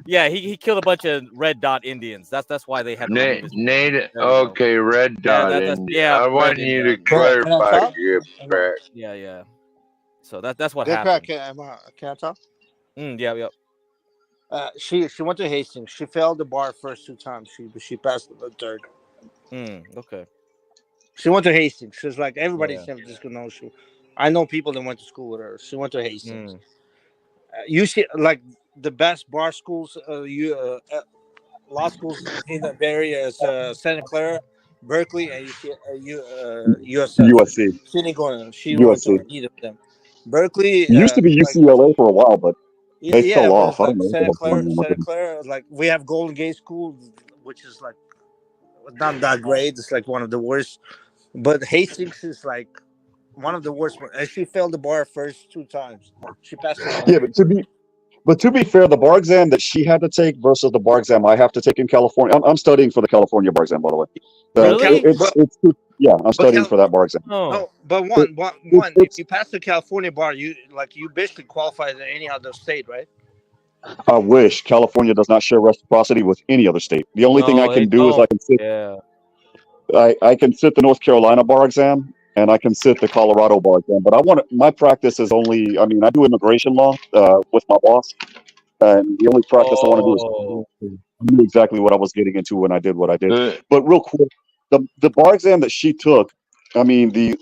yeah, he killed a bunch of red dot Indians. That's why they had to remove his Native. Okay, red dot. Yeah, I want you to clarify your back. Yeah. So that's what Get happened. crack. Can I talk? Yeah. She went to Hastings. She failed the bar first 2 times. She passed the third. Okay. She went to Hastings. She's like everybody in San Francisco knows she. I know people that went to school with her. She went to Hastings. You see, like the best bar schools, law schools in the area is Santa Clara, Berkeley, and USC. She didn't go in. She went to either of them. Berkeley It used to be UCLA for a while, but they fell off. I don't know. Santa Clara, like we have Golden Gate School, which is like not that great. It's like one of the worst. But Hastings is like one of the worst. And she failed the bar first 2 times. She passed it. Yeah, but to be fair, the bar exam that she had to take versus the bar exam I have to take in California. I'm studying for the California bar exam, by the way. Really? I'm studying for that bar exam. No, but one. If you pass the California bar, you basically qualify as any other state, right? I wish. California does not share reciprocity with any other state. The only thing I can do is I can sit. Yeah. I can sit the North Carolina bar exam and I can sit the Colorado bar exam. But my practice is only. I mean, I do immigration law with my boss, and the only practice I want to do is. I knew exactly what I was getting into when I did what I did. But real quick, the bar exam that she took. I mean, the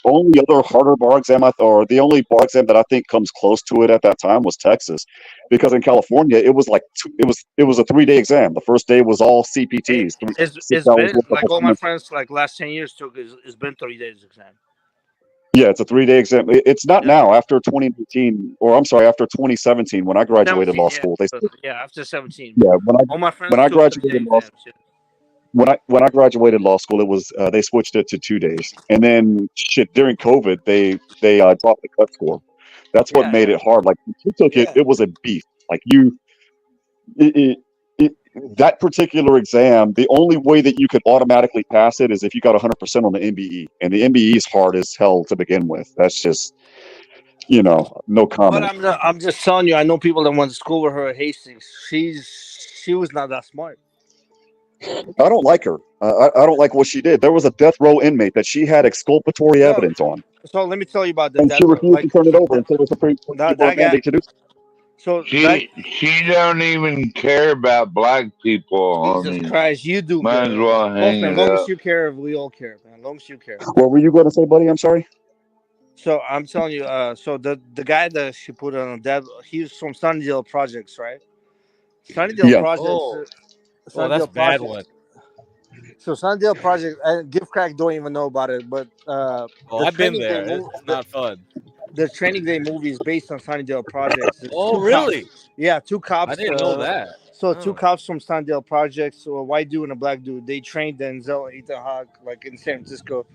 only other harder bar exam or the only bar exam that I think comes close to it at that time was Texas, because in California it was like it was a 3-day exam. The first day was all CPTs. It's been like all my friends like last 10 years took. It's been 3 days exam. Yeah, it's a 3-day exam. It's not now. After 2019, or I'm sorry, after 2017, when I graduated law school, after 17. Yeah, all my friends when I graduated law school. When I graduated law school, it was they switched it to 2 days, and then during COVID they dropped the cut score. That's what made it hard. Like if you took it was a beef. Like that particular exam, the only way that you could automatically pass it is if you got 100% on the MBE, and the MBE is hard as hell to begin with. That's just no comment. But I'm just telling you, I know people that went to school with her at Hastings. She was not that smart. I don't like her. I don't like what she did. There was a death row inmate that she had exculpatory evidence on. So let me tell you about that. And she refused to turn it over until the Supreme Court mandated to do so. So she don't even care about black people. Jesus Christ, you do. Might as well hang as it long up. as you care, we all care, man. As long as you care. What were you going to say, buddy? I'm sorry. So I'm telling you, so the guy that she put on death, he's from Sunnydale Projects, right? Sunnydale Projects. Oh, that's a bad one. So Sunnydale Project, Give Crack don't even know about it, but I've been there. It's not fun. The Training Day movie is based on Sunnydale Projects. Oh, really? Yeah, 2 cops. I didn't know that. So 2 cops from Sunnydale Projects, so a white dude and a black dude, they trained Denzel and Ethan Hawke like in San Francisco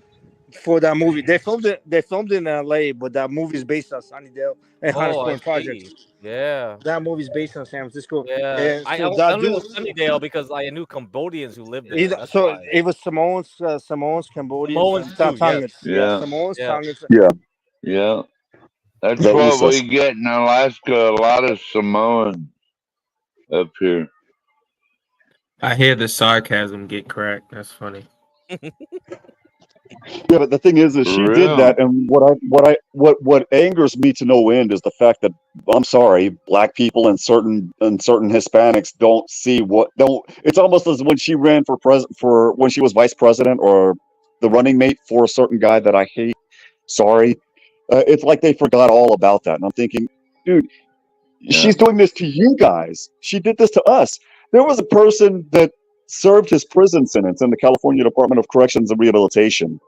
for that movie. They filmed it in LA, but that movie is based on Sunnydale and Hunters Point Projects. Yeah. That movie's based on San Francisco. Yeah. I knew Sunnydale because I knew Cambodians who lived there. So it was Samoans, Cambodians, Samoans too, Samoans, Tongans. Yeah. That's what we get in Alaska. A lot of Samoan up here. I hear the sarcasm get cracked. That's funny. Yeah, but the thing is she did that, and what angers me to no end is the fact that I'm sorry, black people and certain Hispanics don't see it's almost as when she ran for when she was vice president or the running mate for a certain guy that I hate. Sorry, it's like they forgot all about that, and I'm thinking, dude, she's doing this to you guys. She did this to us. There was a person that served his prison sentence in the California Department of Corrections and Rehabilitation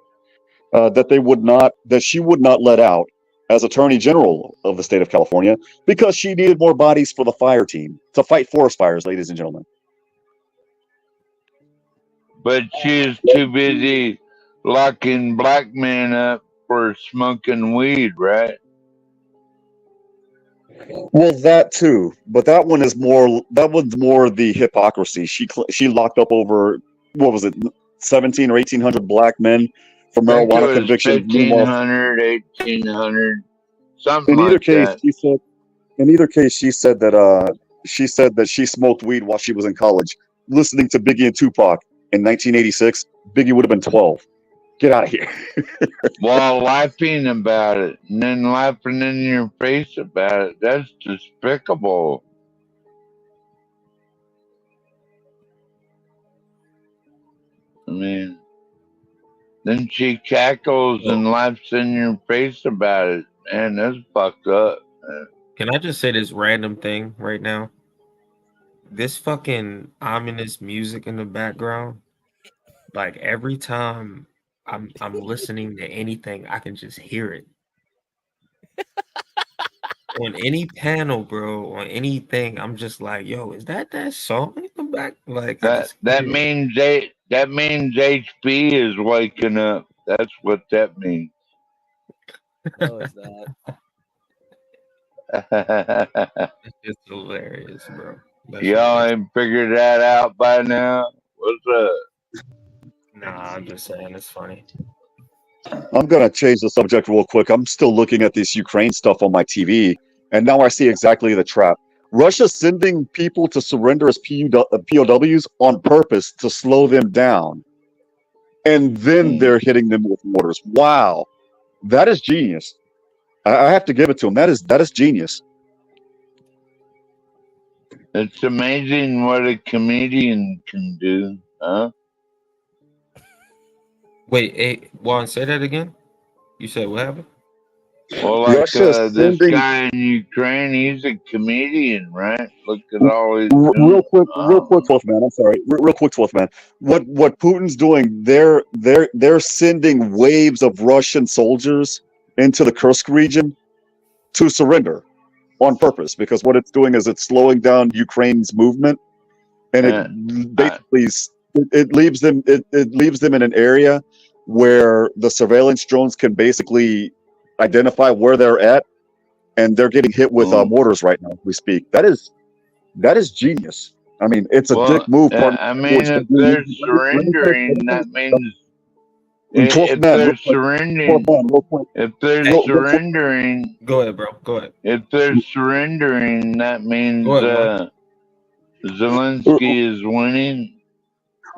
that she would not let out as Attorney General of the state of California because she needed more bodies for the fire team to fight forest fires, ladies and gentlemen. But she's too busy locking black men up for smoking weed, right? Well, that too, but that one's more the hypocrisy. She locked up over, what was it, 17 or 1,800 black men for marijuana convictions. 1,500, 1,800, something In either like case, that. she said that she smoked weed while she was in college, listening to Biggie and Tupac in 1986. Biggie would have been 12. Get out of here. While laughing about it, and then laughing in your face about it. That's despicable. I mean, then she cackles and laughs in your face about it. Man, that's fucked up. Can I just say this random thing right now? This fucking ominous music in the background, like every time I'm listening to anything, I can just hear it. On any panel, bro, on anything, I'm just like, yo, is that song in the back? Like that means HP is waking up. That's what that means. No, it's not. It's just hilarious, bro. Y'all ain't figured that out by now? What's up? Nah, I'm just saying it's funny. I'm going to change the subject real quick. I'm still looking at this Ukraine stuff on my TV, and now I see exactly the trap. Russia's sending people to surrender as POWs on purpose to slow them down. And then they're hitting them with mortars. Wow. That is genius. I have to give it to them. That is genius. It's amazing what a comedian can do, huh? Wait, hey, Juan, say that again. You said what happened? Well, like this guy in Ukraine, he's a comedian, right? Look at all his real quick, 12th man. I'm sorry, real quick, 12th man. What Putin's doing? They're sending waves of Russian soldiers into the Kursk region to surrender on purpose, because what it's doing is it's slowing down Ukraine's movement, and it basically it leaves them in an area where the surveillance drones can basically identify where they're at, and they're getting hit with mortars right now as we speak. That is genius. I mean, it's a dick move. I mean, if they're surrendering, that means if they're surrendering, go ahead, bro. Go ahead. If they're surrendering, that means Zelensky is winning.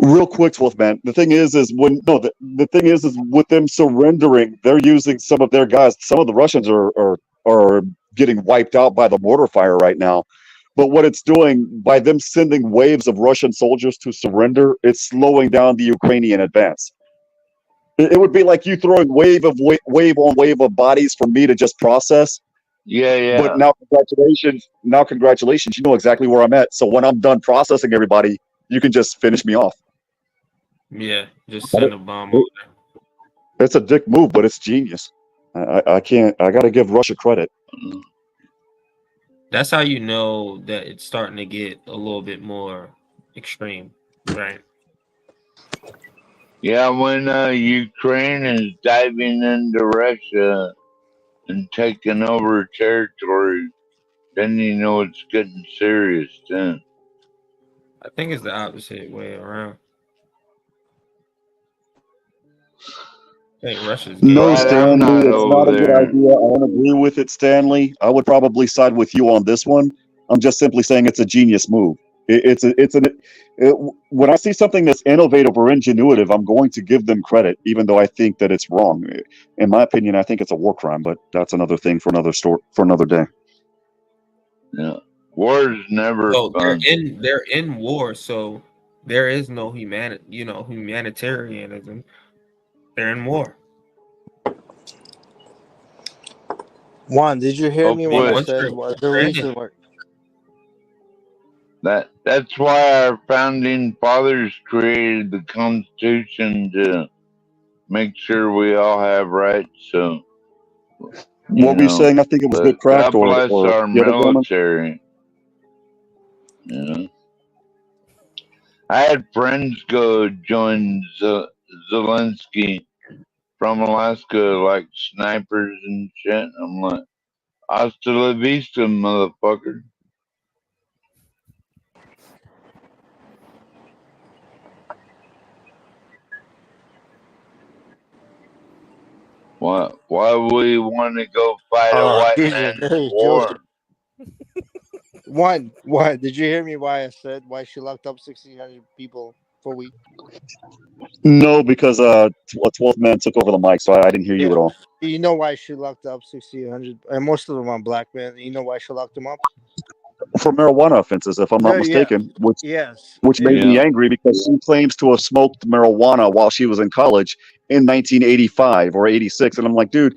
Real quick, 12th man. The thing is with them surrendering, they're using some of their guys. Some of the Russians are getting wiped out by the mortar fire right now. But what it's doing by them sending waves of Russian soldiers to surrender, it's slowing down the Ukrainian advance. It would be like you throwing wave on wave of bodies for me to just process. Yeah. But now, congratulations. You know exactly where I'm at. So when I'm done processing everybody, you can just finish me off. Yeah, just send a bomb over there. It's a dick move, but it's genius. I got to give Russia credit. That's how you know that it's starting to get a little bit more extreme, right? Yeah, when Ukraine is diving into Russia and taking over territory, then you know it's getting serious then. I think it's the opposite way around. I think Russia's no, Stanley, it's not a good idea. I don't agree with it, Stanley. I would probably side with you on this one. I'm just simply saying it's a genius move. When I see something that's innovative or ingenuitive, I'm going to give them credit, even though I think that it's wrong. In my opinion, I think it's a war crime, but that's another thing for another day. Yeah, war is never fun. They're in war, so there is no humanitarianism. They're in war. Juan, did you hear me when I said the reason why? That's why our founding fathers created the Constitution, to make sure we all have rights. So What were you saying? I think it was but good craft God bless or our the other gentleman? military. You know, I had friends go join Zelensky from Alaska, like snipers and shit. I'm like, hasta la vista, motherfucker. Why we want to go fight a white Jesus, man's Joseph. war? One, did you hear me? Why I said why she locked up 1,600 people for a week? No, because a 12th man took over the mic, so I didn't hear you Yeah, at all. you know why she locked up 1,600, and most of them are black men. You know why she locked them up? For marijuana offenses, if I'm not mistaken, which made me angry because she claims to have smoked marijuana while she was in college in 1985 or 86, and I'm like, dude.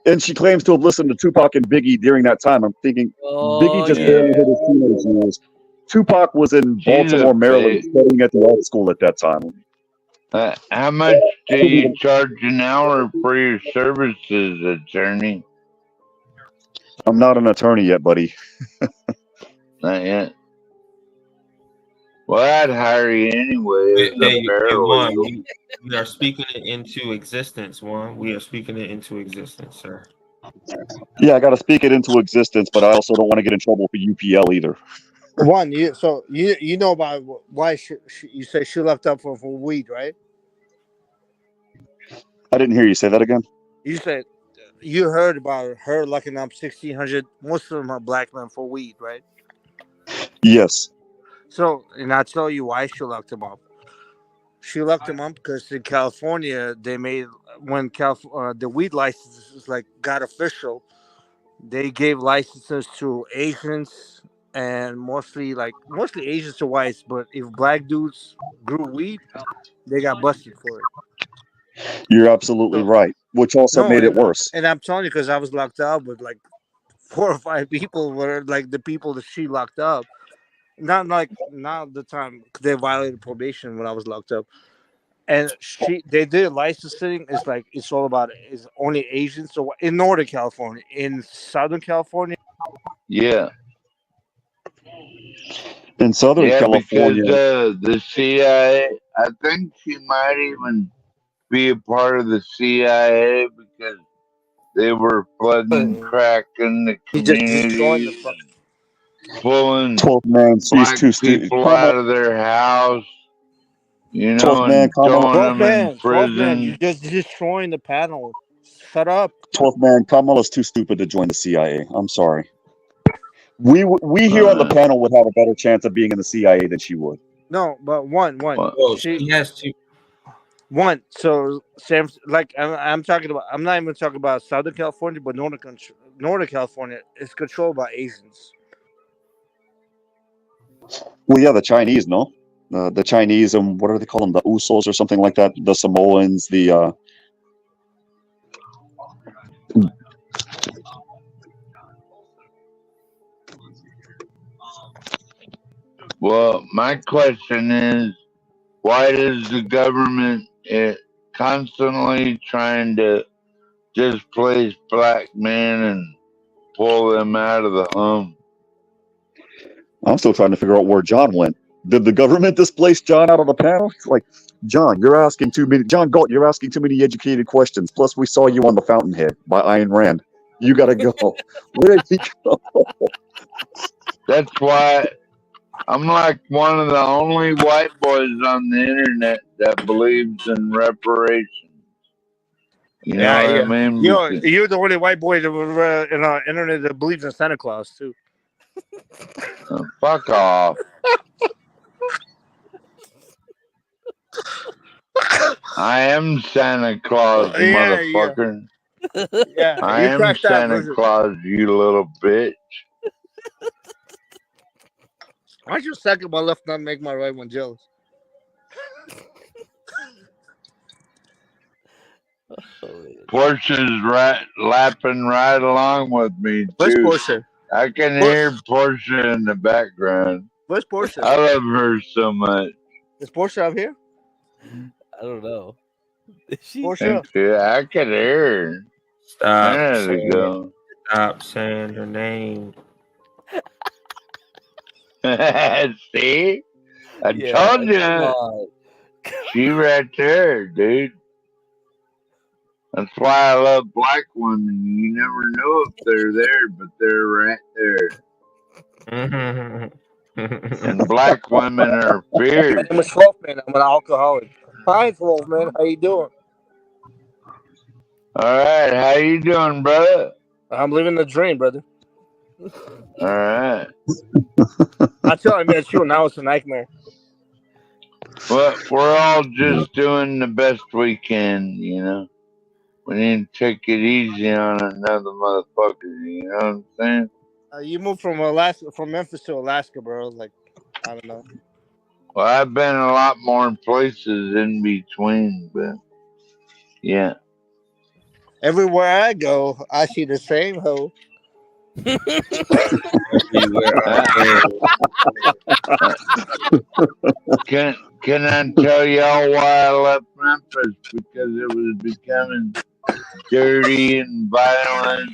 And she claims to have listened to Tupac and Biggie during that time. I'm thinking Biggie just barely hit his teenage years. Tupac was in Baltimore, Maryland, studying at the art school at that time. How much do you charge an hour for your services, attorney? I'm not an attorney yet, buddy. Not yet. Well, I'd hire you anyway as a paralegal. We are speaking it into existence, Juan. We are speaking it into existence, sir. Yeah, I got to speak it into existence, but I also don't want to get in trouble for UPL either. One, you know about why you say she locked up for weed, right? I didn't hear you say that again. You said you heard about her locking up 1,600. Most of them are black men for weed, right? Yes. So, and I'll tell you why she locked them up. She locked them up because in California they made when the weed licenses got official, they gave licenses to Asians and mostly Asians to whites. But if black dudes grew weed, they got busted for it. You're absolutely right, which also made it worse. And I'm telling you, because I was locked up with 4 or 5 people were the people that she locked up. Not the time they violated probation when I was locked up. And they did licensing. It's all about it's only Asians. So in Northern California, in Southern California, yeah. In Southern California, because the CIA, I think she might even be a part of the CIA because they were flooding crack in the communities, pulling 12 man black people out of their house, you know, and throwing them in 12 man, prison. you're just destroying the panel. Shut up. 12th man, Kamala's too stupid to join the CIA. I'm sorry. We here on the panel would have a better chance of being in the CIA than she would. No, but one. She has to. One. So Sam, I'm talking about. I'm not even talking about Southern California, but Northern California is controlled by Asians. Well, yeah, the Chinese, no, the Chinese, and what do they call them? The Usos or something like that. The Samoans, the. Well, my question is, why is the government constantly trying to displace black men and pull them out of the home? I'm still trying to figure out where John went. Did the government displace John out of the panel? It's like, John, you're asking too many. John Galt, you're asking too many educated questions. Plus, we saw you on The Fountainhead by Ayn Rand. You got to go. Where did he go? That's why I'm like one of the only white boys on the internet that believes in reparations. You know what I mean? You're the only white boy that was in our internet that believes in Santa Claus too. Fuck off. I am Santa Claus, motherfucker. Yeah, I am Santa Claus, you little bitch. Why'd your second my left not make my right one jealous? Portia's lapping right along with me too. Where's Portia? I can hear Portia in the background. Where's Portia? I love her so much. Is Portia up here? I don't know. Is she? Portia? Yeah, I can hear her. Stop. There we go. Stop saying her name. See? I Yeah, told come you. on. She right there, dude. That's why I love black women. You never know if they're there, but they're right there. And black women are My fierce. name is Wolfman. I'm an alcoholic. Hi, Wolfman. How you doing? All right, how you doing, brother? I'm living the dream, brother. All right. I tell I met you, now it's a nightmare. Well, we're all just doing the best we can, you know. We need to take it easy on another motherfucker, you know what I'm saying? You moved from Memphis to Alaska, bro. Like, I don't know. Well, I've been a lot more places in between, but yeah. Everywhere I go, I see the same hoe. Can I tell y'all why I left Memphis? Because it was becoming dirty and violent.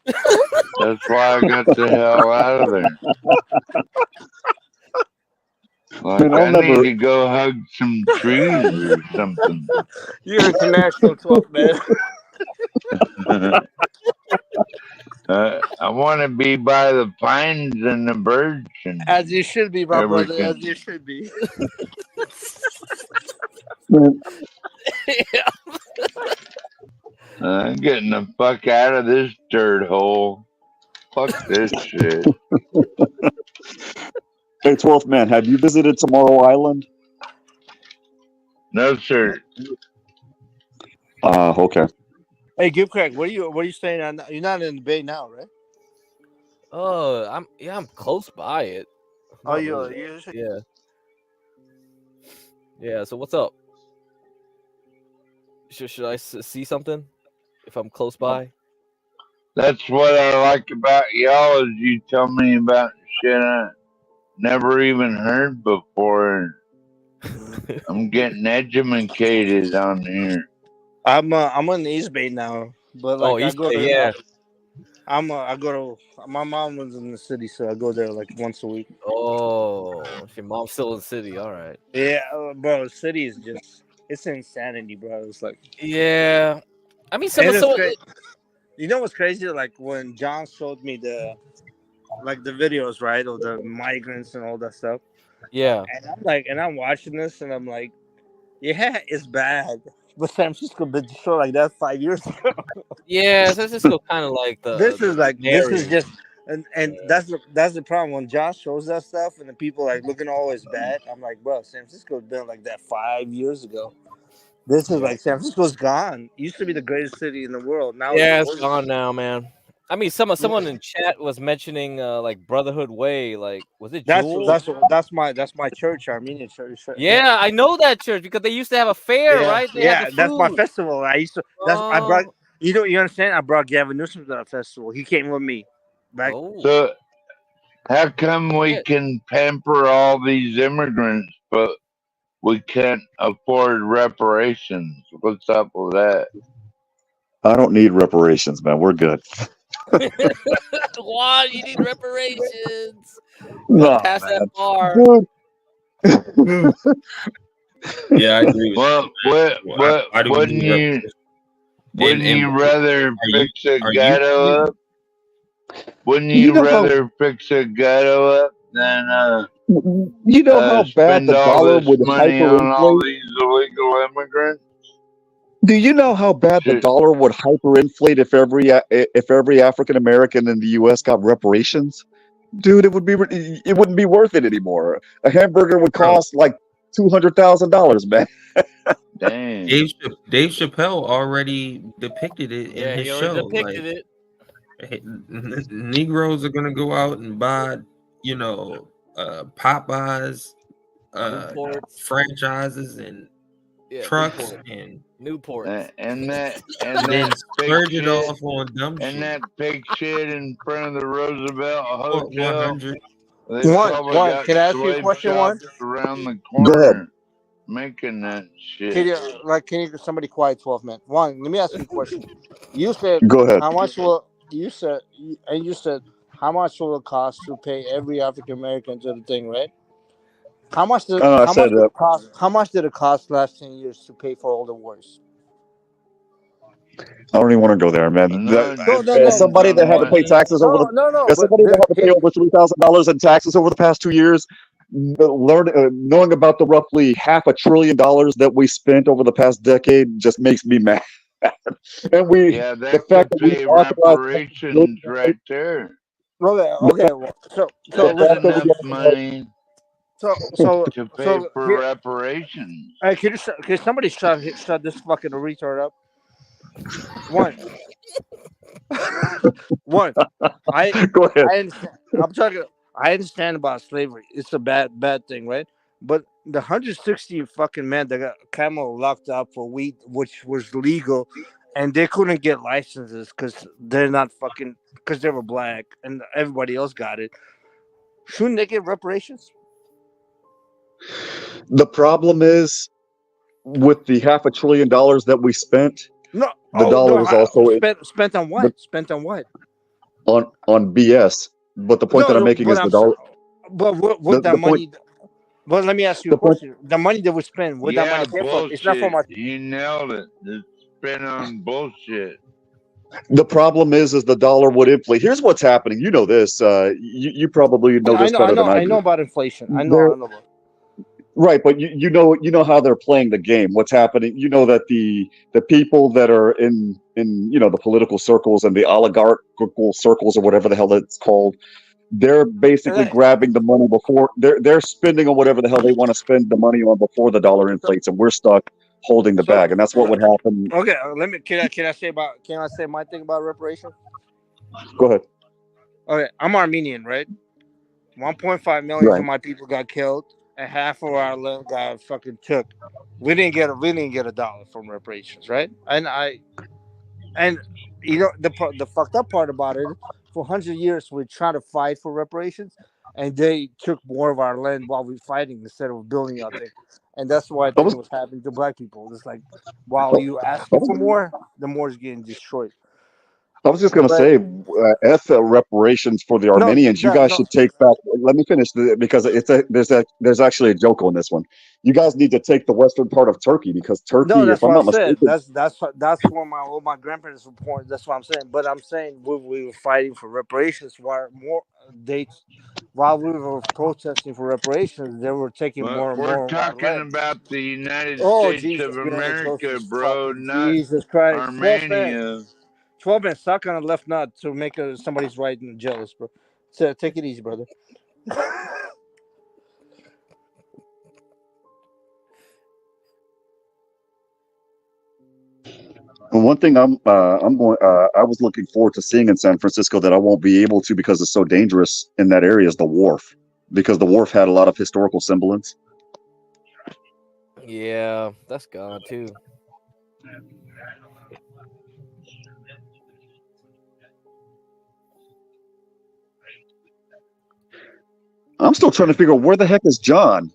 That's why I got the hell out of there. Like, I need to go hug some trees or something. You're international 12, man. I want to be by the pines and the birds. And as you should be, my everything. brother. As you should be. I'm getting the fuck out of this dirt hole. Fuck this shit. Hey, 12th man, have you visited Tomorrow Island? No, sir. Okay. Hey, Give Craig, what are you staying on? You're not in the Bay now, right? I'm close by it. Oh, Not you're really. Yeah. So what's up? Should I see something if I'm close by? That's what I like about y'all is you tell me about shit I never even heard before. I'm getting educated on here. I'm on the East Bay now, but like East Bay, yeah. I go to my mom lives in the city, so I go there like once a week. Oh, your mom's still in the city. All right. Yeah, bro, the city is it's insanity, bro. It's like I mean, you know what's crazy? Like when John showed me the videos, right, of the migrants and all that stuff. Yeah. And I'm watching this, and I'm like, yeah, it's bad. But San Francisco been destroyed like that 5 years ago. Yeah, San Francisco kind of like this is just and that's the problem when Josh shows that stuff and the people like looking always bad. I'm like, bro, San Francisco's been like that 5 years ago. This is like San Francisco's gone. It used to be the greatest city in the world. Now it's gone now, man. I mean, someone in chat was mentioning like Brotherhood Way. Like, was it Jewel? That's my church, Armenian church. Yeah, I know that church because they used to have a fair, right? They had the that's my food. festival. I brought you understand? I brought Gavin Newsom to that festival. He came with me. Right? So how come we can pamper all these immigrants, but we can't afford reparations? What's up with that? I don't need reparations, man. We're good. Why you need reparations? No, pass man. that bar. Yeah, I agree with wouldn't you rather fix a ghetto up? Wouldn't you rather fix a ghetto up than you know how bad the dollar would money on all hyperinflate? these illegal immigrants? Do you know how bad the dollar would hyperinflate if every African American in the U.S. got reparations? Dude, it wouldn't be worth it anymore. A hamburger would cost like $200,000, man. Dang. Dave Chappelle already depicted it in his show. Depicted it. Negroes are gonna go out and buy, Popeyes, franchises and trucks and Newport, and then splurge it off on dumb shit. And that big shit in front of the Roosevelt Hotel. One, can I ask you a question? One around the corner. making that shit. Can somebody quiet 12 man? One, let me ask you a question. You said Go ahead. how much you said how much will it cost to pay every African American to the thing, right? How much did I said it cost? How much did it cost last 10 years to pay for all the wars? I don't even want to go there, man. No. As somebody that had to pay taxes over as somebody that had to pay over $3,000 in taxes over the past 2 years, knowing about the roughly $500 billion that we spent over the past decade just makes me mad. And the fact that we authorized reparations right there. Okay, so that's enough money to pay for reparations. Hey, can somebody shut this fucking retard up? One. Go ahead. I understand about slavery. It's a bad thing, right? But the 160 fucking men that got Camel locked up for weed, which was legal, and they couldn't get licenses because they're not fucking because they were black, and everybody else got it. Shouldn't they get reparations? The problem is with the $500 billion that we spent. No, the dollar is also spent on what? Spent on what? On BS. But the point that I'm making is the dollar. But what that money? But let me ask you a question. The money that we spend, where that money came from? It's not from our. You nailed it. It's spent on bullshit. The problem is the dollar would inflate. Here's what's happening. You know this. You probably know this better than I do. I know about inflation. I know about. Right, but you know how they're playing the game. What's happening? You know that the people that are in the political circles and the oligarchical circles or whatever the hell it's called, they're basically grabbing the money before they're spending on whatever the hell they want to spend the money on before the dollar inflates, and we're stuck holding the bag, and that's what would happen. Okay, can I say my thing about reparations? Go ahead. Okay, I'm Armenian, right? 1.5 million of my people got killed, and half of our land got fucking took. We didn't get a dollar from reparations, right? And you know the fucked up part about it, for 100 years we trying to fight for reparations, and they took more of our land while we fighting instead of building our thing. And that's why I think it was happening to black people. It's like while you asking for more, the more is getting destroyed. I was just going to say, F reparations for the Armenians. You guys should take back. Let me finish because there's actually a joke on this one. You guys need to take the western part of Turkey because Turkey, that's if I'm not mistaken, that's where my grandparents were born. That's what I'm saying. But I'm saying we were fighting for reparations while we were protesting for reparations, they were taking more and more. We're talking about the United States of America, bro, not Jesus Christ. Armenia. 12 men suck on a left nut to make somebody's right and jealous, bro. So take it easy, brother. And one thing I was looking forward to seeing in San Francisco that I won't be able to because it's so dangerous in that area is the wharf, because the wharf had a lot of historical semblance. Yeah, that's gone too. I'm still trying to figure out where the heck is John.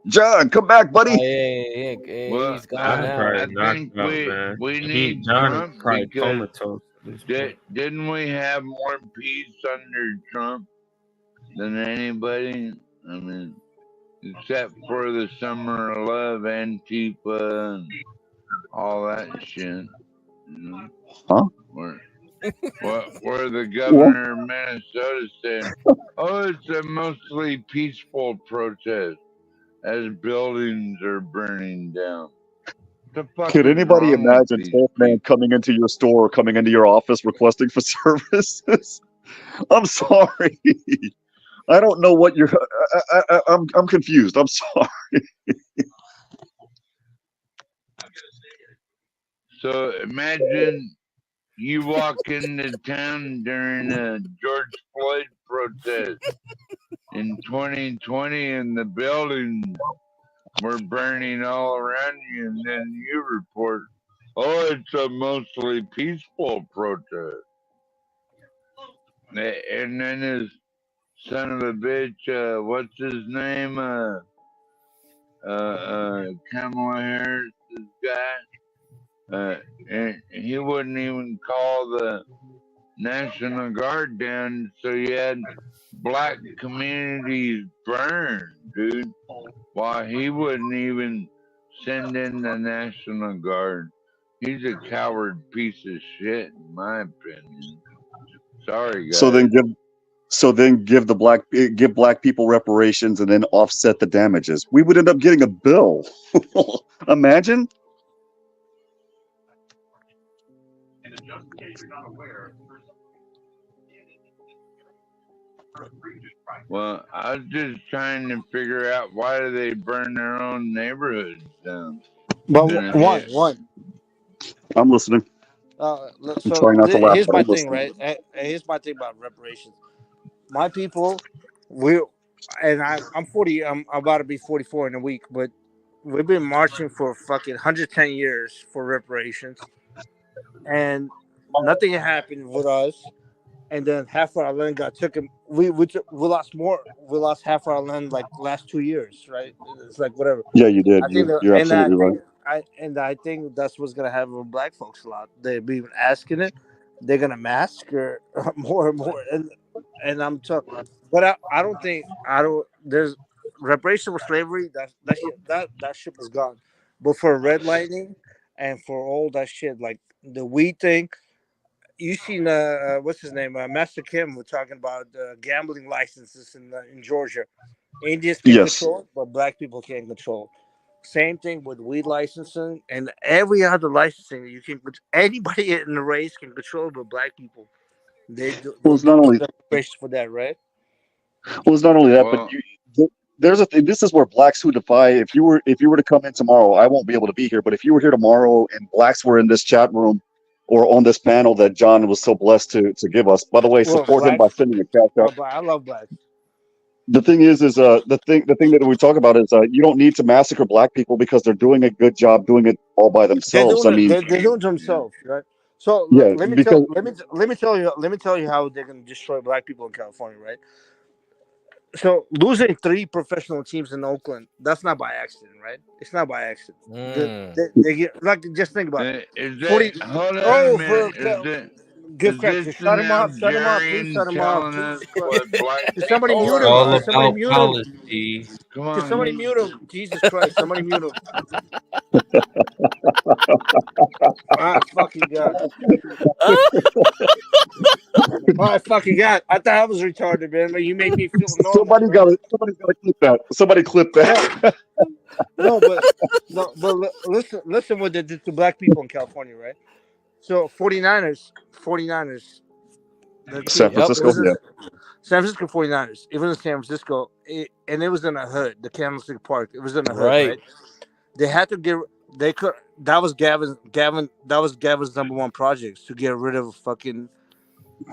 John, come back, buddy. He's gone now. I think we need Trump because didn't we have more peace under Trump than anybody? I mean, except for the Summer of Love, Antifa, and all that shit. You know? Huh? Where the governor of Minnesota said, "Oh, it's a mostly peaceful protest as buildings are burning down." Could anybody imagine 12 man coming into your store or coming into your office requesting for services? I'm sorry. I don't know what you're. I'm confused. I'm sorry. So imagine you walk into town during a George Floyd protest in 2020 and the buildings were burning all around you, and then you report, "Oh, it's a mostly peaceful protest." And then his son of a bitch, what's his name? Kamala Harris's guy, and he wouldn't even call the National Guard down, so you had black communities burned, dude. While he wouldn't even send in the National Guard. He's a coward piece of shit, in my opinion. Sorry, guys. So then give black people reparations and then offset the damages. We would end up getting a bill. Imagine. Well, I was just trying to figure out why do they burn their own neighborhoods down. But one. I'm listening. So trying not to laugh, here's but my I'm thing, listening. right? Here's my thing about reparations. My people, I'm 40. I'm about to be 44 in a week, but we've been marching for fucking 110 years for reparations, and nothing happened with us. And then half our land got taken. We lost more. We lost half our land like last 2 years, right? It's like whatever. Yeah, you did. I think You're absolutely right. I think that's what's gonna happen with black folks a lot. They'll be asking it. They're gonna mask or more and more. And I'm talking, but I don't. There's reparation for slavery. That ship is gone. But for redlining and for all that shit, like the weed thing. You seen what's his name? Master Kim was talking about gambling licenses in Georgia. Indians can control it, but black people can't control. Same thing with weed licensing and every other licensing. You can anybody in the race can control, but black people they do reparations for that, right? Well, it's not only that, but there's a thing. This is where blacks who defy. If you were to come in tomorrow, I won't be able to be here. But if you were here tomorrow and blacks were in this chat room or on this panel that John was so blessed to give us. By the way, support him by sending a cash out. I love blacks. The thing is the thing that we talk about is you don't need to massacre black people because they're doing a good job doing it all by themselves. They're doing it themselves, right? So yeah, let me tell you how they're gonna destroy black people in California, right? So losing 3 professional teams in Oakland, that's not by accident, right? It's not by accident. They get like just think about it. Hold on a minute. Give credit. Shut him up. Shut him up. Please shut him up. Can somebody mute him? All Can somebody about mute him? policy. Come on. Can somebody mute him? Jesus Christ! Somebody mute him. My fucking God. My fucking God. I thought I was retarded, man, but you made me feel normal. Somebody's gotta clip that. Somebody clip that. No, but listen what they did to black people in California, right? So 49ers. San Francisco, San Francisco 49ers. It was in San Francisco, and it was in a hood, the Candlestick Park. It was in a hood, right? They had to get. They could. That was Gavin's number one project to get rid of fucking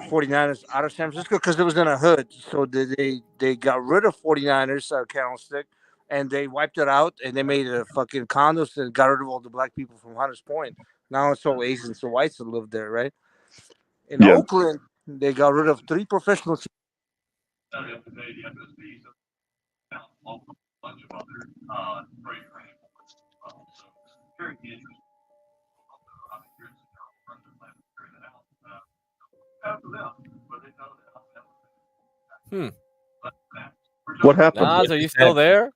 49ers out of San Francisco because it was in a hood. So they got rid of 49ers Candlestick, and they wiped it out, and they made a fucking condos and got rid of all the black people from Hunters Point. Now it's all Asians and whites that live there, right? In Oakland, they got rid of 3 professional teams. What happened? Naz, are you still there?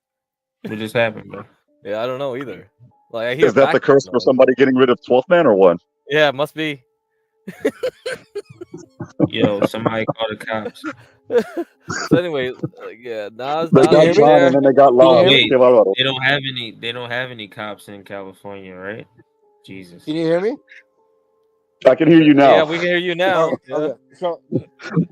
What just happened, bro? Yeah, I don't know either. Like I hear. Is that the curse for somebody getting rid of 12th man or what? Yeah, it must be. Yo, somebody call the cops. So anyway, yeah, Naz. They got John and then they got Loud. Wait, they don't have any cops in California, right? Jesus. Can you hear me? I can hear you now. Yeah, we can hear you now. Okay. So,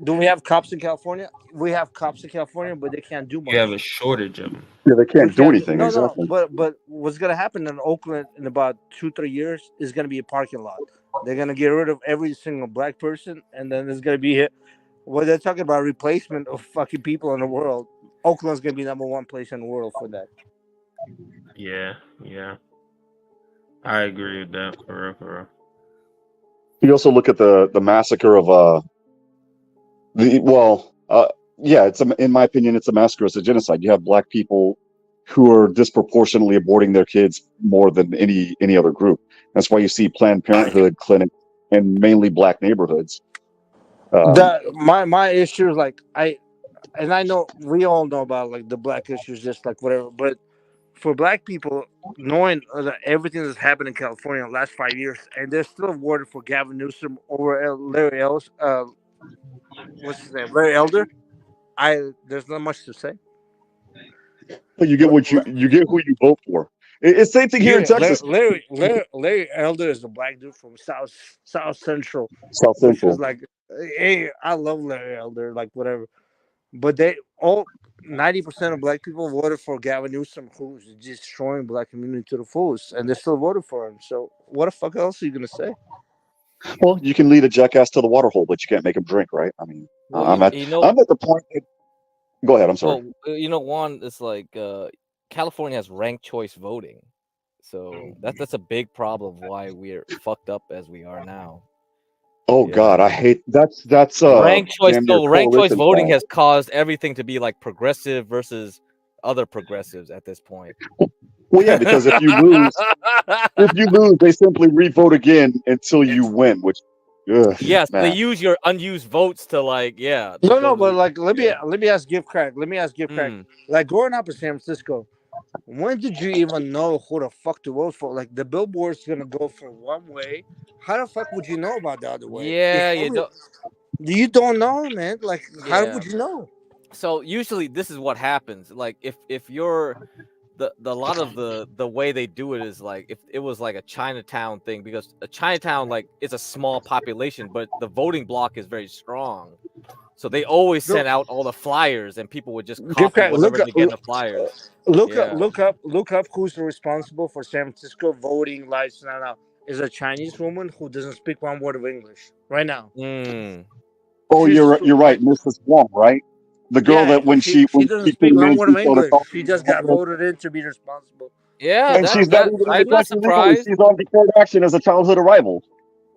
do we have cops in California? We have cops in California, but they can't do much. You have a shortage of them. Yeah, they can't do anything. Exactly. No. But what's gonna happen in Oakland in about 2-3 years is gonna be a parking lot. They're gonna get rid of every single black person, and then there's gonna be what they're talking about replacement of fucking people in the world. Oakland's gonna be number 1 place in the world for that. Yeah. I agree with that for real. You also look at the massacre of in my opinion, it's a massacre. It's a genocide. You have black people who are disproportionately aborting their kids more than any other group. That's why you see Planned Parenthood clinics in mainly black neighborhoods. My issue is like I know we all know about like the black issues, just like whatever. But for black people, knowing that everything that's happened in California in the last 5 years, and they're still awarded for Gavin Newsom over Larry Ellis, what's his name, Larry Elder. There's not much to say. But you get you get who you vote for. It's same thing here in Texas. Larry Elder is a black dude from South Central. South Which Central. is like, hey, I love Larry Elder, like whatever. But they all 90% of black people voted for Gavin Newsom, who's destroying black community to the fullest, and they still voted for him. So what the fuck else are you gonna say? Well, you can lead a jackass to the water hole, but you can't make him drink, right? I mean, I'm at the point. Go ahead. I'm sorry. Well, Juan, it's like California has ranked choice voting, so that's a big problem why we're fucked up as we are now. Oh God, I hate that's ranked choice. damn near Ranked choice coalition voting style. has caused everything to be like progressive versus other progressives at this point. Well, yeah, because if you lose, they simply re-vote again until you win. Which, yes, they man. use your unused votes to like, No, but like let me ask Gift Crack. Like growing up in San Francisco, when did you even know who the fuck to vote for? Like the billboard's gonna go for one way. How the fuck would you know about the other way? Yeah, you don't. You don't know, man. Like how Yeah. would you know? So usually this is what happens. Like if you're a lot of the way they do it is like if it was like a Chinatown thing, because a Chinatown like is a small population, but the voting block is very strong. So they always send out all the flyers, and people would just copy whatever they get in the flyers. Look up who's responsible for San Francisco voting lights now. Is a Chinese woman who doesn't speak one word of English right now. Oh, you're right, Mrs. Wong, right? The girl that when she doesn't speak came one in, word of she started English. talking She just got voted in to be responsible. Yeah, and she's not even in the I'm not country legally. surprised. She's on deferred action as a childhood arrival.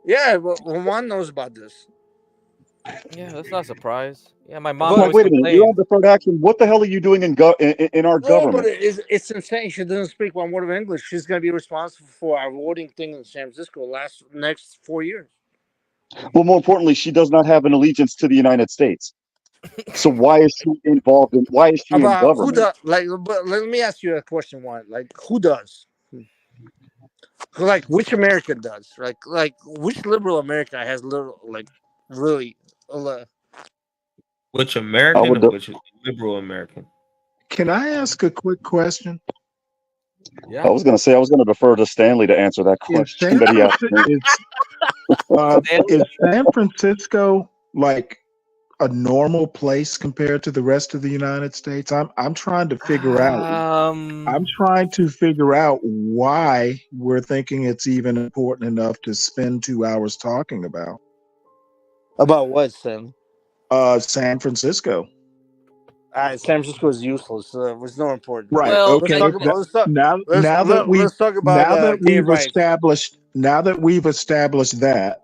Yeah, but one knows about this. Yeah, that's not a surprise. Yeah, my mom Like, always wait a minute, you're on complains. deferred action. What the hell are you doing in our No, but government? it's insane. She doesn't speak one word of English. She's going to be responsible for our voting thing in San Francisco next 4 years. Well, more importantly, she does not have an allegiance to the United States. So why is she involved in? Why is she in About who government? does? Like, but let me ask you a question. One, like, who does? Like, which American does? Like, which liberal America has little, like, really? Which American or which liberal American? Can I ask a quick question? Yeah. I was going to defer to Stanley to answer that question that he asked me. Is San Francisco like a normal place compared to the rest of the United States? I'm trying to figure out. I'm trying to figure out why we're thinking it's even important enough to spend 2 hours talking about. About what, Sam? San Francisco. San Francisco is useless. It's not important. Right. Well, okay. Now that we've established that,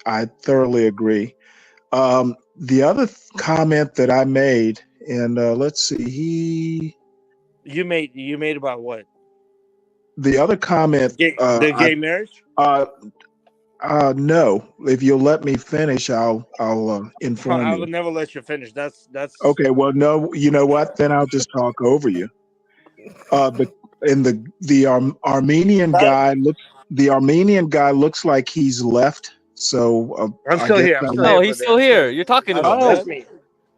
I thoroughly agree. The other comment that I made, and let's see, you made about what? The other comment, the gay marriage. No. If you'll let me finish, I'll inform I you. would never let you finish. That's Okay. Well, no. You know what? Then I'll just talk over you. The Armenian guy looks like he's left. So I'm still here. No, he's still here. You're talking to him. That's me.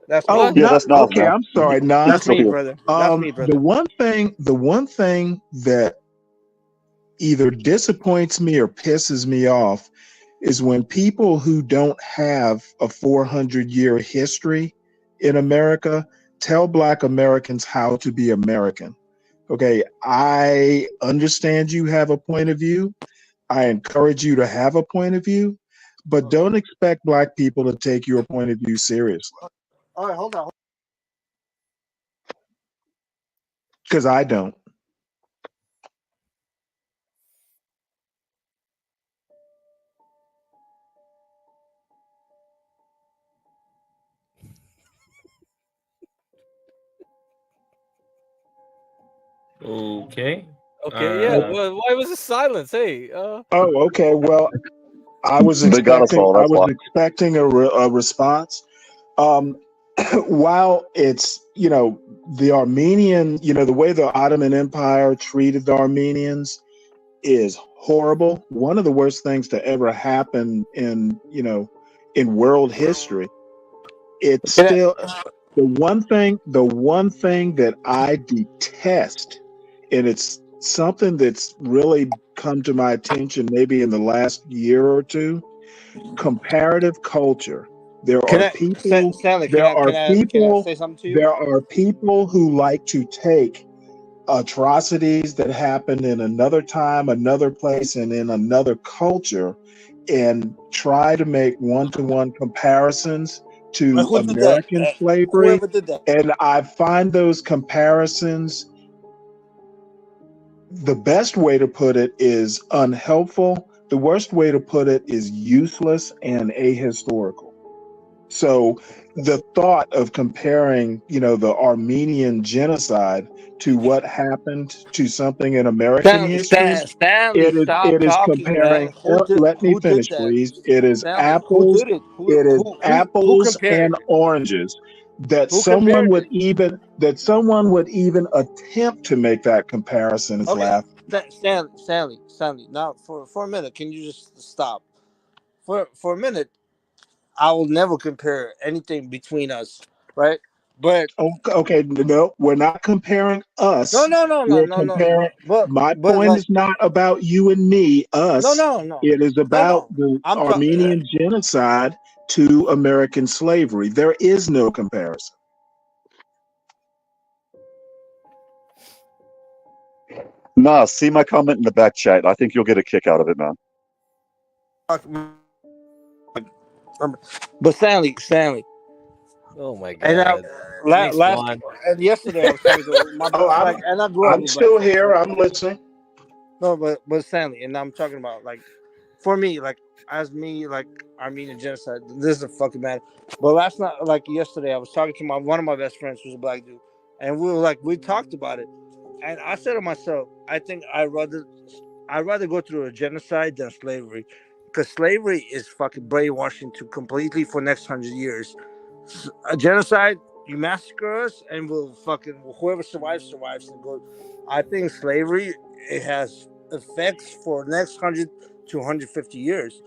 That's me. Oh, yeah, that's Naz, okay. man. I'm sorry, Naz. That's me, brother. That's me, brother. The one thing that either disappoints me or pisses me off is when people who don't have a 400-year history in America tell Black Americans how to be American. Okay, I understand you have a point of view. I encourage you to have a point of view, but don't expect Black people to take your point of view seriously. All right, hold on. Because I don't. Okay. Okay, yeah. Well, why was the silence? Hey. Oh, okay. Well, I was They got us expecting. all. I That's was why. expecting a response. While it's the Armenian, the way the Ottoman Empire treated the Armenians is horrible. One of the worst things to ever happen in world history. It's still the one thing that I detest, and it's something that's really come to my attention maybe in the last year or two. Comparative culture. There are people. Stanley, There are can I people. say something to you? There are people who like to take atrocities that happened in another time, another place, and in another culture, and try to make one-to-one comparisons to Who did that? American slavery. Whoever did that. And I find those comparisons, the best way to put it is unhelpful. The worst way to put it is useless and ahistorical. So the thought of comparing, the Armenian genocide to what happened to something in American history, Stanley, stop it is talking, comparing. man. Let me finish, that? please. It is Stanley, apples. Who did it? It is Who apples compared and it? oranges. That Who someone compared would even attempt to make that comparison is Okay, laughable. Stanley. Now, for a minute, can you just stop? For a minute, I will never compare anything between us, right? But okay, no, we're not comparing us. We're comparing. My point is not about you and me, us. It is about the Armenian genocide to American slavery. There is no comparison. Nah, see my comment in the back chat. I think you'll get a kick out of it, man. But Stanley. Oh my And God. and yesterday I was talking to my and I grew up. I'm still here. I'm listening. No, but Stanley, and I'm talking about for me, as me, Armenian genocide. This is a fucking matter. But last night, yesterday, I was talking to one of my best friends, who's a black dude, and we talked about it, and I said to myself, I think I'd rather go through a genocide than slavery, because slavery is fucking brainwashing to completely for next 100 years. A genocide, you massacre us, and we'll fucking whoever survives and go. I think slavery, it has effects for next 100 to 150 years.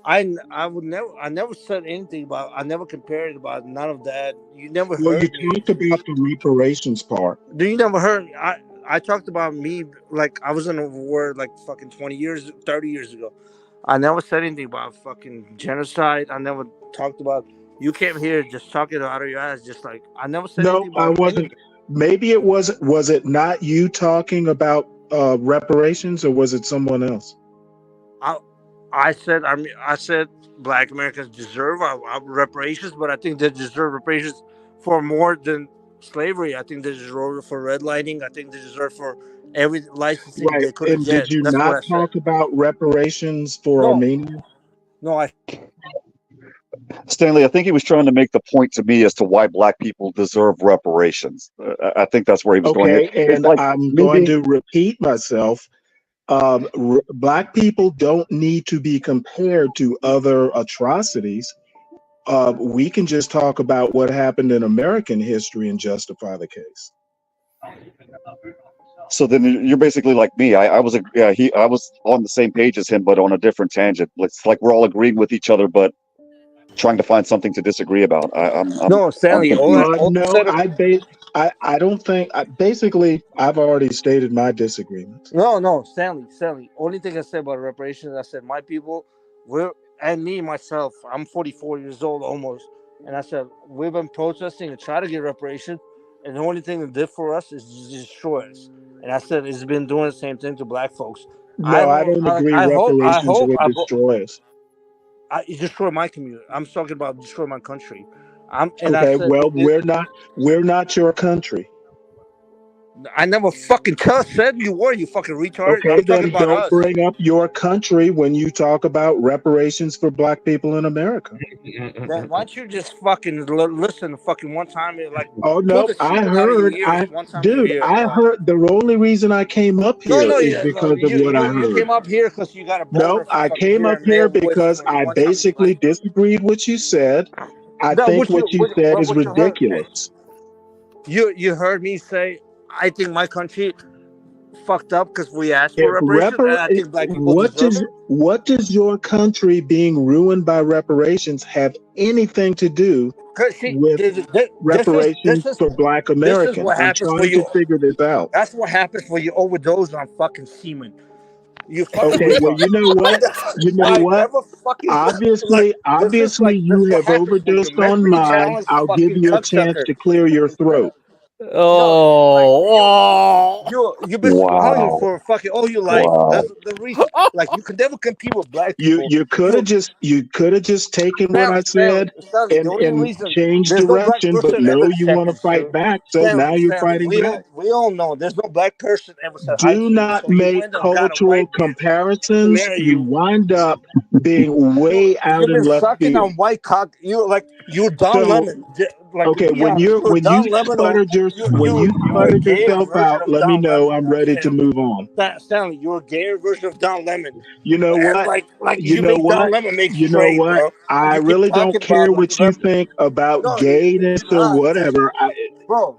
I never said anything about. I never compared it about none of that. You never Well, heard you talked about the reparations part. You never heard? I talked about me I was in a war fucking 30 years ago. I never said anything about fucking genocide. I never talked about. You came here just talking out of your ass, just I never said anything about. No, I wasn't. Maybe it wasn't. Was it not you talking about reparations, or was it someone else? I said Black Americans deserve our reparations, but I think they deserve reparations for more than slavery. I think they deserve for redlining. I think they deserve for every licensing Right. they could have And get. did you That's what not I said. talk about reparations for Armenians? No, Stanley, I think he was trying to make the point to me as to why black people deserve reparations. I think that's where he was going. Okay, and I'm going to repeat myself. Black people don't need to be compared to other atrocities. We can just talk about what happened in American history and justify the case. So then you're basically like me. I was on the same page as him, but on a different tangent. It's like we're all agreeing with each other, but trying to find something to disagree about. No, Stanley. I don't think. Basically, I've already stated my disagreement. No, Stanley. Only thing I said about reparations, I said my people, myself, I'm 44 years old almost, and I said we've been protesting and trying to get reparations, and the only thing it did for us is destroy us. And I said it's been doing the same thing to black folks. No, I don't agree. Reparations would destroy us. It destroy my community. I'm talking about destroy my country. We're not your country. I never fucking said you were, you fucking retard. Okay, I'm talking then about don't us. bring up your country when you talk about reparations for black people in America. Then why don't you just fucking listen fucking one time? Like, Oh pull no, the shit I out of heard. your ears one time. I heard. The only reason I came up here is because of what I you heard. came up here because you got a No, boner for I fucking came up hearing here male voices because when I one time in your basically life. disagreed with what you said. I think what you said is ridiculous. You heard me say I think my country fucked up because we asked for reparations, and I think black people deserve it. What does your country being ruined by reparations have anything to do with reparations for black Americans? What I'm happens trying to figure this out. That's what happens when you overdose on fucking semen. You fucking Okay, well, you know what? You know what? Obviously, you have overdosed on mine. I'll give you a chance to clear your throat. You've been swallowing for fucking all your life. That's the reason. Like you could never compete with black people. You could have just taken what I said and changed direction, but no, you want to fight back. So now you're fighting back. We all know there's no black person ever said Do not make cultural comparisons. You wind up being way out in left sucking field. on white cock. You're Don Lemon. Like, okay, when you sputtered yourself out, let me know. I'm ready to move on. Stanley, you're a gayer version of Don Lemon. You know what? You know what? Don Lemon makes straight, bro. I really don't care what you think about gayness or whatever.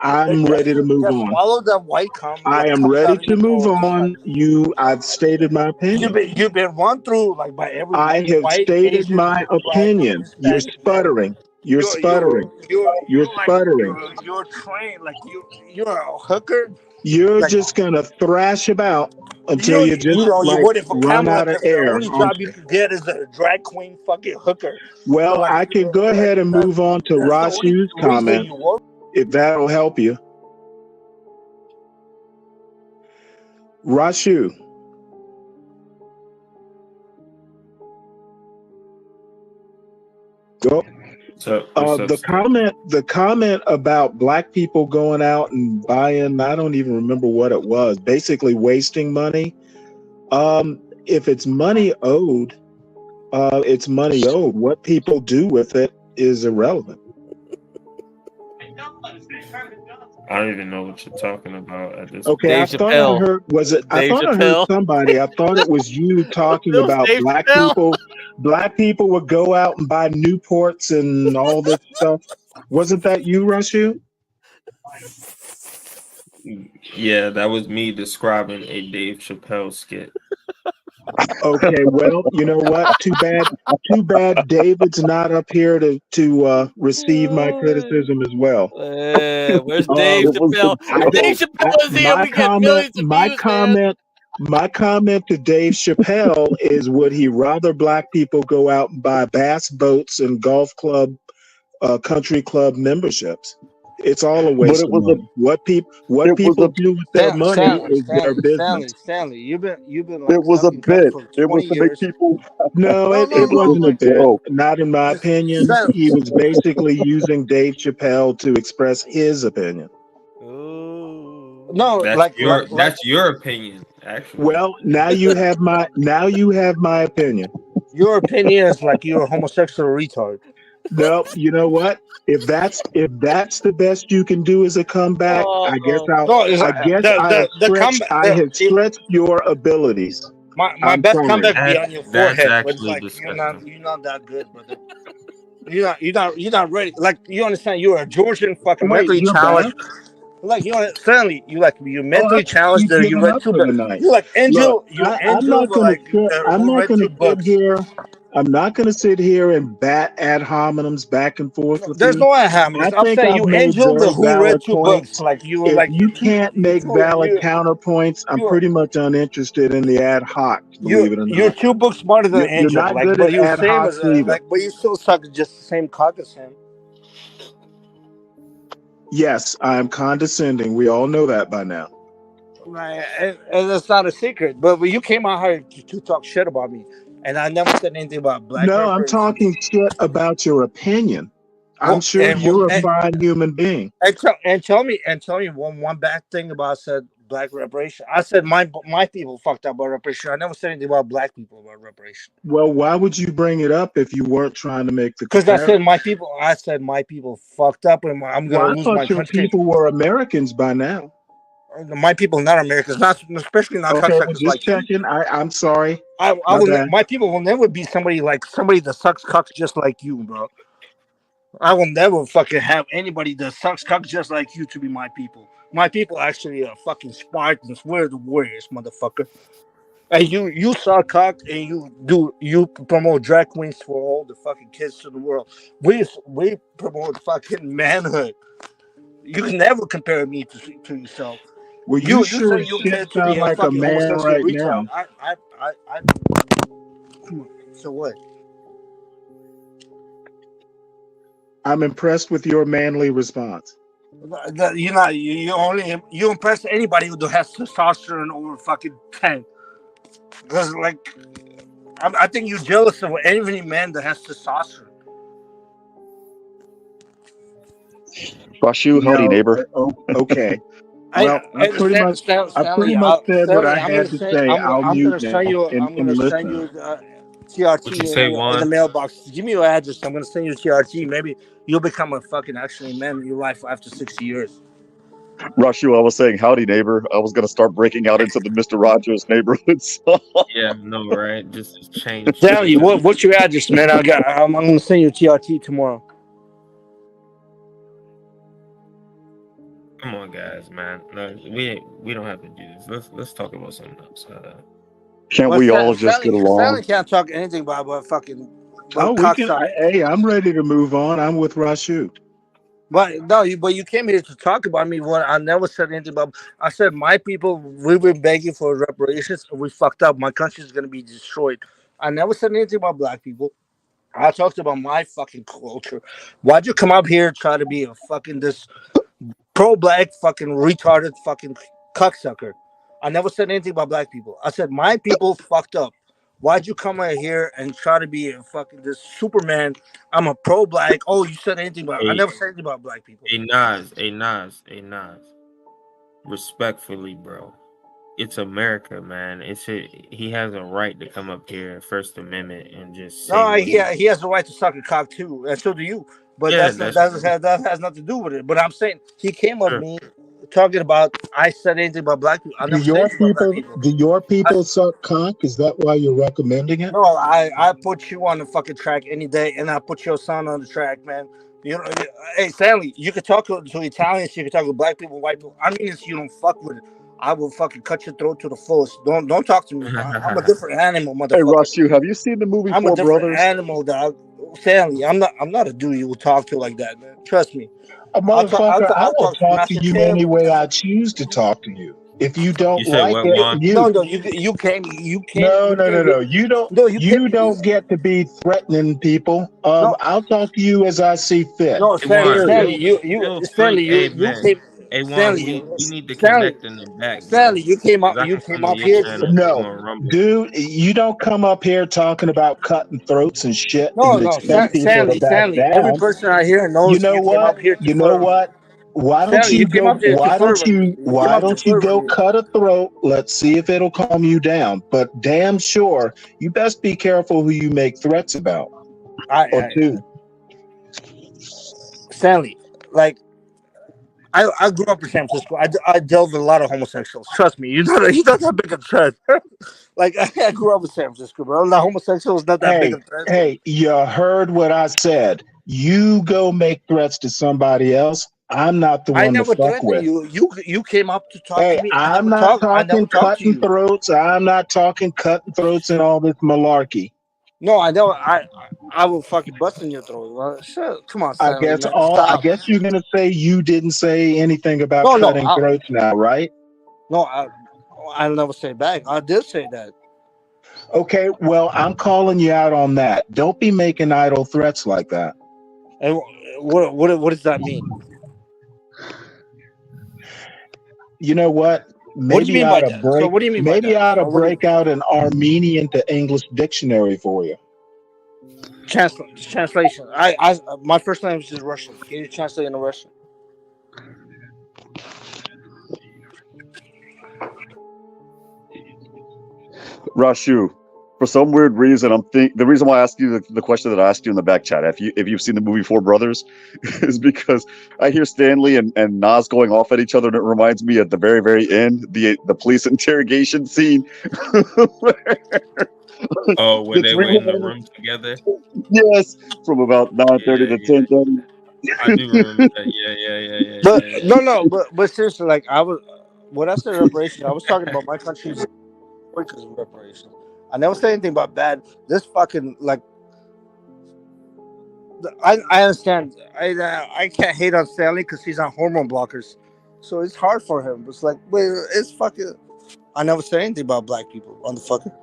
I'm ready to move on. Swallow that white cum. I am ready to move on. I've stated my opinion. You've been run through like by every. I have stated my opinion. You're sputtering. You're sputtering. You're sputtering. You're trained like you're a hooker. You're just gonna thrash about until you just run out of air. The only job you can get is a drag queen fucking hooker. Well, I can go ahead and move on to Rashu's comment if that'll help you. Rashu. Go. The comment about black people going out and buying, I don't even remember what it was, basically wasting money. If it's money owed, it's money owed. What people do with it is irrelevant. I don't even know what you're talking about at this Okay, point. I thought I heard I heard somebody. I thought it was you talking about black people. Black people would go out and buy Newports and all this stuff. Wasn't that you, Rashu? Yeah, that was me describing a Dave Chappelle skit. Okay, well, you know what? Too bad David's not up here to receive my criticism as well. Where's Dave Chappelle? Dave Chappelle is here. We get millions of views, my comment to Dave Chappelle is: would he rather black people go out and buy bass boats and golf club, country club memberships? It's all a waste of money. What people do with their money is their business. Stanley, you've been. It was a bit. It was to make people. No, it wasn't a bit. Not in my opinion. He was basically using Dave Chappelle to express his opinion. No, that's your opinion, actually. Well, now you have my opinion. Your opinion is like you're a homosexual retard. No, you know what? If that's the best you can do as a comeback, I guess I have stretched your abilities. My best comeback be on your forehead. You're not that good, brother. You're not ready. Like you understand? You're a Georgian fucking mentally challenged. Like you understand? You're mentally challenged. You read too much. You're like Angel. I'm not going to sit here and bat ad hominems back and forth with There's you. no ad hominems. I'm saying you Angel the who read 2 books. Like you can't make valid counterpoints. I'm pretty much uninterested in the ad hoc. Believe it or not. You're 2 books smarter than Angel. You're not good at ad hoc either. But you still suck just the same cock as him. Yes, I am condescending. We all know that by now. Right, and it's not a secret. But when you came out here to talk shit about me, and I never said anything about black. No, I'm talking shit about your opinion. I'm sure you're a fine human being. And tell me one bad thing about said black reparation. I said my people fucked up about reparation. I never said anything about black people about reparation. Well, why would you bring it up if you weren't trying to make the? Because I said my people. I said my people fucked up, and I'm gonna lose my country. People were Americans by now. My people, not Americans, not especially not cocksuckers like checking. I'm sorry. My people will never be somebody that sucks cock just like you, bro. I will never fucking have anybody that sucks cock just like you to be my people. My people actually are fucking Spartans. We're the warriors, motherfucker. And you suck cock and you promote drag queens for all the fucking kids to the world. We promote fucking manhood. You can never compare me to yourself. Well, you sure shit sound like a man right now. Come on. So what? I'm impressed with your manly response. You impress anybody who has testosterone over fucking 10. Because I think you're jealous of any man that has testosterone. Rushu, howdy, neighbor. Okay. Well, I pretty much said what I had to say. I'm going to send you TRT in the mailbox. Give me your address. I'm going to send you TRT. Maybe you'll become a fucking actually man in your life after 60 years. Rushu, I was saying howdy, neighbor. I was going to start breaking out into the Mr. Rogers neighborhood song. Yeah, no, right? Just change. Tell you what's your address, man? I'm going to send you TRT tomorrow. Come on, guys, man. No, we don't have to do this. Let's talk about something else. Can't we all just get along? Stanley can't talk anything about fucking. Hey, I'm ready to move on. I'm with Rashu. But you came here to talk about me. What I never said anything about. I said my people. We've been begging for reparations. We fucked up. My country is gonna be destroyed. I never said anything about black people. I talked about my fucking culture. Why'd you come up here and try to be a fucking this pro-black fucking retarded fucking cocksucker? I never said anything about black people. I said my people fucked up. Why'd you come out here and try to be a fucking this Superman? I'm a pro-black. Oh, you said anything about? I never said anything about black people. Naz. Respectfully, bro. It's America, man. He has a right to come up here, First Amendment, and just say he has the right to suck a cock too, and so do you. But that has nothing to do with it. But I'm saying he came up me talking about I said anything about black people. I never said anything about black people. Do your people suck cock? Is that why you're recommending it? No, I put you on the fucking track any day, and I put your son on the track, man. You know, hey Stanley, you can talk to Italians, you can talk to black people, white people. I mean, you don't fuck with it. I will fucking cut your throat to the fullest. Don't talk to me. I'm a different animal, motherfucker. Hey, Rushu, have you seen the movie I'm Four a different Brothers? Animal, dog. Stanley, I'm not a dude you will talk to like that, man. Trust me. A motherfucker, I will talk to you any way I choose to talk to you. If you don't like it, you came. No. You don't get to be threatening people. I'll talk to you as I see fit. No, Stanley, you came. Hey, Stanley, we need to connect in the back. Stanley, you came up here. No, dude, you don't come up here talking about cutting throats and shit. No, Stanley. Every person out here knows. You know what? Why don't you go cut a throat? Let's see if it'll calm you down. But damn sure, you best be careful who you make threats about. Stanley, like. I grew up in San Francisco. I dealt with a lot of homosexuals. Trust me, he's not that big a threat. Like I grew up in San Francisco, bro. The homosexual is not that big a threat. Hey, you heard what I said. You go make threats to somebody else. I'm not the one to fuck with. You came up to talk to me. I'm not talking cutting throats. I'm not talking cutting throats and all this malarkey. No, I know. I will fucking bust in your throat. Come on, Stanley, I guess you're gonna say you didn't say anything about cutting throats now, right? No, I'll never say back. I did say that. Okay, well, I'm calling you out on that. Don't be making idle threats like that. And what does that mean? You know what? Maybe I ought to break. Maybe I ought to break out an Armenian to English dictionary for you. Translation. My first language is Russian. Can you translate into Russian? Rashu, for some weird reason, the reason why I asked you the question that I asked you in the back chat, if you've seen the movie Four Brothers, is because I hear Stanley and Naz going off at each other, and it reminds me at the very, very end, the police interrogation scene. Oh, when they were in the room together? Yes, from about 9:30 to 10:30. I do remember that. Yeah. But seriously, like when I said reparation, I was talking about my country's because of reparation. I never said anything about bad. This fucking like, I understand. I can't hate on Stanley because he's on hormone blockers, so it's hard for him. It's like, wait, it's fucking. I never said anything about black people, motherfucker.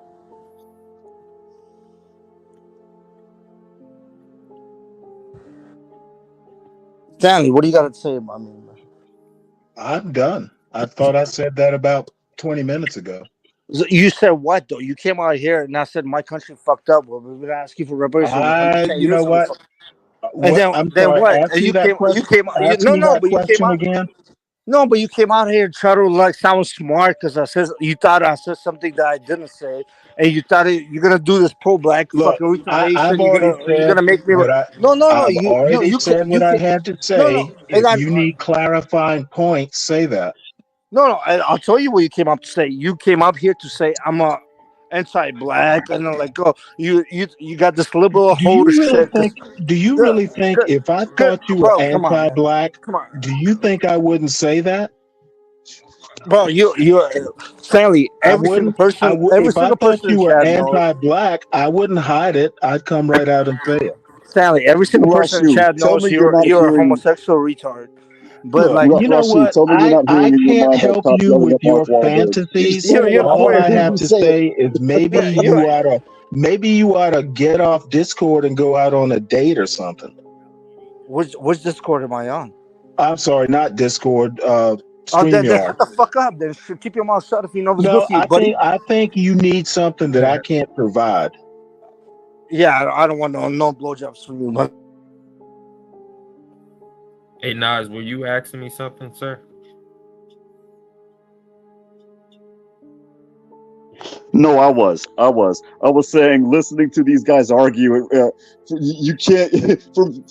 Stanley, what do you got to say about me? I'm done. I thought I said that about 20 minutes ago. You said what though? You came out here and I said my country fucked up. Well, we're gonna ask you for reparations. You know what? And then what? Ask And you that question. Again. No, but you came out here and try to like sound smart because you thought I said something that I didn't say, and you thought you're gonna do this pro-black fucking retaliation. You're gonna make me. You said what I had to say. If you need clarifying points, say that. No, I'll tell you what you came up to say. You came up here to say I'm a anti-black, and I'm like, oh, you got this liberal whole shit. Do you really think if I thought you were anti-black, do you think I wouldn't say that? Bro, you're Stanley. Every single person you were anti-black, I wouldn't hide it. I'd come right out and say it. Stanley, every single person in chat knows you're a homosexual retard. But like, you know what? I can't help you with your fantasies. All I have to say is maybe you ought to get off Discord and go out on a date or something. Which Discord am I on? I'm sorry, not Discord. Then shut the fuck up. Then keep your mouth shut if you know what's good for you, buddy. I think you need something that I can't provide. Yeah, I don't want no blowjobs from you, but. Hey Naz, were you asking me something, sir? No, I was saying, listening to these guys argue, you can't.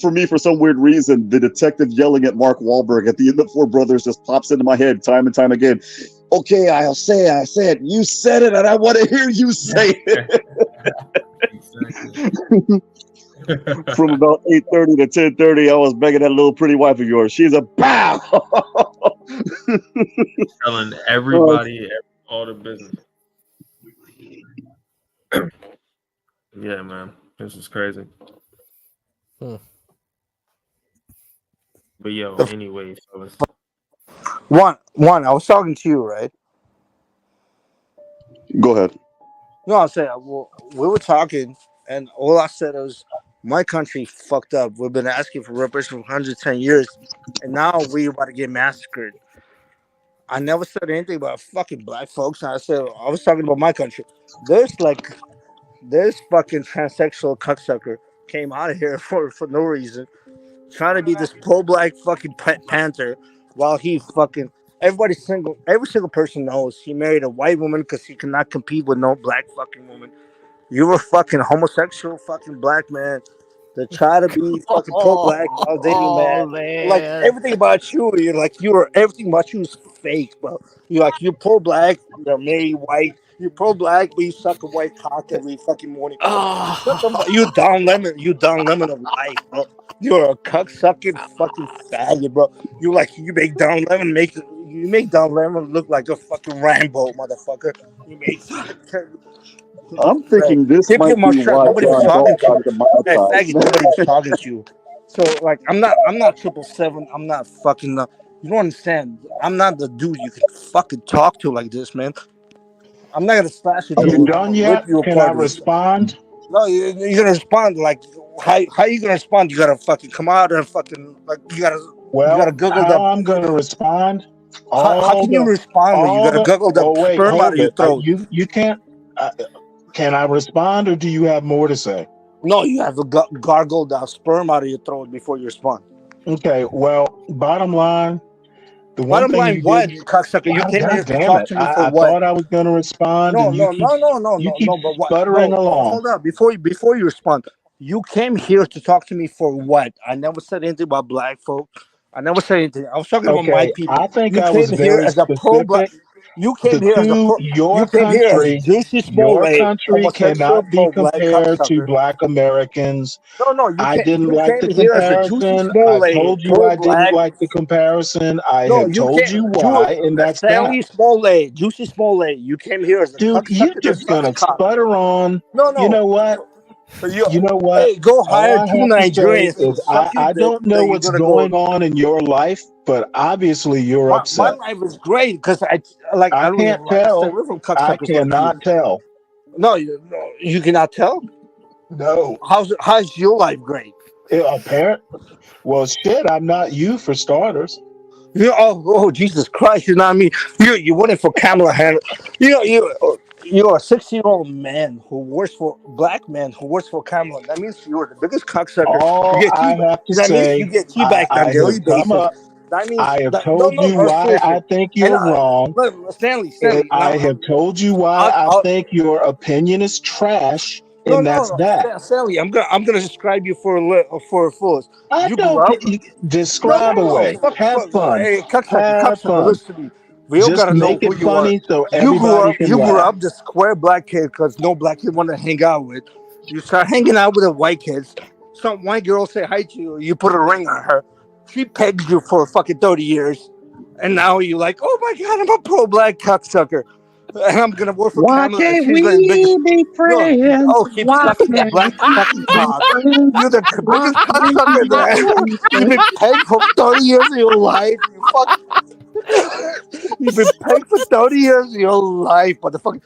For me, for some weird reason, the detective yelling at Mark Wahlberg at the end of Four Brothers just pops into my head time and time again. Okay, I say it. You said it, and I want to hear you say it. From about 8:30 to 10:30, I was begging that little pretty wife of yours. She's a bow. Telling everybody all the business. Yeah, man, this is crazy. But yo, anyway, fellas. One, I was talking to you, right? Go ahead. No, I'm saying we were talking, and all I said was my country fucked up. We've been asking for reparation for 110 years, and now we're about to get massacred. I never said anything about fucking black folks. I was talking about my country. This fucking transsexual cucksucker came out of here for no reason, trying to be this pro-black fucking panther, while he fucking every single person knows he married a white woman because he cannot compete with no black fucking woman. You're a fucking homosexual fucking black man that try to be fucking pro-black while dating man. Like everything about you, everything about you is fake, bro. You're pro-black, you're married white. You're pro-black, but you suck a white cock every fucking morning. You Don Lemon of life, bro. You're a cuck-sucking fucking faggot, bro. You make Don Lemon look like a fucking Rambo, motherfucker. I'm thinking this might be why nobody was talking to you. Hey, faggot, nobody was talking to you. So like, I'm not 777. I'm not fucking. You don't understand. I'm not the dude you can fucking talk to like this, man. I'm not gonna slash you. Are you done yet? Can I respond? No, you're gonna respond like how you gonna respond? You gotta fucking come out and fucking like you gotta Google that. I'm gonna respond. How can you respond when you gotta Google the sperm out of your throat? You can't. Can I respond, or do you have more to say? No, you have to gargle the sperm out of your throat before you respond. Okay, well, bottom line, the one Bottom thing line, you what, did, cocksucker? You wow, came here God to damn talk it. to me for I what? thought I was going to respond, No, and you keep but what? sputtering No, along. hold up. Before you respond, you came here to talk to me for what? I never said anything about black folk. I never said anything. I was talking about my Okay, people. I think You I came was here very as a pro-black. specific. You came here as a pro. You Your came here as country, Juicy Smollett, homosexual cannot be pro-black compared to cocksucker. Black Americans. No, you I can't. didn't You like the came here as a Juicy comparison. I Smollett, told you I didn't pro-black. like the comparison. I No, have you told you can't. why, and that's that. Stanley Smollett, Juicy Smollett. You came here as a Dude, you're cocksucker that just sucks gonna cock. sputter on. No. You know what? You know what? Hey, go All hire I 2 have to say Nigerians to is suck your I dick. don't know Then you're what's gonna go. going on in your life, but obviously you're My upset. life is great because I I don't can't even tell. stay away from I cocksuckers like you. cannot tell. No, you cannot tell. No. How's your life great? Apparent. Well, shit, I'm not you for starters. Oh, Jesus Christ! You know what I mean? You went in for Kamala Harris. You're a 60-year-old man who works for black man who works for Kamala. That means you're the biggest cocksucker. All You get I have to that means say, you get teabagged on I a daily have come basis. up. That means I have no, told you why seriously. I think And you're wrong. Stanley. I have told you why I think your opinion is trash, and that's that. Stanley, I'm gonna describe you for a fullest. I You don't grew up. describe away. Fuck, Have fun. hey, cocksucker, Have fun. listen to me. We all Just gotta know make it who you are. funny so You everybody can grew laugh. up the square black kid because no black kid wanted to hang out with. You start hanging out with the white kids. Some white girl say hi to you. You put a ring on her. She pegs you for fucking 30 years. And now you're like, oh my God, I'm a pro-black cocksucker. And I'm going to work for Why Kamala. And can't she's we like the biggest. be friends? Keep Why sucking the can't black fucking we be cock. friends? You're the Why biggest can't we cocksucker there. be You've been pegged for 30 years of your life. You fuck. You've been pegged for 30 years of your life, motherfucker.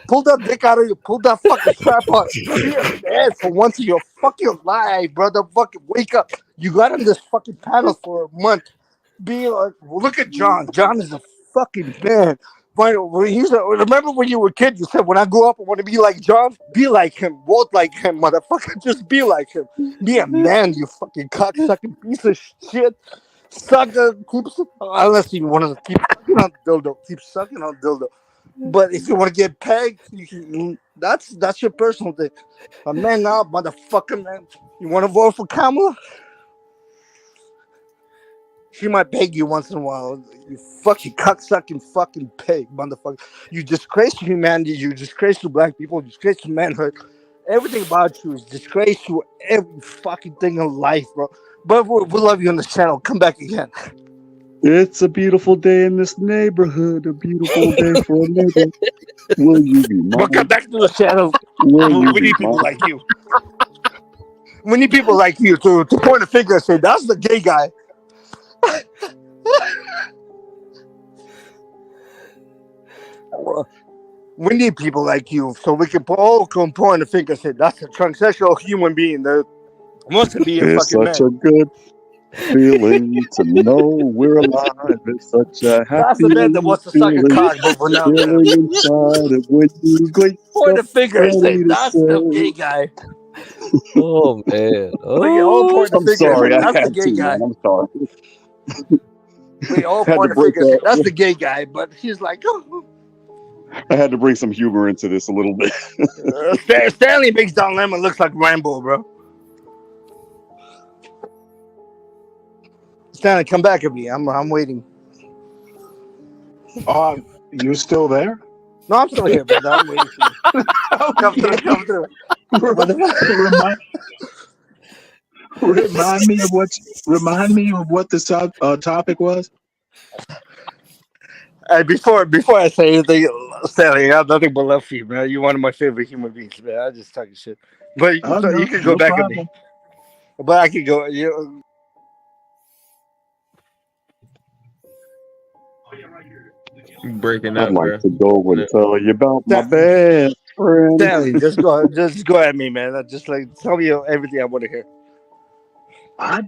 Pull that dick out of you. Pull that fucking strap on. Be a man for once in your fucking life, brother. Fucking wake up. You got on this fucking panel for a month. Be like, look at John. John is a fucking man. Remember when you were a kid, you said, when I grow up, I want to be like John? Be like him. Walk like him, motherfucker. Just be like him. Be a man, you fucking cocksucking piece of shit. Sucker. Unless you want to keep sucking on dildo. Keep sucking on dildo. But if you want to get pegged, that's your personal thing. A man now, motherfucker, man. You want to vote for Kamala? She might peg you once in a while. You fucking cocksucking fucking pig, motherfucker. You disgrace to humanity. You disgrace to black people. You disgrace to manhood. Everything about you is disgrace to every fucking thing in life, bro. But we love you on the channel. Come back again. It's a beautiful day in this neighborhood. A beautiful day for a neighbor. Will you be mine? But come back to the channel. Will We need people like you. We need people like you to point a finger and say, that's the gay guy. We need people like you so we can all point a finger and say that's a transsexual human being that wants to be a It's fucking such man. a good feeling to know we're alive. It's such a happy That's the man that wants to suck a feeling. cock, but we're not there. Feeling inside of when you blink. Point a finger and say ready to that's the say. gay guy. Oh man! We all point a I'm finger and sorry, say I that's the had gay to, guy. man. I'm sorry. We all Had point to a break finger and say that. that's the gay guy, but he's like, oh. I had to bring some humor into this a little bit. Stanley makes Don Lemon look like Rambo, bro. Stanley, come back at me. I'm waiting. You're still there? No, I'm still here, brother. I'm waiting for you. Come through. Remind me of what the topic was. Before I say anything, Stanley, I have nothing but love for you, man. You're one of my favorite human beings, man. I just talking shit, but you can go back at me. But I can go. Breaking I'd up, like bro. to go and tell you about my best friend. Stanley, just go at me, man. Just like tell me everything I want to hear. I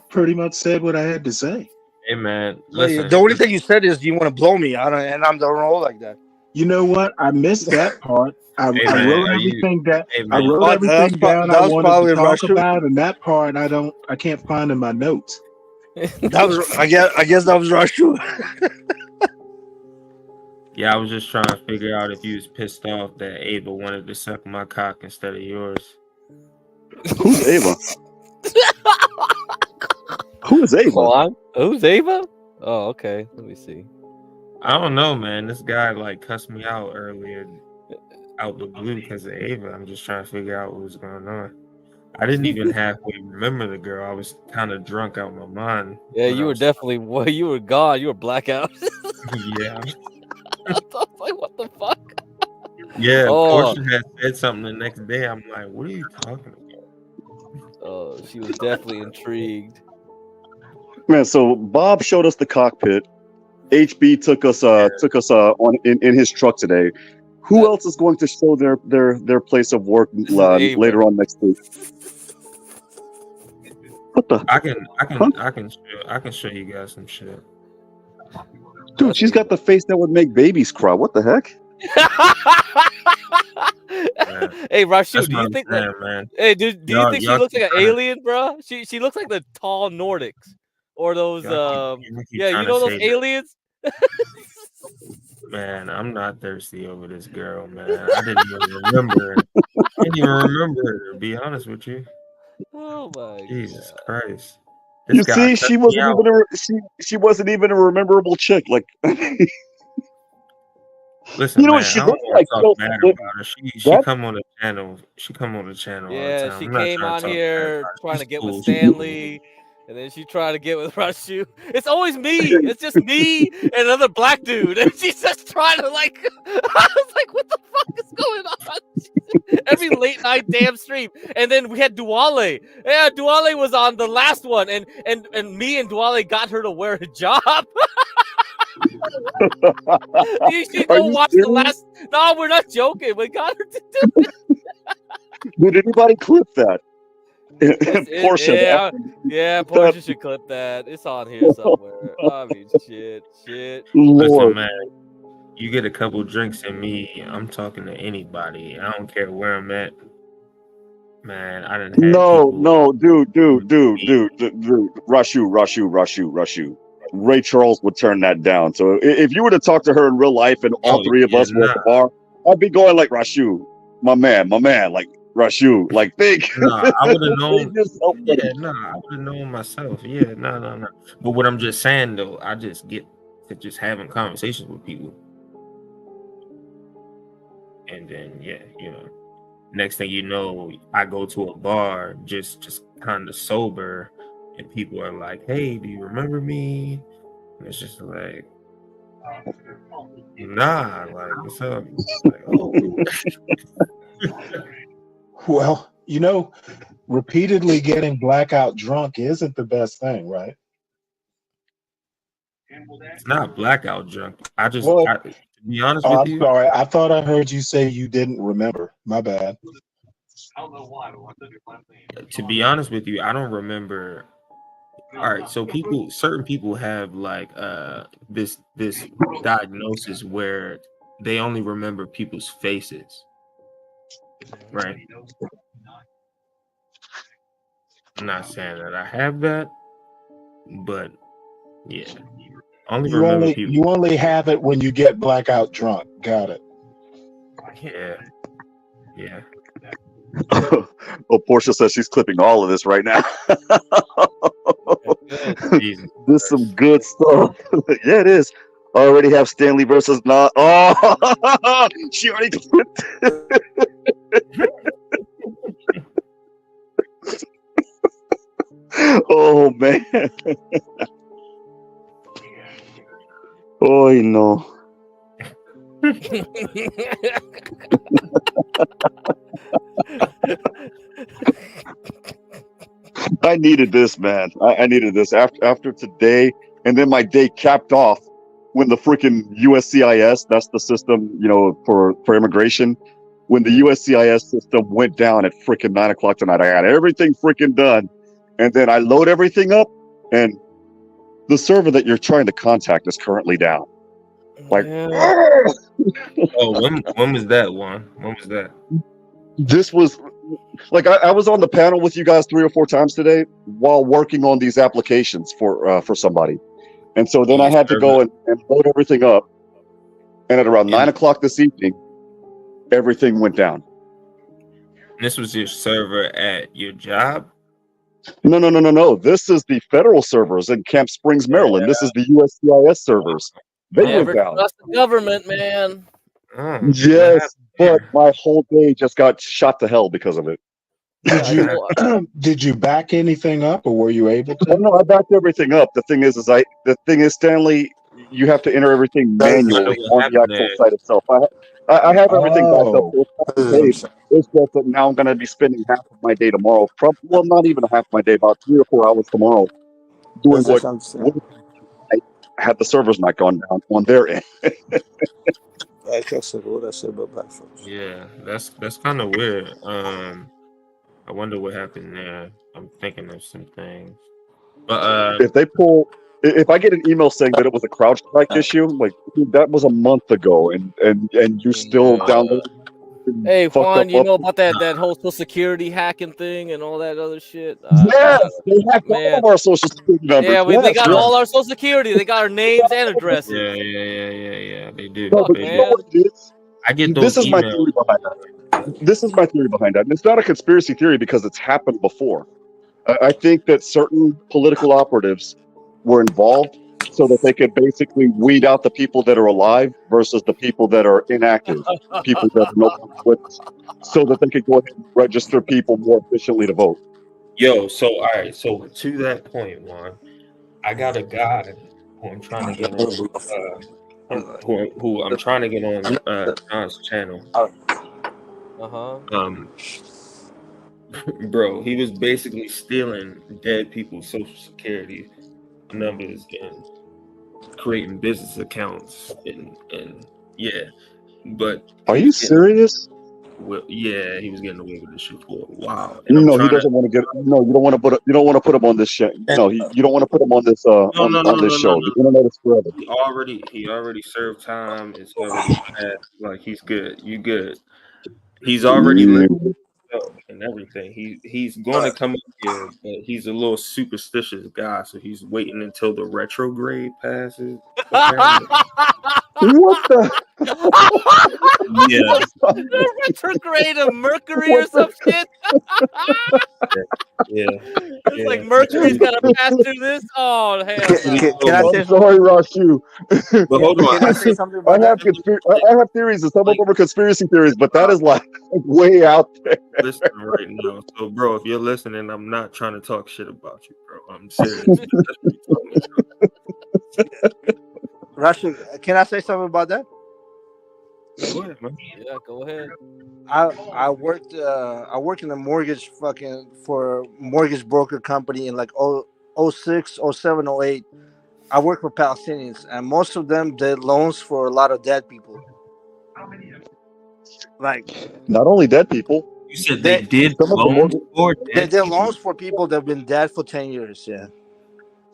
pretty much said what I had to say. Hey man, listen. The only thing you said is you want to blow me out, and I'm the role like that. You know what? I missed that part. I wrote everything down. I wrote That everything down I was wanted probably to talk Russia. about, and that part I can't find in my notes. That was, I guess that was Russia. Yeah, I was just trying to figure out if you was pissed off that Ava wanted to suck my cock instead of yours. Who's Ava? Who is Ava? Who's Ava? Oh, okay. Let me see. I don't know, man. This guy like cussed me out earlier, out the blue because of Ava. I'm just trying to figure out what was going on. I didn't even halfway remember the girl. I was kind of drunk out of my mind. Yeah, you were definitely. Well, you were gone. You were blackout. Yeah. I was like, what the fuck? Yeah. Oh. Portia had said something the next day. I'm like, what are you talking about? Oh, she was definitely intrigued. Man, so Bob showed us the cockpit. HB took us on in his truck today. Who else is going to show their place of work later on next week? What the? I can show you guys some shit. Dude, she's got the face that would make babies cry. What the heck? Hey, Rashu, That's do what you I'm think? saying, man. Hey, do you think she y'all looks like keep an alien, bro? She looks like the tall Nordics or those. keep Yeah, trying you to know those say that. aliens. Man, I'm not thirsty over this girl, man. I didn't even remember. I didn't even remember her, to be honest with you. Oh my Jesus Christ! You see, she wasn't even a rememberable chick. Like, listen, you know, man, she I don't looks want like to talk bad about her. She that- come on the channel. She come on the channel all the Yeah, time. she I'm not came trying on to talk here bad about her. trying She's to get cool. with She's cool. Stanley, and then she tried to get with Rashu. It's always me. It's just me and another black dude, and she's just trying to like. I was like, what the fuck is going on? Every late night damn stream, and then we had Duale. Yeah, Duale was on the last one, and me and Duale got her to wear a hijab. You should go watch the last. No, we're not joking. We got her to do it. Did anybody clip that? Portia. Yeah, Portia should clip that. It's on here somewhere. I mean, shit. Listen, man. You get a couple drinks in me, I'm talking to anybody. I don't care where I'm at. Man, I didn't have No, dude. Rashu. Ray Charles would turn that down. So if you were to talk to her in real life and all three of us were at the bar, I'd be going like, Rashu, my man, like Rashu, like think. Nah, I would have known. I would have known myself. Yeah, no. But what I'm just saying though, I just get to just having conversations with people. And then next thing you know, I go to a bar just kind of sober, and people are like, "Hey, do you remember me?" And it's just like, "Nah, like what's up?" Like, oh. Well, repeatedly getting blackout drunk isn't the best thing, right? It's not blackout drunk. To be honest with you, I'm sorry. I thought I heard you say you didn't remember. My bad. To be honest with you, I don't remember. All right, so certain people have like this diagnosis where they only remember people's faces, right? I'm not saying that I have that, but yeah, You only have it when you get blackout drunk. Got it. Yeah. Oh, Portia says she's clipping all of this right now. This is some good stuff. Yeah, it is. I already have Stanley versus Naz. Oh, she already clipped it. Oh man. Oh no. I needed this, man. I needed this after today, and then my day capped off when the freaking USCIS, that's the system, for immigration. When the USCIS system went down at freaking 9 o'clock tonight, I had everything freaking done, and then I load everything up, and the server that you're trying to contact is currently down. Like, Oh, when was that one? When was that? This was like I was on the panel with you guys 3 or 4 times today while working on these applications for somebody, and so then I had to go and load everything up, and at around 9 o'clock this evening, everything went down. This was your server at your job? No. This is the federal servers in Camp Springs, Maryland. This is the USCIS servers. They Never went down. trust the government, man. Yes, but my whole day just got shot to hell because of it. Did you back anything up, or were you able to? Oh, no, I backed everything up. The thing is, Stanley, you have to enter everything manually on the actual site itself. I have everything backed up. It's just that now I'm going to be spending half of my day tomorrow. Well, not even half my day, about 3 or 4 hours tomorrow, doing what I had the servers not gone down on their end. Yeah, that's kind of weird. I wonder what happened there. I'm thinking of some things. But if I get an email saying that it was a CrowdStrike issue, like dude, that was a month ago, and you still download. Hey Juan, you know about that whole Social Security hacking thing and all that other shit? Yes, they hacked all of our Social Security numbers. Yeah, they got all our Social Security. They got our names and addresses. Yeah. They do. No, but you know what it is? I get those This is my theory behind that. This is my theory behind that. And it's not a conspiracy theory because it's happened before. I think that certain political operatives were involved so that they could basically weed out the people that are alive versus the people that are inactive, people that are no longer with us, so that they could go ahead and register people more efficiently to vote. Yo, so all right, so to that point, Juan, I got a guy who I'm trying to get on, who I'm trying to get on John's channel. Bro, he was basically stealing dead people's Social Security numbers and creating business accounts and yeah. But are you serious? Well, yeah, he was getting away with this shit for a while. No, he doesn't want to get. No, you don't want to put him on this shit. No, you don't want to put him on this on this show. The internet is forever. He already served time. It's already passed. Like he's good. You good? He's already lived and everything. He's going to come up here, but he's a little superstitious guy, so he's waiting until the retrograde passes. What the? Yeah. The retrograde of Mercury or some shit. Yeah. It's like Mercury's got to pass through this. Oh hell! Can I say sorry, Rashu. But hold on. Can I say something about I have theories, and some of them are conspiracy theories, but that is like way out there. Listen right now. So, bro, if you're listening, I'm not trying to talk shit about you, bro. I'm serious. Russian, can I say something about that? Go ahead, man. Yeah, go ahead. I worked in a mortgage for a mortgage broker company in like 06, 07, 08. I worked for Palestinians, and most of them did loans for a lot of dead people. Like not only dead people. You said they did loans for dead they did loans for people that have been dead for 10 years. Yeah.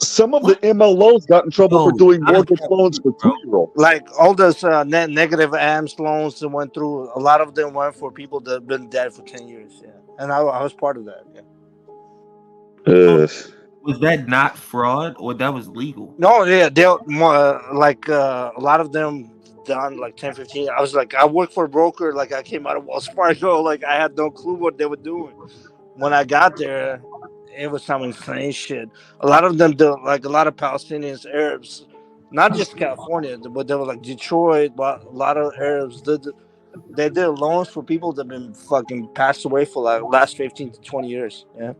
Some of the MLOs got in trouble for doing mortgage loans for 2-year-olds. Like all those negative AMS loans that went through, a lot of them went for people that have been dead for 10 years. Yeah, and I was part of that. Yeah. Was that not fraud or that was legal? No, yeah, they like a lot of them done like 10, 15. I was like, I worked for a broker. Like I came out of Wells Fargo. Like I had no clue what they were doing. When I got there, it was some insane shit. A lot of them do, like a lot of Palestinians, Arabs, not just California, but they were like Detroit. But a lot of Arabs they did loans for people that have been fucking passed away for like last 15 to 20 years. Yeah.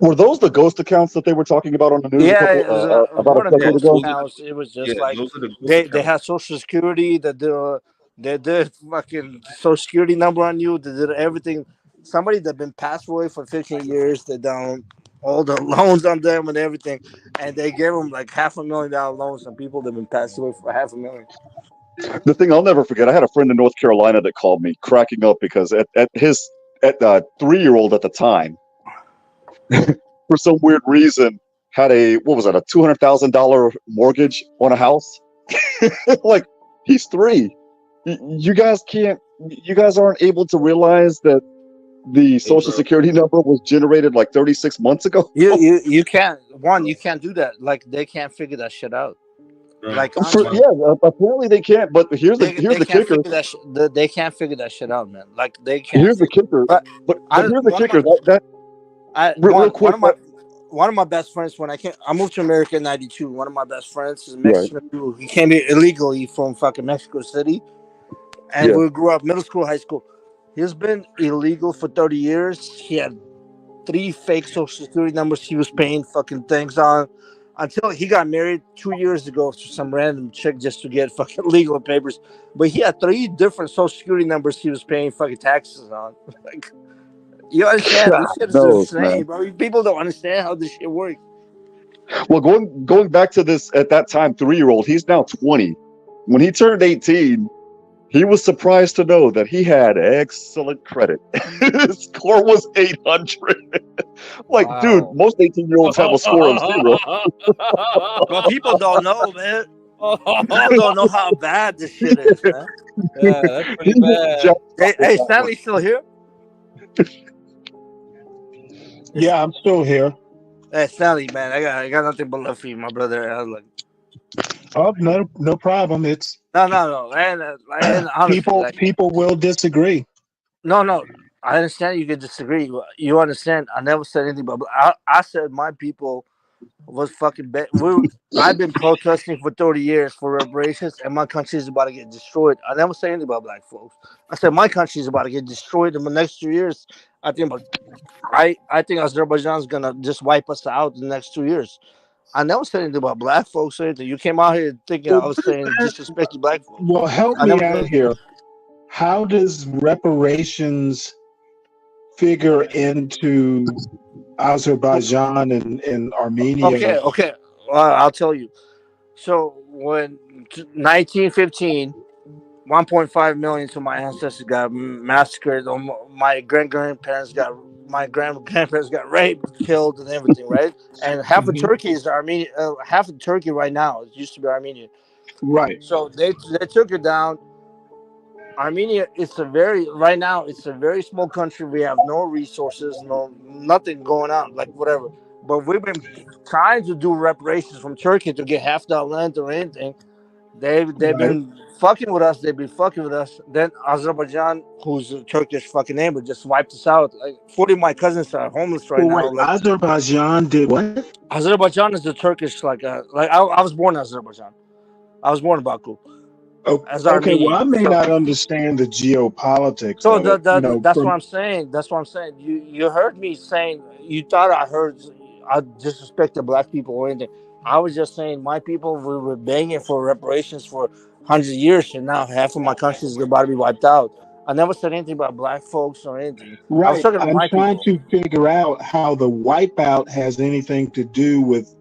Were those the ghost accounts that they were talking about on the news? Yeah, about a decade ago? It was just like they had Social Security, they did fucking Social Security number on you. They did everything. Somebody that been passed away for 15 years, they done all the loans on them and everything, and they gave them like $500,000 loans on people that been passed away for $500,000. The thing I'll never forget, I had a friend in North Carolina that called me cracking up because at 3-year-old at the time, for some weird reason, had a $200,000 mortgage on a house. Like he's 3. You guys aren't able to realize that the social security number was generated like 36 months ago. You can't do that. Like they can't figure that shit out. Like apparently they can't. But here's the kicker. They can't figure that shit out, man. Like they can't. Here's the kicker. But here's the kicker. Real quick. One of my best friends when I moved to America in '92. One of my best friends is Mexican. Right. He came here illegally from fucking Mexico City, and we grew up middle school, high school. He's been illegal for 30 years. He had 3 fake social security numbers he was paying fucking things on until he got married 2 years ago to some random chick just to get fucking legal papers. But he had 3 different social security numbers he was paying fucking taxes on. Like, you understand? This shit is insane, bro. People don't understand how this shit works. Well, going back to this, at that time, 3-year-old, he's now 20. When he turned 18, he was surprised to know that he had excellent credit. His score was 800. Like, wow. Dude, most 18-year-olds have a score of 0. But people don't know, man. People don't know how bad this shit is, man. Yeah, that's pretty bad. Hey, Stanley still here? Yeah, I'm still here. Hey, Stanley, man, I got nothing but love for you, my brother. I was like, oh, no problem. It's no. And honestly, people will disagree. No. I understand you can disagree. You understand? I never said anything, but I said my people was fucking bad. I've been protesting for 30 years for reparations, and my country is about to get destroyed. I never said anything about black folks. I said my country is about to get destroyed in the next 2 years. I think Azerbaijan's gonna just wipe us out in the next 2 years. I never said anything about black folks or anything. You came out here thinking I was saying disrespecting black folks. Well, help me out here. How does reparations figure into Azerbaijan and Armenia? Okay. I'll tell you. So when 1915, 1.5 million to my ancestors got massacred. My grandparents got raped, killed, and everything, right? And half of Turkey is Armenian. Half of Turkey right now it used to be Armenian. Right. So they took it down. Armenia, it's a very small country. We have no resources, nothing going on, like whatever. But we've been trying to do reparations from Turkey to get half that land or anything. They've been fucking with us. Then Azerbaijan, who's a Turkish fucking neighbor, just wiped us out. Like 40 of my cousins are homeless right now. Like, Azerbaijan did what? Azerbaijan is the Turkish I was born in Azerbaijan. I was born in Baku. Okay, well, I may not understand the geopolitics. So that's what I'm saying. That's what I'm saying. You heard me saying you thought I disrespected black people or anything. I was just saying my people were begging for reparations for hundreds of years, and now half of my country is about to be wiped out. I never said anything about black folks or anything. Right. I'm trying to figure out how the wipeout has anything to do with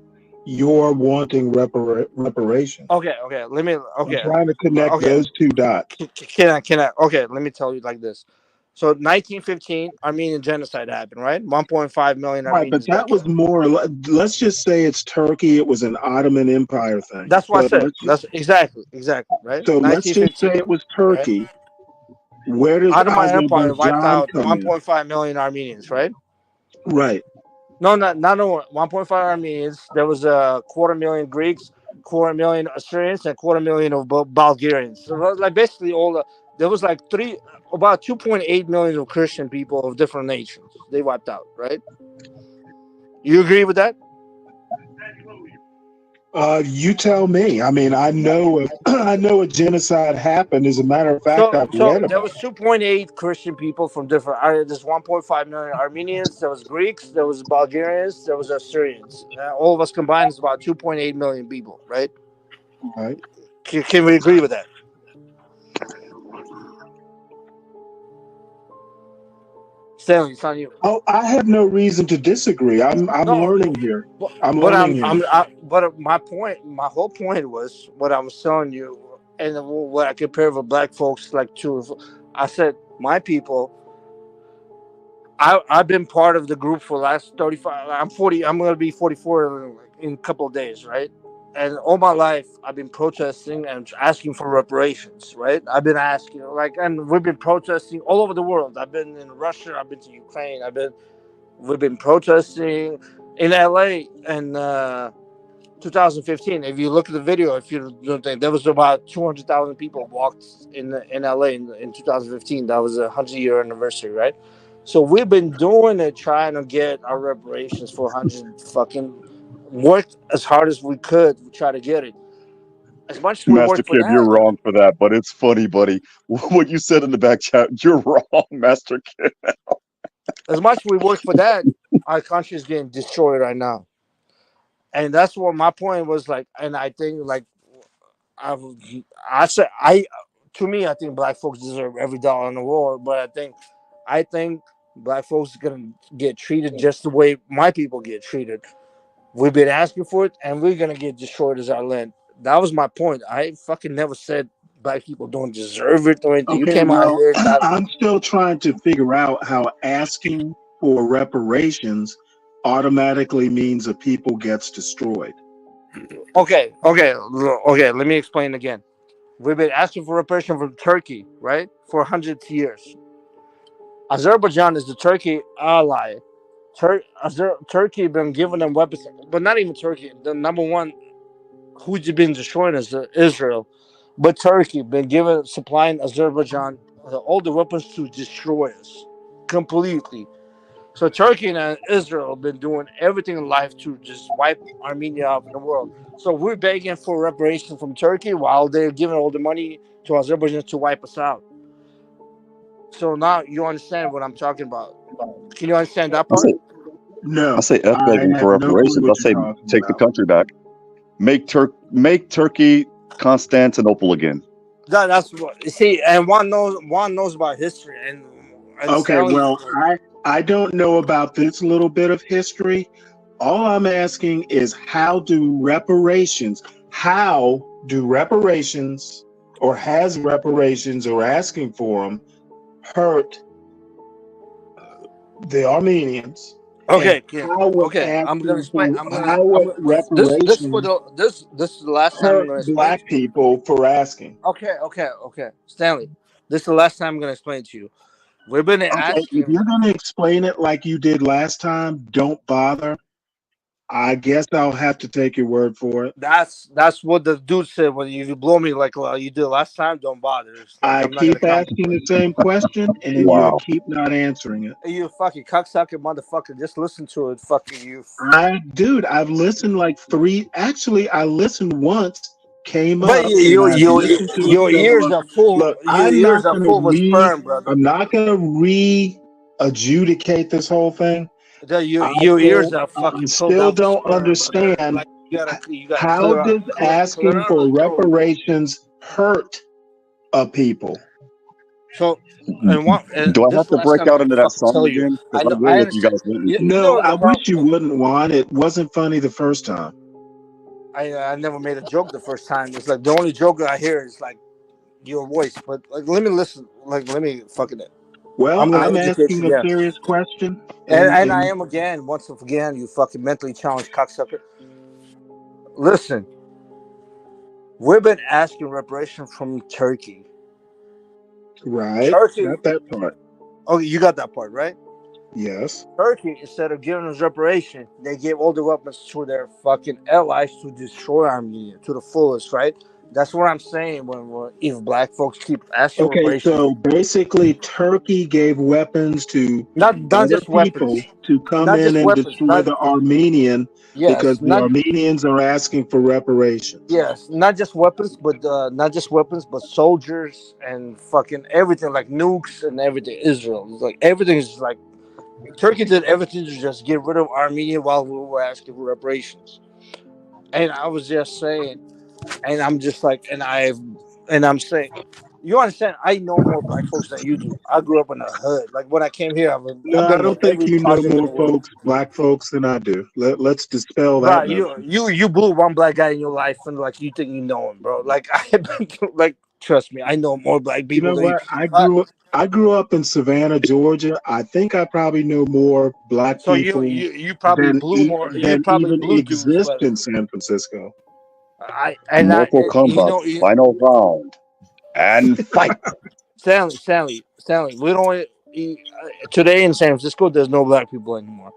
your wanting reparations. Okay. I'm trying to connect those two dots. Can I? Okay, let me tell you like this. So 1915, Armenian genocide happened, right? 1.5 million Armenians. Right, but that was more. Let's just say it's Turkey. It was an Ottoman Empire thing. That's what I said. That's exactly, right? So let's just say it was Turkey. Right? Where does Ottoman Empire wiped out 1.5 million Armenians, right? Right. No, not 1.5 Armenians. There was a 250,000 Greeks, 250,000 Assyrians, and 250,000 of Bulgarians. So like basically there was like about 2.8 million of Christian people of different nations. They wiped out, right? You agree with that? You tell me. I mean, I know a genocide happened. As a matter of fact, I've read about it. There was 2.8 Christian people from different. There's 1.5 million Armenians. There was Greeks. There was Bulgarians. There was Assyrians. All of us combined is about 2.8 million people, right? Right. Can we agree with that? Stanley, it's on you. Oh, I have no reason to disagree. I'm learning here. But my whole point was what I was telling you, and what I compare with black folks like too. I said my people. I've been part of the group for the last 35. I'm 40. I'm going to be 44 in a couple of days, right? And all my life, I've been protesting and asking for reparations, right? I've been asking, and we've been protesting all over the world. I've been in Russia, I've been to Ukraine, we've been protesting in LA in 2015. If you look at the video, if you don't think, there was about 200,000 people walked in LA in 2015. That was a 100-year anniversary, right? So we've been doing it, trying to get our reparations for 100 fucking. Worked as hard as we could to try to get it. As much as we Master worked for Kid, that, you're wrong for that, but it's funny, buddy. What you said in the back chat, you're wrong, Master Kid. as much as we worked for that, our country is getting destroyed right now. And that's what my point was like. And I think I think black folks deserve every dollar in the world, but I think black folks are gonna get treated just the way my people get treated. We've been asking for it, and we're gonna get destroyed as our land. That was my point. I fucking never said black people don't deserve it or anything. You Okay, came out here. I'm still trying to figure out how asking for reparations automatically means a people gets destroyed. Okay. Let me explain again. We've been asking for reparation from Turkey, right, for 100 years. Azerbaijan is the Turkey ally. Turkey been giving them weapons, but not even Turkey. The number one who's been destroying is Israel, but Turkey been supplying Azerbaijan all the weapons to destroy us completely. So Turkey and Israel have been doing everything in life to just wipe Armenia out of the world. So we're begging for reparations from Turkey while they're giving all the money to Azerbaijan to wipe us out. So now you understand what I'm talking about. Can you understand that part? No. I say F begging for reparations. I say take the country back. Make Turkey Constantinople again. That's what you see, and one knows about history. And okay, well, I don't know about this little bit of history. All I'm asking is how do reparations or has reparations or asking for them hurt the Armenians? Okay, I'm gonna explain. This is the last time I'm gonna explain black people for asking. Okay, Stanley. This is the last time I'm gonna explain to you. We've been asking. If you're gonna explain it like you did last time, don't bother. I guess I'll have to take your word for it. That's what the dude said when you blow me like you did last time. Don't bother. I keep asking the same question, and you keep not answering it. You fucking cocksucker motherfucker! Just listen to it, fucking you. Dude, I've listened like 3. Actually, I listened once. Came but up. Your ears are full. Look, your ears are full with sperm, brother. I'm not gonna re-adjudicate this whole thing. Your ears are fucking. I still don't understand how does asking for reparations hurt a people? So, do I have to break out into that song again? Because I will if you guys let me. No, I wish you wouldn't want it. Wasn't funny the first time. I never made a joke the first time. It's like the only joke I hear is like your voice. But like, let me listen. Like, let me fucking it. Well, I'm asking a serious question. And I am again, once again, you fucking mentally challenged cocksucker. Listen, we've been asking reparation from Turkey. Right. Turkey. Got that part. Oh, you got that part, right? Yes. Turkey, instead of giving us reparation, they gave all the weapons to their fucking allies to destroy Armenia to the fullest, right? That's what I'm saying. If black folks keep asking reparations. So basically, Turkey gave weapons to not just people weapons to come in and destroy the Armenian because the Armenians are asking for reparations. Yes, not just weapons, but soldiers and fucking everything, like nukes and everything. Israel, it's like everything is like Turkey did everything to just get rid of Armenia while we were asking for reparations. And I was just saying. And I'm just like, I'm saying, you understand? I know more black folks than you do. I grew up in the hood. Like when I came here, I don't think you know more black folks than I do. Let's dispel that. You blew one black guy in your life, and like you think you know him, bro. Like trust me, I know more black people. You know what? I grew up in Savannah, Georgia. I think I probably know more black people. You probably blew more. You probably blew exist in San Francisco. Mortal Kombat, final round, and fight. Stanley. We don't today in San Francisco. There's no black people anymore.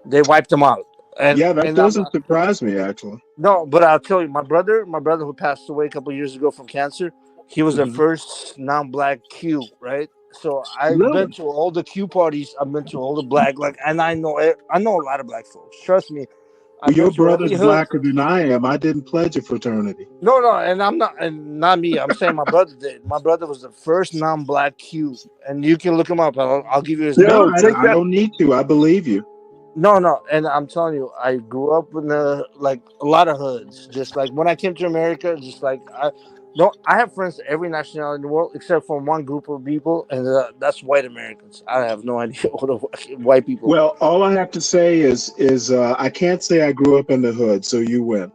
They wiped them out. That doesn't surprise me actually. No, but I'll tell you, my brother who passed away a couple of years ago from cancer, he was the first non-black Q, right? So I've been to all the Q parties. I've been to all the black, and I know a lot of black folks. Trust me. Your brother's blacker than I am. I didn't pledge a fraternity. No, and I'm not, and not me. I'm saying my brother did. My brother was the first non-black Q, and you can look him up. I'll give you his name. No, I don't need to. I believe you. No, and I'm telling you, I grew up in a lot of hoods. Just like when I came to America, I have friends every nationality in the world except for one group of people, and that's white Americans. I have no idea what white people. Well, all I have to say is I can't say I grew up in the hood, so you win.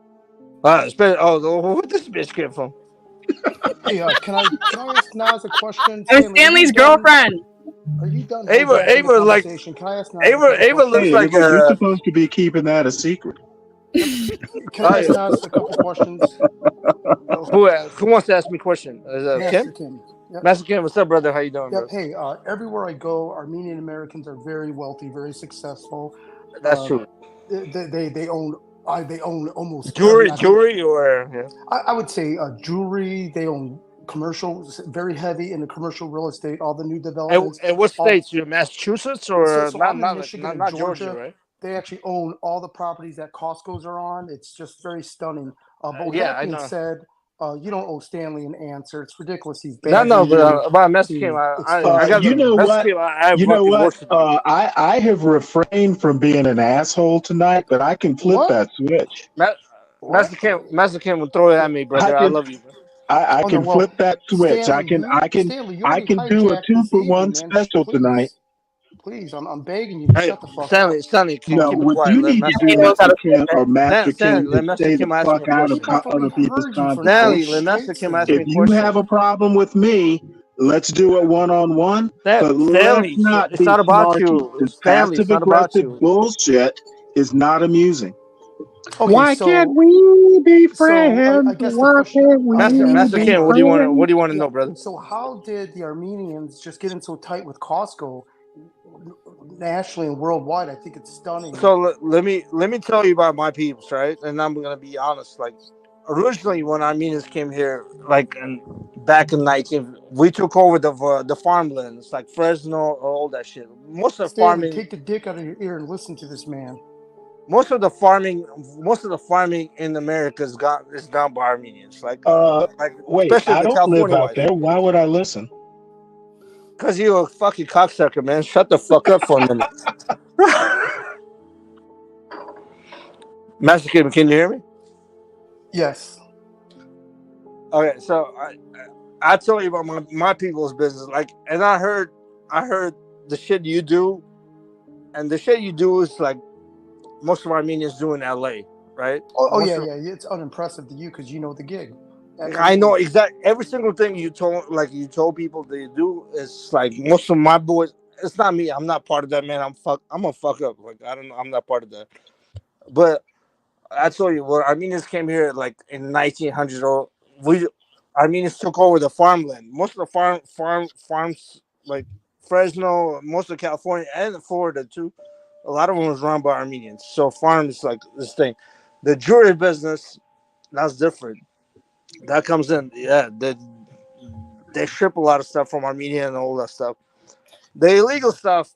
Where this bitch came from? Hey, can I ask Naz a question? Stanley's girlfriend. Are you done? Ava, Can I ask Naz Ava looks like you're supposed to be keeping that a secret. Can I ask Naz a couple questions? Who wants to ask me a question? Master Kim? Kim. Yep. Master Kim, what's up, brother? How you doing, bro? Hey, everywhere I go, Armenian Americans are very wealthy, very successful. That's true. They own almost jewelry, or I would say jewelry. They own commercial, very heavy in the commercial real estate. All the new developments. And what states? You're Massachusetts or so not? I'm in Michigan Not and Georgia, right? They actually own all the properties that Costco's are on. It's just very stunning. But with Yeah, that I being know. said, you don't owe Stanley an answer. It's ridiculous. He's No, but about Master Kim, I got you know what? you know what? I have refrained from being an asshole tonight, but I can flip that switch. Master Kim will throw it at me, brother. I love you, bro. I can flip that switch. Stanley, I can do a 2-for-1 special tonight. Please, I'm begging you. Hey, Shut the fuck up. Stanley, keep No, it what quiet. you need to do, Master Kim or Master Kim, let is Master stay Kim the ask fuck me a out of question. other people's Stanley, conversations. let Master Kim ask me a If question. you have a problem with me, let's do it one-on-one. But let's Stanley, not it's be not about snarky. you. This Stanley, it's not about passive-aggressive you. bullshit is not amusing. Okay, Why so- can't we be friends? I guess the Why question. can't we Master be Kim, what do you want to Yeah, know, brother? So how did the Armenians just get in so tight with Costco nationally and worldwide? I think it's stunning. So let me tell you about my peeps, right? And I'm gonna be honest. Like originally, when Armenians came here, back in 19, we took over the farmlands, like Fresno, all that shit. Most of the Stanley, farming, take the dick out of your ear and listen to this man. most of the farming in America is done by Armenians. Wait, especially I the don't California live out there. Why would I listen? Because you're a fucking cocksucker, man. Shut the fuck up for a minute. Master Kim, can you hear me? Yes. Okay, so I told you about my people's business, and I heard the shit you do, and the shit you do is like most of Armenians do in LA, right? Yeah. It's unimpressive to you because you know the gig. I know exactly every single thing you told people that you do is like most of my boys. It's not me. I'm not part of that, man. I'm a fuck up. Like I don't know. I'm not part of that. But I told you, when Armenians came here in 1900, Armenians took over the farmland. Most of the farms like Fresno, most of California and Florida too. A lot of them was run by Armenians. So farms like this thing. The jewelry business, that's different. That comes in, yeah. They ship a lot of stuff from Armenia and all that stuff. The illegal stuff,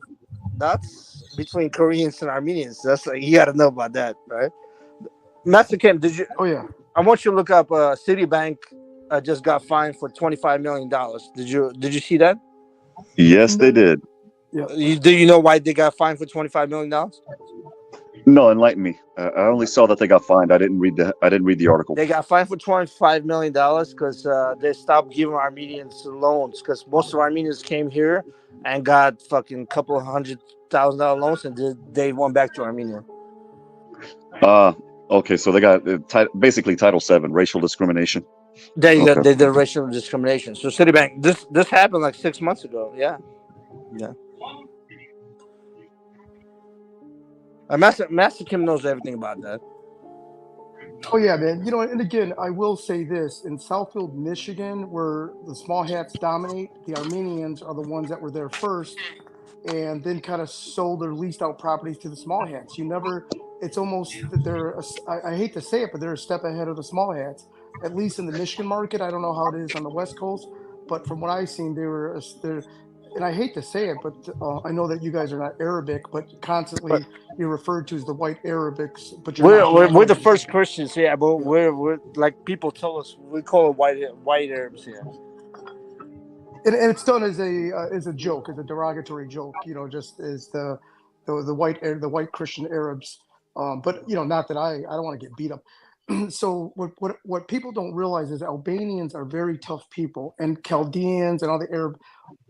that's between Koreans and Armenians. That's you got to know about that, right? Master Kim, did you? Oh yeah. I want you to look up. Citibank just got fined for $25 million. Did you see that? Yes, they did. Yeah. Do you know why they got fined for $25 million? No, enlighten me. I only saw that they got fined. I didn't read the article. They got fined for $25 million because they stopped giving Armenians loans because most of Armenians came here and got fucking couple $100,000 loans and they went back to Armenia. Okay, so they got basically Title VII, racial discrimination. They did racial discrimination. So Citibank, this happened like 6 months ago. Yeah. Master Kim knows everything about that. Oh yeah, man. You know, and again, I will say this: in Southfield, Michigan, where the small hats dominate, the Armenians are the ones that were there first, and then kind of sold or leased out properties to the small hats. You never. It's almost that I hate to say it, but they're a step ahead of the small hats. At least in the Michigan market, I don't know how it is on the West Coast, but from what I've seen, they're. And I hate to say it, but I know that you guys are not Arabic, but constantly you're referred to as the white Arabics. But you're not. We're the first Christians, yeah, but we're like people tell us we call it white Arabs here. And it's done as a joke, as a derogatory joke, you know, just as the white Christian Arabs. But you know, not that I don't want to get beat up. So what people don't realize is Albanians are very tough people, and Chaldeans and all the Arab,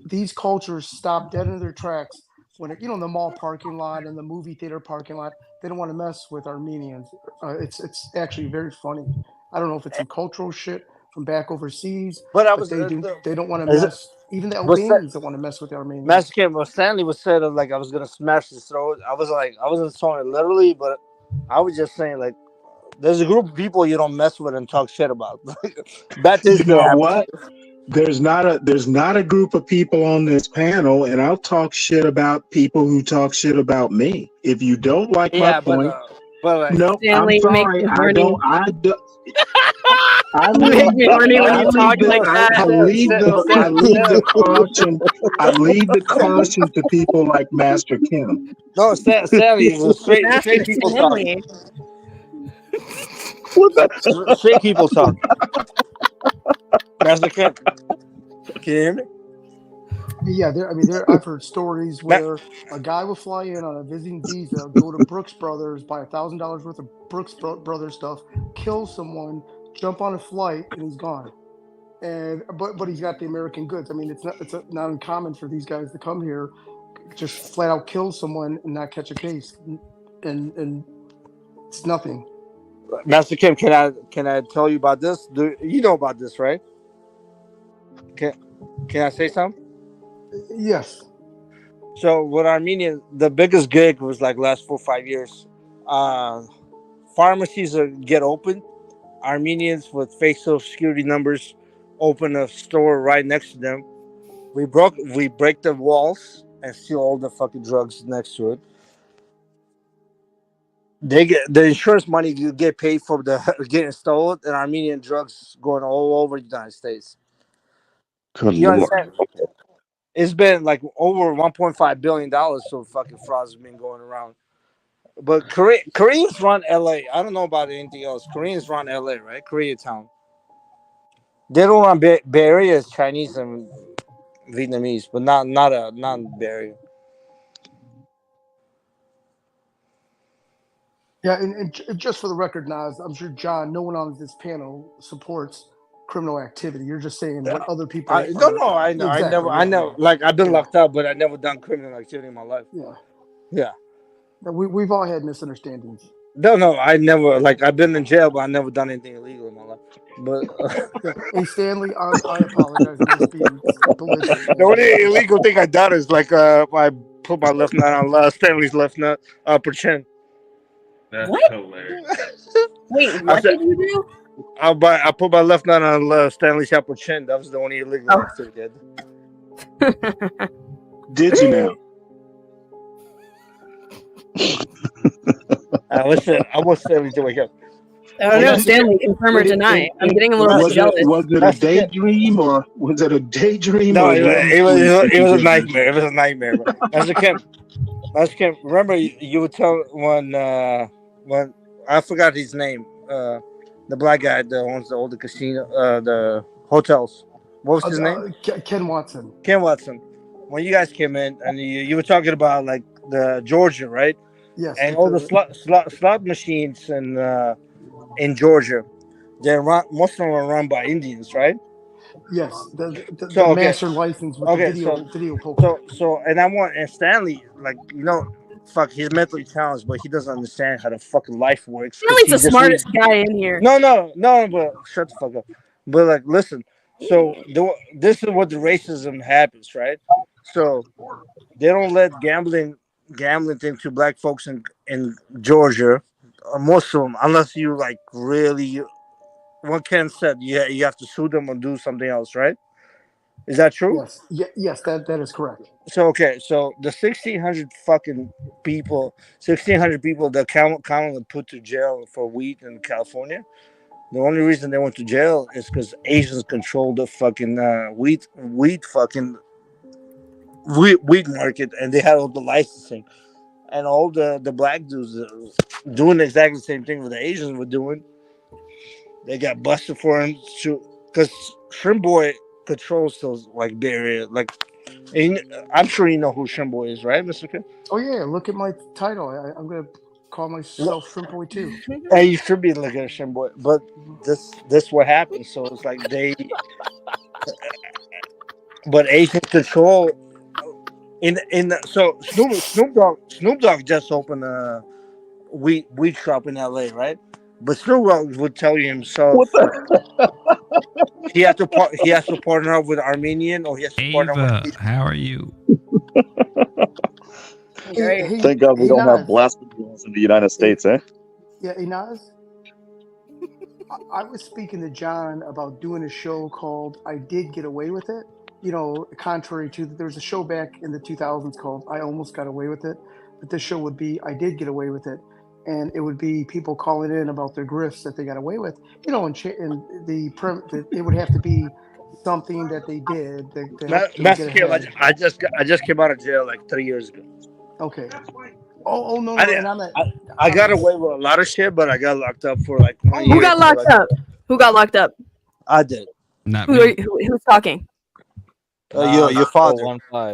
these cultures stop dead in their tracks when you know, in the mall parking lot and the movie theater parking lot. They don't want to mess with Armenians. It's actually very funny. I don't know if it's some cultural shit from back overseas, but they don't want to mess. Even the Albanians don't want to mess with the Armenians. Mexican, well, Stanley was said like I was gonna smash his throat. I wasn't saying it literally, but I was just saying like there's a group of people you don't mess with and talk shit about. Bad things You know what? There's not a group of people on this panel, and I'll talk shit about people who talk shit about me. If you don't like my point, but no, Stanley, I'm sorry. I don't. I make me horny when you talk like that. I leave the caution. I leave the caution to people like Master Kim. No, Stanley is straight people talking. Straight people talking. Master Kim. Can you hear me? Yeah, I've heard stories where a guy will fly in on a visiting visa, go to Brooks Brothers, buy $1,000 worth of Brooks Brothers stuff, kill someone, jump on a flight, and he's gone. And but he's got the American goods. I mean, it's not uncommon for these guys to come here, just flat out kill someone and not catch a case, and it's nothing. Master Kim, can I tell you about this? You know about this, right? Can I say something? Yes. So with Armenian, the biggest gig was like last 4 or 5 years. Pharmacies get open. Armenians with fake social security numbers open a store right next to them. We break the walls and steal all the fucking drugs next to it. They get the insurance money you get paid for the getting stolen, and Armenian drugs going all over the United States. Good You Lord. understand? It's been like over $1.5 billion so fucking frauds have been going around. But Koreans run LA. I don't know about anything else. Koreans run LA, right? Koreatown. They don't run Bay Area. It's Chinese and Vietnamese, but not Bay Area. Yeah, and just for the record, Naz, I'm sure John, no one on this panel supports criminal activity. You're just saying what other people. I know. Exactly, I never. Like I've been locked up, but I never done criminal activity in my life. Yeah. We've all had misunderstandings. No, I never. Like I've been in jail, but I never done anything illegal in my life. But hey, Stanley, I apologize for just being belligerent. The only illegal thing I done is like I put my left nut on Stanley's left nut upper chin. That's What? hilarious. Wait, what did you do? I put my left nut on Stanley's upper chin. That was the only illegal activity I did. Did you now? I want Stanley to wake up. I don't know, Stanley, confirm or deny. I'm getting a little jealous. Was it a daydream or was it a daydream? No, it was a nightmare. It was a nightmare. Master Kim, remember you would tell when I forgot his name, the black guy that owns all the casino, the hotels. What was his name? Ken Watson. Ken Watson. When you guys came in and you were talking about like the Georgia, right? Yes. And all the slot machines in Georgia, most of them are run by Indians, right? Yes, the master license with the video poker. So and Stanley, like, you know, fuck, he's mentally challenged, but he doesn't understand how the fucking life works. Stanley's the smartest guy in here. No, but shut the fuck up. But like, listen, so this is what the racism happens, right? So they don't let gambling thing to black folks in Georgia, a Muslim unless you like really. What Ken said, you have to sue them or do something else, right? Is that true? Yes. Yes. That is correct. So okay, so the 1,600 people that Kamala put to jail for weed in California. The only reason they went to jail is because Asians control the fucking weed market, and they had all the licensing, and all the black dudes doing exactly the same thing what the Asians were doing. They got busted for him because Shrimpboy controls those like Bay Area. Like, I'm sure you know who Shrimpboy is, right, Mr. Kim? Oh yeah, look at my title. I'm gonna call myself Shrimpboy too. Hey, you should be looking at Shrimpboy, but this what happened. So it's like but Asian control so Snoop Dogg just opened a weed shop in LA, right? But Snoop Dogg would tell you himself he has to partner up with Armenian, or he has to partner with. How are you? Thank God we don't have blasphemy laws in the United States, eh? Yeah, Naz. I was speaking to John about doing a show called "I Did Get Away with It." You know, contrary to there was a show back in the 2000s called "I Almost Got Away with It," but this show would be "I Did Get Away with It." And it would be people calling in about their grifts that they got away with, you know, and it would have to be something that they did. I just came out of jail like 3 years ago. Okay. Oh no! I got away with a lot of shit, but I got locked up for like 1 year. Who got locked up? Who got locked up? I did. Not who's talking? Your father.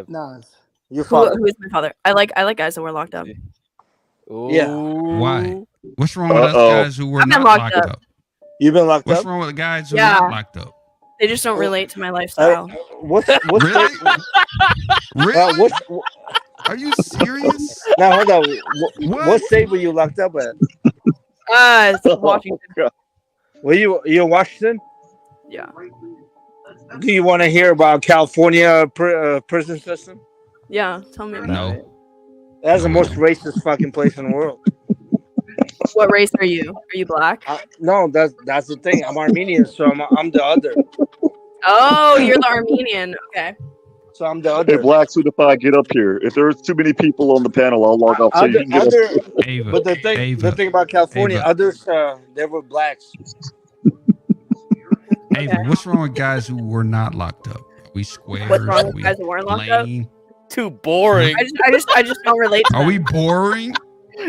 Naz. Your father. Who is my father? I like guys that were locked up. Yeah. Why? What's wrong with us guys who were not locked up? You've been locked up? What's wrong with the guys who are not locked up? They just don't relate to my lifestyle. What's really? Really? Are you serious? Now hold on. What state were you locked up at? Washington. Were you in Washington? Yeah. Do you want to hear about California prison system? Yeah, tell me about it. That's the most racist fucking place in the world. What race are you? Are you black? No, that's the thing. I'm Armenian, so I'm the other. Oh, you're the Armenian. Okay. So I'm the other. Hey, Black Suitify, get up here. If there's too many people on the panel, I'll log off. So you can get up. But the thing about California, others they were blacks. Ava, what's wrong with guys who were not locked up? Are we squares? What's wrong with guys who weren't locked up? Too boring. I just don't relate to Are we boring?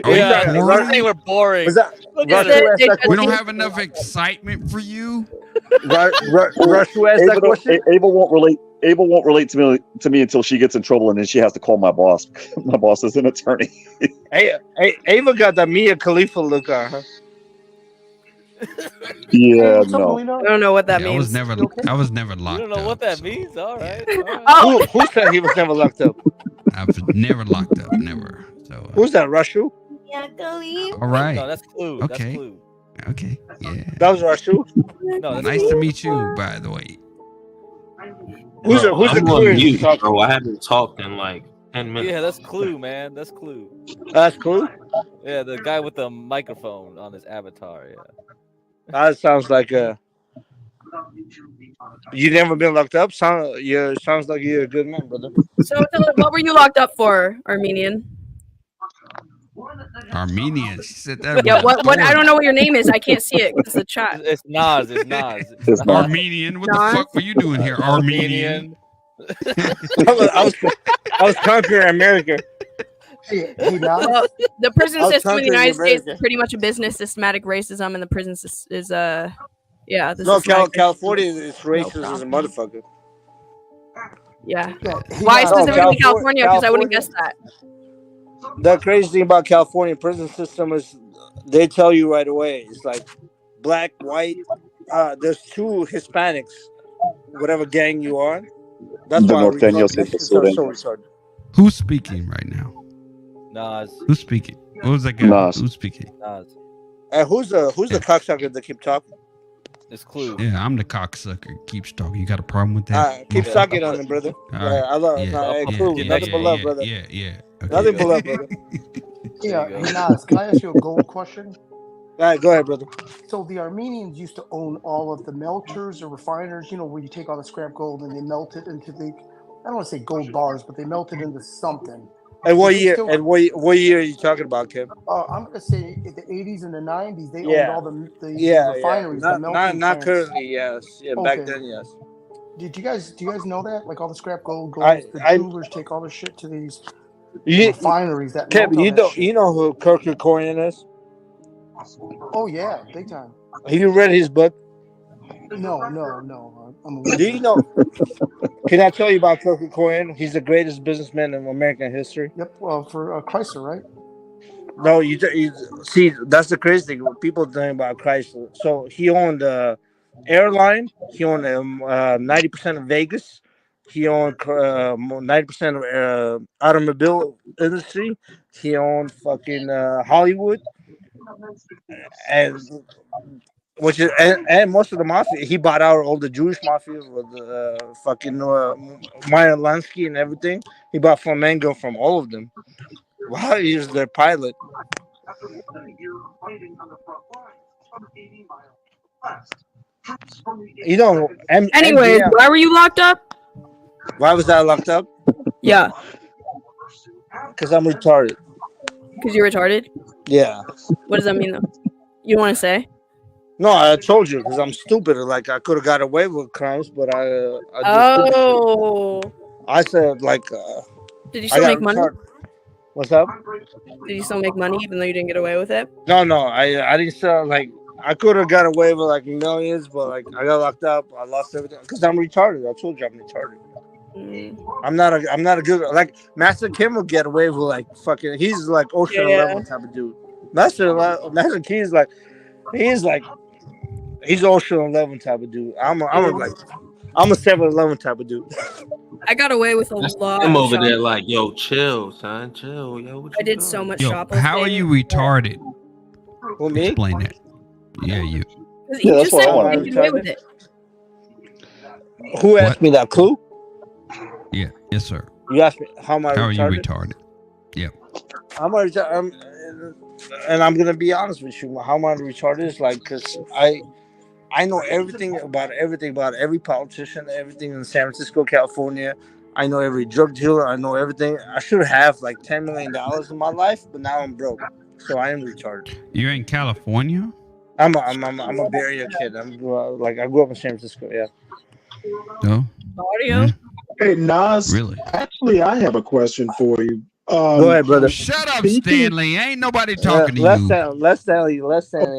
Are yeah, we boring? they were boring. We don't have enough excitement for you. Ava won't relate. Ava won't relate to me until she gets in trouble, and then she has to call my boss. My boss is an attorney. Hey, Ava got the Mia Khalifa look on her. Yeah, no. I don't know what that means. I was never locked up. You don't know what that means? All right. Who said he was never locked up? I was never locked up, never. So who's that, Rashu? All right. No, that's Clue. Okay. That's Clue. Okay. Yeah. That was Rashu. No, nice to meet you, by the way. Who's the mute, bro? I haven't talked in like 10 minutes. Yeah, that's Clue, man. That's Clue. That's Clue? Yeah, the guy with the microphone on his avatar. Yeah. That sounds like you never been locked up. Sounds like you're a good man, brother. So, what were you locked up for, Armenian? Armenian. She said that. Yeah. What? I don't know what your name is. I can't see it. It's the chat. It's Naz. It's Naz. It's Armenian. What the fuck were you doing here, Armenian? I was conquering America. Well, the prison system in the United States is pretty much a business. Systematic racism, and the prison is No, California is racist as a motherfucker. Yeah. Why specifically California? Because I wouldn't guess that. The crazy thing about California prison system is they tell you right away. It's like black, white. There's two Hispanics, whatever gang you are. That's why so retarded. Who's speaking right now? Naz. Who's speaking? What was that guy? Naz. Who's speaking? Naz. Who's the cocksucker that keep talking? It's Clue. Yeah, I'm the cocksucker. Keeps talking. You got a problem with that? Keep sucking on him, brother. Right. I love. Yeah. Clue. Nothing but love, brother. Yeah. Okay. Nothing but love, brother. Yeah, hey Naz, can I ask you a gold question? All right, go ahead, brother. So the Armenians used to own all of the melters or refiners, where you take all the scrap gold and they melt it into I don't want to say gold bars, but they melt it into something. And what year? And what year are you talking about, Kim? I'm gonna say in the 80s and the 90s, they owned Yeah. all the Yeah, refineries, yeah. the melting Not plants. currently, yes. Yeah, back Okay. then, yes. Do you guys know that? Like all the scrap gold goes, the jewelers take all the shit to these refineries that Kim, melt all that shit. you know who Kirk Kerkorian is? Oh yeah, big time. Have you read his book? No. Do you know? Can I tell you about Kirk Kerkorian? He's the greatest businessman in American history. Yep. Well, for Chrysler, right? No, you see, that's the crazy thing. People think about Chrysler. So he owned the airline. He owned 90% of Vegas. He owned 90% of automobile industry. He owned fucking Hollywood, and which is and most of the mafia. He bought out all the Jewish mafia with fucking Meyer Lansky and everything. He bought Flamengo from all of them. Wow, he was their pilot. Anyways, why were you locked up? Why was I locked up? Yeah. Because I'm retarded. Because you're retarded? Yeah. What does that mean, though? You don't want to say? No, I told you because I'm stupid. Like I could have got away with crimes, but I said like. Did you still make money? What's up? Did you still make money even though you didn't get away with it? No, I didn't sell. Like I could have got away with like millions, but like I got locked up. I lost everything because I'm retarded. I told you I'm retarded. I'm not a good like Master Kim will get away with like fucking. He's like Ocean 11 type of dude. Master Kim is like he's Ocean 11 type of dude. I'm a 7-11 type of dude. I got away with a lot. I'm of over there shoplifting. like, yo, chill, son, chill, yo. What I did so much Yo, shoplifting. how are you retarded? Who, me? Explain that. Yeah, you. You just said you get away with it. Who asked me that? Clue? Yeah, yes, sir. You asked me how am I How are retarded? you retarded? Yeah. And I'm gonna be honest with you. How am I retarded? Is like because I know everything about every politician, everything in San Francisco, California. I know every drug dealer. I know everything. I should have like $10 million in my life, but now I'm broke, so I am retarded. You're in California? I'm a Bay Area kid. I grew up in San Francisco. Yeah. No. Audio. Hey Naz, really? Actually, I have a question for you. Go ahead, brother. Shut up, Stanley. Ain't nobody talking to Let's you. Stanley.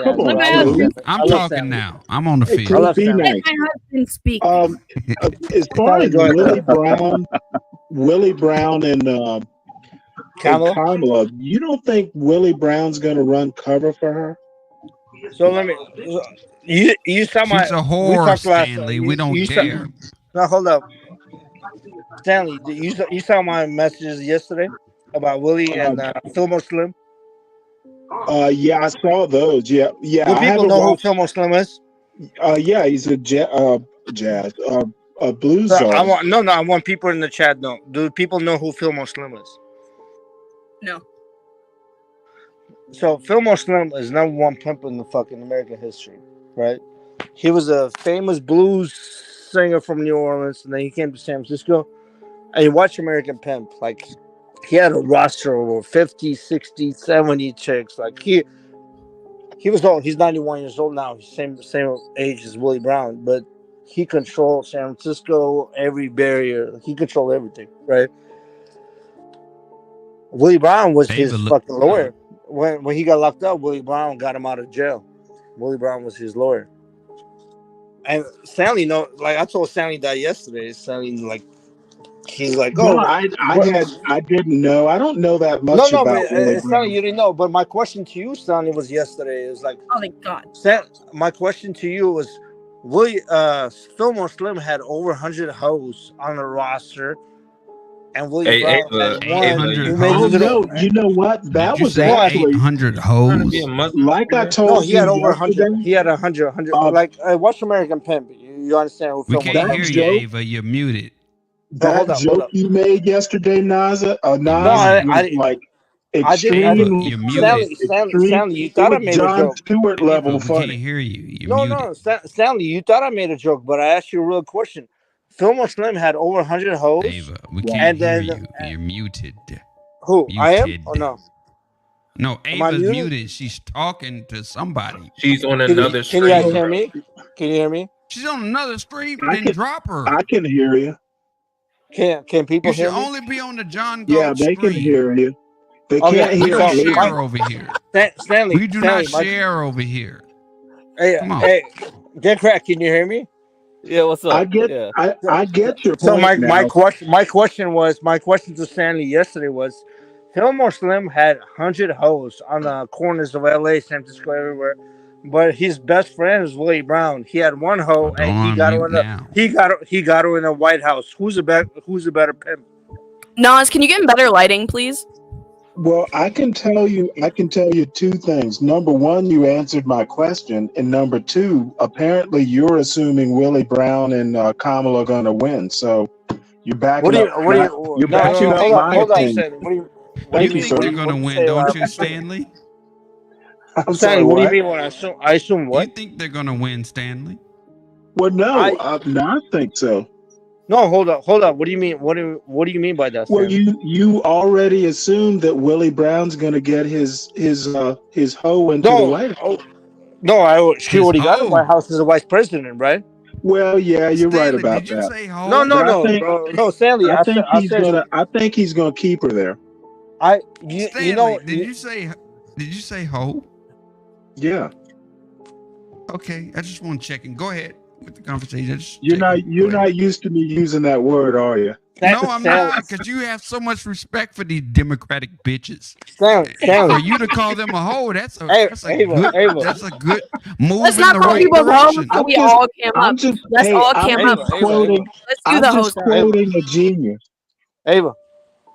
Come on, I'm talking now. I'm on the Hey, field. be nice. Let my husband speak. As far as Willie Brown and Kamala, you don't think Willie Brown's going to run cover for her? So let me. You saw my. She's a whore, Stanley. We don't care. No, hold up, Stanley. You saw my messages yesterday about Willie and Fillmore Slim. Yeah, I saw those. Yeah. Do people know who Fillmore Slim is? Yeah, he's a blues I artist. want people in the chat know. Do people know who Fillmore Slim is? No. So Fillmore Slim is #1 pimp in the fucking American history, right? He was a famous blues singer from New Orleans, and then he came to San Francisco. And you watch American Pimp, like he had a roster of over 50, 60, 70 chicks. Like he was old. He's 91 years old now. He's same age as Willie Brown, but he controlled San Francisco, every barrier. He controlled everything, right? Willie Brown was his fucking lawyer. When he got locked up, Willie Brown got him out of jail. Willie Brown was his lawyer. And Stanley, I told Stanley that yesterday. Stanley, he's like, oh, no, I didn't know. I don't know that much about Willie Stanley, Brown. you didn't know. But my question to you, Stanley, was yesterday. It was like, oh my God. My question to you was, Fillmore Slim had over 100 hoes on the roster. And Willie Brown had one. You know what? That was actually 800 hoes. Like I told no, he you had over yesterday. 100. He had 100. Watch American Pimp. You understand who We Fillmore can't hear you, Ava. You're muted. That joke you made yesterday, Naz, was like Extreme, Stanley, you thought I made a John joke. Stewart level We can't funny. hear you. You're No, muted. Stanley, you thought I made a joke, but I asked you a real question. Fillmore Slim had over 100 hoes. Ava, we can't and hear then you. You're muted. who? I am Muted. or no? No, Am I Ava's muted? muted. She's talking to somebody. She's on Can another you guys stream. hear me? Can you hear me? She's on another stream. I Then can, drop her. I can hear you. Can people You should hear me? only be on the John Yeah, Galt they can stream. hear you. They Okay, can't We hear don't me. share over here. Stanley, We do Stanley, not share over here. Hey, Come on. hey, get crack. Can you hear me? Yeah, what's up? I get, Yeah. I get your So point my now. question to Stanley yesterday was, Fillmore Slim had 100 hoes on the corners of LA, San Francisco, everywhere. But his best friend is Willie Brown. He had one hoe, Don't and he got her unmute in the now. he got her in the White House. Who's a better pimp? Nas, can you get better lighting, please? Well, I can tell you two things. Number one, you answered my question, and number two, apparently you're assuming Willie Brown and Kamala are going to win. So you're backing up. You're backing up my opinion. You think they're going to win, don't you, Stanley? I'm Stanley, sorry, what do you what? mean when I assume what? You think they're going to win, Stanley? Well, no, I think so. No, hold up. What do you mean? What do you mean by that? Well, Stanley? you already assumed that Willie Brown's going to get his hoe into the White House. She already got in the White House as a vice president, right? Well, yeah, you're right about did you that. say hoe? No, Stanley. I think he's going to keep her there. Stanley, did you say hoe? Yeah. Okay, I just want to check in. Go ahead with the conversation. You're not used to me using that word, are you? No, I'm not, because you have so much respect for these Democratic bitches. Stanley. For you to call them a hoe, that's a good move Let's in not the call right people hoes direction. until we all cam up. Let's all cam up. Let's do I'm the just hoes. quoting a genius. Ava.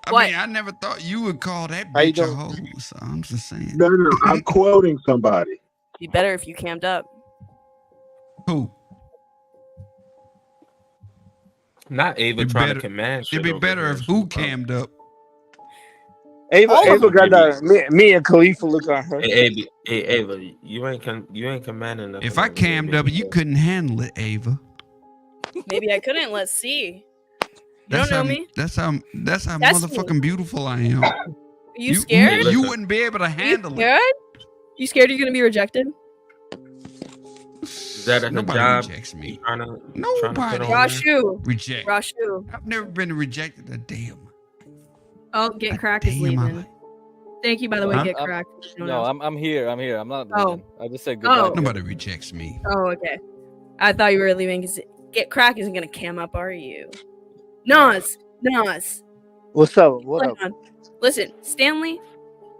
I mean, I never thought you would call that bitch a hoe. So I'm just saying. No, I'm quoting somebody. Be better if you cammed up. Who? Not Ava trying to command. It'd be better if who cammed up. Ava got that. Me and Khalifa look on her. Hey, Ava, you ain't commanding nothing. If I cammed up, you couldn't handle it, Ava. Maybe I couldn't. Let's see. You don't know me. That's how That's motherfucking beautiful I am. Are you scared? You wouldn't be able to handle it. Scared? You scared you're gonna be rejected? Is that a Nobody job? rejects me. Nobody Rashu. Reject. Rashu. I've never been rejected a damn. Oh, Get Crack is leaving. Thank you, by the way, Get Crack. No, I'm here. I'm not. Oh. Leaving. I just said goodbye. Nobody rejects me. Oh, okay. I thought you were leaving because Get Crack isn't gonna cam up, are you? Nas. What's up? What up? Listen, Stanley,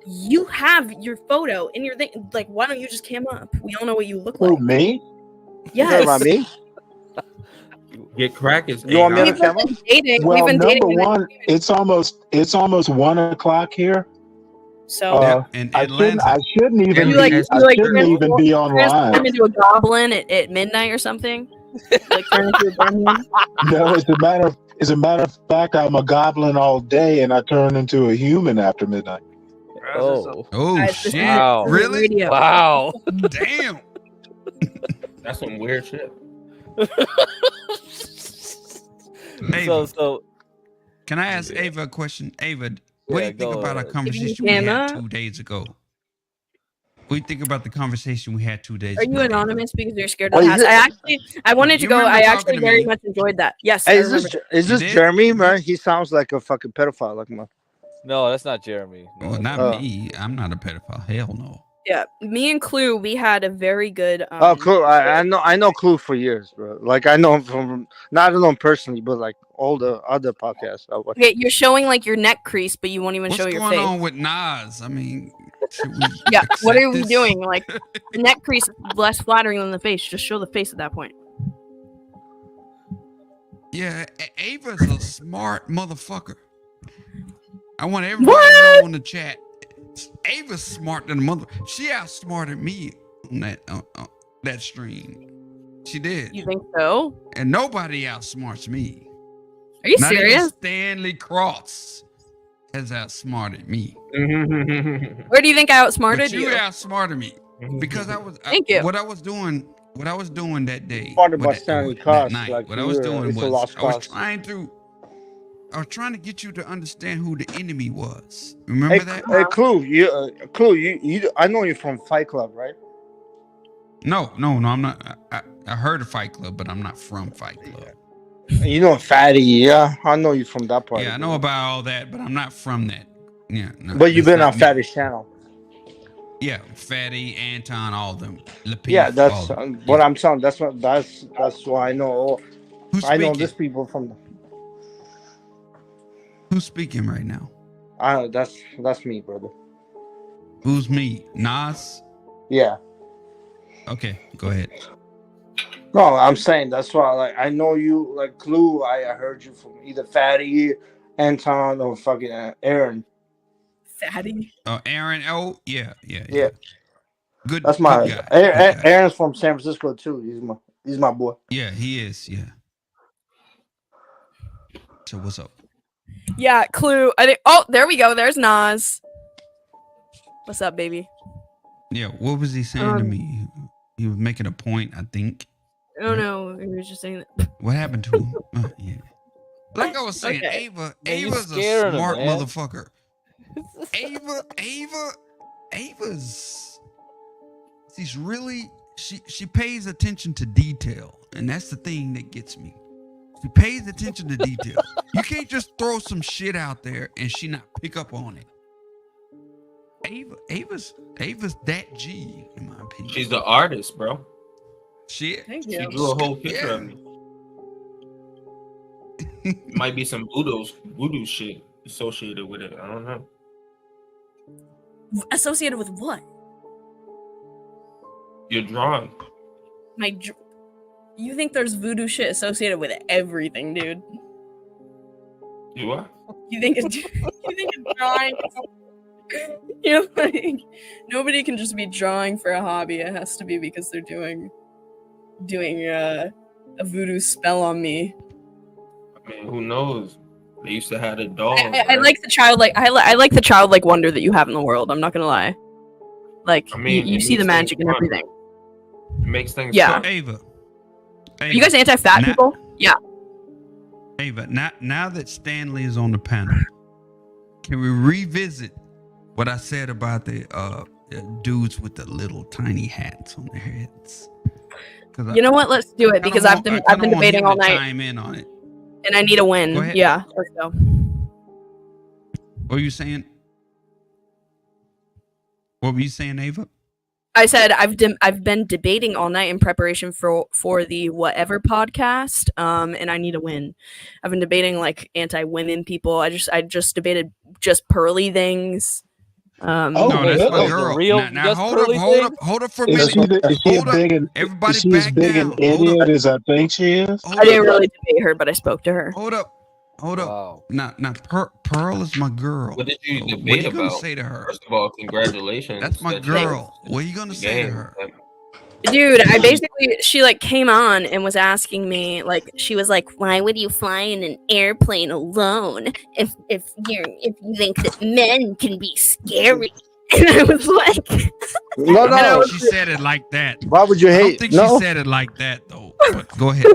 you have your photo in your thing. Like, why don't you just cam up? We all know what you look like. Who, me? Yes. About me? Get Crack is. You want me to We've cam up? been dating. Well, We've been number dating. one, it's almost 1:00 here. So in I Atlanta, shouldn't even you like, be. you I like shouldn't even be online. transform into a goblin at midnight or something. Like turn into a gremlin. No, as a matter of fact, I'm a goblin all day, and I turn into a human after midnight. Oh Guys, shit! Wow. Really? Radio. Wow. Damn. That's some weird shit. Ava, So can I ask Ava a question? Ava, what do you think about our If conversation you we had cam up? 2 days ago? What do you think about the conversation we had 2 days Are ago? you anonymous because you're scared of the house? I wanted to You go. remember I talking actually to very me? much enjoyed that. Yes. I Hey, remember. is this Jeremy, man? He sounds like a fucking pedophile, like my. no, that's not Jeremy. No, Well, not me. I'm not a pedophile. Hell no. Yeah, me and Clue, we had a very good. Oh, Clue. I know Clue for years, bro. Like I know him from not know him personally, but like all the other podcasts I watch. Okay, you're showing like your neck crease, but you won't even What's show your going face. on with Nas? I mean, should we Yeah, what accept are we this? doing? Like, the neck crease is less flattering than the face. Just show the face at that point. Yeah, Ava's a smart motherfucker. I want everybody to know on the chat. Ava's smart than a mother. She outsmarted me on that stream. She did. You think so? And nobody outsmarts me. Are you Not even serious? Stanley Cross. has outsmarted me. Where do you think I outsmarted But you you? outsmarted me because Thank you. What I was doing that day, Part of or my that Stanley that cost, night, like what I was doing it's a was lost I was cause. trying to get you to understand who the enemy was. Remember Hey, that? hey, Clue, you, I know you from Fight Club, right? No, I'm not. I heard of Fight Club, but I'm not from Fight Club. You know Fatty, yeah. I know you from that part. Yeah, I know about all that, but I'm not from that. Yeah, no. But you've that's been on not me. Fatty's channel. Yeah, Fatty, Anton, all them. Lapeef, Yeah, all that's them. what I'm saying. That's why I know. Who's I know speaking? this people from. Who's speaking right now? That's me, brother. Who's me? Nas? Yeah. Okay, go ahead. No, I'm saying that's why. Like, I know you, like Clue. I heard you from either Fatty, Anton, or fucking Aaron. Fatty. Oh, Aaron. Oh, yeah. Good. That's my good guy. Aaron's from San Francisco too. He's my boy. Yeah, he is. Yeah. So what's up? Yeah, Clue. I think. Oh, there we go. There's Nas. What's up, baby? Yeah. What was he saying to me? He was making a point, I think. Oh no, he was just saying that. What happened to him? Yeah. Like I was saying, Okay. Ava's a smart motherfucker. Ava's. She's really. She pays attention to detail, and that's the thing that gets me. She pays attention to detail. You can't just throw some shit out there and she not pick up on it. Ava's that G, in my opinion. She's the artist, bro. She drew a whole picture of me. Might be some voodoo shit associated with it. I don't know. Associated with what? You're drawing. You think there's voodoo shit associated with everything, dude? You what? You think it's drawing? You know, like, nobody can just be drawing for a hobby. It has to be because they're doing a voodoo spell on me. I mean, who knows? They used to have a dog. I like the childlike. I like the childlike wonder that you have in the world. I'm not gonna lie. Like, I mean, you see the magic in everything. It makes things. Yeah. fun. Ava. Are you guys anti-fat people? Yeah. Ava, now that Stanley is on the panel, can we revisit what I said about the dudes with the little tiny hats on their heads? You know what? Let's do it because I've been debating all night. Chime in on it. And I need a win. Go ahead. Yeah, let's go. What were you saying? What were you saying, Ava? I said I've been debating all night in preparation for the whatever podcast, and I need a win. I've been debating like anti-women people. I just debated just pearly things. No, that's my girl. Now hold up for a minute. Is she as big an idiot as I think she is? I didn't really debate her, but I spoke to her. Hold up. Now, Pearl is my girl. What did you What are debate you gonna about? say to her? First of all, congratulations. That's my that you girl. What are you gonna say to game. her? Dude, she like came on and was asking me, like, she was like, why would you fly in an airplane alone if you think that men can be scary? And I was like, No. She said it like that. Why would you I hate? don't think she said it like that though. But go ahead.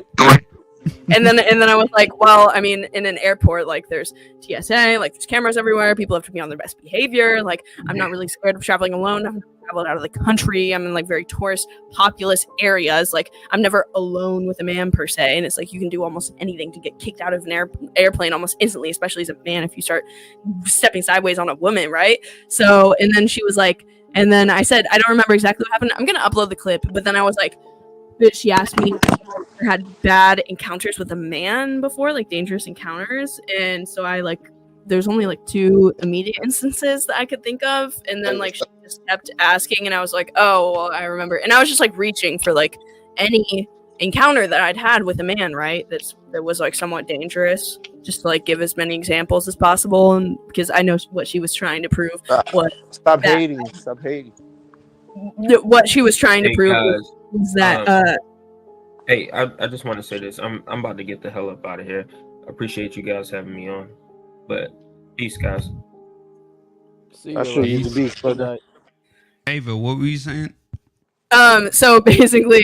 and then I was like, well, I mean, in an airport, like there's TSA, like there's cameras everywhere. People have to be on their best behavior. Like I'm not really scared of traveling alone. I've traveled out of the country. I'm in like very tourist populous areas. Like I'm never alone with a man per se. And it's like you can do almost anything to get kicked out of an airplane almost instantly, especially as a man if you start stepping sideways on a woman, right? So, and then she was like, and then I said, I don't remember exactly what happened. I'm gonna upload the clip, but then I was like, she asked me if I had bad encounters with a man before, like dangerous encounters, and so I like there's only like 2 immediate instances that I could think of, and then like she just kept asking, and I was like, oh, well, I remember, and I was just like reaching for like any encounter that I'd had with a man, right? That was like somewhat dangerous, just to like give as many examples as possible, and because I know what she was trying to prove. Stop hating. What she was trying to prove guys, was that. Hey, I just want to say this. I'm about to get the hell up out of here. I appreciate you guys having me on, but Peace, guys. See I should you use the beef, brother. Ava, what were you saying? So basically,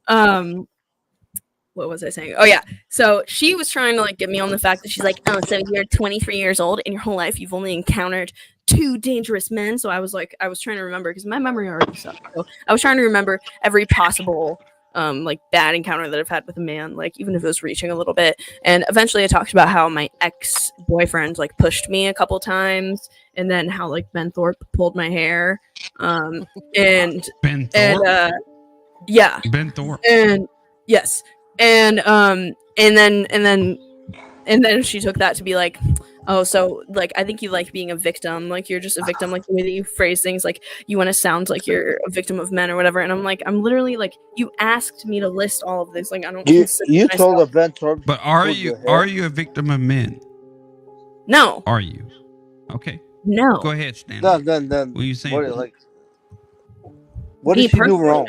what was I saying? Oh yeah. So she was trying to like get me on the fact that she's like, oh, so you're 23 years old in your whole life you've only encountered 2 dangerous men. So I was trying to remember because my memory already sucks. So I was trying to remember every possible like bad encounter that I've had with a man, like even if it was reaching a little bit. And eventually I talked about how my ex-boyfriend like pushed me a couple times, and then how like Ben Thorpe pulled my hair. And Ben Thorpe? And yeah. Ben Thorpe. And yes. And then she took that to be like, oh, so like I think you like being a victim, like you're just a victim, like the way that you phrase things, like you want to sound like you're a victim of men or whatever. And I'm like, I'm literally like, you asked me to list all of this, like I don't. You told a Ben Thorpe. But are you a victim of men? No. Are you? Okay. No. Go ahead, Stan. No, then what are you saying? What did she do wrong?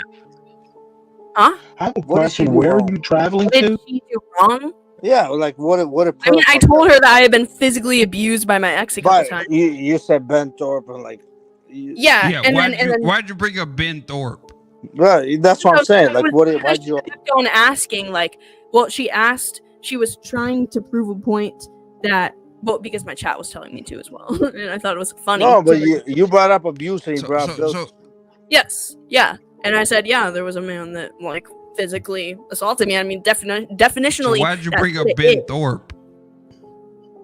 Huh? I have a question. Where are you traveling What did to? she do wrong? Yeah, like what? I mean, I told her that I had been physically abused by my ex a couple times. You said Ben Thorpe and like. Yeah, and then Why'd you bring up Ben Thorpe? Right, that's what I'm saying. Like, why'd you? Kept on asking, like, well, she was trying to prove a point that, well, because my chat was telling me to as well, and I thought it was funny. No, but you brought up abuse and you brought up. Yes, yeah, and I said, yeah, there was a man that like physically assaulted me. I mean, definitionally. So why'd you bring up Ben Thorpe?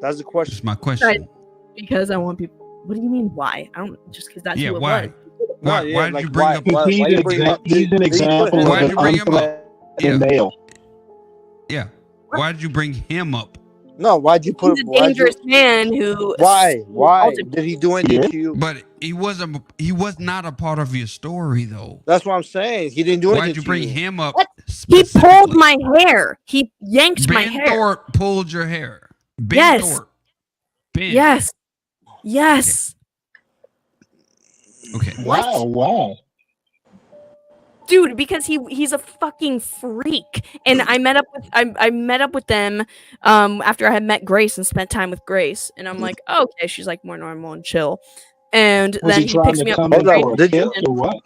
That's the question. That's my question. Because I want people. What do you mean? Why? I don't just because that's who it why? was. Why did you bring up? He's an example of Why'd you bring him up? male. Yeah. Why did you bring him up? No, why'd you put? He's a dangerous man who. Why? Did he do anything to you? But he was not a part of your story, though. That's what I'm saying. He didn't do anything. Why'd you bring him up? He pulled my hair. He yanked my Ben hair. Thorpe pulled your hair. Ben Yes. Thorpe. Ben. Yes. Yes. Okay. Wow. Dude, because he's a fucking freak. And I met up with them after I had met Grace and spent time with Grace. And I'm like, oh, okay, she's like more normal and chill. And Was then he he trying picks to me up. come with in Grace for a and- kiss or what?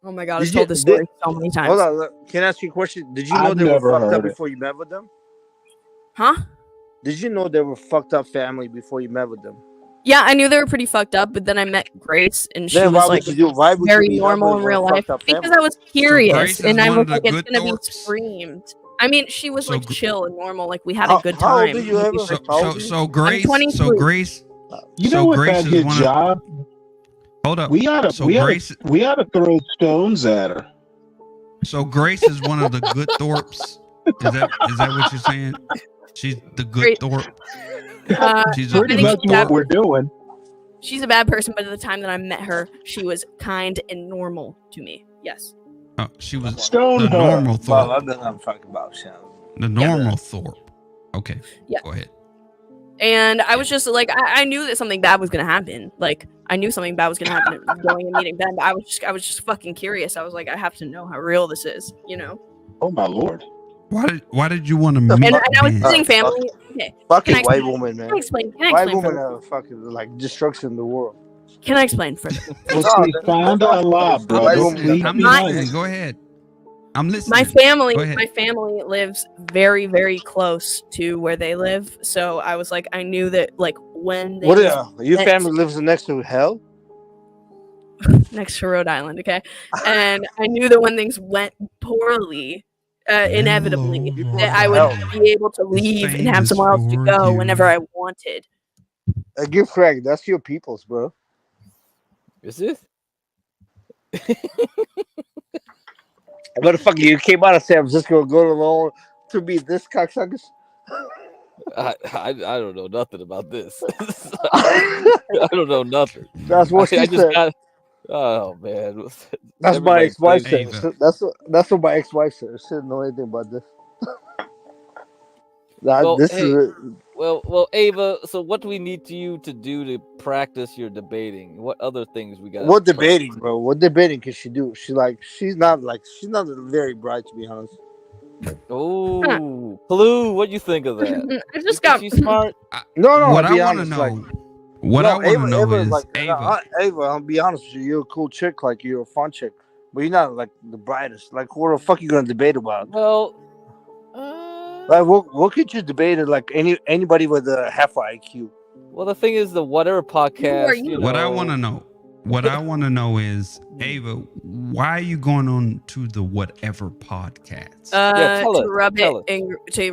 Oh my god, I've told this story so many times. Hold on, can I ask you a question? Did you know I've they were never fucked up heard it. before you met with them? Huh? Did you know they were fucked up family before you met with them? Yeah, I knew they were pretty fucked up, but then I met Grace and she Then why was would like you do- why would you very be normal numbered in real with a life fucked up because family? I was curious Grace is and I one was of the like, it's good gonna be Thorpes. screamed. I mean, she was like chill and normal, like we had How- a good how old time. are you, Ava? So Grace. I'm So 23. Grace. You so know what? Grace That is good one job. Hold up. We oughta throw stones at her. So Grace is one of the good Thorpes. Is that what you're saying? She's the good Thorpe. She's Pretty much what we're doing. She's a bad person, but at the time that I met her, she was kind and normal to me. Yes. Oh, she was Stone the her. normal Thorpe. Well, then I'm talking about Shannon. The normal Thorpe. Okay. Yeah. Go ahead. And I was just like, I knew that something bad was gonna happen. Like, I knew something bad was gonna happen going and meeting Ben. But I was just fucking curious. I was like, I have to know how real this is, you know. Oh my lord. Why did you want to meet? And I was Ben? visiting family. Okay. Fucking Can I white explain? woman, man. Can I explain? White women further? are fucking like destruction in the world. Can I explain further? Well, see, find out a lot, brother. Please I'm be listening. nice. Go ahead. I'm listening. My family, Go ahead. lives very, very close to where they live. So I was like, I knew that like when they Your family lives next to hell? next to Rhode Island, okay? And I knew that when things went poorly, inevitably, that I would be able to leave and have somewhere else to go whenever I wanted. Give Craig, that's your peoples, bro. Is it? Motherfucker, you came out of San Francisco, go alone to be this cocksuckers. I don't know nothing about this. I don't know nothing. That's what she said. Oh man, That's my Everybody ex-wife thinks- said. That's what my ex-wife said. She didn't know anything about this. Well, This hey, is well, Ava. So, what do we need you to do to practice your debating? What other things we got? what debating, bro? What debating can she do? She's not very bright, to be honest. Oh, Clue, what do you think of that? I just got She's smart. No. What I'll be I want to honest, know, like, what I want to know Ava, is like, Ava. Ava, I'll be honest with you. You're a cool chick. Like, you're a fun chick. But you're not, like, the brightest. Like, what the fuck are you going to debate about? Well, like, what could you debate? Like, anybody with a half IQ. Well, the thing is, the whatever podcast. You know, What I want to know is, Ava, why are you going on to the whatever podcast? To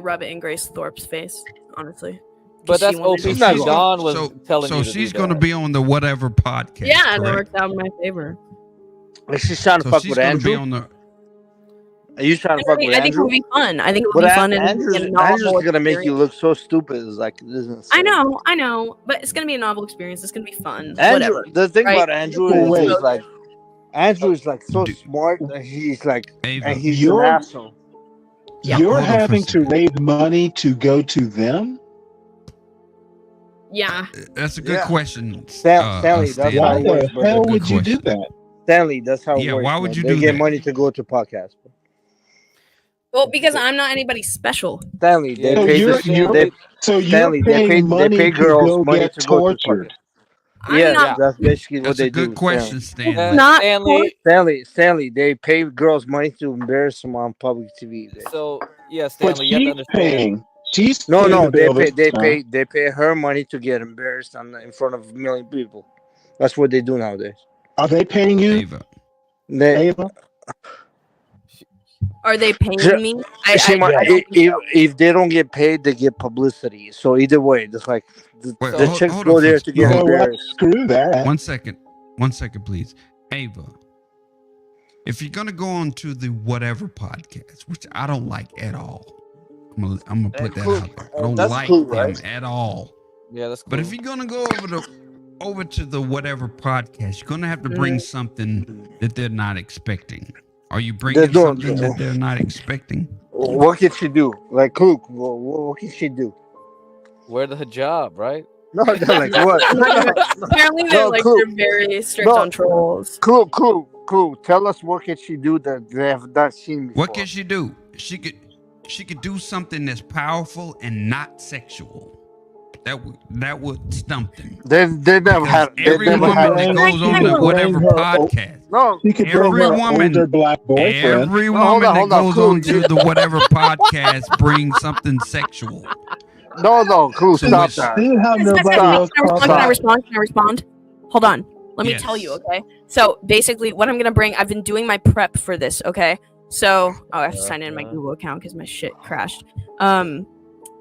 rub it in Grace Thorpe's face, honestly. But that's OPC. Dawn was telling So me to she's do going to that. be on the whatever podcast. Yeah, and it correct? worked out in my favor. Like, she's trying to So fuck she's with gonna Andrew. be on the. Are you trying to fuck with I think it Andrew? would be fun. I think it would But be fun. Andrew's and novel gonna make you experience. look so stupid. It's like, this isn't I know, but it's gonna be a novel experience. It's gonna be fun. Andrew, Whatever. the thing right? about Andrew is he's like, Andrew is like so smart that he's like, and he's an asshole. You're having to raise money to go to them? Yeah. That's a good question. Stanley, that's how Why it works. the brother. hell would you do that? Stanley, that's how it Yeah, works. why would man. you they do get that? money to go to podcasts. Well, because I'm not anybody special. Stanley, they So pay you're- you're- so you're Stanley, paying money they pay to girls go money get to go to tortured. podcasts. Yeah, not- that's basically what That's they a good do. question, Stanley. Not Stanley, they pay girls money to embarrass them on public TV. Babe. So yeah, But Stanley, you have to she's understand. paying. She's No, paying no, the bill this time. they pay her money to get embarrassed in front of a million people. That's what they do nowadays. Are they paying you? Ava. Ava? Are they paying She- me? If they don't get paid, they get publicity. So either way, just like the Wait, chicks hold go on, there folks. to get embarrassed. Screw that. 1 second. 1 second, please. Ava, if you're gonna go on to the whatever podcast, which I don't like at all, I'm gonna put that out there. I don't That's like cool, them right? at all. Yeah, that's cool. But if you're gonna go over to the whatever podcast, you're gonna have to bring something that they're not expecting. Are you bringing something that they're not expecting? What can she do? Like, Luke, what can she do? Wear the hijab, right? No, like what? Apparently, No, they're very strict on trolls. Clue. Tell us what can she do that they have not seen before. What can she do? She could do something that's powerful and not sexual. That would stump them. They never had. Every woman that goes on the whatever podcast. No, She could bring Every her woman, older black boyfriend. every No, hold woman on, that hold on, goes Clue. on to the whatever podcast brings something sexual. No, Clue, So stop which- that. See how nobody else Can I respond? Hold on. Let me Yes. tell you, okay? So basically, what I'm gonna bring, I've been doing my prep for this, okay? So, I have to sign in my Google account because my shit crashed.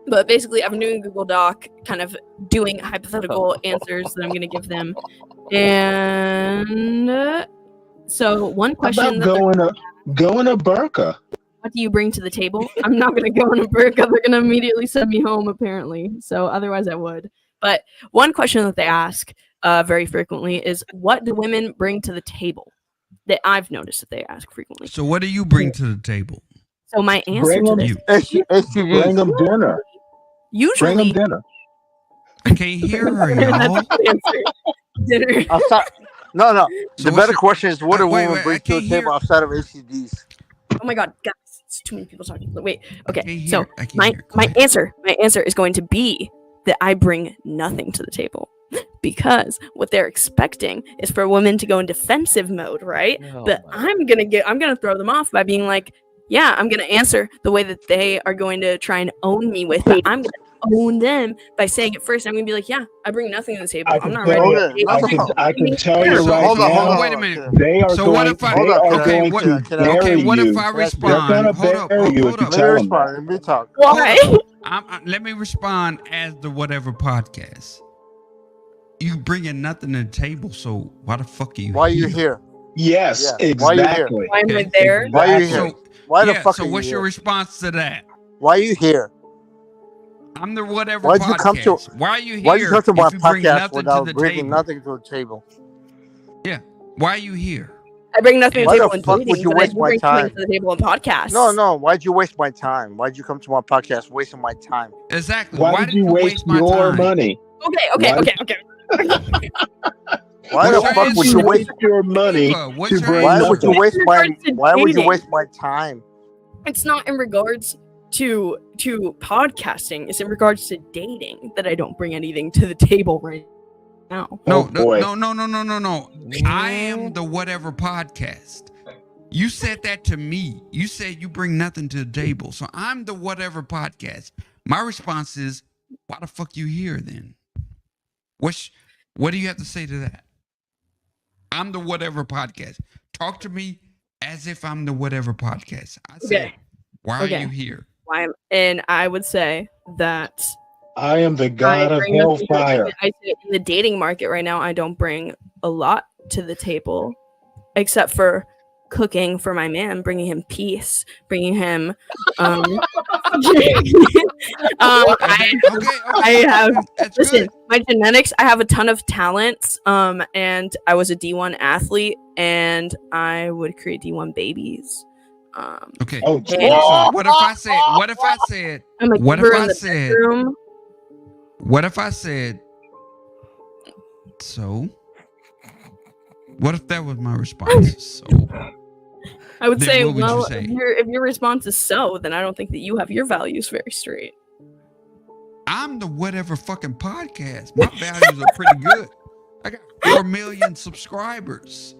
But basically, I've been doing a Google Doc, kind of doing hypothetical answers that I'm gonna give them, and so one How question. about go in a burqa? What do you bring to the table? I'm not gonna go in a burqa. They're gonna immediately send me home, apparently. So otherwise, I would. But one question that they ask very frequently is, "What do women bring to the table?" That I've noticed that they ask frequently. So what do you bring to the table? So my answer Bring to them, this, bring them dinner. Bring usually, them dinner. I can't hear her, y'all. dinner. No. So The what's better your- question is, what do wait, women I bring to can't the hear. table outside of HCDs? Oh my god, guys, it's too many people talking. Wait, okay. can't So hear. I can't my hear. Go my ahead. answer is going to be that I bring nothing to the table. Because what they're expecting is for women to go in defensive mode, right? Oh but I'm gonna throw them off by being like, yeah, I'm gonna answer the way that they are going to try and own me with, but I'm gonna own them by saying it first. I'm gonna be like, yeah, I bring nothing to the table. I'm not ready. I can tell you right Hold on, now. Wait a minute. They are So going. what if I? They are Okay, going what? to bury Okay, what you. if I They're respond? going to Hold up, bury you hold if you up. Let me tell them. respond. Let me talk. Why? Let me respond as the whatever podcast. You bringing nothing to the table, so why the fuck are you? Why are you here? Yes, Yeah, why you here? exactly. Why am I Okay. there? Why are you here? So Why the yeah, fuck so are you what's your here? response to that? Why are you here? I'm the whatever Why'd podcast. you come to? Why are you here? Why'd you come to my if you bring podcast nothing without to the bringing table? nothing to the table? Yeah. Why are you here? I bring nothing to Why the the table in fuck would dating, you but I waste do my bring something time? to the table in podcasts. No. Why'd you waste my time? Why'd you come to my podcast wasting my time? Exactly. Why did you waste my your time? money? Okay. Why the fuck would you waste your money Ava, what's to your bring Why nothing? would you waste my? Regards to Why would you dating. waste my time? It's not in regards to podcasting. It's in regards to dating that I don't bring anything to the table right now. No. I am the whatever podcast. You said that to me. You said you bring nothing to the table. So I'm the whatever podcast. My response is, why the fuck you here then? What do you have to say to that? I'm the whatever podcast. Talk to me as if I'm the whatever podcast. I say, why are you here? And I would say that I am the god of hellfire. I say in the dating market right now, I don't bring a lot to the table, except for cooking for my man, bringing him peace, bringing him. I have listen. My genetics. I have a ton of talents. And I was a D1 athlete, and I would create D1 babies. Okay. What if I said? So? What if that was my response? So. I would Then say, what would you well, say? if your response is so, then I don't think that you have your values very straight. I'm the whatever fucking podcast. My values are pretty good. I got 4 million subscribers.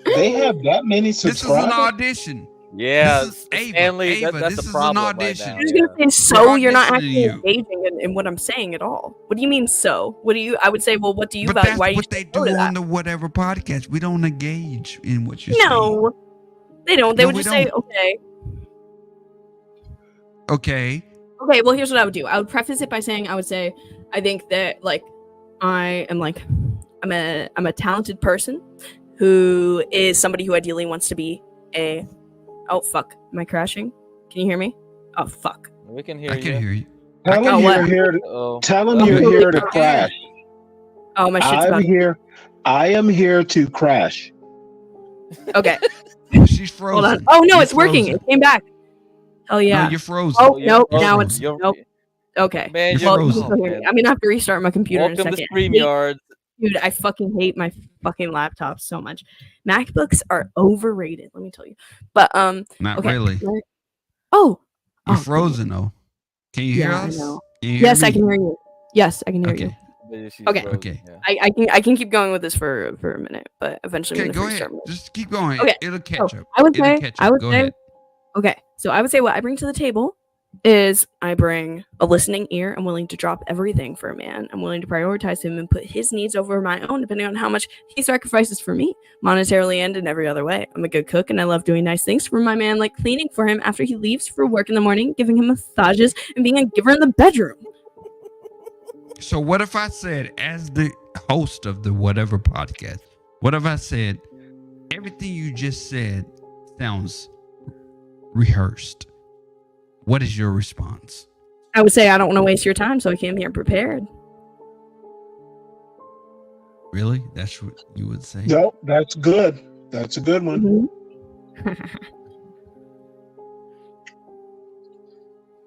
They have that many subscribers? This is an audition. Yeah, this is Ava. Stanley, Ava, that's this a is problem an right audition. now. You're just gonna say so. You're not auditioning actually you. engaging in what I'm saying at all. What do you mean so? What do you? I would say, well, what do you But value? that's Why what you they do on the whatever podcast. We don't engage in what you're saying. No, they don't. They No, would we just say, don't. okay. Okay. Okay, well, here's what I would do. I would preface it by saying, I would say, I think that like I am like I'm a talented person who is somebody who ideally wants to be a. Oh fuck! Am I crashing? Can you hear me? Oh fuck! We can hear I you. can hear you. Tell them you're here. Tell them you're here to crash. Oh, my shit's about. I am here to crash. Okay. She's frozen. Hold on. Oh no, You're it's working. frozen. It came back. Hell yeah. No, you're frozen. Oh You're nope. frozen. Now it's You're- nope. Okay. Man, you're well, you can frozen. still hear me. I'm gonna have to restart my computer in a Welcome to second. StreamYard. Dude, I fucking hate my fucking laptop so much. MacBooks are overrated, let me tell you. But Not okay. really. Oh. You're frozen though. Can you hear Yeah, I us? know. Can you hear Yes, I me? can hear you. Yes, I can hear Okay. you. Okay. Okay. I can keep going with this for a minute, but eventually Okay, I'm gonna go ahead. restart. Just keep going. Okay. It'll catch up. I would It'll say catch I up. would Go say ahead. okay. So I would say what I bring to the table is I bring a listening ear. I'm willing to drop everything for a man. I'm willing to prioritize him and put his needs over my own, depending on how much he sacrifices for me, monetarily and in every other way. I'm a good cook and I love doing nice things for my man, like cleaning for him after he leaves for work in the morning, giving him massages, and being a giver in the bedroom. So what if I said, as the host of the whatever podcast, what if I said, everything you just said sounds rehearsed? What is your response? I would say I don't want to waste your time, so I came here prepared. Really? That's what you would say? No, that's good. That's a good one.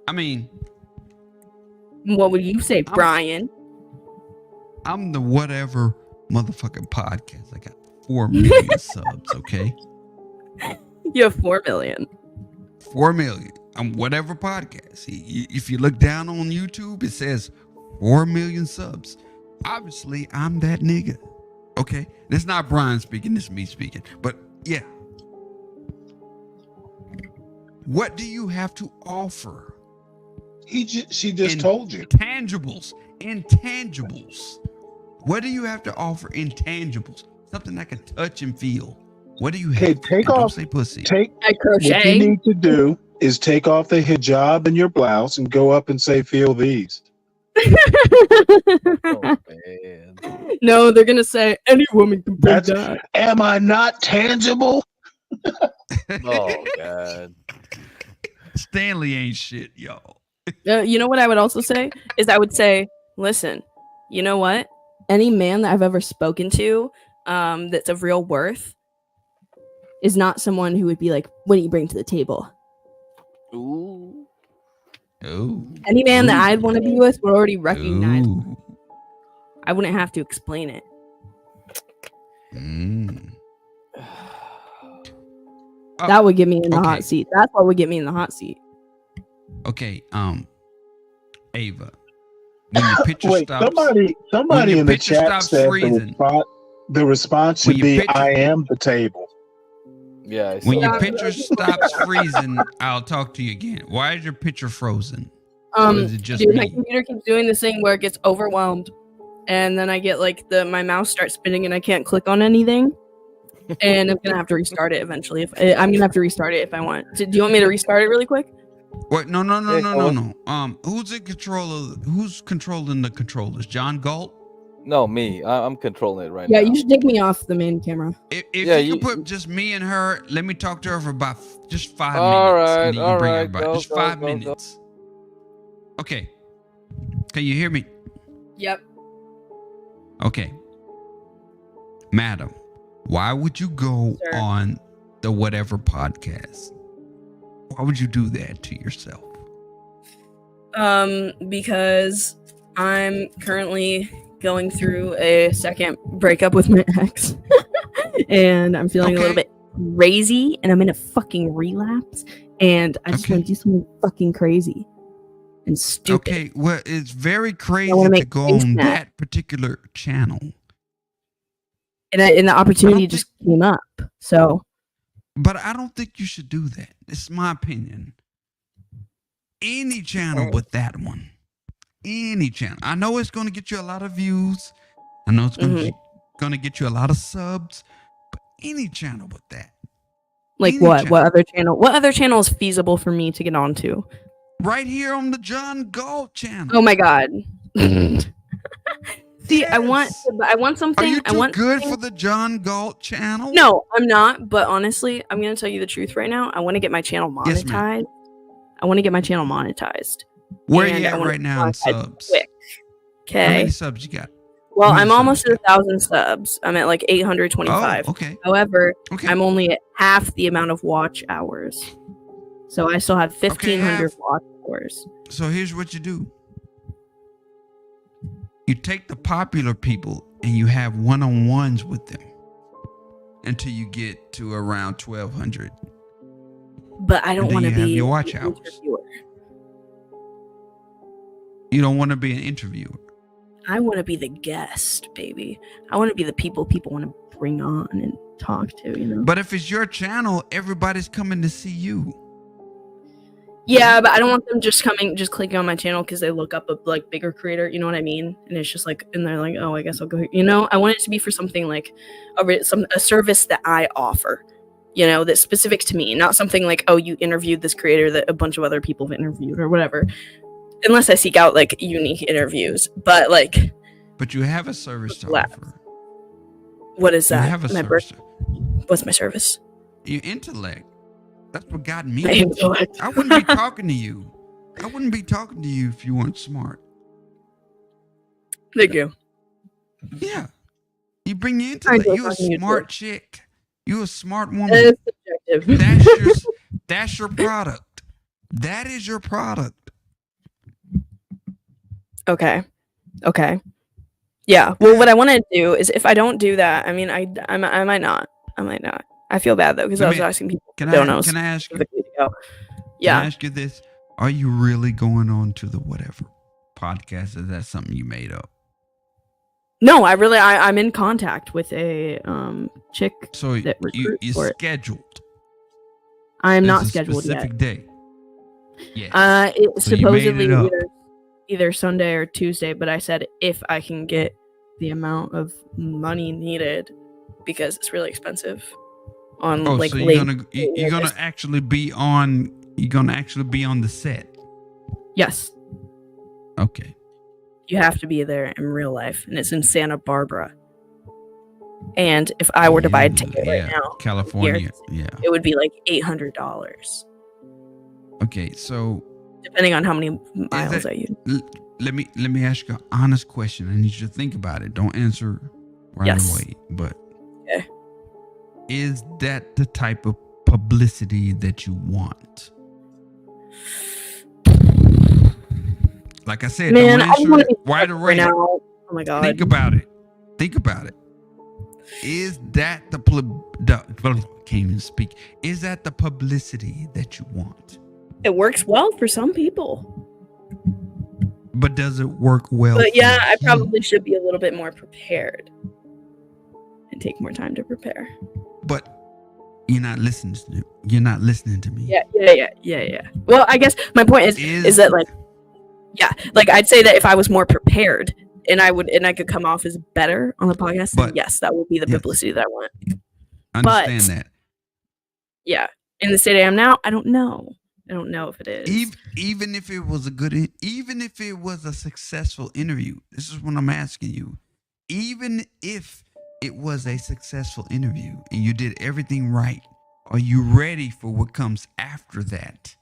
I mean, What would you say, Brian? I'm the whatever motherfucking podcast. I got 4 million subs, okay? You have 4 million. 4 million. I'm whatever podcast. If you look down on YouTube, it says 4 million subs. Obviously, I'm that nigga. Okay? This not Brian speaking, this is me speaking. But yeah. What do you have to offer? She just told you. Intangibles. What do you have to offer? Intangibles. Something I can touch and feel. What do you have? Hey, take And off. Don't say pussy. What you need to do is take off the hijab and your blouse and go up and say, "Feel these." No, they're gonna say any woman can do that. Am I not tangible? Oh God. Stanley ain't shit, yo. You know what I would also say is I would say, listen, you know what? Any man that I've ever spoken to, that's of real worth, is not someone who would be like, "What do you bring to the table?" Ooh. Ooh. Any man that I'd want to be with would already recognize. I wouldn't have to explain it. That would get me in the okay. hot seat. That's what would get me in the hot seat. Okay, Ava, when your picture Wait, stops, somebody in the chat stops said freezing, the response should be, "I am the table." Yeah. When your picture stops freezing, I'll talk to you again. Why is your picture frozen? Or is it just Dude, me? my computer keeps doing this thing where it gets overwhelmed, and then I get like my mouse starts spinning and I can't click on anything. And I'm gonna have to restart it eventually. I'm gonna have to restart it if I want. Do you want me to restart it really quick? Wait, no. Who's in control of? Who's controlling the controllers? John Galt? No, me. I'm controlling it right now. Yeah, you should take me off the main camera. If you can put just me and her, let me talk to her for about just 5 minutes. All right, and then you can all bring right, everybody. go, Just go, 5 go, go. minutes. Okay. Can you hear me? Yep. Okay. Madam, why would you go on the whatever podcast? Why would you do that to yourself? Because I'm currently going through a second breakup with my ex. And I'm feeling a little bit crazy, and I'm in a fucking relapse, and I just want to do something fucking crazy and stupid. Okay, well, it's very crazy wanna to make go face on mask. that particular channel. And the opportunity just came up. So, But I don't think you should do that. It's my opinion. Any channel but that one. Any channel. I know it's going to get you a lot of views. I know it's going to get you a lot of subs. But any channel but that. like Any what? channel. What other channel? What other channel is feasible for me to get onto? Right here on the John Galt channel. Oh my god. See, I want something. Are you I too want good something- for the John Galt channel? No, I'm not. But honestly, I'm gonna tell you the truth right now. I want to get my channel monetized. Yes, ma'am. I want to get my channel monetized. Where And you I at wanna right now in monetize subs? quick. How many Okay. subs you got? Well, How many I'm subs almost you at 1,000 subs. I'm at like 825. Oh, okay. However, Okay. I'm only at half the amount of watch hours. So I still have 1,500 watch hours. So here's what you do. You take the popular people and you have one-on-ones with them until you get to around 1,200. But I don't And then want to you have be your watch an hours. interviewer. You don't want to be an interviewer. I want to be the guest, baby. I want to be the people want to bring on and talk to, you know? But if it's your channel, everybody's coming to see you. Yeah, but I don't want them just clicking on my channel because they look up a like bigger creator, you know what I mean? And it's just like, and they're like, oh, I guess I'll go here. You know, I want it to be for something like a service that I offer, you know, that's specific to me, not something like, oh, you interviewed this creator that a bunch of other people have interviewed or whatever. Unless I seek out like unique interviews, but like, But you have a service to Left. offer. what is You that? have a My service. What's my service? Your intellect. That's what got me. My intellect. I wouldn't be talking to you. I wouldn't be talking to you if you weren't smart. Thank you. Yeah. You bring your I intellect. enjoy You a talking to you, smart too. chick. You a smart That woman. is subjective. That's your product. That is your product. Okay. Yeah. Well, what I want to do is, if I don't do that, I mean, I might not. I feel bad though because I was asking people who don't know. Can I ask you? specifically to go. Can Yeah. I ask you this? Are you really going on to the whatever podcast? Is that something you made up? No, I'm in contact with a chick So that recruits you for it. scheduled. I'm There's not a scheduled yet. specific day. Yes. It's So you made supposedly it up. either Sunday or Tuesday, but I said if I can get the amount of money needed because it's really expensive on Oh, like so late. you're gonna actually be on. You're gonna actually be on the set. Yes, Okay. you have to be there in real life, and it's in Santa Barbara. And if I were to buy a ticket right now, California. here, Yeah. it would be like $800, Okay. So depending on how many miles I use. let me ask you an honest question. I need you to think about it. Don't answer right Yes. away. But Okay. is that the type of publicity that you want? Like I said, Man, don't I don't answer wanna it be right stuck away. right now. Oh my god. Think about it. Think about it. Is that can't even speak. Is that the publicity that you want? It works well for some people. But does it work well? But yeah, I probably should be a little bit more prepared and take more time to prepare. But you're not listening to me. Yeah. Well, I guess my point is that like, yeah, like I'd say that if I was more prepared and I could come off as better on the podcast, then yes, that would be the publicity that I want. Understand that. Yeah, in the state I am now, I don't know. I don't know if it is. Even if it was even if it was a successful interview, this is what I'm asking you. Even if it was a successful interview and you did everything right, are you ready for what comes after that?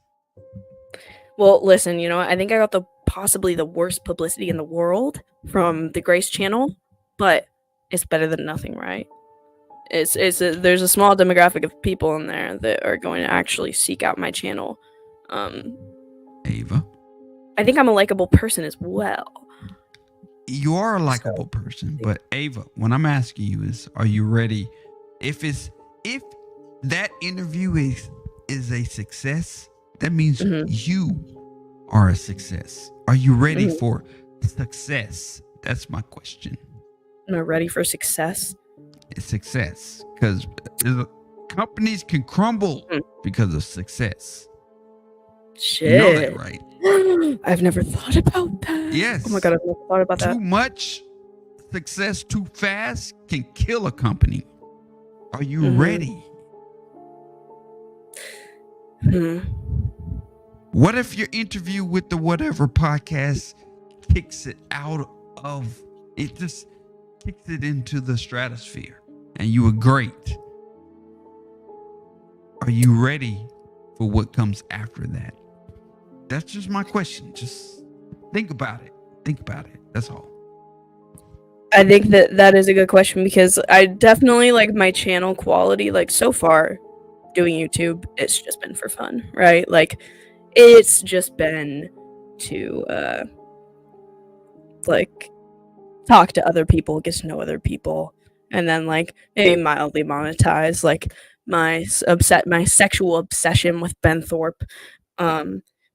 Well, listen, you know, I think I got possibly the worst publicity in the world from the Grace channel, but it's better than nothing, right? There's a small demographic of people in there that are going to actually seek out my channel. Ava, I think I'm a likable person as well. You are a likable person, but Ava, what I'm asking you is, are you ready? If that interview is a success, that means you are a success. Are you ready for success? That's my question. Am I ready for success? Success, because companies can crumble because of success. Shit. You know that, right? I've never thought about that. Yes. Oh my god, I've never thought about that. Too much success too fast can kill a company. Are you ready? What if your interview with the whatever podcast kicks it out of it, just kicks it into the stratosphere and you were great? Are you ready for what comes after that? That's just my question. Just think about it. That's all. I think that is a good question, because I definitely like my channel quality. Like so far doing YouTube, it's just been for fun, right? Like it's just been to like talk to other people, get to know other people, and then like maybe mildly monetize like my sexual obsession with Ben Thorpe.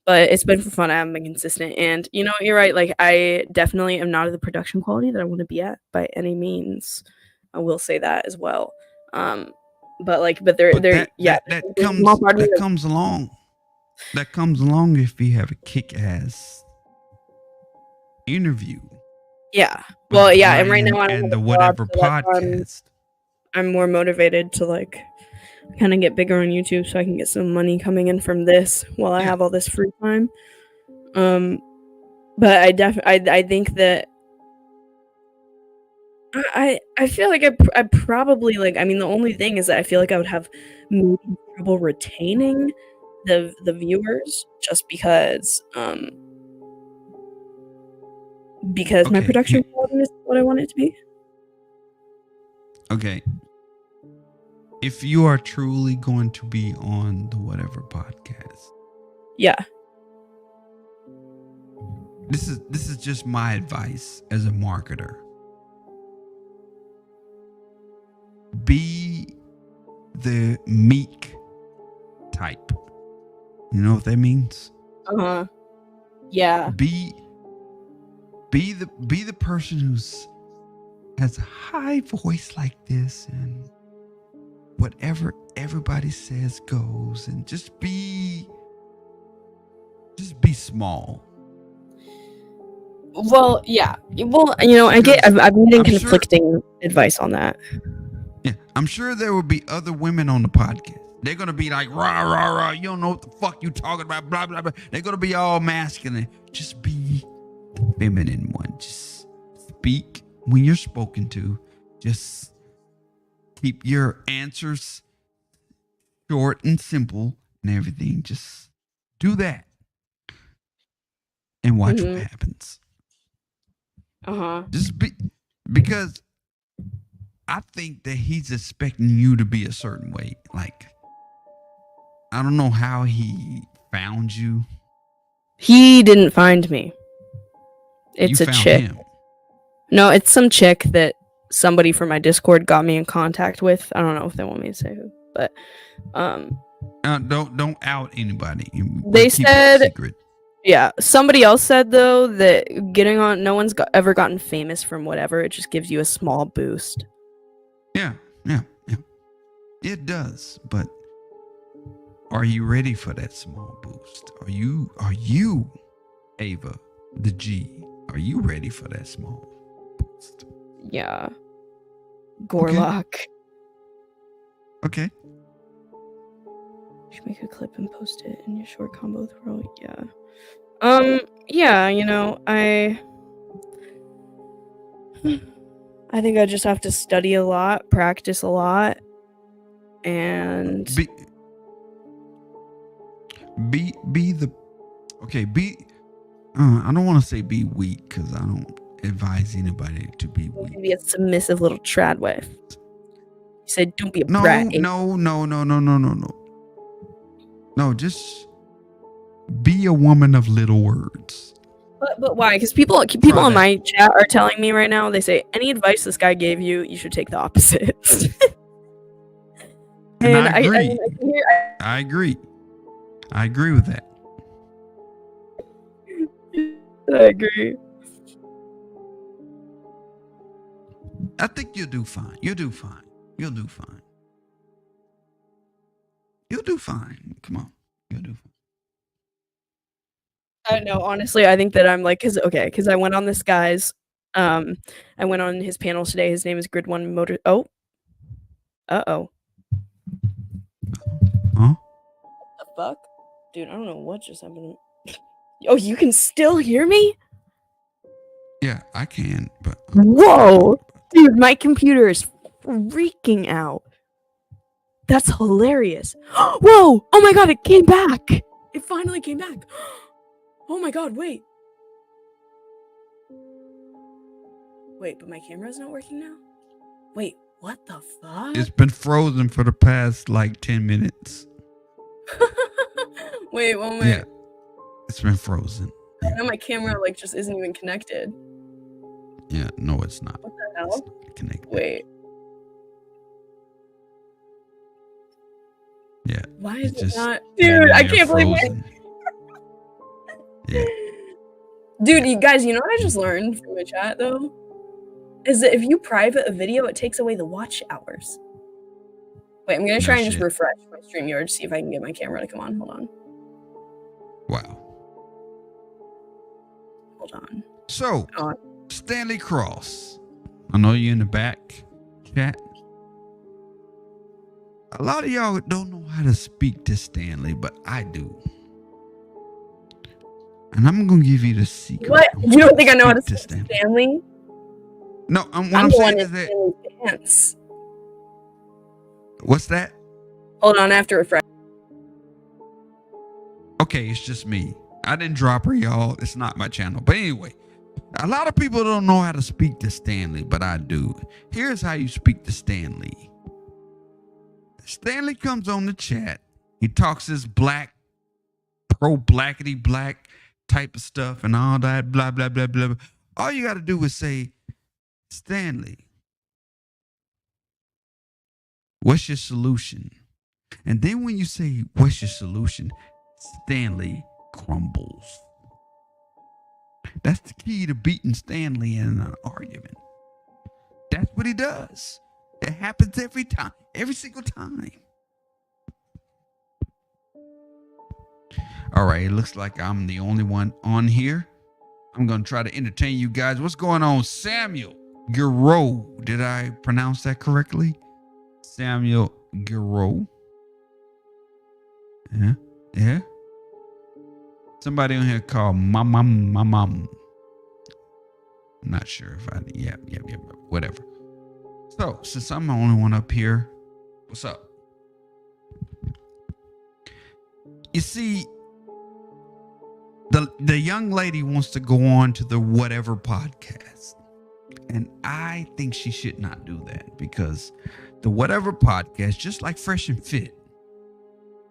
But it's been for fun. I haven't been consistent, and you know, you're right. Like I definitely am not at the production quality that I want to be at by any means. I will say that as well. That comes along if you have a kick-ass interview. Yeah. Well, yeah, and right now and the whatever podcast. I'm more motivated to like kind of get bigger on YouTube so I can get some money coming in from this while I have all this free time. But I think that I feel like I probably like, I mean, the only thing is that I feel like I would have maybe trouble retaining the viewers just because my production quality is what I want it to be. Okay. If you are truly going to be on the whatever podcast. Yeah. This is just my advice as a marketer. Be the meek type. You know what that means? Yeah. Be the person who's has a high voice like this, and whatever everybody says goes, and just be small. Well, yeah. Well, you know, I've been getting conflicting advice on that. Yeah, I'm sure there will be other women on the podcast. They're gonna be like, rah, rah, rah, you don't know what the fuck you talking about, blah, blah, blah. They're gonna be all masculine. Just be the feminine one. Just speak when you're spoken to. Just keep your answers short and simple and everything. Just do that. And watch what happens. Just because I think that he's expecting you to be a certain way. Like, I don't know how he found you. He didn't find me. It's You a found chick. him. No, it's some chick that somebody from my Discord got me in contact with. I don't know if they want me to say who, but don't out anybody. they Keep it said, secret. yeah, somebody else said though that no one's ever gotten famous from whatever. It just gives you a small boost. Yeah. It does, but are you ready for that small boost? Are you, Ava, the G? Are you ready for that small boost? Yeah. Gorlock. Okay. You should make a clip and post it in your short combo throw. Yeah. Yeah, I think I just have to study a lot, practice a lot, and be I don't want to say be weak, because I don't advise anybody to be weak. be a submissive little trad wife. You said don't be a No, brat. no. No, just be a woman of little words. But why? Because people in my chat are telling me right now, they say, any advice this guy gave you, you should take the opposite. And I agree. I agree. I agree with that. I agree. I think you'll do fine. You'll do fine. You'll do fine. You'll do fine. Come on. You'll do fine. I know, honestly, I think that I'm like, because I went on this guy's, I went on his panel today. His name is Grid One Motor. Oh. Uh-oh. Huh? What the fuck? Dude, I don't know what just happened. Oh, you can still hear me? Yeah, I can, but... Whoa! Dude, my computer is freaking out. That's hilarious. Whoa! Oh my god, it came back! It finally came back. Oh my god, wait. Wait, but my camera's not working now? Wait, what the fuck? It's been frozen for the past, 10 minutes. Wait, one Yeah. minute. It's been frozen. Now my camera, just isn't even connected. Yeah, no, it's not. What the hell? Connected. Wait. Yeah. Why is it's it just not? Dude, I can't believe frozen. Yeah. Dude, you guys, you know what I just learned from the chat, though? Is that if you private a video, it takes away the watch hours. Wait, I'm going to try and just refresh my StreamYard to see if I can get my camera to come on. Hold on. Wow. Hold on. So, Stanley Cross. I know you're in the back chat. A lot of y'all don't know how to speak to Stanley, but I do. And I'm going to give you the secret. What? You don't think I know how to speak to Stanley? No, what I'm saying is that... Dance. What's that? Hold on, I have to refresh. Okay, it's just me. I didn't drop her, y'all. It's not my channel. But anyway, a lot of people don't know how to speak to Stanley, but I do. Here's how you speak to Stanley. Stanley comes on the chat. He talks his black, pro-blackity black type of stuff and all that, blah, blah, blah, blah. All you got to do is say, Stanley, what's your solution? And then when you say, what's your solution? Stanley crumbles. That's the key to beating Stanley in an argument. That's what he does. It happens every time, every single time. All right, it looks like I'm the only one on here. I'm going to try to entertain you guys. What's going on? Samuel Giro. Did I pronounce that correctly? Samuel Giro. Yeah. Yeah. Somebody on here called mom. I'm not sure if yeah, whatever. So, since I'm the only one up here, what's up? You see, the young lady wants to go on to the whatever podcast. And I think she should not do that, because the whatever podcast, just like Fresh and Fit,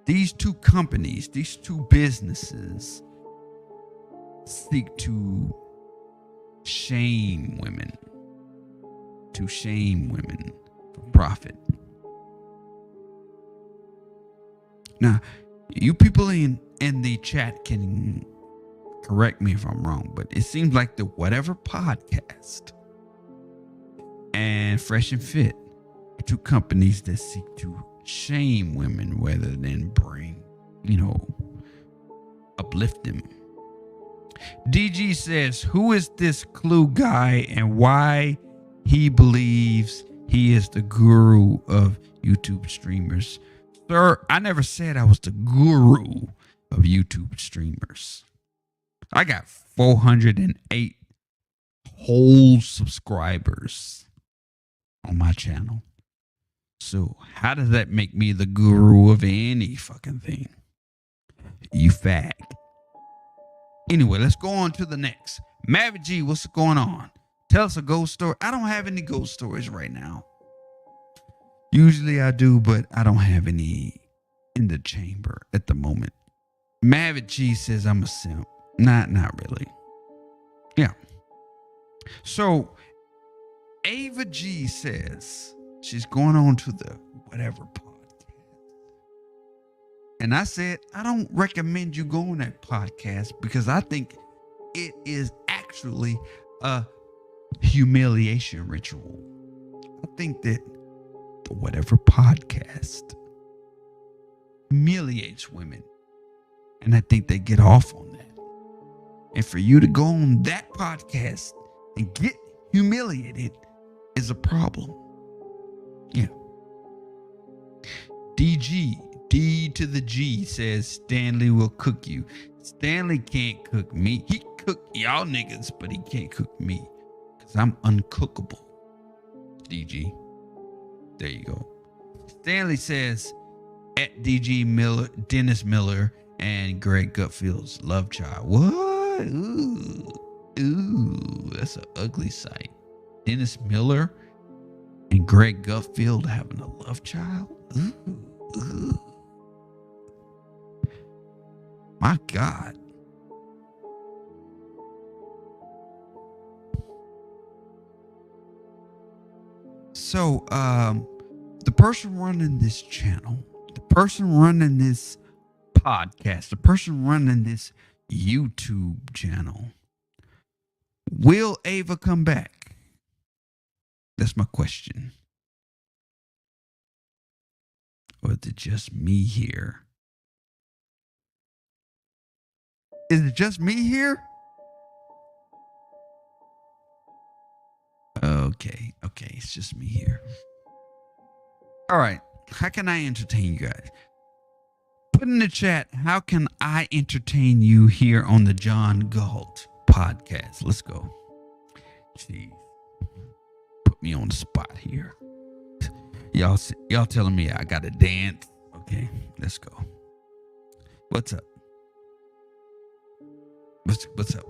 these two companies, these two businesses seek to shame women, to shame women for profit. Now, you people in the chat can correct me if I'm wrong, but it seems like the Whatever Podcast and Fresh and Fit are two companies that seek to shame women rather than bring, uplift them. DG says, who is this Clue guy and why he believes he is the guru of YouTube streamers? Sir, I never said I was the guru of YouTube streamers. I got 408 whole subscribers on my channel. So how does that make me the guru of any fucking thing? You fag. Anyway, let's go on to the next. Maverick G, what's going on? Tell us a ghost story. I don't have any ghost stories right now. Usually I do, but I don't have any in the chamber at the moment. Maverick G says I'm a simp. Not really. Yeah. So Ava G says she's going on to the Whatever Podcast. And I said, I don't recommend you go on that podcast because I think it is actually a humiliation ritual. I think that the Whatever Podcast humiliates women. And I think they get off on that. And for you to go on that podcast and get humiliated is a problem. Yeah. DG, D to the G says Stanley will cook you. Stanley can't cook me. He cook y'all niggas, but he can't cook me. Because I'm uncookable. DG. There you go. Stanley says at DG Miller, Dennis Miller, and Greg Gutfield's love child. What? Ooh, that's an ugly sight. Dennis Miller and Greg Gutfield having a love child? Ooh. My God. So, the person running this channel, the person running this podcast, the person running this YouTube channel, will Ava come back? That's my question. Or is it just me here? Is it just me here? Okay, it's just me here. All right, how can I entertain you guys? Put in the chat, how can I entertain you here on the John Galt podcast? Let's go. Jeez. Put me on the spot here. Y'all telling me I gotta dance. Okay, let's go. What's up? What's up?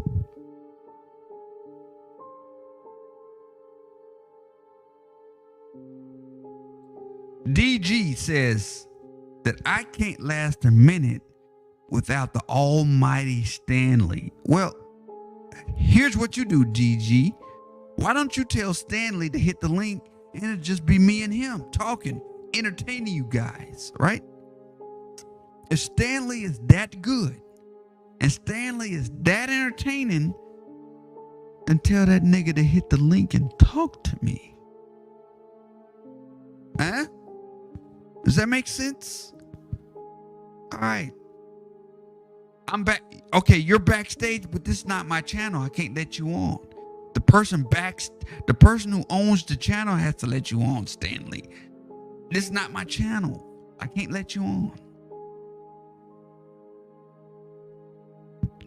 DG says that I can't last a minute without the almighty Stanley. Well, here's what you do, DG. Why don't you tell Stanley to hit the link and it'll just be me and him talking, entertaining you guys, right? If Stanley is that good and Stanley is that entertaining, then tell that nigga to hit the link and talk to me. Huh? Does that make sense? All right. I'm back. Okay, you're backstage, but this is not my channel. I can't let you on. The person who owns the channel has to let you on, Stanley. This is not my channel. I can't let you on.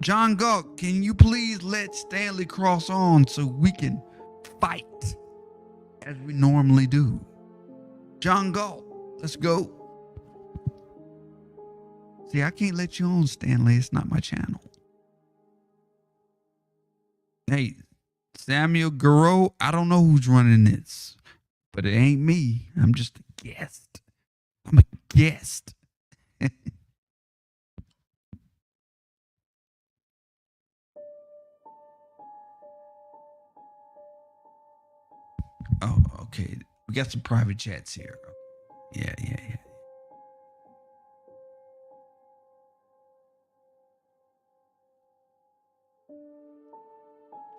John Galt, can you please let Stanley cross on so we can fight as we normally do? John Galt, let's go. See, I can't let you on, Stanley. It's not my channel. Hey, Samuel Garreau, I don't know who's running this, but it ain't me. I'm just a guest. I'm a guest. Oh, Okay, we got some private chats here. Yeah.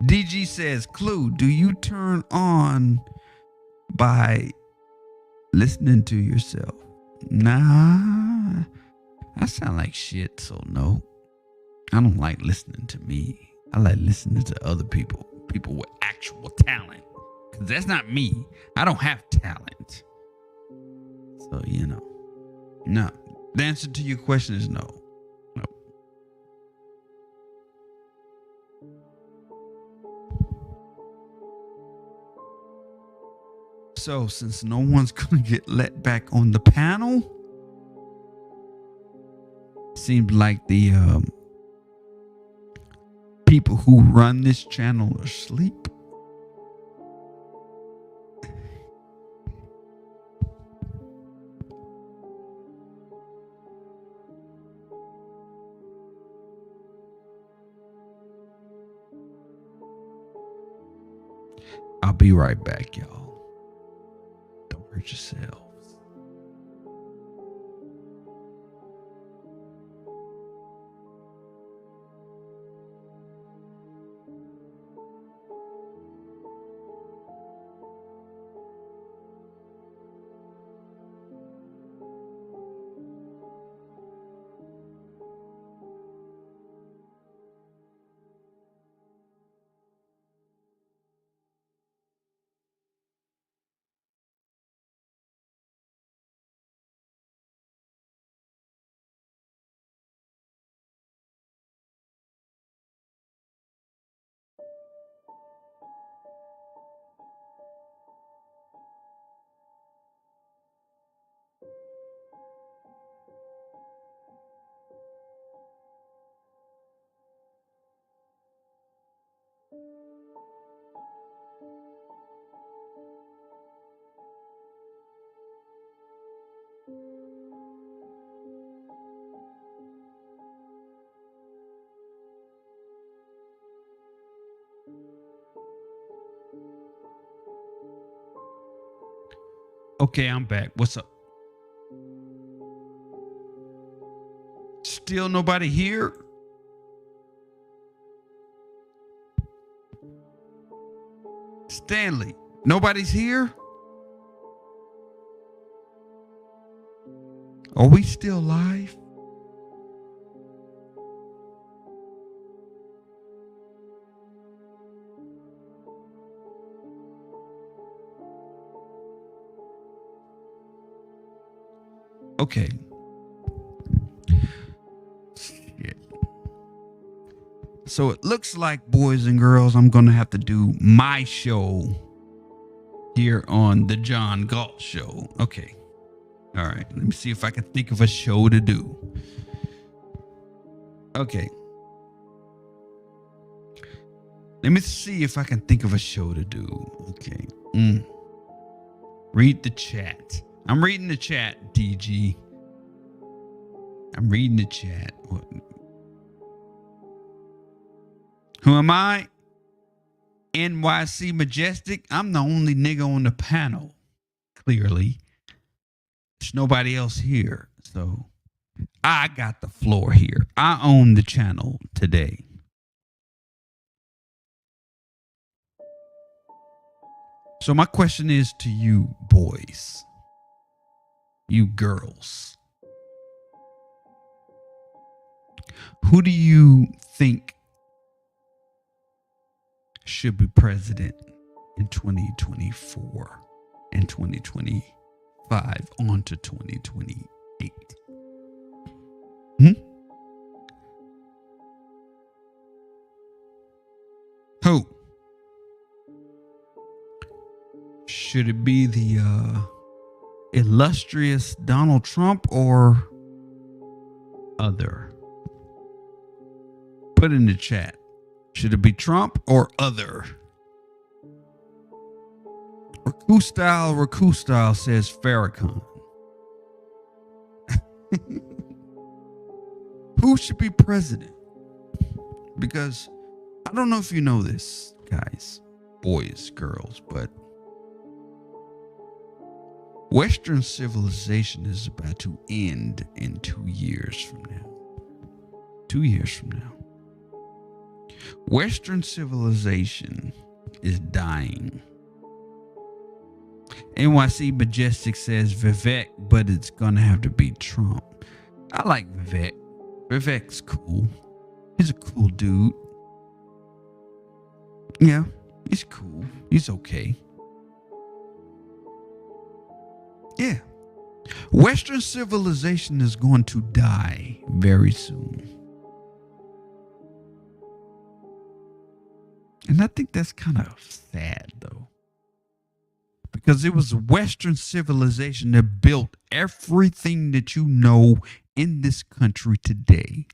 DG says, Clue, do you turn on by listening to yourself? Nah, I sound like shit, so no. I don't like listening to me. I like listening to other people with actual talent. Because that's not me. I don't have talent. So, no. The answer to your question is no. So, since no one's going to get let back on the panel, seems like the people who run this channel are asleep. I'll be right back, y'all. Don't hurt yourselves. Okay, I'm back. What's up? Still nobody here? Stanley, nobody's here? Are we still live? Okay. Shit. So it looks like, boys and girls, I'm going to have to do my show here on the John Galt Show. Okay. All right. Let me see if I can think of a show to do. Okay. Let me see if I can think of a show to do. Okay. Read the chat. I'm reading the chat, DG. I'm reading the chat. What? Who am I? NYC Majestic. I'm the only nigga on the panel. Clearly. There's nobody else here. So I got the floor here. I own the channel today. So my question is to you boys, you girls, who do you think should be president in 2024 and 2025 on to 2028? Who? Should it be the illustrious Donald Trump or other? Put in the chat. Should it be Trump or other? Raku style says Farrakhan. Who should be president? Because I don't know if you know this, guys, boys, girls, but Western civilization is about to end in 2 years from now. 2 years from now. Western civilization is dying. NYC Majestic says Vivek, but it's gonna have to be Trump. I like Vivek. Vivek's cool. He's a cool dude. Yeah, he's cool. He's okay. Yeah. Western civilization is going to die very soon. And I think that's kind of sad, though. Because it was Western civilization that built everything that you know in this country today.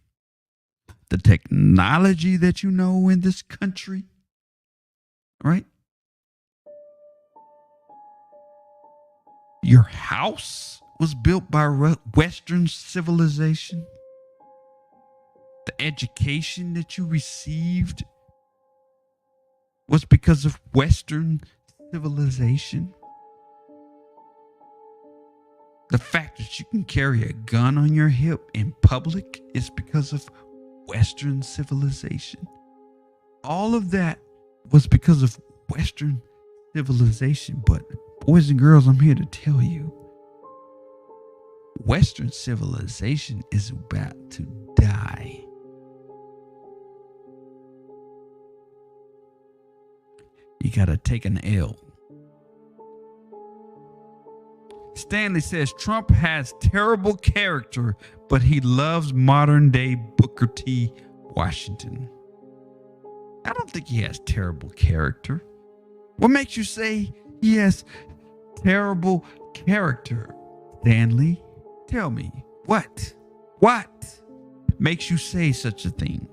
The technology that you know in this country, right? Your house was built by Western civilization. The education that you received was because of Western civilization. The fact that you can carry a gun on your hip in public is because of Western civilization. All of that was because of Western civilization. But boys and girls, I'm here to tell you, Western civilization is about to die. You gotta take an L. Stanley says Trump has terrible character, but he loves modern day Booker T. Washington. I don't think he has terrible character. What makes you say he has terrible character, Stanley? Tell me, what makes you say such a thing?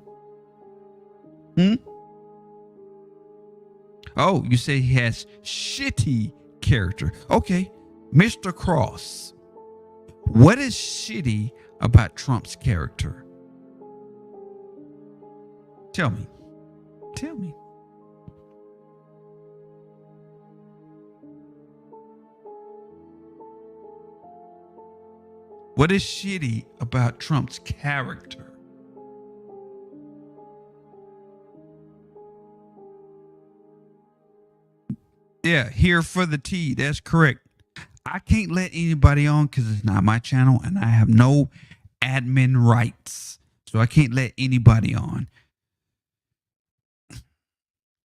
Oh, you say he has shitty character. Okay, Mr. Cross, what is shitty about Trump's character? Tell me. Tell me. What is shitty about Trump's character? Yeah, here for the tea. That's correct. I can't let anybody on because it's not my channel and I have no admin rights. So I can't let anybody on.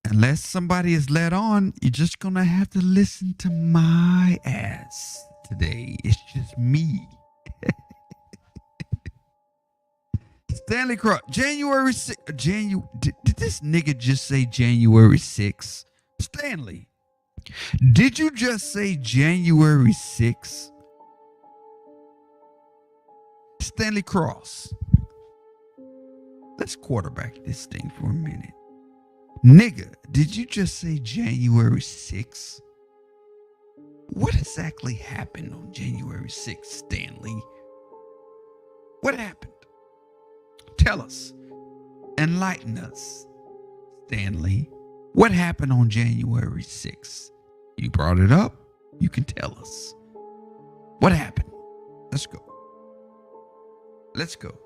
Unless somebody is let on, you're just going to have to listen to my ass today. It's just me. Stanley Cross, January 6th. Did this nigga just say January 6th? Stanley, did you just say January 6th? Stanley Cross, let's quarterback this thing for a minute. Nigga, did you just say January 6th? What exactly happened on January 6th, Stanley? What happened? Tell us. Enlighten us, Stanley. What happened on January 6th? You brought it up. You can tell us. What happened? Let's go. Let's go.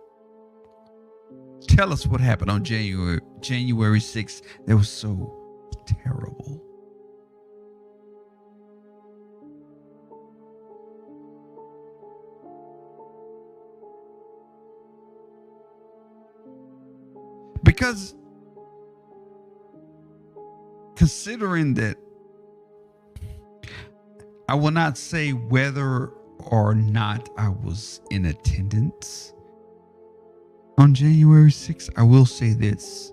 Tell us what happened on January 6th that was so terrible. Because considering that, I will not say whether or not I was in attendance on January 6th. I will say this.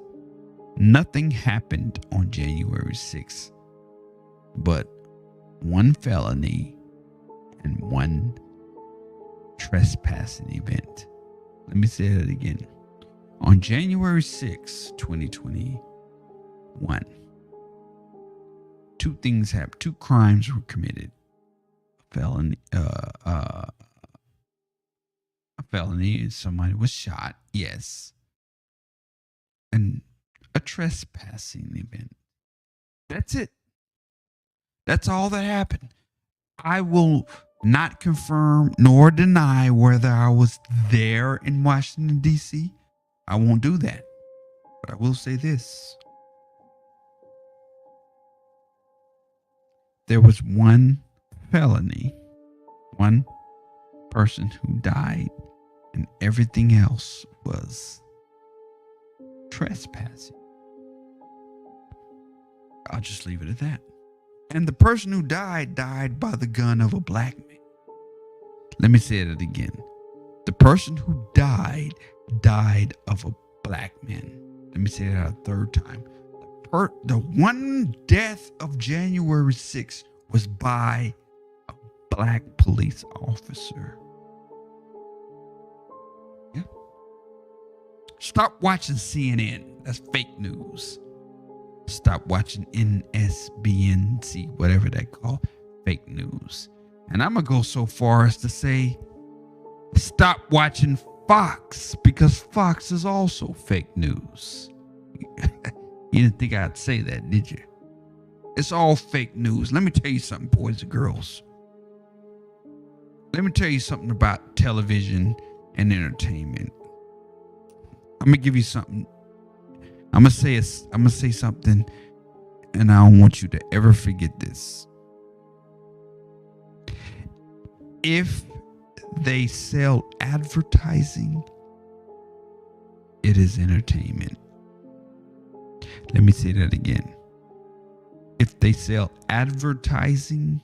Nothing happened on January 6th but one felony and one trespassing event. Let me say that again. On January 6, 2021, two things happened. Two crimes were committed. A felony, and somebody was shot. Yes. And a trespassing event. That's it. That's all that happened. I will not confirm nor deny whether I was there in Washington, D.C. I won't do that. But I will say this. There was one felony, one person who died, and everything else was trespassing. I'll just leave it at that. And the person who died by the gun of a black man. Let me say it again. The person who died of a black man. Let me say that a third time. The one death of January 6th was by a black police officer. Yeah. Stop watching CNN. That's fake news. Stop watching NSBNC, whatever they call fake news. And I'm going to go so far as to say, stop watching Fox, because Fox is also fake news. You didn't think I'd say that, did you? It's all fake news. Let me tell you something, boys and girls. Let me tell you something about television and entertainment. I'm going to give you something. I'm going to say something, and I don't want you to ever forget this. If they sell advertising, it is entertainment. Let me say that again. If they sell advertising,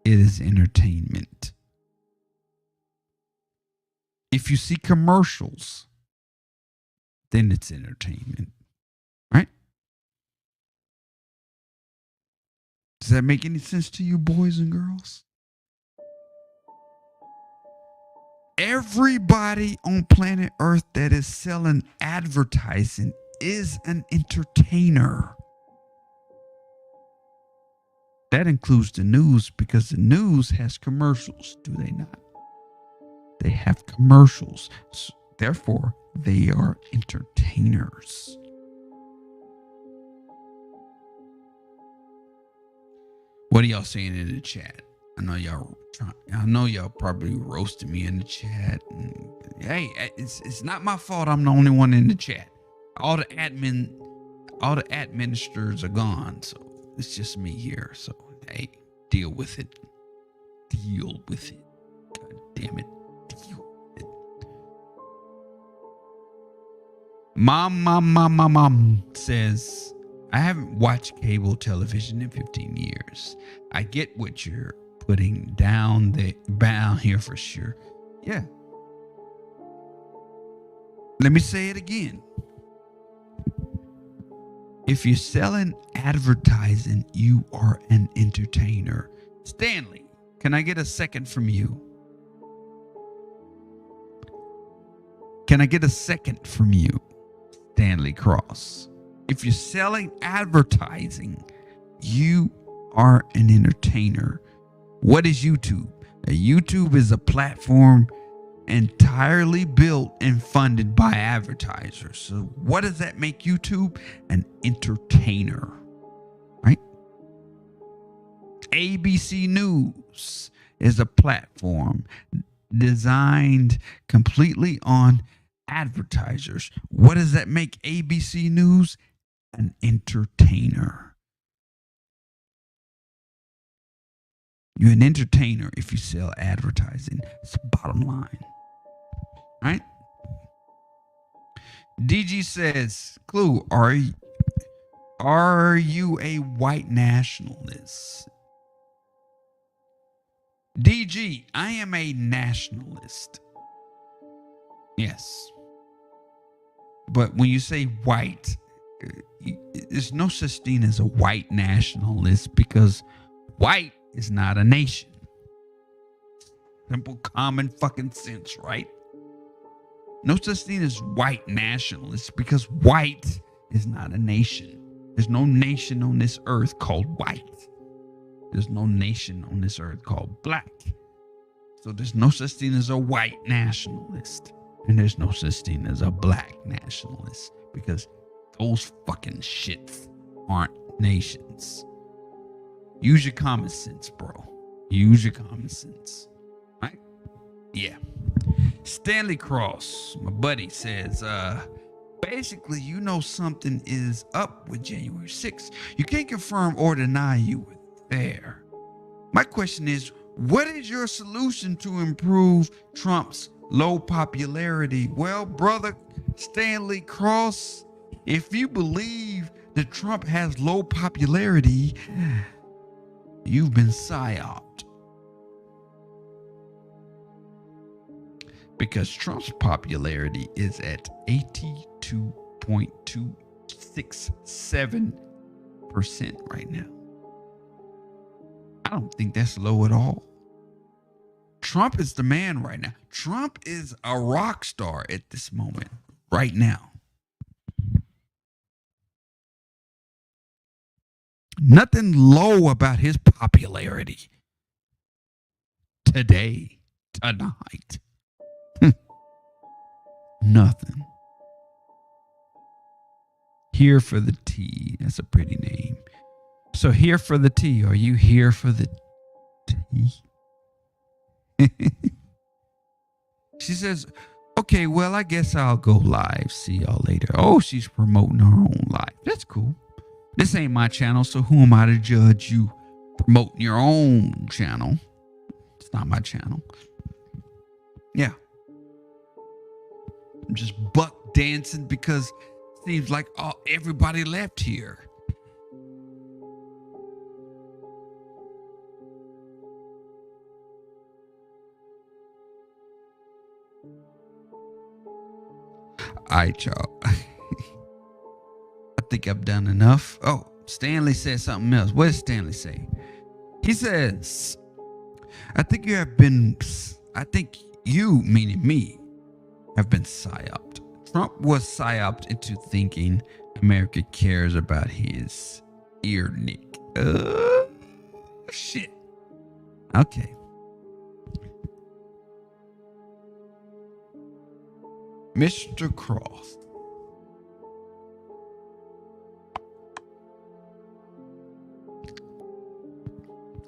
it is entertainment. If you see commercials, then it's entertainment. Right? Does that make any sense to you, boys and girls? Everybody on planet Earth that is selling advertising is an entertainer. That includes the news, because the news has commercials, do they not? They have commercials. So therefore, they are entertainers. What are y'all saying in the chat? I know y'all probably roasting me in the chat. And, hey, it's not my fault. I'm the only one in the chat. All the administrators are gone, so it's just me here. So hey, deal with it. Deal with it. God damn it. Deal with it. Mom says, I haven't watched cable television in 15 years. I get what you're putting down here for sure. Yeah. Let me say it again. If you're selling advertising, you are an entertainer. Stanley, can I get a second from you? Can I get a second from you, Stanley Cross? If you're selling advertising, you are an entertainer. What is YouTube? YouTube is a platform entirely built and funded by advertisers. So what does that make YouTube? An entertainer, right? ABC News is a platform designed completely on advertisers. What does that make ABC News? An entertainer. You're an entertainer if you sell advertising. It's the bottom line. Right? DG says, Clue, are you a white nationalist? DG, I am a nationalist. Yes. But when you say white, there's no such thing as a white nationalist, because white is not a nation. Simple common fucking sense, right? No such thing as white nationalists, because white is not a nation. There's no nation on this earth called white. There's no nation on this earth called black. So there's no such thing as a white nationalist. And there's no such thing as a black nationalist, because those fucking shits aren't nations. Use your common sense, bro. Use your common sense. Right? Yeah. Stanley Cross, my buddy, says, basically, you know something is up with January 6th. You can't confirm or deny you were there. My question is, what is your solution to improve Trump's low popularity? Well, brother Stanley Cross, if you believe that Trump has low popularity, you've been psyoped. Because Trump's popularity is at 82.267% right now. I don't think that's low at all. Trump is the man right now. Trump is a rock star at this moment, right now. Nothing low about his popularity. Today, tonight. Nothing. Here for the tea. That's a pretty name. So here for the tea. Are you here for the tea? She says, okay, well, I guess I'll go live. See y'all later. Oh, she's promoting her own live. That's cool. This ain't my channel, so who am I to judge you promoting your own channel? It's not my channel. Yeah. I'm just buck dancing because it seems like everybody left here. All right, y'all. I think I've done enough. Oh, Stanley said something else. What did Stanley say? He says, I think you, meaning me, have been psyoped. Trump was psyoped into thinking America cares about his ear nick. Shit. Okay. Mr. Cross.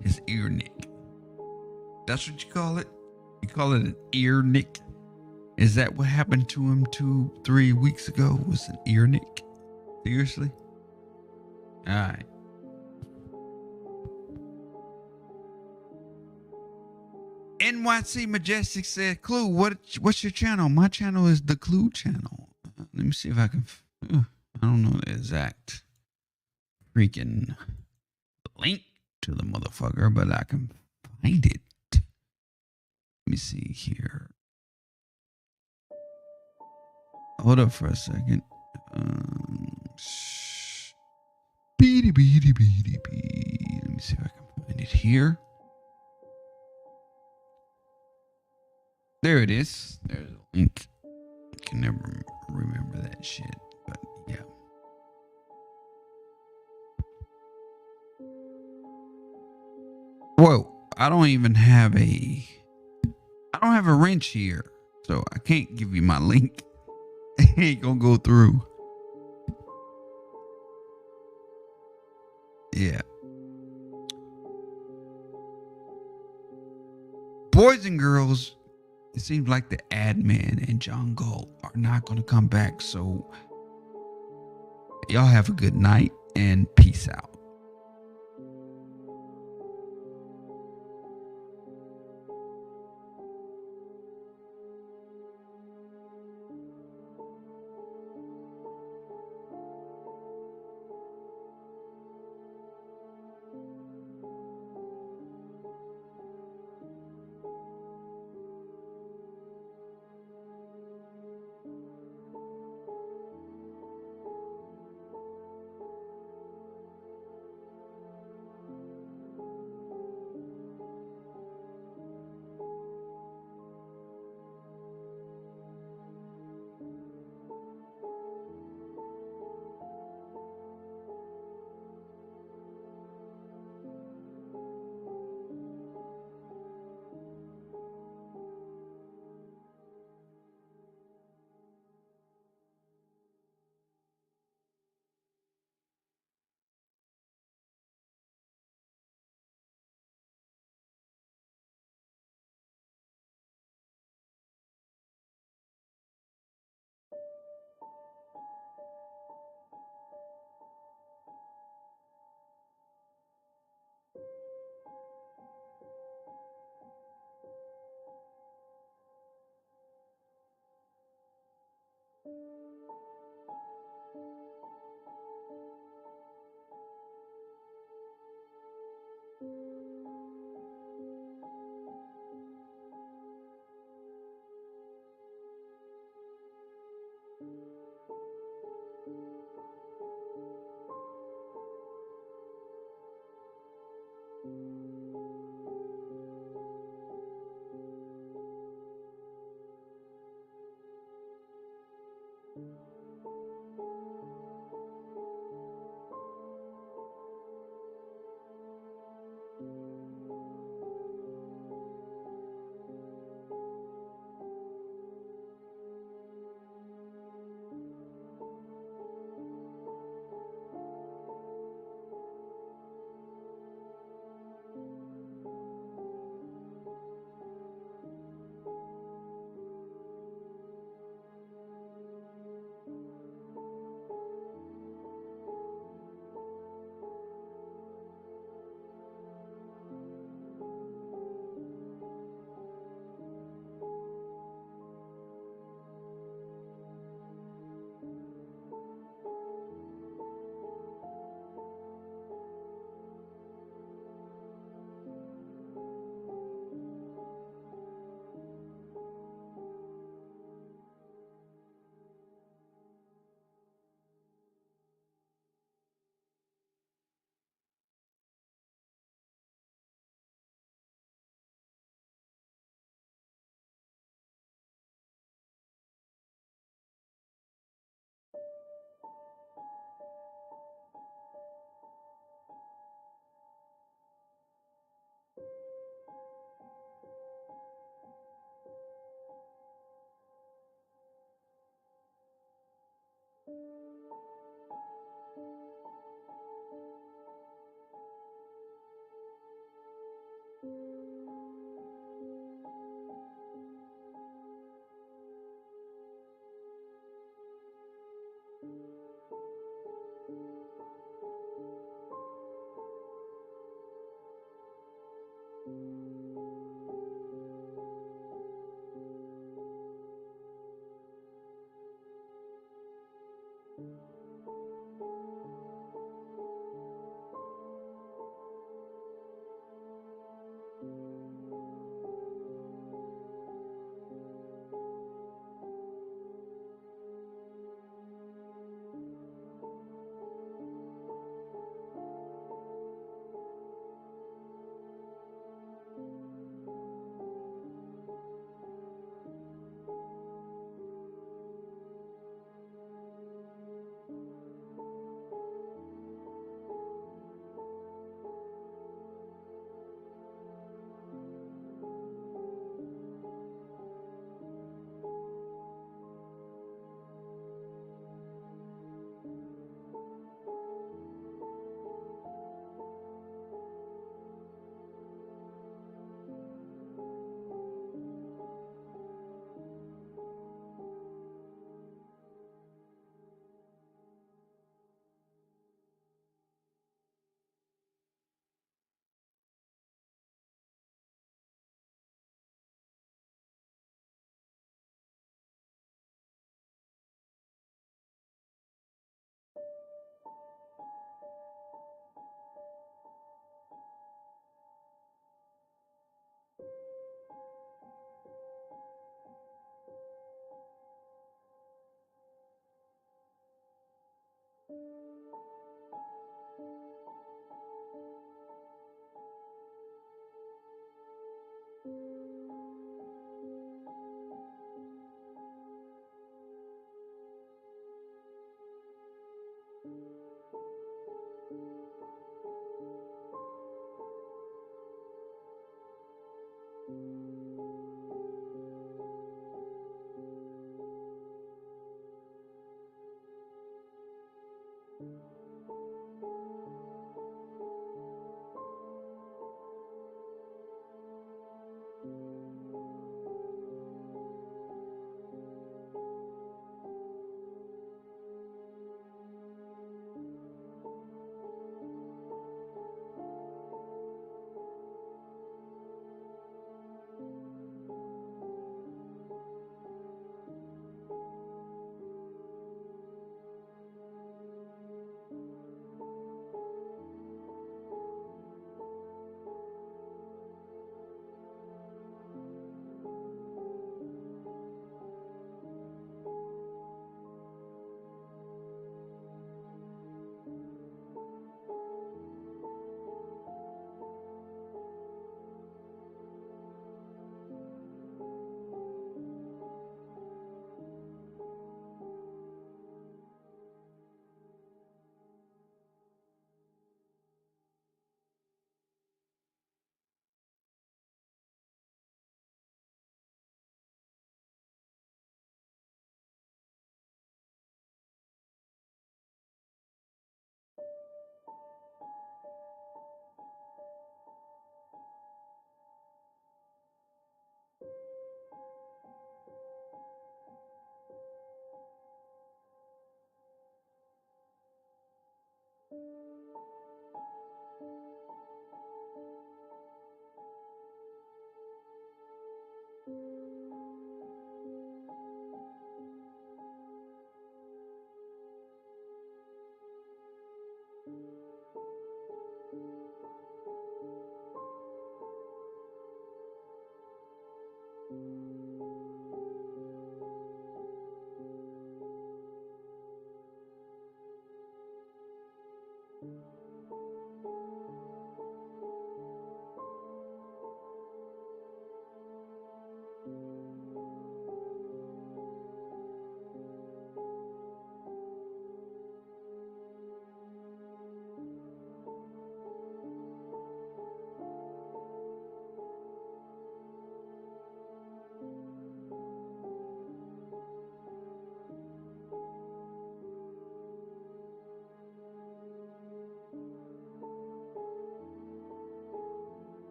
His ear nick. That's what you call it? You call it an ear nick? Is that what happened to him 2-3 weeks ago? Was an ear nick? Seriously? All right. NYC Majestic said, Clue, what's your channel? My channel is the Clue channel. Let me see if I can. I don't know the exact freaking link to the motherfucker, but I can find it. Let me see here. Hold up for a second. Let me see if I can find it here. There it is. There's a link. I can never remember that shit, but yeah. Whoa, I don't have a wrench here, so I can't give you my link. It ain't gonna go through. Yeah. Boys and girls, it seems like the ad man and John Galt are not going to come back. So y'all have a good night and peace out.